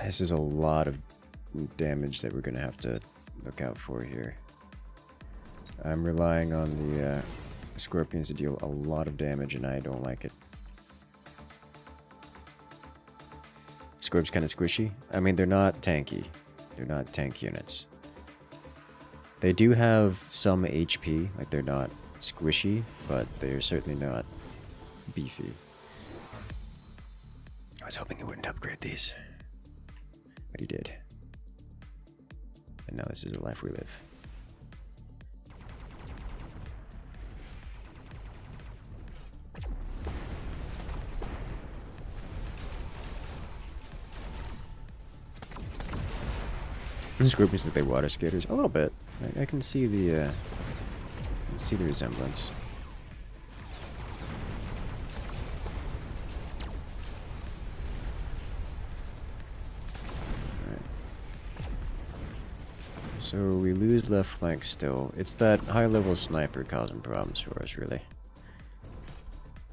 This is a lot of damage that we're gonna have to look out for here. I'm relying on the scorpions to deal a lot of damage, and I don't like it. Scorp's kind of squishy. I mean, they're not tanky. They're not tank units. They do have some HP, like they're not squishy, but they're certainly not beefy. I was hoping he wouldn't upgrade these, but he did. And now this is the life we live. The scorpions look like water skaters a little bit. I can see the resemblance. Alright. So we lose left flank still. It's that high level sniper causing problems for us, really.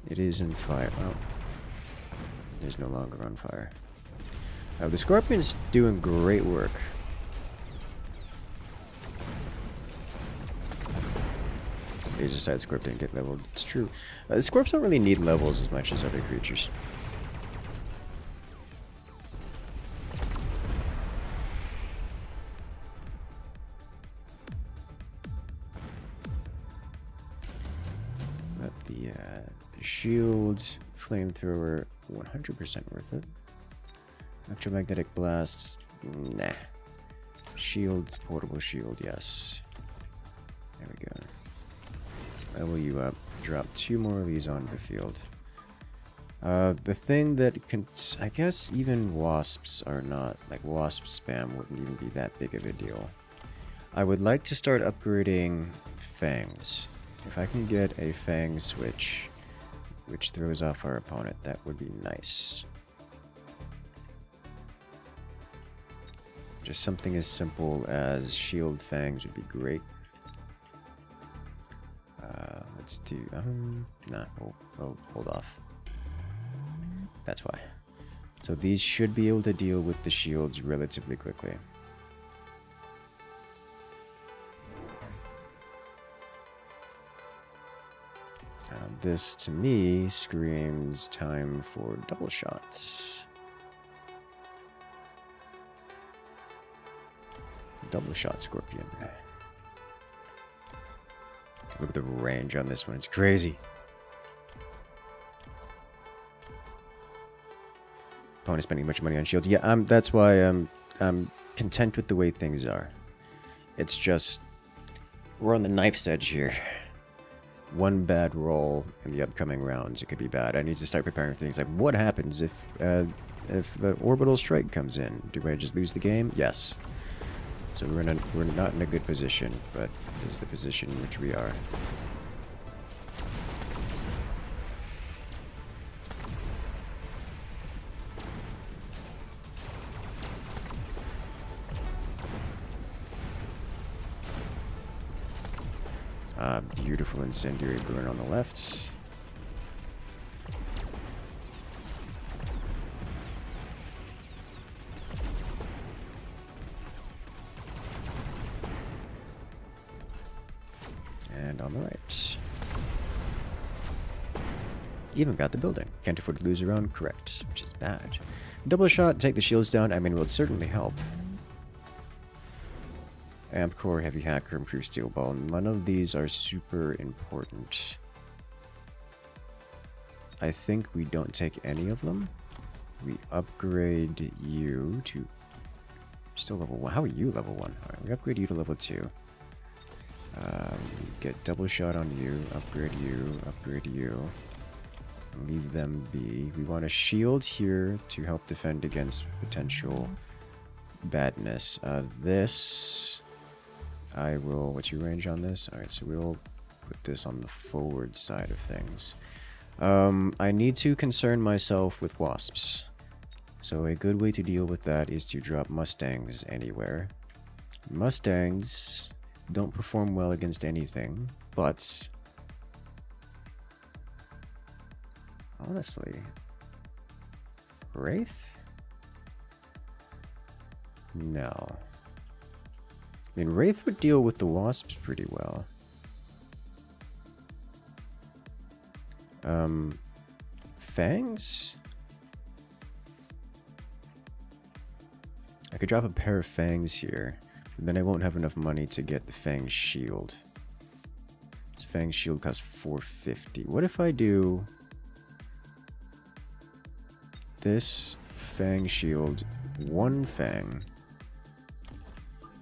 It is in fire. Oh. It is no longer on fire. The scorpion's doing great work. They just decided Scorp didn't get leveled. It's true. Scorps don't really need levels as much as other creatures. But the shields, flamethrower, 100% worth it. Electromagnetic blasts, nah. Shields, portable shield, yes. There we go. Level you up. Drop 2 more of these onto the field. The thing that can... I guess even wasps are not... Like, wasp spam wouldn't even be that big of a deal. I would like to start upgrading fangs. If I can get a fang switch, which throws off our opponent, that would be nice. Just something as simple as shield fangs would be great. Let's do, nah, we'll hold off. That's why. So these should be able to deal with the shields relatively quickly. This, to me, screams time for double shots. Double shot Scorpion. Look at the range on this one. It's crazy. Opponent spending much money on shields. Yeah, that's why I'm content with the way things are. It's just we're on the knife's edge here. One bad roll in the upcoming rounds, it could be bad. I need to start preparing for things like what happens if the orbital strike comes in? Do I just lose the game? Yes. So we're not in a good position, but this is the position in which we are. Beautiful incendiary burn on the left. Even got the building. Can't afford to lose around, correct, which is bad. Double shot, take the shields down, I mean, will certainly help. Amp core, heavy hacker, improved steel ball. None of these are super important. I think we don't take any of them. We upgrade you to... Still level 1. How are you level 1? Alright, we upgrade you to level 2. Get double shot on you, upgrade you. Leave them be. We want a shield here to help defend against potential badness. This... I will... What's your range on this? Alright, so we'll put this on the forward side of things. I need to concern myself with wasps. So a good way to deal with that is to drop Mustangs anywhere. Mustangs don't perform well against anything, but... honestly... Wraith? No. I mean, Wraith would deal with the wasps pretty well. Fangs? I could drop a pair of fangs here, but then I won't have enough money to get the fang shield. This fang shield costs 450. What if I do this fang shield, one fang,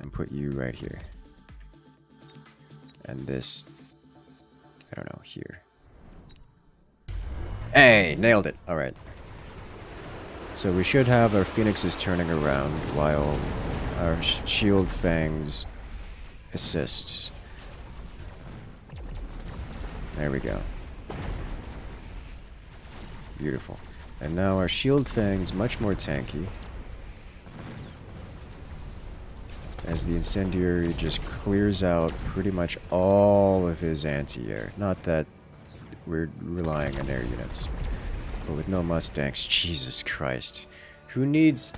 and put you right here, and this, I don't know, here. Hey, nailed it. All right. So we should have our phoenixes turning around while our shield fangs assist. There we go. Beautiful. And now our shield fangs much more tanky, as the incendiary just clears out pretty much all of his anti-air. Not that we're relying on air units, but with no Mustangs, Jesus Christ. Who needs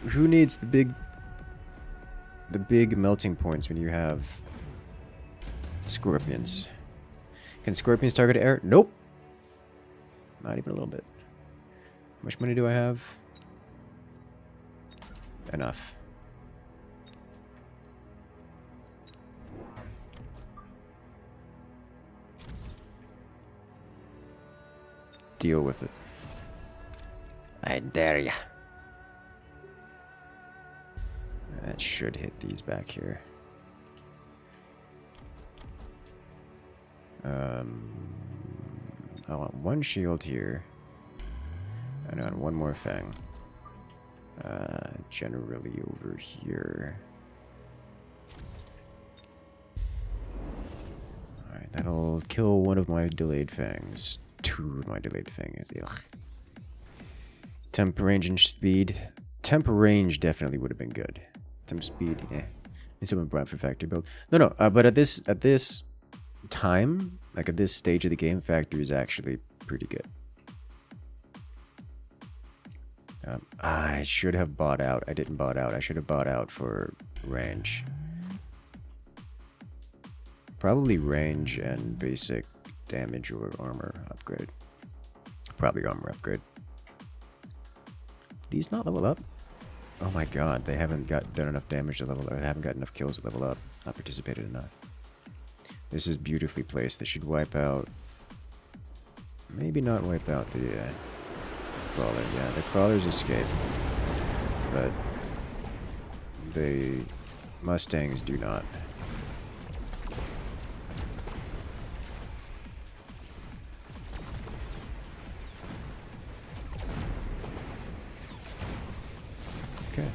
the big melting points when you have scorpions? Can scorpions target air? Nope. Not even a little bit. How much money do I have? Enough. Deal with it. I dare ya. That should hit these back here. I want one shield here. And I want one more fang. Generally over here. Alright, that'll kill one of my delayed fangs. Two of my delayed fangs. Ugh. Temp range and speed. Temp range definitely would have been good. Temp speed, eh. And someone brought for factory build. No, but at this time, like at this stage of the game, factory is actually pretty good. I should have bought out. I didn't bought out. I should have bought out for range. Probably range and basic damage or armor upgrade. Probably armor upgrade. These not level up? Oh my god, they haven't done enough damage to level up. They haven't got enough kills to level up. Not participated enough. This is beautifully placed. They should wipe out... Maybe not wipe out the crawler. Yeah, the crawlers escape. But the Mustangs do not. Okay.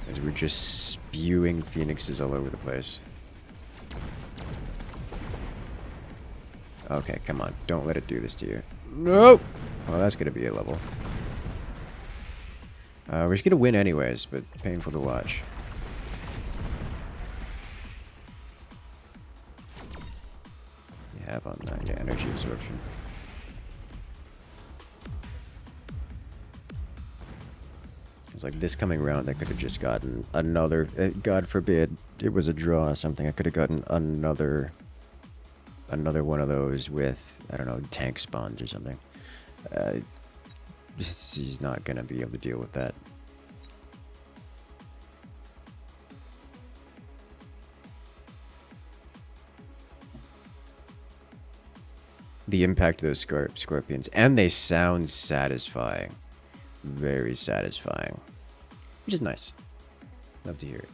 As we're just spewing phoenixes all over the place. Okay, come on. Don't let it do this to you. Nope! Well, that's gonna be a level. We're just gonna win anyways, but painful to watch. You have on that, yeah, energy absorption. It's like this coming round, I could have just gotten another... God forbid it was a draw or something. I could have gotten another another one of those with, I don't know, tank spawns or something. He's not gonna be able to deal with that. The impact of those scorpions, and they sound satisfying. Very satisfying. Which is nice. Love to hear it.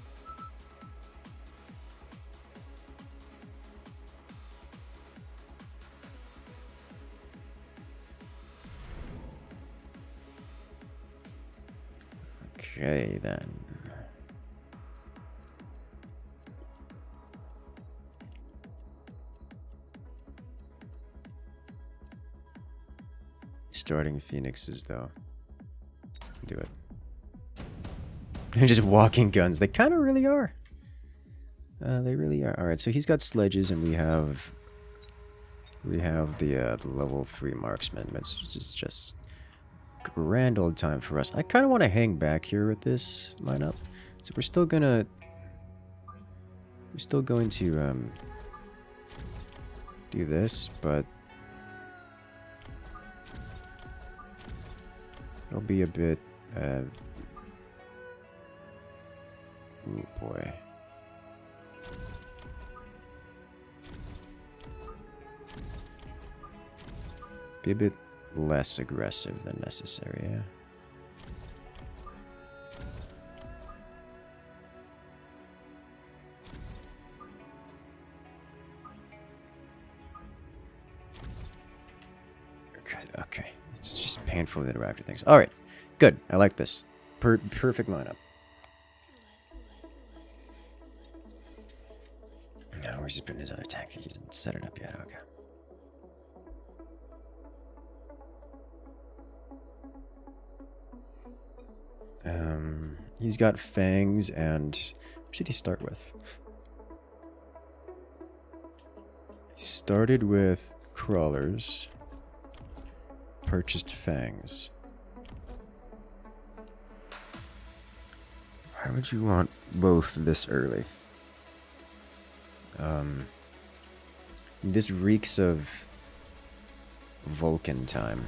Okay, then. Starting phoenixes, though. Do it. They're just walking guns. They kind of really are. They really are. All right, so he's got sledges, and we have the level 3 marksman. It's just grand old time for us. I kind of want to hang back here with this lineup, so we're still going to do this, but it'll be a bit oh boy. Be a bit less aggressive than necessary, yeah. Okay. It's just painful to interact with things. Alright, good. I like this. Perfect lineup. Now, where's he putting his other tank? He hasn't set it up yet. Okay. He's got fangs, and what should he start with? He started with crawlers, purchased fangs. Why would you want both this early? This reeks of Vulcan time.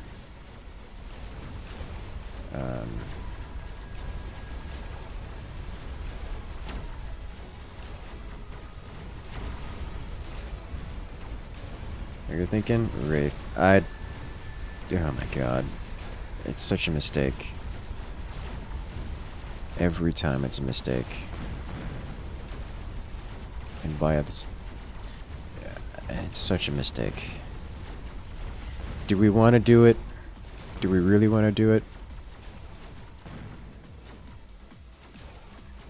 You're thinking Wraith. Oh my god. It's such a mistake. Every time it's a mistake. And by it's such a mistake. Do we want to do it? Do we really want to do it?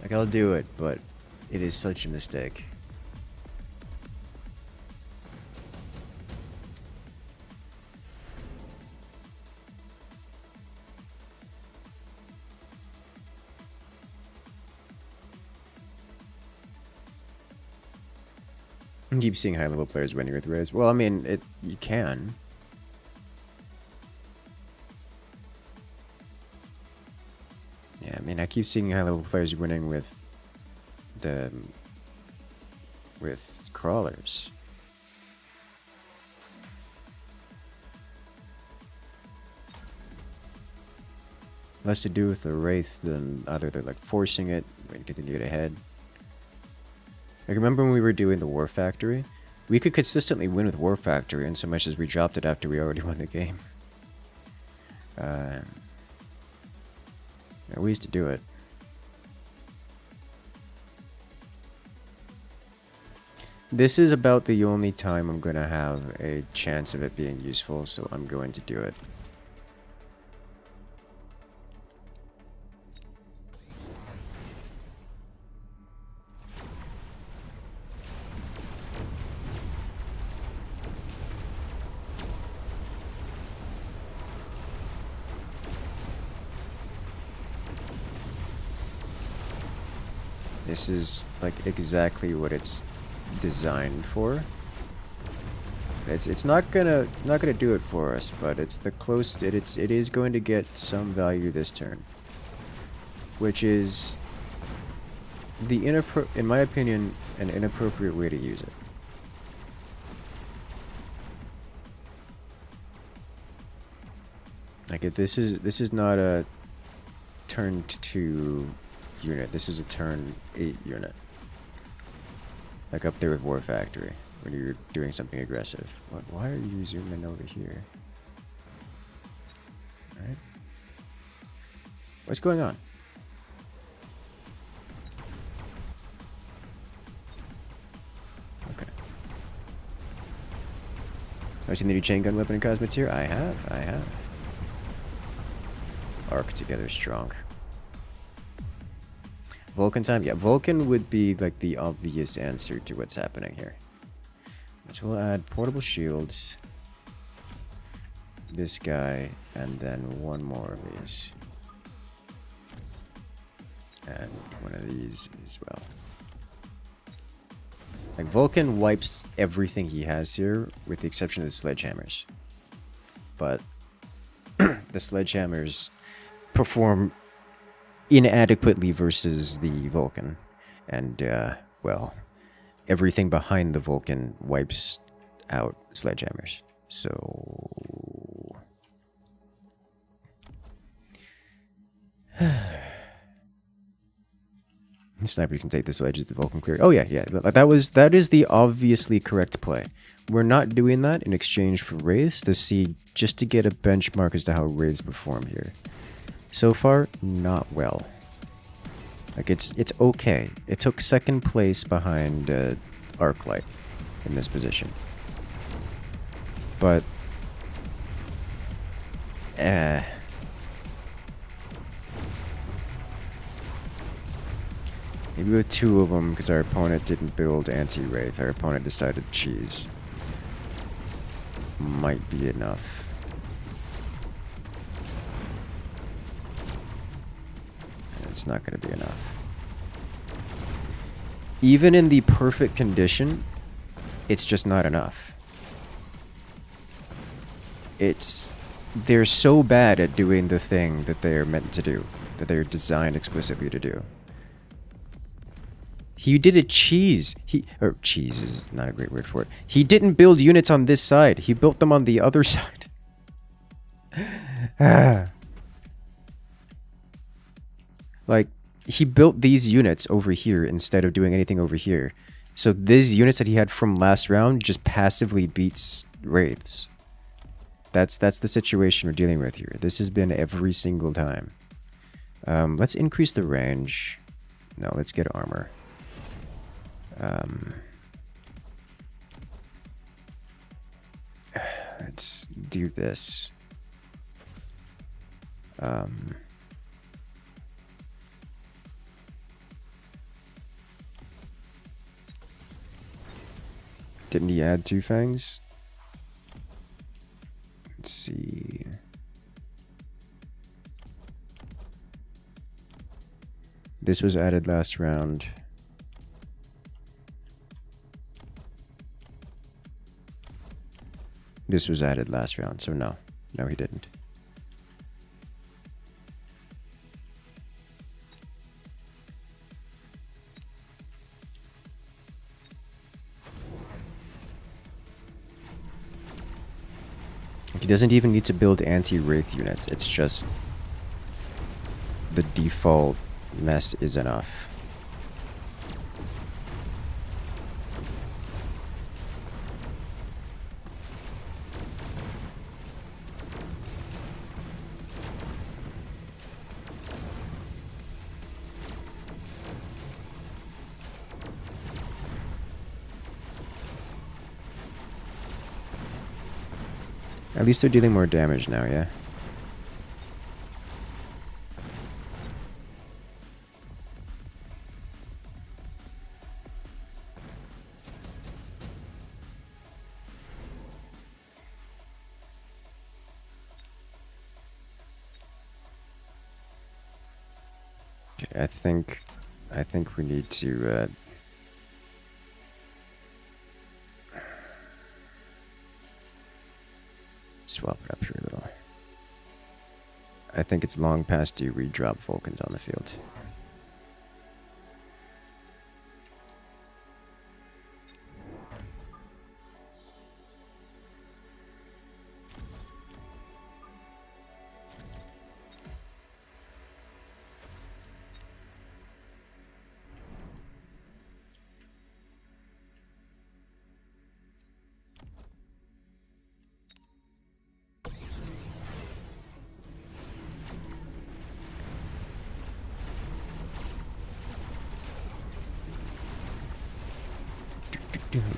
Like, I'll do it, but it is such a mistake. I keep seeing high-level players winning with Wraiths. Well, I mean, you can. Yeah, I mean, I keep seeing high-level players winning with crawlers. Less to do with the Wraith than either they're like forcing it, waiting to get ahead. Like, remember when we were doing the War Factory? We could consistently win with War Factory in so much as we dropped it after we already won the game. We used to do it. This is about the only time I'm going to have a chance of it being useful, so I'm going to do it. This is like exactly what it's designed for. It's not gonna do it for us, but it's the close. It is going to get some value this turn, which is in my opinion, an inappropriate way to use it. Like if this is not a turn 2 unit. This is a turn 8 unit. Like up there with War Factory when you're doing something aggressive. What? Why are you zooming over here? All right. What's going on? Okay. I've seen the new chain gun weapon in Cosmets here. I have. Arc together strong. Vulcan time? Yeah, Vulcan would be like the obvious answer to what's happening here. So we'll add portable shields. This guy, and then one more of these. And one of these as well. Like Vulcan wipes everything he has here, with the exception of the sledgehammers. But the sledgehammers perform inadequately versus the Vulcan. And, well, everything behind the Vulcan wipes out sledgehammers. So... Sniper can take the sledges, the Vulcan clear. Oh yeah. That is the obviously correct play. We're not doing that in exchange for Wraiths just to get a benchmark as to how Wraiths perform here. So far, not well. Like it's okay. It took second place behind Arclight in this position. But maybe with 2 of them, because our opponent didn't build anti-Wraith. Our opponent decided cheese. Might be enough. And it's not going to be enough. Even in the perfect condition, it's just not enough. They're so bad at doing the thing that they are meant to do, that they're designed explicitly to do. He did a cheese. Cheese is not a great word for it. He didn't build units on this side. He built them on the other side. Like, he built these units over here instead of doing anything over here. So these units that he had from last round just passively beats Wraiths. That's the situation we're dealing with here. This has been every single time. Let's increase the range. No, let's get armor. Let's do this. Didn't he add 2 fangs? Let's see. This was added last round. This was added last round, so no. No, he didn't. He doesn't even need to build anti-Wraith units. It's just the default mess is enough. At least they're dealing more damage now, yeah? Okay, I think we need to swap it up here a little. I think it's long past due we drop Vulcans on the field.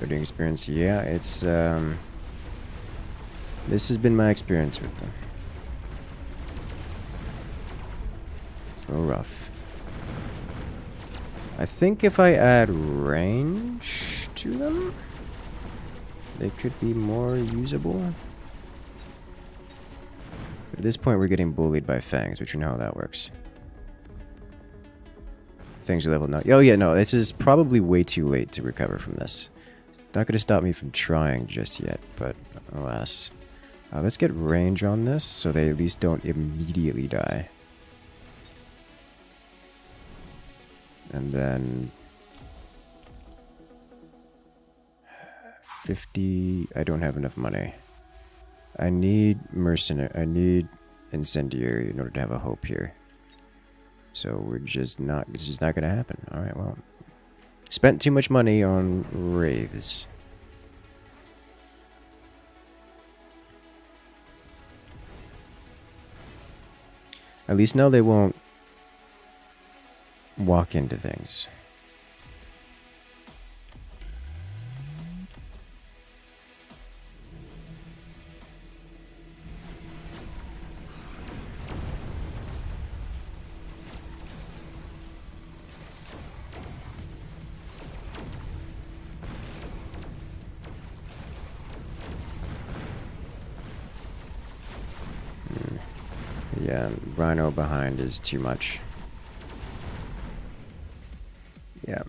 Learning experience, yeah, it's this has been my experience with them. It's a little rough. I think if I add range to them, they could be more usable. At this point, we're getting bullied by fangs, which you know how that works. Fangs are level 9. Oh yeah, no, this is probably way too late to recover from this. Not going to stop me from trying just yet, but alas. Let's get range on this so they at least don't immediately die. And then 50. I don't have enough money. I need mercenary. I need incendiary in order to have a hope here. So we're just not. It's just not gonna happen. All right. Well, spent too much money on wraiths. At least now they won't walk into things. Yeah, Rhino behind is too much. Yeah.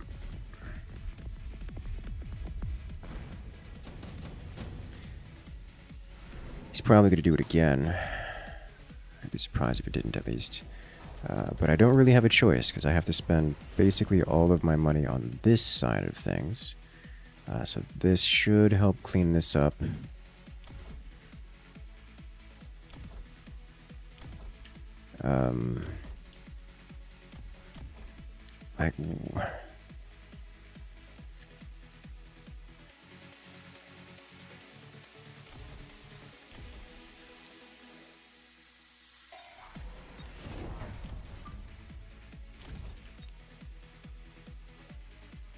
He's probably going to do it again. I'd be surprised if it didn't at least. But I don't really have a choice because I have to spend basically all of my money on this side of things. So this should help clean this up. Like,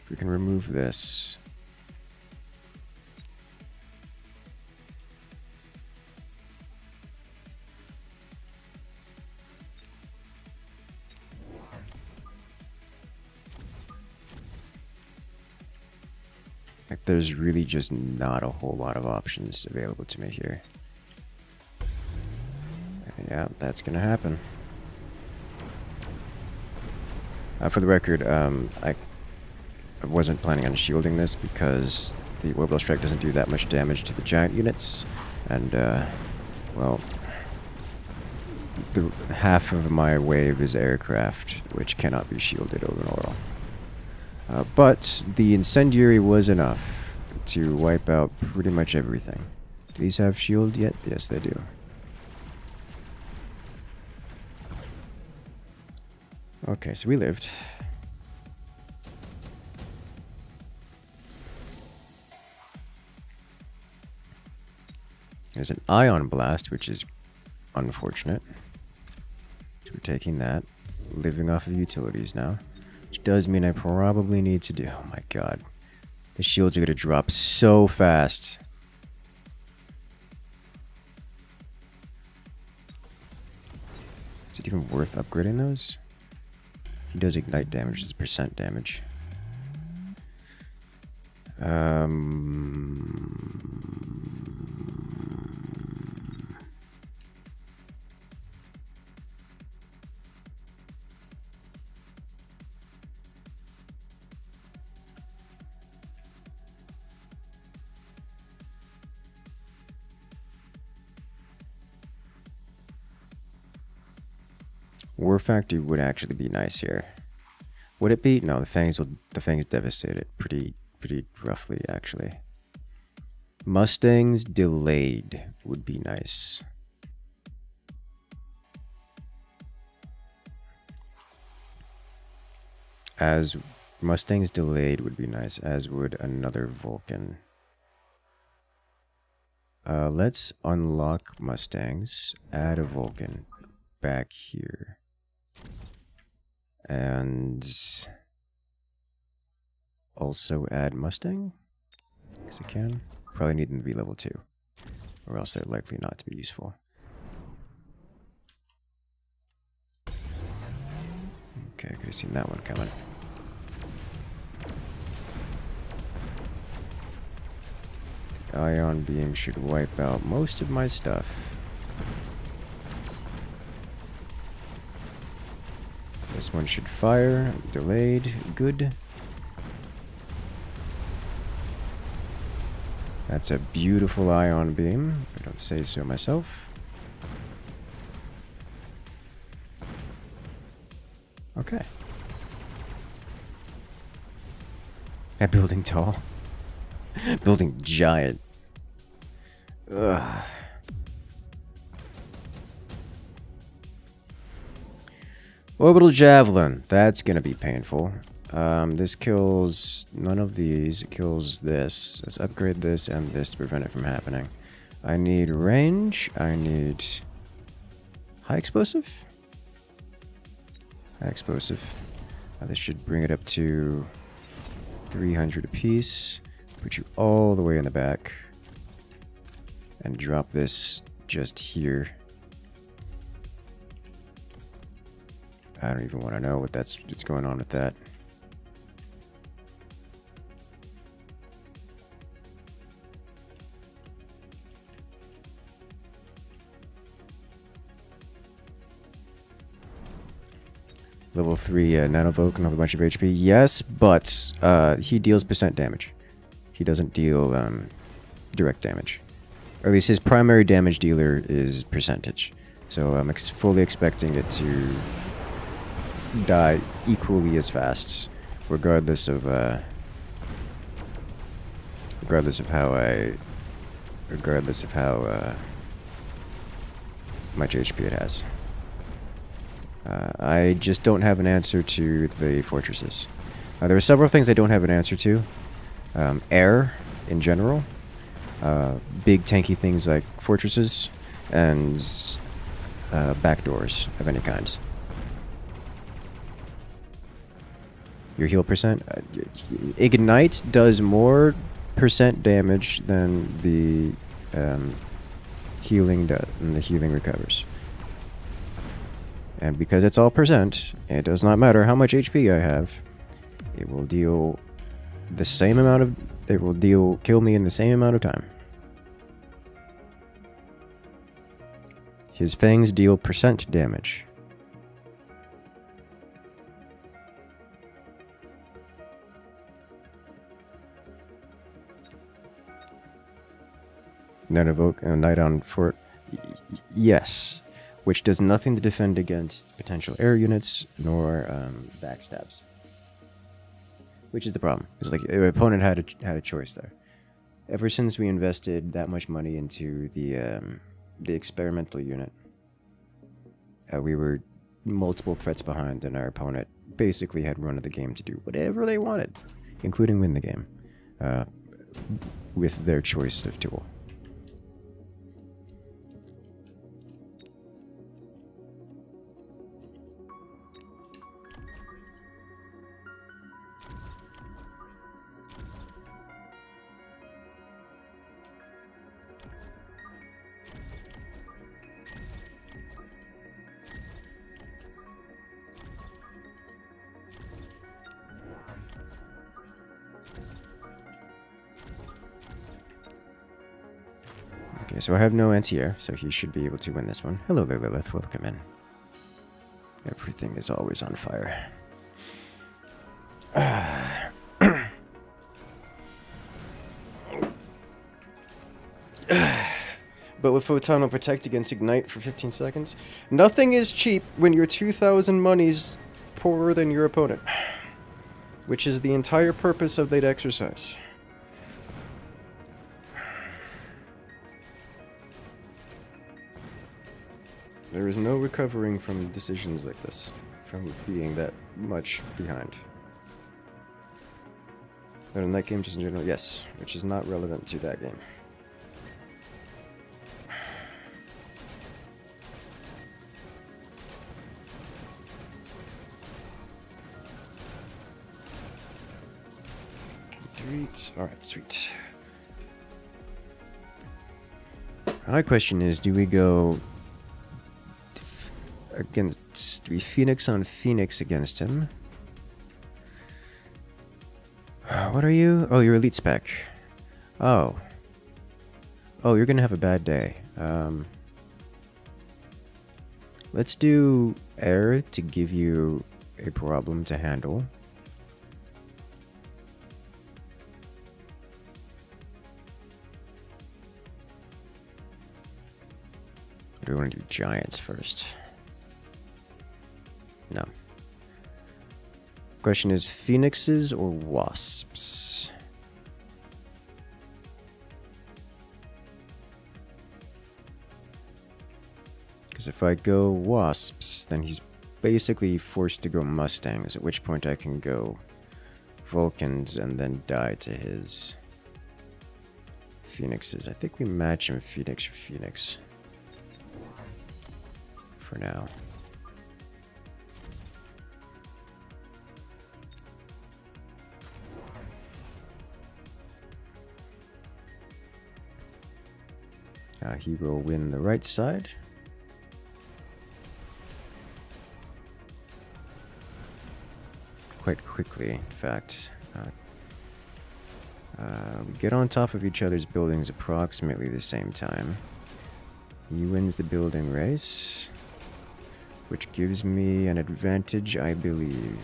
we can remove this. Like, there's really just not a whole lot of options available to me here. Yeah, that's gonna happen. For the record, I wasn't planning on shielding this because the orbital strike doesn't do that much damage to the giant units, and well, the half of my wave is aircraft, which cannot be shielded over an oral. But the incendiary was enough to wipe out pretty much everything. Do these have shield yet? Yes, they do. Okay, so we lived. There's an ion blast, which is unfortunate. So we're taking that. Living off of utilities now. Which does mean I probably need to do... Oh my god. The shields are going to drop so fast. Is it even worth upgrading those? He does ignite damage, it's percent damage. War Factory would actually be nice here. Would it be? No, the fangs devastate it pretty roughly actually. Mustangs delayed would be nice. As Mustangs delayed would be nice, as would another Vulcan. Let's unlock Mustangs, add a Vulcan back here. And also add Mustang. Because I can. Probably need them to be level 2. Or else they're likely not to be useful. Okay, I could have seen that one coming. The ion beam should wipe out most of my stuff. This one should fire. Delayed. Good. That's a beautiful ion beam. I don't say so myself. Okay. That building tall. Building giant. Ugh. Orbital Javelin. That's gonna be painful. This kills none of these. It kills this. Let's upgrade this and this to prevent it from happening. I need range. I need high explosive. High explosive. This should bring it up to 300 apiece. Put you all the way in the back. And drop this just here. I don't even want to know what's going on with that. Level 3 Nanovoke, another bunch of HP. Yes, but he deals percent damage. He doesn't deal direct damage. Or at least his primary damage dealer is percentage. So I'm fully expecting it to die equally as fast, regardless of how much HP it has. I just don't have an answer to the fortresses. There are several things I don't have an answer to. Air, in general. Big tanky things like fortresses, and backdoors of any kinds. Your heal percent? Ignite does more percent damage than the healing does, and the healing recovers. And because it's all percent, it does not matter how much HP I have. It will deal the same amount of... It will kill me in the same amount of time. His fangs deal percent damage. Nanovoke, Knight on Fort. Yes. Which does nothing to defend against potential air units, nor backstabs. Which is the problem. It's like the opponent had a choice there. Ever since we invested that much money into the experimental unit, we were multiple threats behind, and our opponent basically had run of the game to do whatever they wanted, including win the game, with their choice of tool. Okay, so I have no anti-air, so he should be able to win this one. Hello there, Lilith. Welcome in. Everything is always on fire. But with Photon will protect against Ignite for 15 seconds. Nothing is cheap when you're 2,000 monies poorer than your opponent. Which is the entire purpose of that exercise. There is no recovering from decisions like this, from being that much behind. But in that game, just in general, yes, which is not relevant to that game. Alright, sweet. My question is, do we go against... Do we Phoenix on Phoenix against him? What are you? Oh, you're Elite Spec. Oh. Oh, you're gonna have a bad day. Let's do air to give you a problem to handle. Or do we want to do giants first? No. Question is phoenixes or wasps? Because if I go wasps, then he's basically forced to go mustangs, at which point I can go Vulcans and then die to his phoenixes. I think we match him phoenix for phoenix for now. He will win the right side. Quite quickly, in fact. We get on top of each other's buildings approximately the same time. He wins the building race, which gives me an advantage, I believe.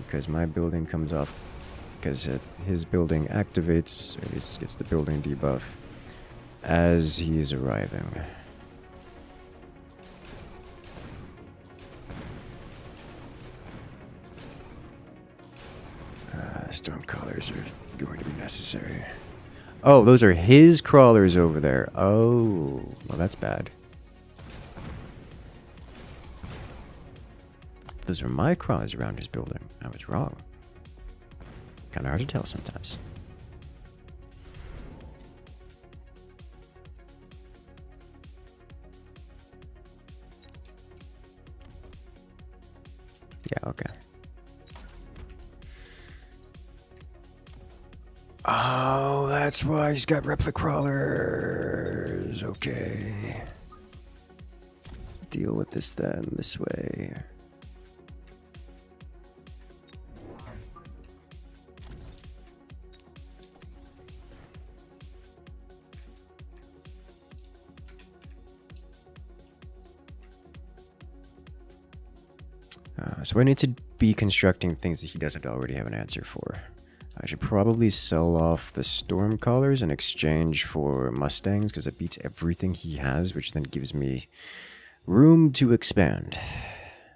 Because my building comes off, because his building activates, or at least gets the building debuff, as he is arriving. Storm crawlers are going to be necessary. Oh, those are his crawlers over there. Oh, well, that's bad. Those are my crawlers around his building. I was wrong. Kind of hard to tell sometimes. Yeah, okay. Oh, that's why he's got replica crawlers. Okay. Deal with this then, this way. So I need to be constructing things that he doesn't already have an answer for. I should probably sell off the storm collars in exchange for mustangs, because it beats everything he has, which then gives me room to expand.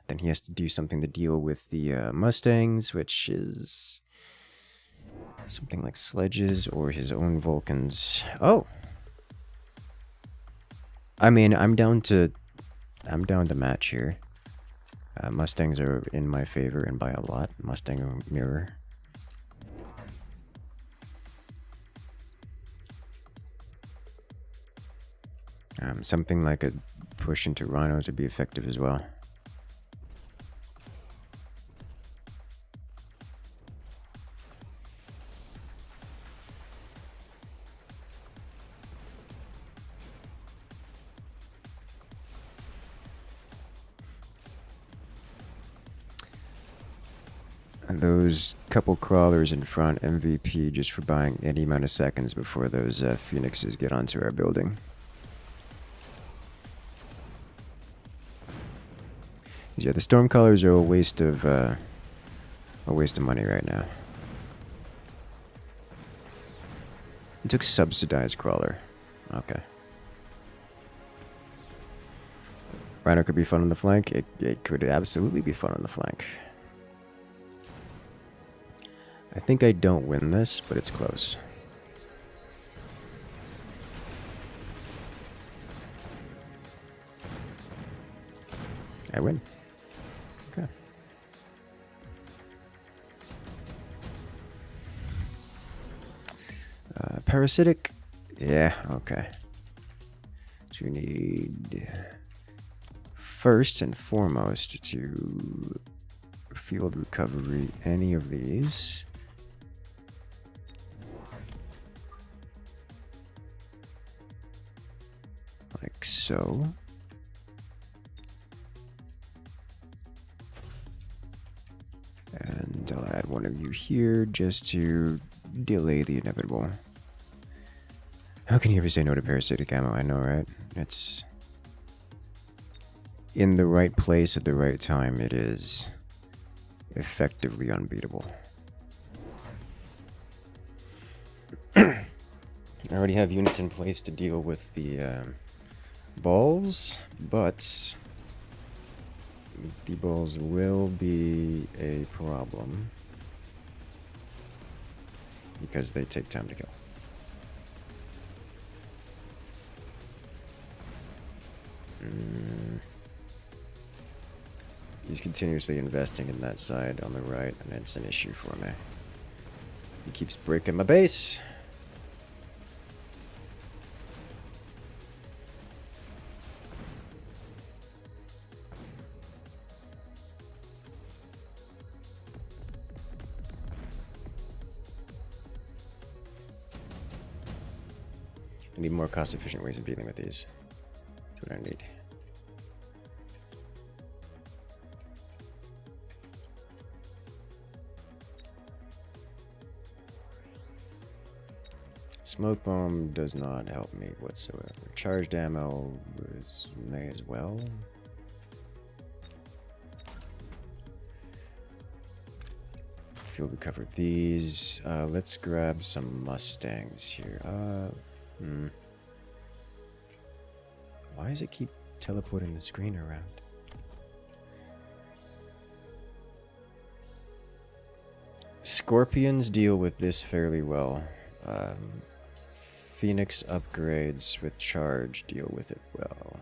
Then he has to do something to deal with the mustangs, which is something like sledges or his own Vulcans. Oh! I mean, I'm down to match here. Mustangs are in my favor, and by a lot. Mustang mirror. Something like a push into rhinos would be effective as well. And those couple crawlers in front, MVP just for buying any amount of seconds before those phoenixes get onto our building. Yeah, the storm collars are a waste of money right now. It took subsidized crawler. Okay. Rhino could be fun on the flank. It could absolutely be fun on the flank. I think I don't win this, but it's close. I win. Okay. Parasitic? Yeah, okay. So we need, first and foremost, to field recovery any of these. so. And I'll add one of you here just to delay the inevitable. How can you ever say no to parasitic ammo? I know, right? It's in the right place at the right time. It is effectively unbeatable. I already have units in place to deal with the balls, but the balls will be a problem because they take time to kill. He's continuously investing in that side on the right, and it's an issue for me. He keeps breaking my base. I need more cost-efficient ways of dealing with these. That's what I need. Smoke bomb does not help me whatsoever. Charged ammo may as well. Feel we covered these. Let's grab some Mustangs here. Why does it keep teleporting the screen around? Scorpions deal with this fairly well. Phoenix upgrades with charge deal with it well.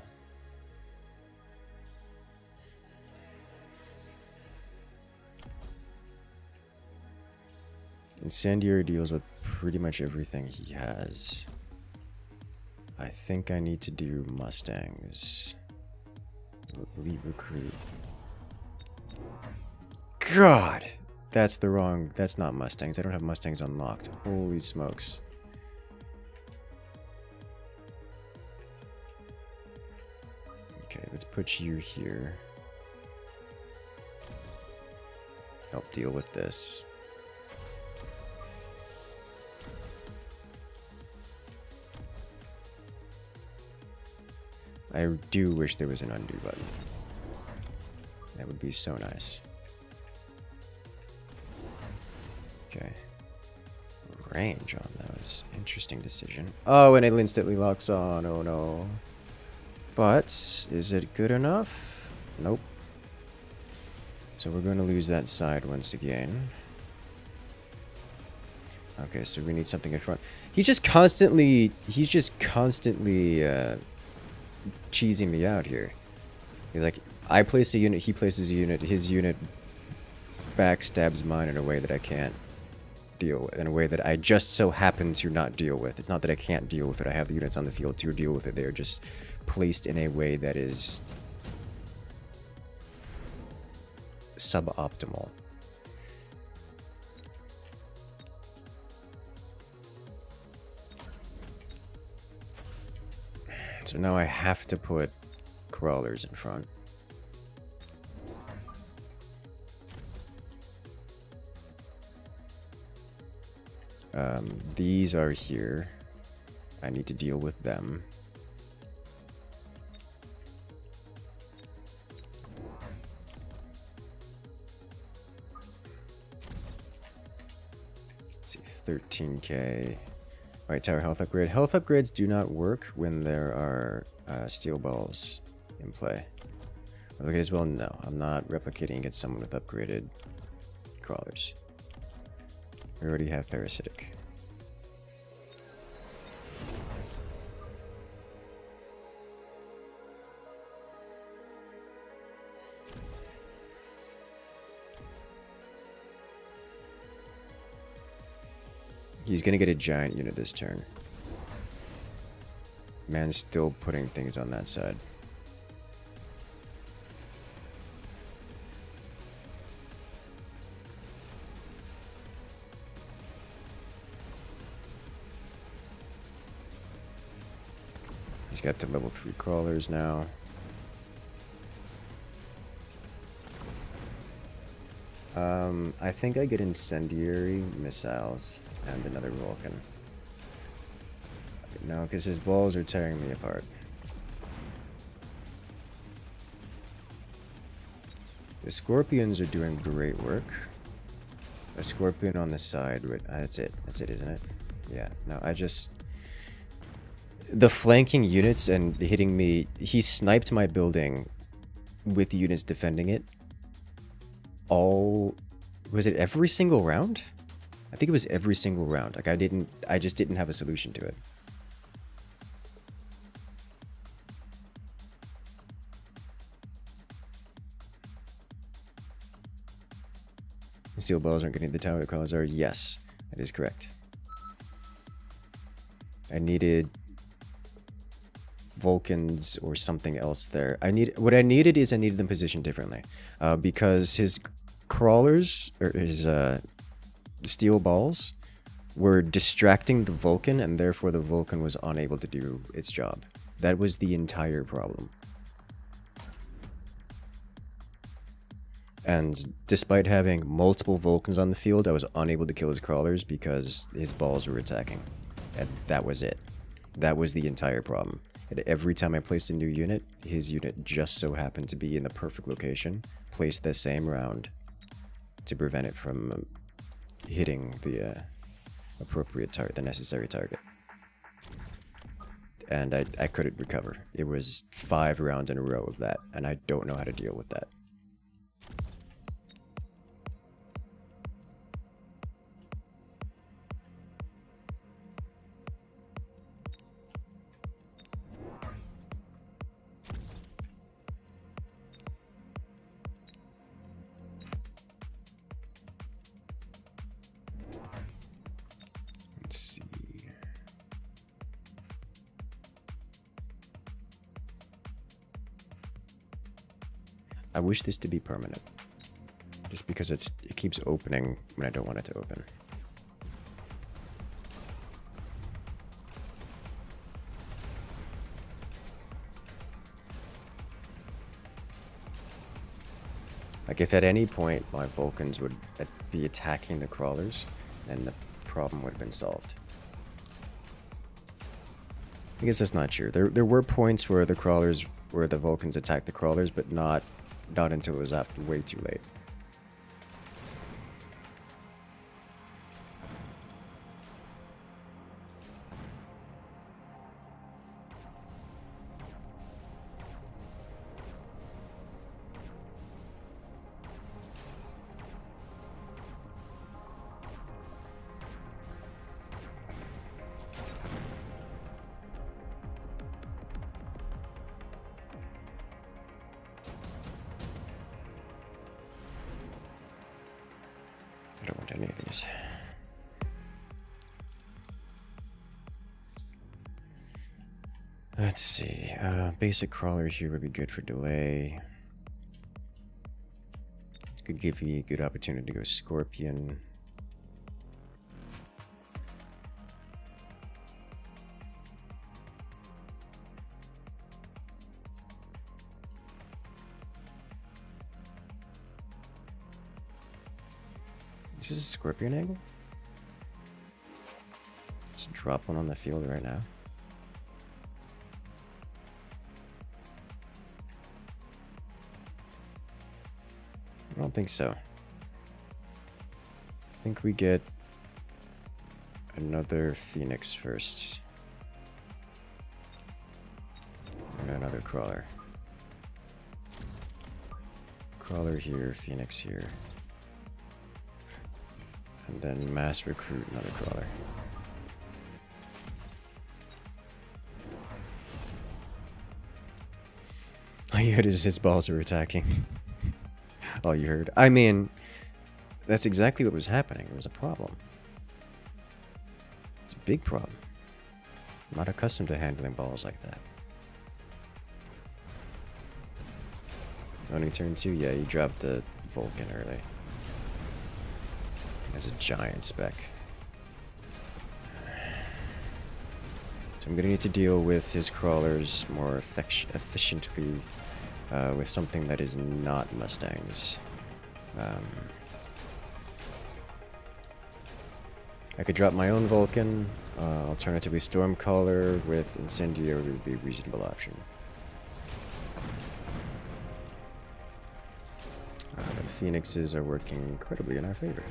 Incendiary deals with pretty much everything he has. I think I need to do Mustangs. Lead recruit. God! That's the wrong... That's not Mustangs. I don't have Mustangs unlocked. Holy smokes. Okay, let's put you here. Help deal with this. I do wish there was an undo button. That would be so nice. Okay. Range on those. Interesting decision. Oh, and it instantly locks on. Oh no. But, is it good enough? Nope. So we're going to lose that side once again. Okay, so we need something in front. He's just constantly cheesing me out here. He's like, I place a unit, he places a unit, his unit backstabs mine in a way that I can't deal with, in a way that I just so happen to not deal with. It's not that I can't deal with it, I have the units on the field to deal with it. They are just placed in a way that is suboptimal. So now I have to put crawlers in front. These are here. I need to deal with them. Let's see, 13k. Alright, tower health upgrade. Health upgrades do not work when there are steel balls in play. Replicate as well? No, I'm not replicating against someone with upgraded crawlers. We already have parasitic. He's gonna get a giant unit this turn. Man's still putting things on that side. He's got to level 3 crawlers now. I think I get incendiary missiles and another Vulcan. No, because his balls are tearing me apart. The Scorpions are doing great work. A Scorpion on the side, that's it. That's it, isn't it? Yeah, no, I just... The flanking units and hitting me... He sniped my building with the units defending it. All... Was it every single round? I think it was every single round. Like, I just didn't have a solution to it. Steel balls aren't getting the tower crawlers are. Yes, that is correct. I needed Vulcans or something else there. What I needed them positioned differently, because his crawlers or his steel balls were distracting the Vulcan, and therefore the Vulcan was unable to do its job. That was the entire problem. And despite having multiple Vulcans on the field, I was unable to kill his crawlers because his balls were attacking. And that was it. That was the entire problem. And every time I placed a new unit, his unit just so happened to be in the perfect location, placed the same round to prevent it from hitting the appropriate target, the necessary target. And I couldn't recover. It was 5 rounds in a row of that, and I don't know how to deal with that. Let's see. I wish this to be permanent. Just because it keeps opening when I don't want it to open. Like, if at any point my Vulcans would be attacking the crawlers, then the problem would have been solved. I guess that's not true. There were points where the Vulcans attacked the crawlers, but not until it was way too late. I don't want any of these. Let's see. Basic crawler here would be good for delay. This could give me a good opportunity to go Scorpion. Is this a Scorpion angle? Just drop one on the field right now. I don't think so. I think we get another Phoenix first. And another crawler. Crawler here, Phoenix here. And then mass recruit another crawler. All you heard is his balls are attacking. All you heard. I mean, that's exactly what was happening. It was a problem. It's a big problem. I'm not accustomed to handling balls like that. Only turn 2? Yeah, you dropped the Vulcan early. As a giant spec. I'm gonna need to deal with his crawlers more efficiently with something that is not Mustangs. I could drop my own Vulcan. Alternatively, Stormcaller with Incendiary would be a reasonable option. The Phoenixes are working incredibly in our favor.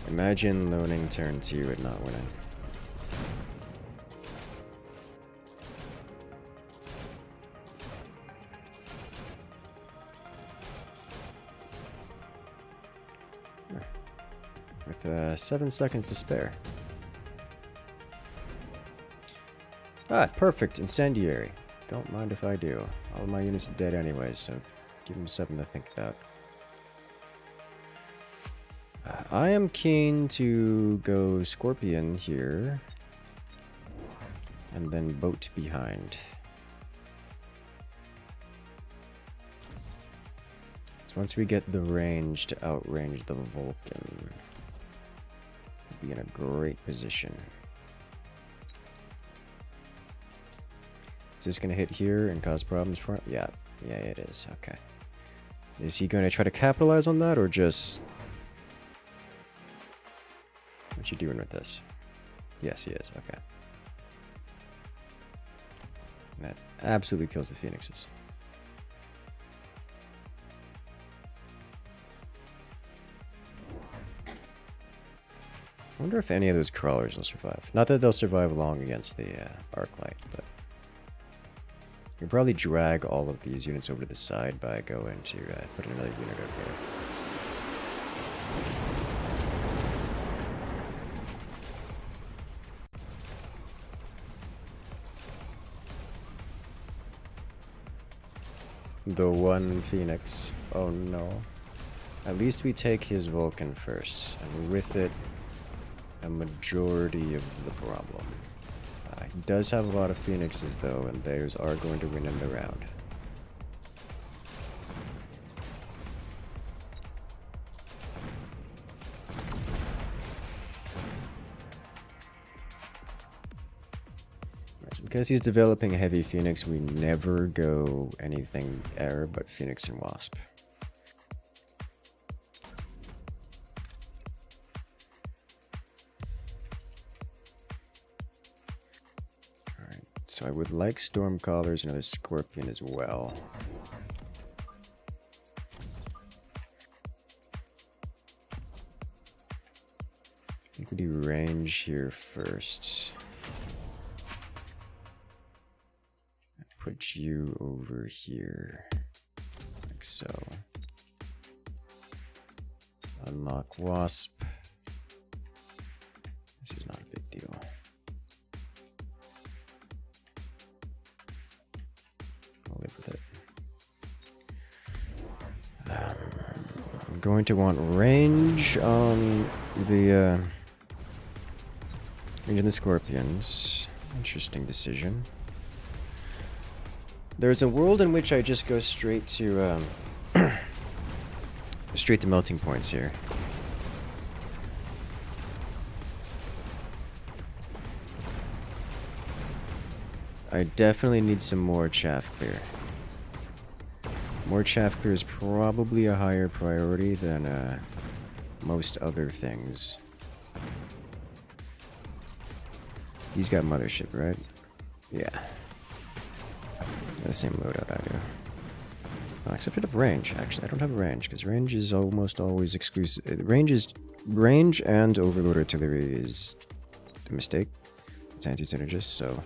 Imagine loaning turn 2 and not winning. With 7 seconds to spare. Ah, perfect. Incendiary. Don't mind if I do. All of my units are dead anyway, so give them something to think about. I am keen to go Scorpion here. And then boat behind. So once we get the range to outrange the Vulcan, we'll be in a great position. Is this going to hit here and cause problems for him? Yeah, it is. Okay. Is he going to try to capitalize on that or just... What you doing with this? Yes, he is. Okay. And that absolutely kills the Phoenixes. I wonder if any of those crawlers will survive. Not that they'll survive long against the Arclight, but... You can probably drag all of these units over to the side by going to put another unit over there. The one Phoenix. Oh no. At least we take his Vulcan first, and with it, a majority of the problem. He does have a lot of Phoenixes though, and those are going to win in the round. Right, so because he's developing a heavy Phoenix, we never go anything air but Phoenix and Wasp. So I would like Stormcallers and another Scorpion as well. I think we do range here first. Put you over here, like so. Unlock Wasp. This is not a big deal. I'll live with it. I'm going to want range on the range on the Scorpions. Interesting decision. There's a world in which I just go straight to straight to melting points here. I definitely need some more chaff clear. More chaff clear is probably a higher priority than most other things. He's got mothership, right? Yeah. The same loadout I do. Oh, except I have range. Actually, I don't have range because range is almost always exclusive. Range and Overlord Artillery is a mistake. It's anti-synergist, so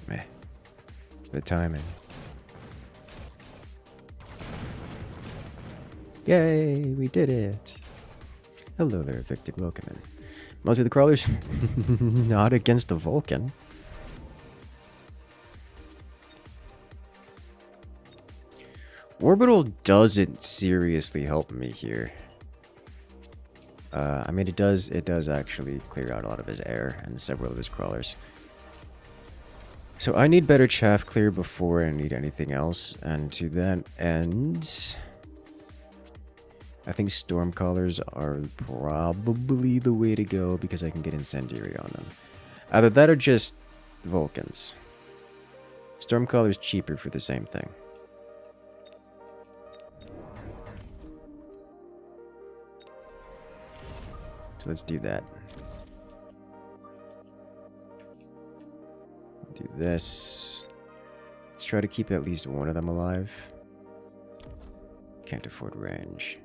meh. The timing. Yay, we did it. Hello there, Victor. Welcome in. Multi the crawlers, not against the Vulcan. Orbital doesn't seriously help me here. I mean, it does actually clear out a lot of his air and several of his crawlers. So I need better chaff clear before I need anything else, and to that end, I think storm callers are probably the way to go because I can get incendiary on them. Either that or just Vulcans. Stormcaller's cheaper for the same thing. So let's do that. Do this. Let's try to keep at least one of them alive. Can't afford range.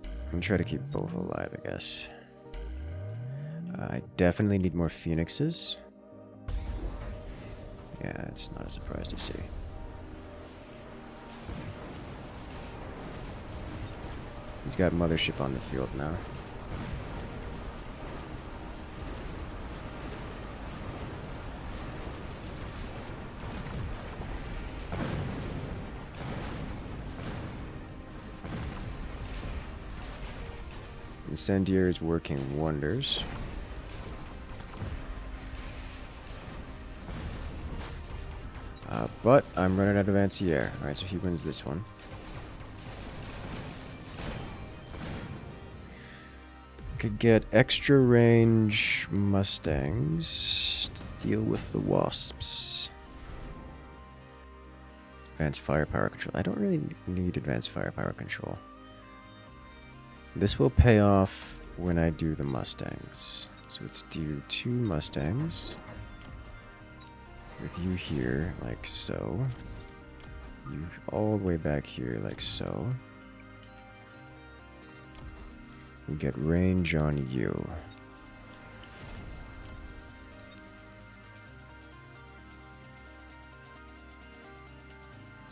I'm gonna try to keep both alive, I guess. I definitely need more phoenixes. Yeah, it's not a surprise to see. He's got Mothership on the field now. Incendiary is working wonders. But I'm running out of anti-air. Alright, so he wins this one. Could get extra range Mustangs to deal with the wasps. Advanced firepower control. I don't really need advanced firepower control. This will pay off when I do the Mustangs. So let's do 2 Mustangs. With you here, like so. You all the way back here, like so. We get range on you.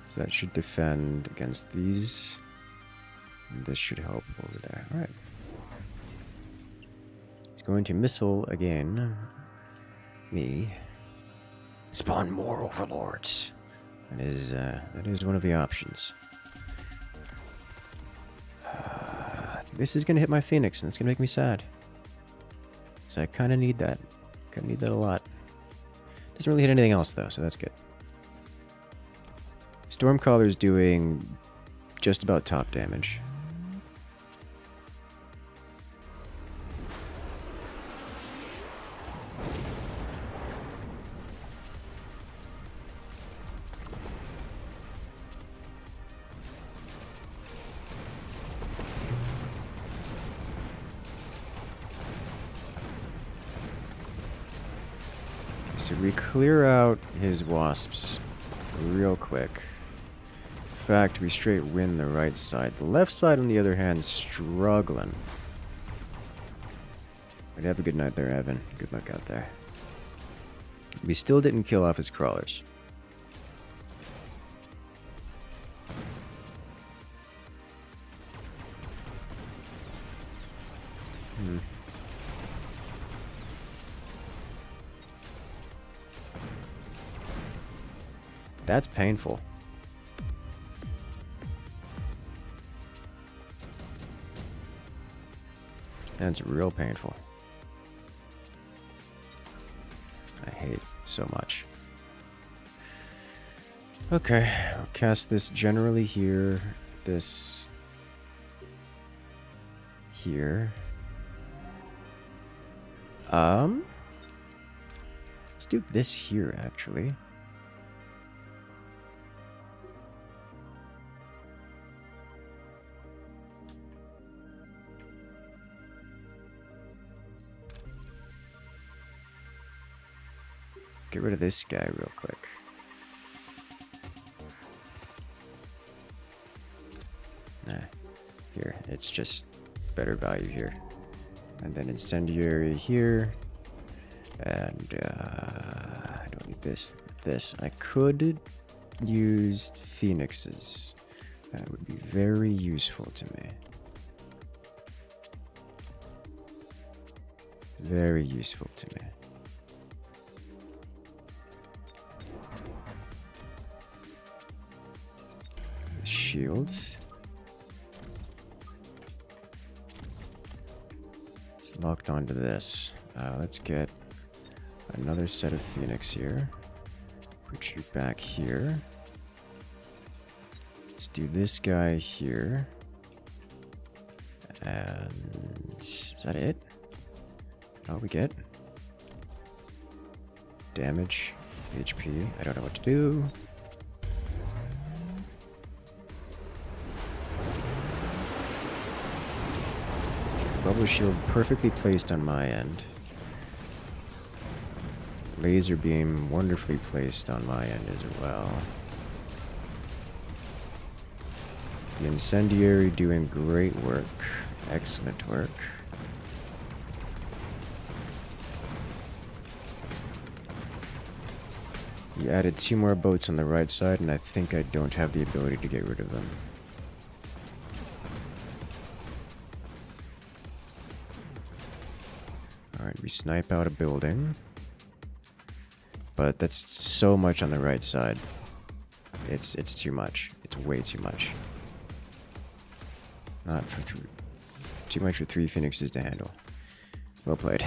So that should defend against these. And this should help over there. Alright. He's going to missile again. Me. Spawn more overlords. That is one of the options. This is gonna hit my Phoenix, and it's gonna make me sad. So I kind of need that. Kind of need that a lot. Doesn't really hit anything else though, so that's good. Stormcaller's doing just about top damage. So we clear out his wasps real quick. In fact, we straight win the right side. The left side, on the other hand, is struggling. But have a good night there, Evan. Good luck out there. We still didn't kill off his crawlers. That's painful. That's real painful. I hate it so much. Okay, I'll cast this generally here. This here. Let's do this here, actually. Get rid of this guy real quick. Here, it's just better value here. And then incendiary here. And I don't need this. I could use phoenixes. That would be very useful to me. Very useful to me. shields. It's locked onto this. Let's get another set of Phoenix here. Put you back here. Let's do this guy here. And is that it? Oh, we get damage, HP. I don't know what to do. Bubble shield perfectly placed on my end. Laser beam wonderfully placed on my end as well. An incendiary doing great work. Excellent work. You added 2 more boats on the right side, and I think I don't have the ability to get rid of them. Alright, we snipe out a building. But that's so much on the right side. It's too much. It's way too much. Not for too much for 3 Phoenixes to handle. Well played.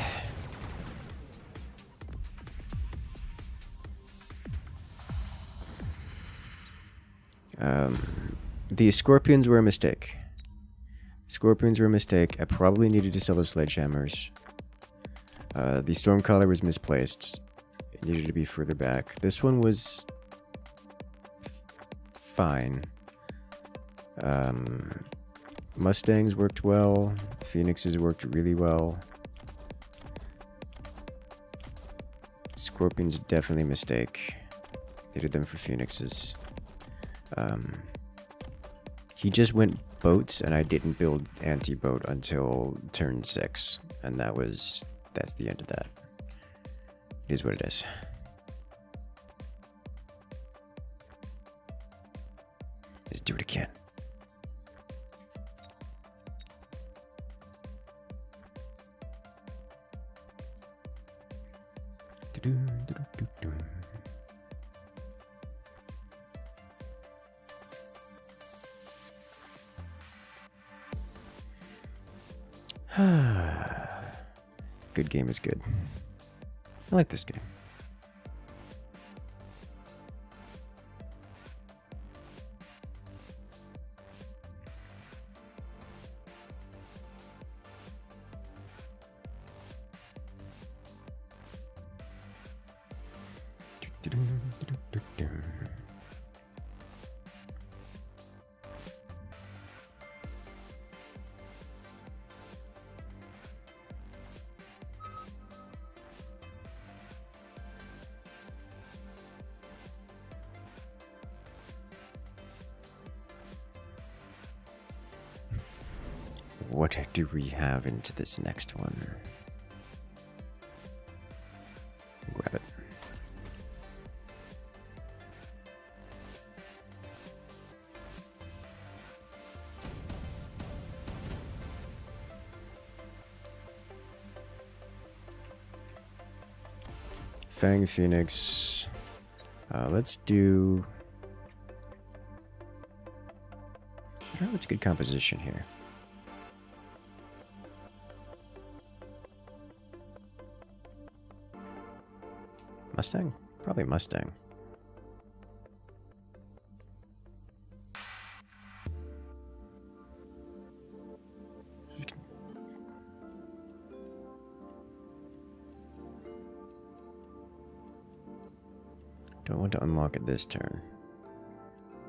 The Scorpions were a mistake. Scorpions were a mistake. I probably needed to sell the sledgehammers. The Stormcaller was misplaced. It needed to be further back. This one was fine. Mustangs worked well. Phoenixes worked really well. Scorpions definitely a mistake. They did them for Phoenixes. He just went boats, and I didn't build anti-boat until turn 6, and that's the end of that. It is what it is. Let's do it again. Good game is good. I like this game. What do we have into this next one? Grab it. Fang Phoenix. Let's do... I don't know what's a good composition here. Mustang? Probably Mustang. Don't want to unlock it this turn.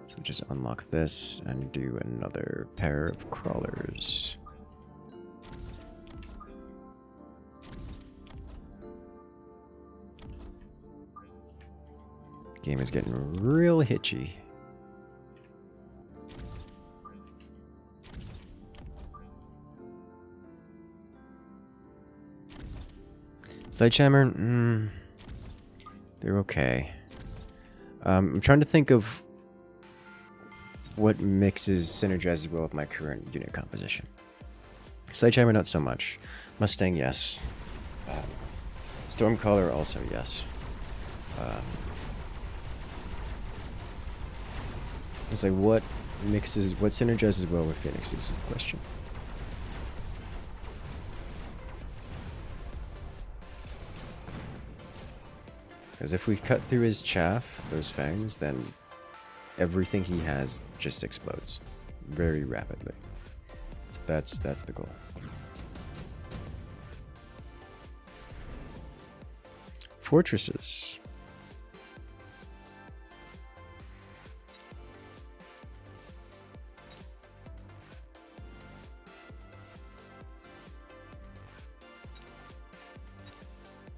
So we'll just unlock this and do another pair of crawlers. Game is getting real hitchy. Sledgehammer, they're okay. I'm trying to think of what mixes synergizes well with my current unit composition. Sledgehammer, not so much. Mustang, yes. Stormcaller, also yes. It's like, what mixes, what synergizes well with phoenixes is the question. Because if we cut through his chaff, those fangs, then everything he has just explodes very rapidly. So that's the goal. Fortresses.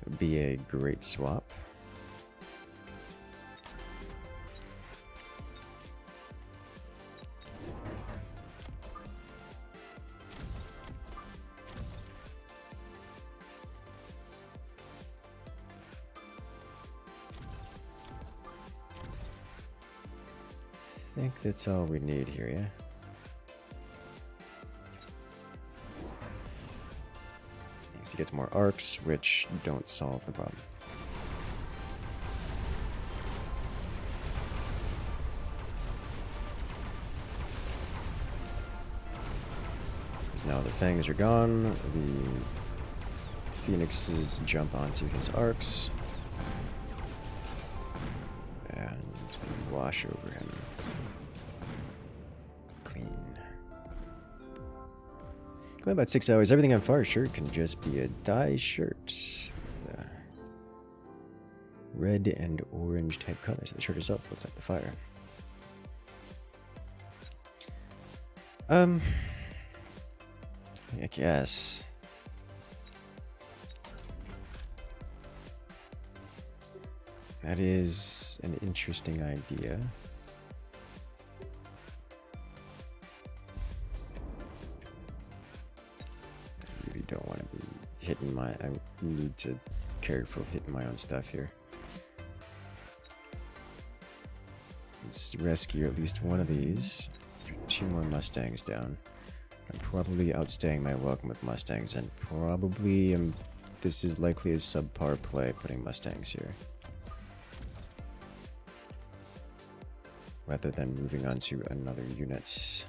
Would be a great swap. I think that's all we need here, yeah? So he gets more arcs, which don't solve the problem. Because now the fangs are gone, the phoenixes jump onto his arcs, and wash over him. Going about 6 hours. Everything on fire shirt can just be a dye shirt with red and orange type colors. The shirt itself looks like the fire. I guess. That is an interesting idea. Don't want to be hitting my... I need to careful hitting my own stuff here. Let's rescue at least one of these. 2 more Mustangs down. I'm probably outstaying my welcome with Mustangs, and probably this is likely a subpar play putting Mustangs here. Rather than moving on to another unit.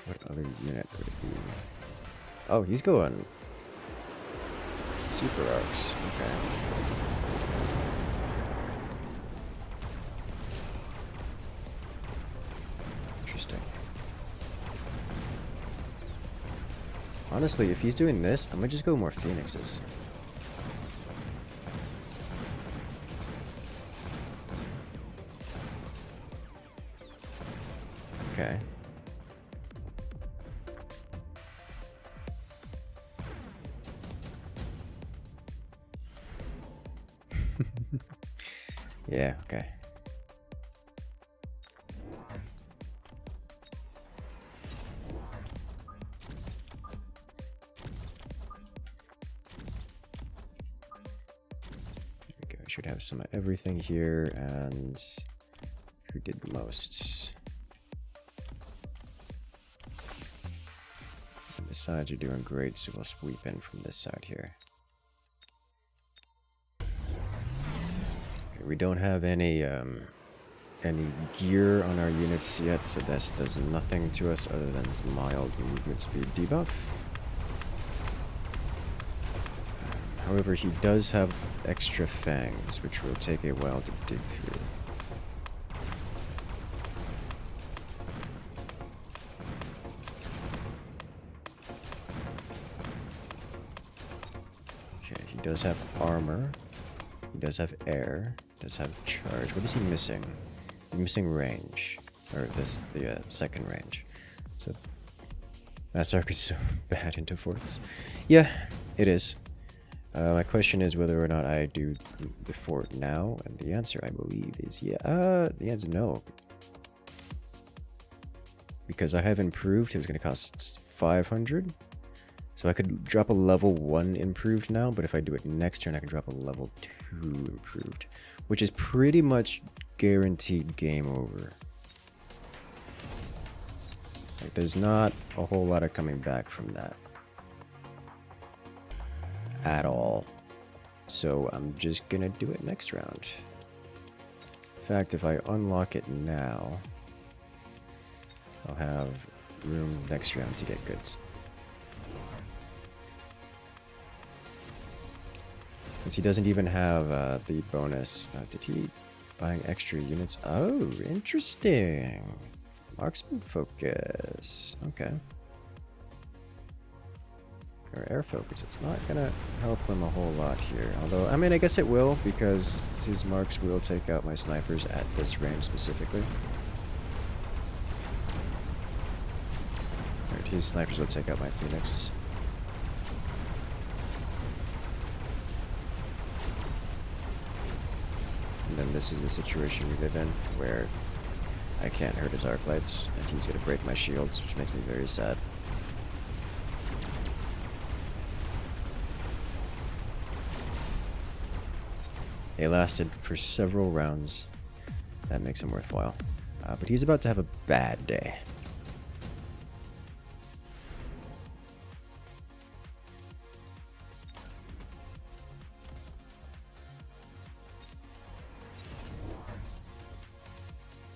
What other unit would it be? Oh, he's going super arcs. Okay. Interesting. Honestly, if he's doing this, I'm gonna just go more phoenixes. Okay. Yeah, okay. There we go. I should have some of everything here, and who did the most? And the sides are doing great, so we'll sweep in from this side here. We don't have any gear on our units yet, so this does nothing to us other than this mild movement speed debuff. However, he does have extra fangs, which will take a while to dig through. Okay, he does have armor. He does have air. Does have charge. What is he missing? He's missing range, or the second range. So Mass Arc is so bad into forts. Yeah, it is. My question is whether or not I do the fort now, and the answer I believe is yeah. The answer is no, because I have improved. It was going to cost 500. So I could drop a level 1 improved now, but if I do it next turn, I can drop a level 2 improved, which is pretty much guaranteed game over. Like, there's not a whole lot of coming back from that. At all. So I'm just gonna do it next round. In fact, if I unlock it now, I'll have room next round to get goods. Because he doesn't even have the bonus. Did he buying extra units? Oh, interesting. Marksman focus. Okay. Or air focus. It's not gonna help him a whole lot here. Although, I mean, I guess it will, because his marks will take out my snipers at this range specifically. Right, his snipers will take out my Phoenix. And then this is the situation we live in, where I can't hurt his arc lights, and he's gonna break my shields, which makes me very sad. It lasted for several rounds. That makes him worthwhile. But he's about to have a bad day.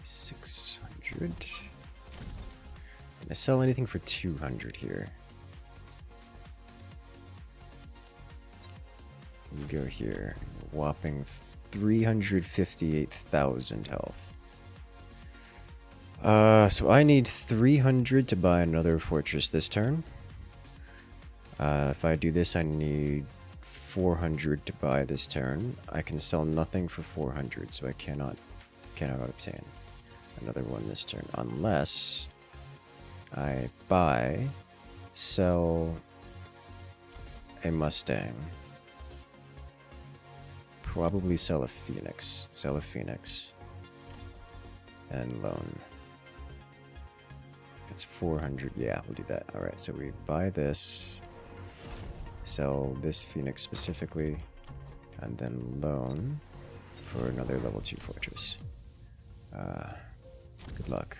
$600. Can I sell anything for 200 here? You go here. Whopping 358,000 health. So I need 300 to buy another fortress this turn. If I do this, I need 400 to buy this turn. I can sell nothing for 400, so I cannot obtain another one this turn unless I buy, sell a Mustang. Probably sell a Phoenix. Sell a Phoenix. And loan. It's 400. Yeah, we'll do that. Alright, so we buy this. Sell this Phoenix specifically. And then loan for another level 2 fortress. Good luck.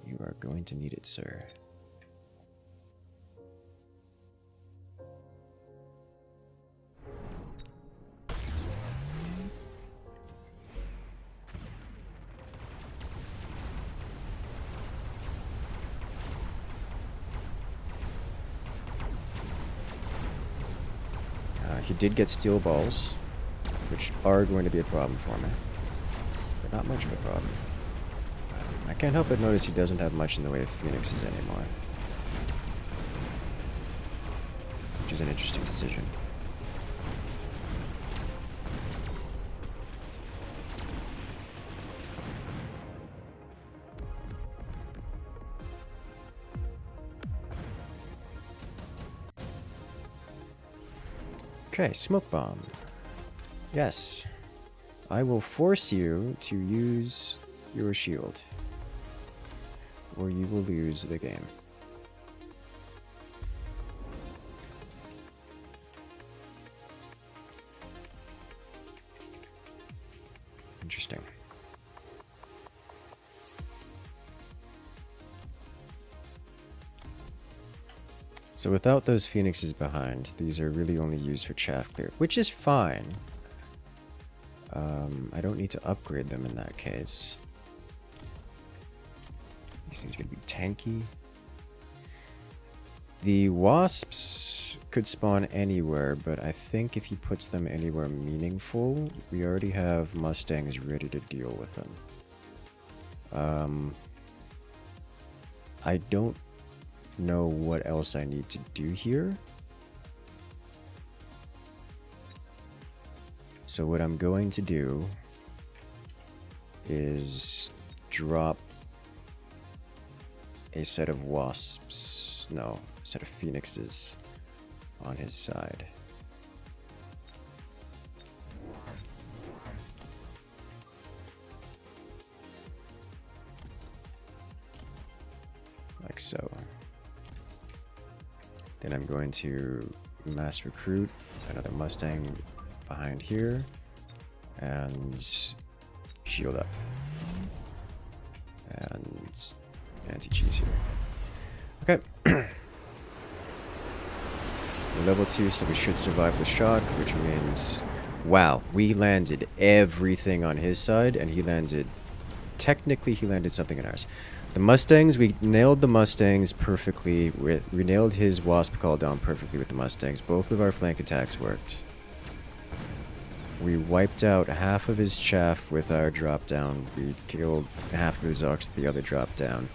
You are going to need it, sir. He did get steel balls, which are going to be a problem for me, but not much of a problem. I can't help but notice he doesn't have much in the way of Phoenixes anymore, which is an interesting decision. Okay, smoke bomb. Yes. I will force you to use your shield, or you will lose the game. Interesting. So without those Phoenixes behind, these are really only used for chaff clear, which is fine. I don't need to upgrade them in that case. These things are going to be tanky. The wasps could spawn anywhere, but I think if he puts them anywhere meaningful, we already have Mustangs ready to deal with them. I don't know what else I need to do here. So what I'm going to do is drop a set of wasps, no, a set of phoenixes on his side. Like so. Then I'm going to mass recruit another Mustang behind here and shield up and anti-cheese here. Okay. We're level 2, so we should survive the shock, which means... Wow, we landed everything on his side, and he landed... Technically, he landed something in ours. The Mustangs, we nailed the Mustangs perfectly. We nailed his Wasp call down perfectly with the Mustangs. Both of our flank attacks worked. We wiped out half of his chaff with our drop down. We killed half of his ox with the other drop down.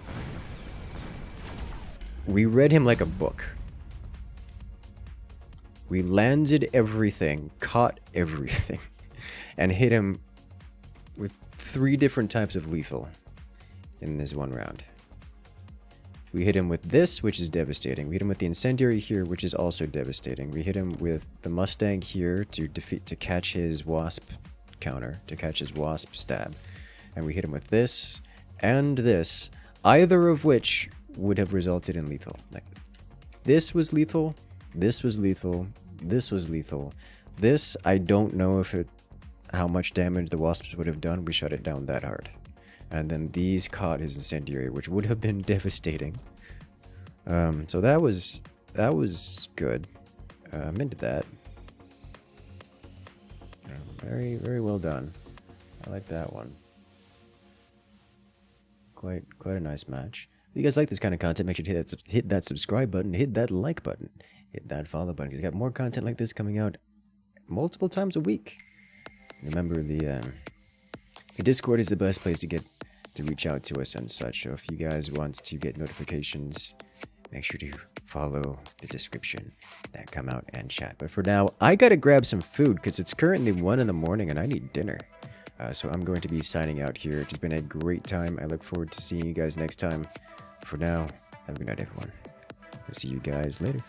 We read him like a book. We landed everything, caught everything, and hit him with 3 different types of lethal in this one round. We hit him with this, which is devastating. We hit him with the incendiary here, which is also devastating. We hit him with the Mustang here to catch his wasp counter, to catch his wasp stab. And we hit him with this and this, either of which would have resulted in lethal. Like, this was lethal, this was lethal, this was lethal. This, I don't know how much damage the wasps would have done. We shut it down that hard. And then these caught his incendiary, which would have been devastating. So that was good. I'm into that. Very, very well done. I like that one. Quite a nice match. If you guys like this kind of content, make sure to hit that subscribe button, hit that like button, hit that follow button, because we got more content like this coming out multiple times a week. Remember, the Discord is the best place to reach out to us and such. So if you guys want to get notifications, make sure to follow the description and come out and chat. But for now, I gotta grab some food because it's currently 1 in the morning and I need dinner. So I'm going to be signing out here. It's been a great time. I look forward to seeing you guys next time. For now, have a good night, everyone. I'll see you guys later.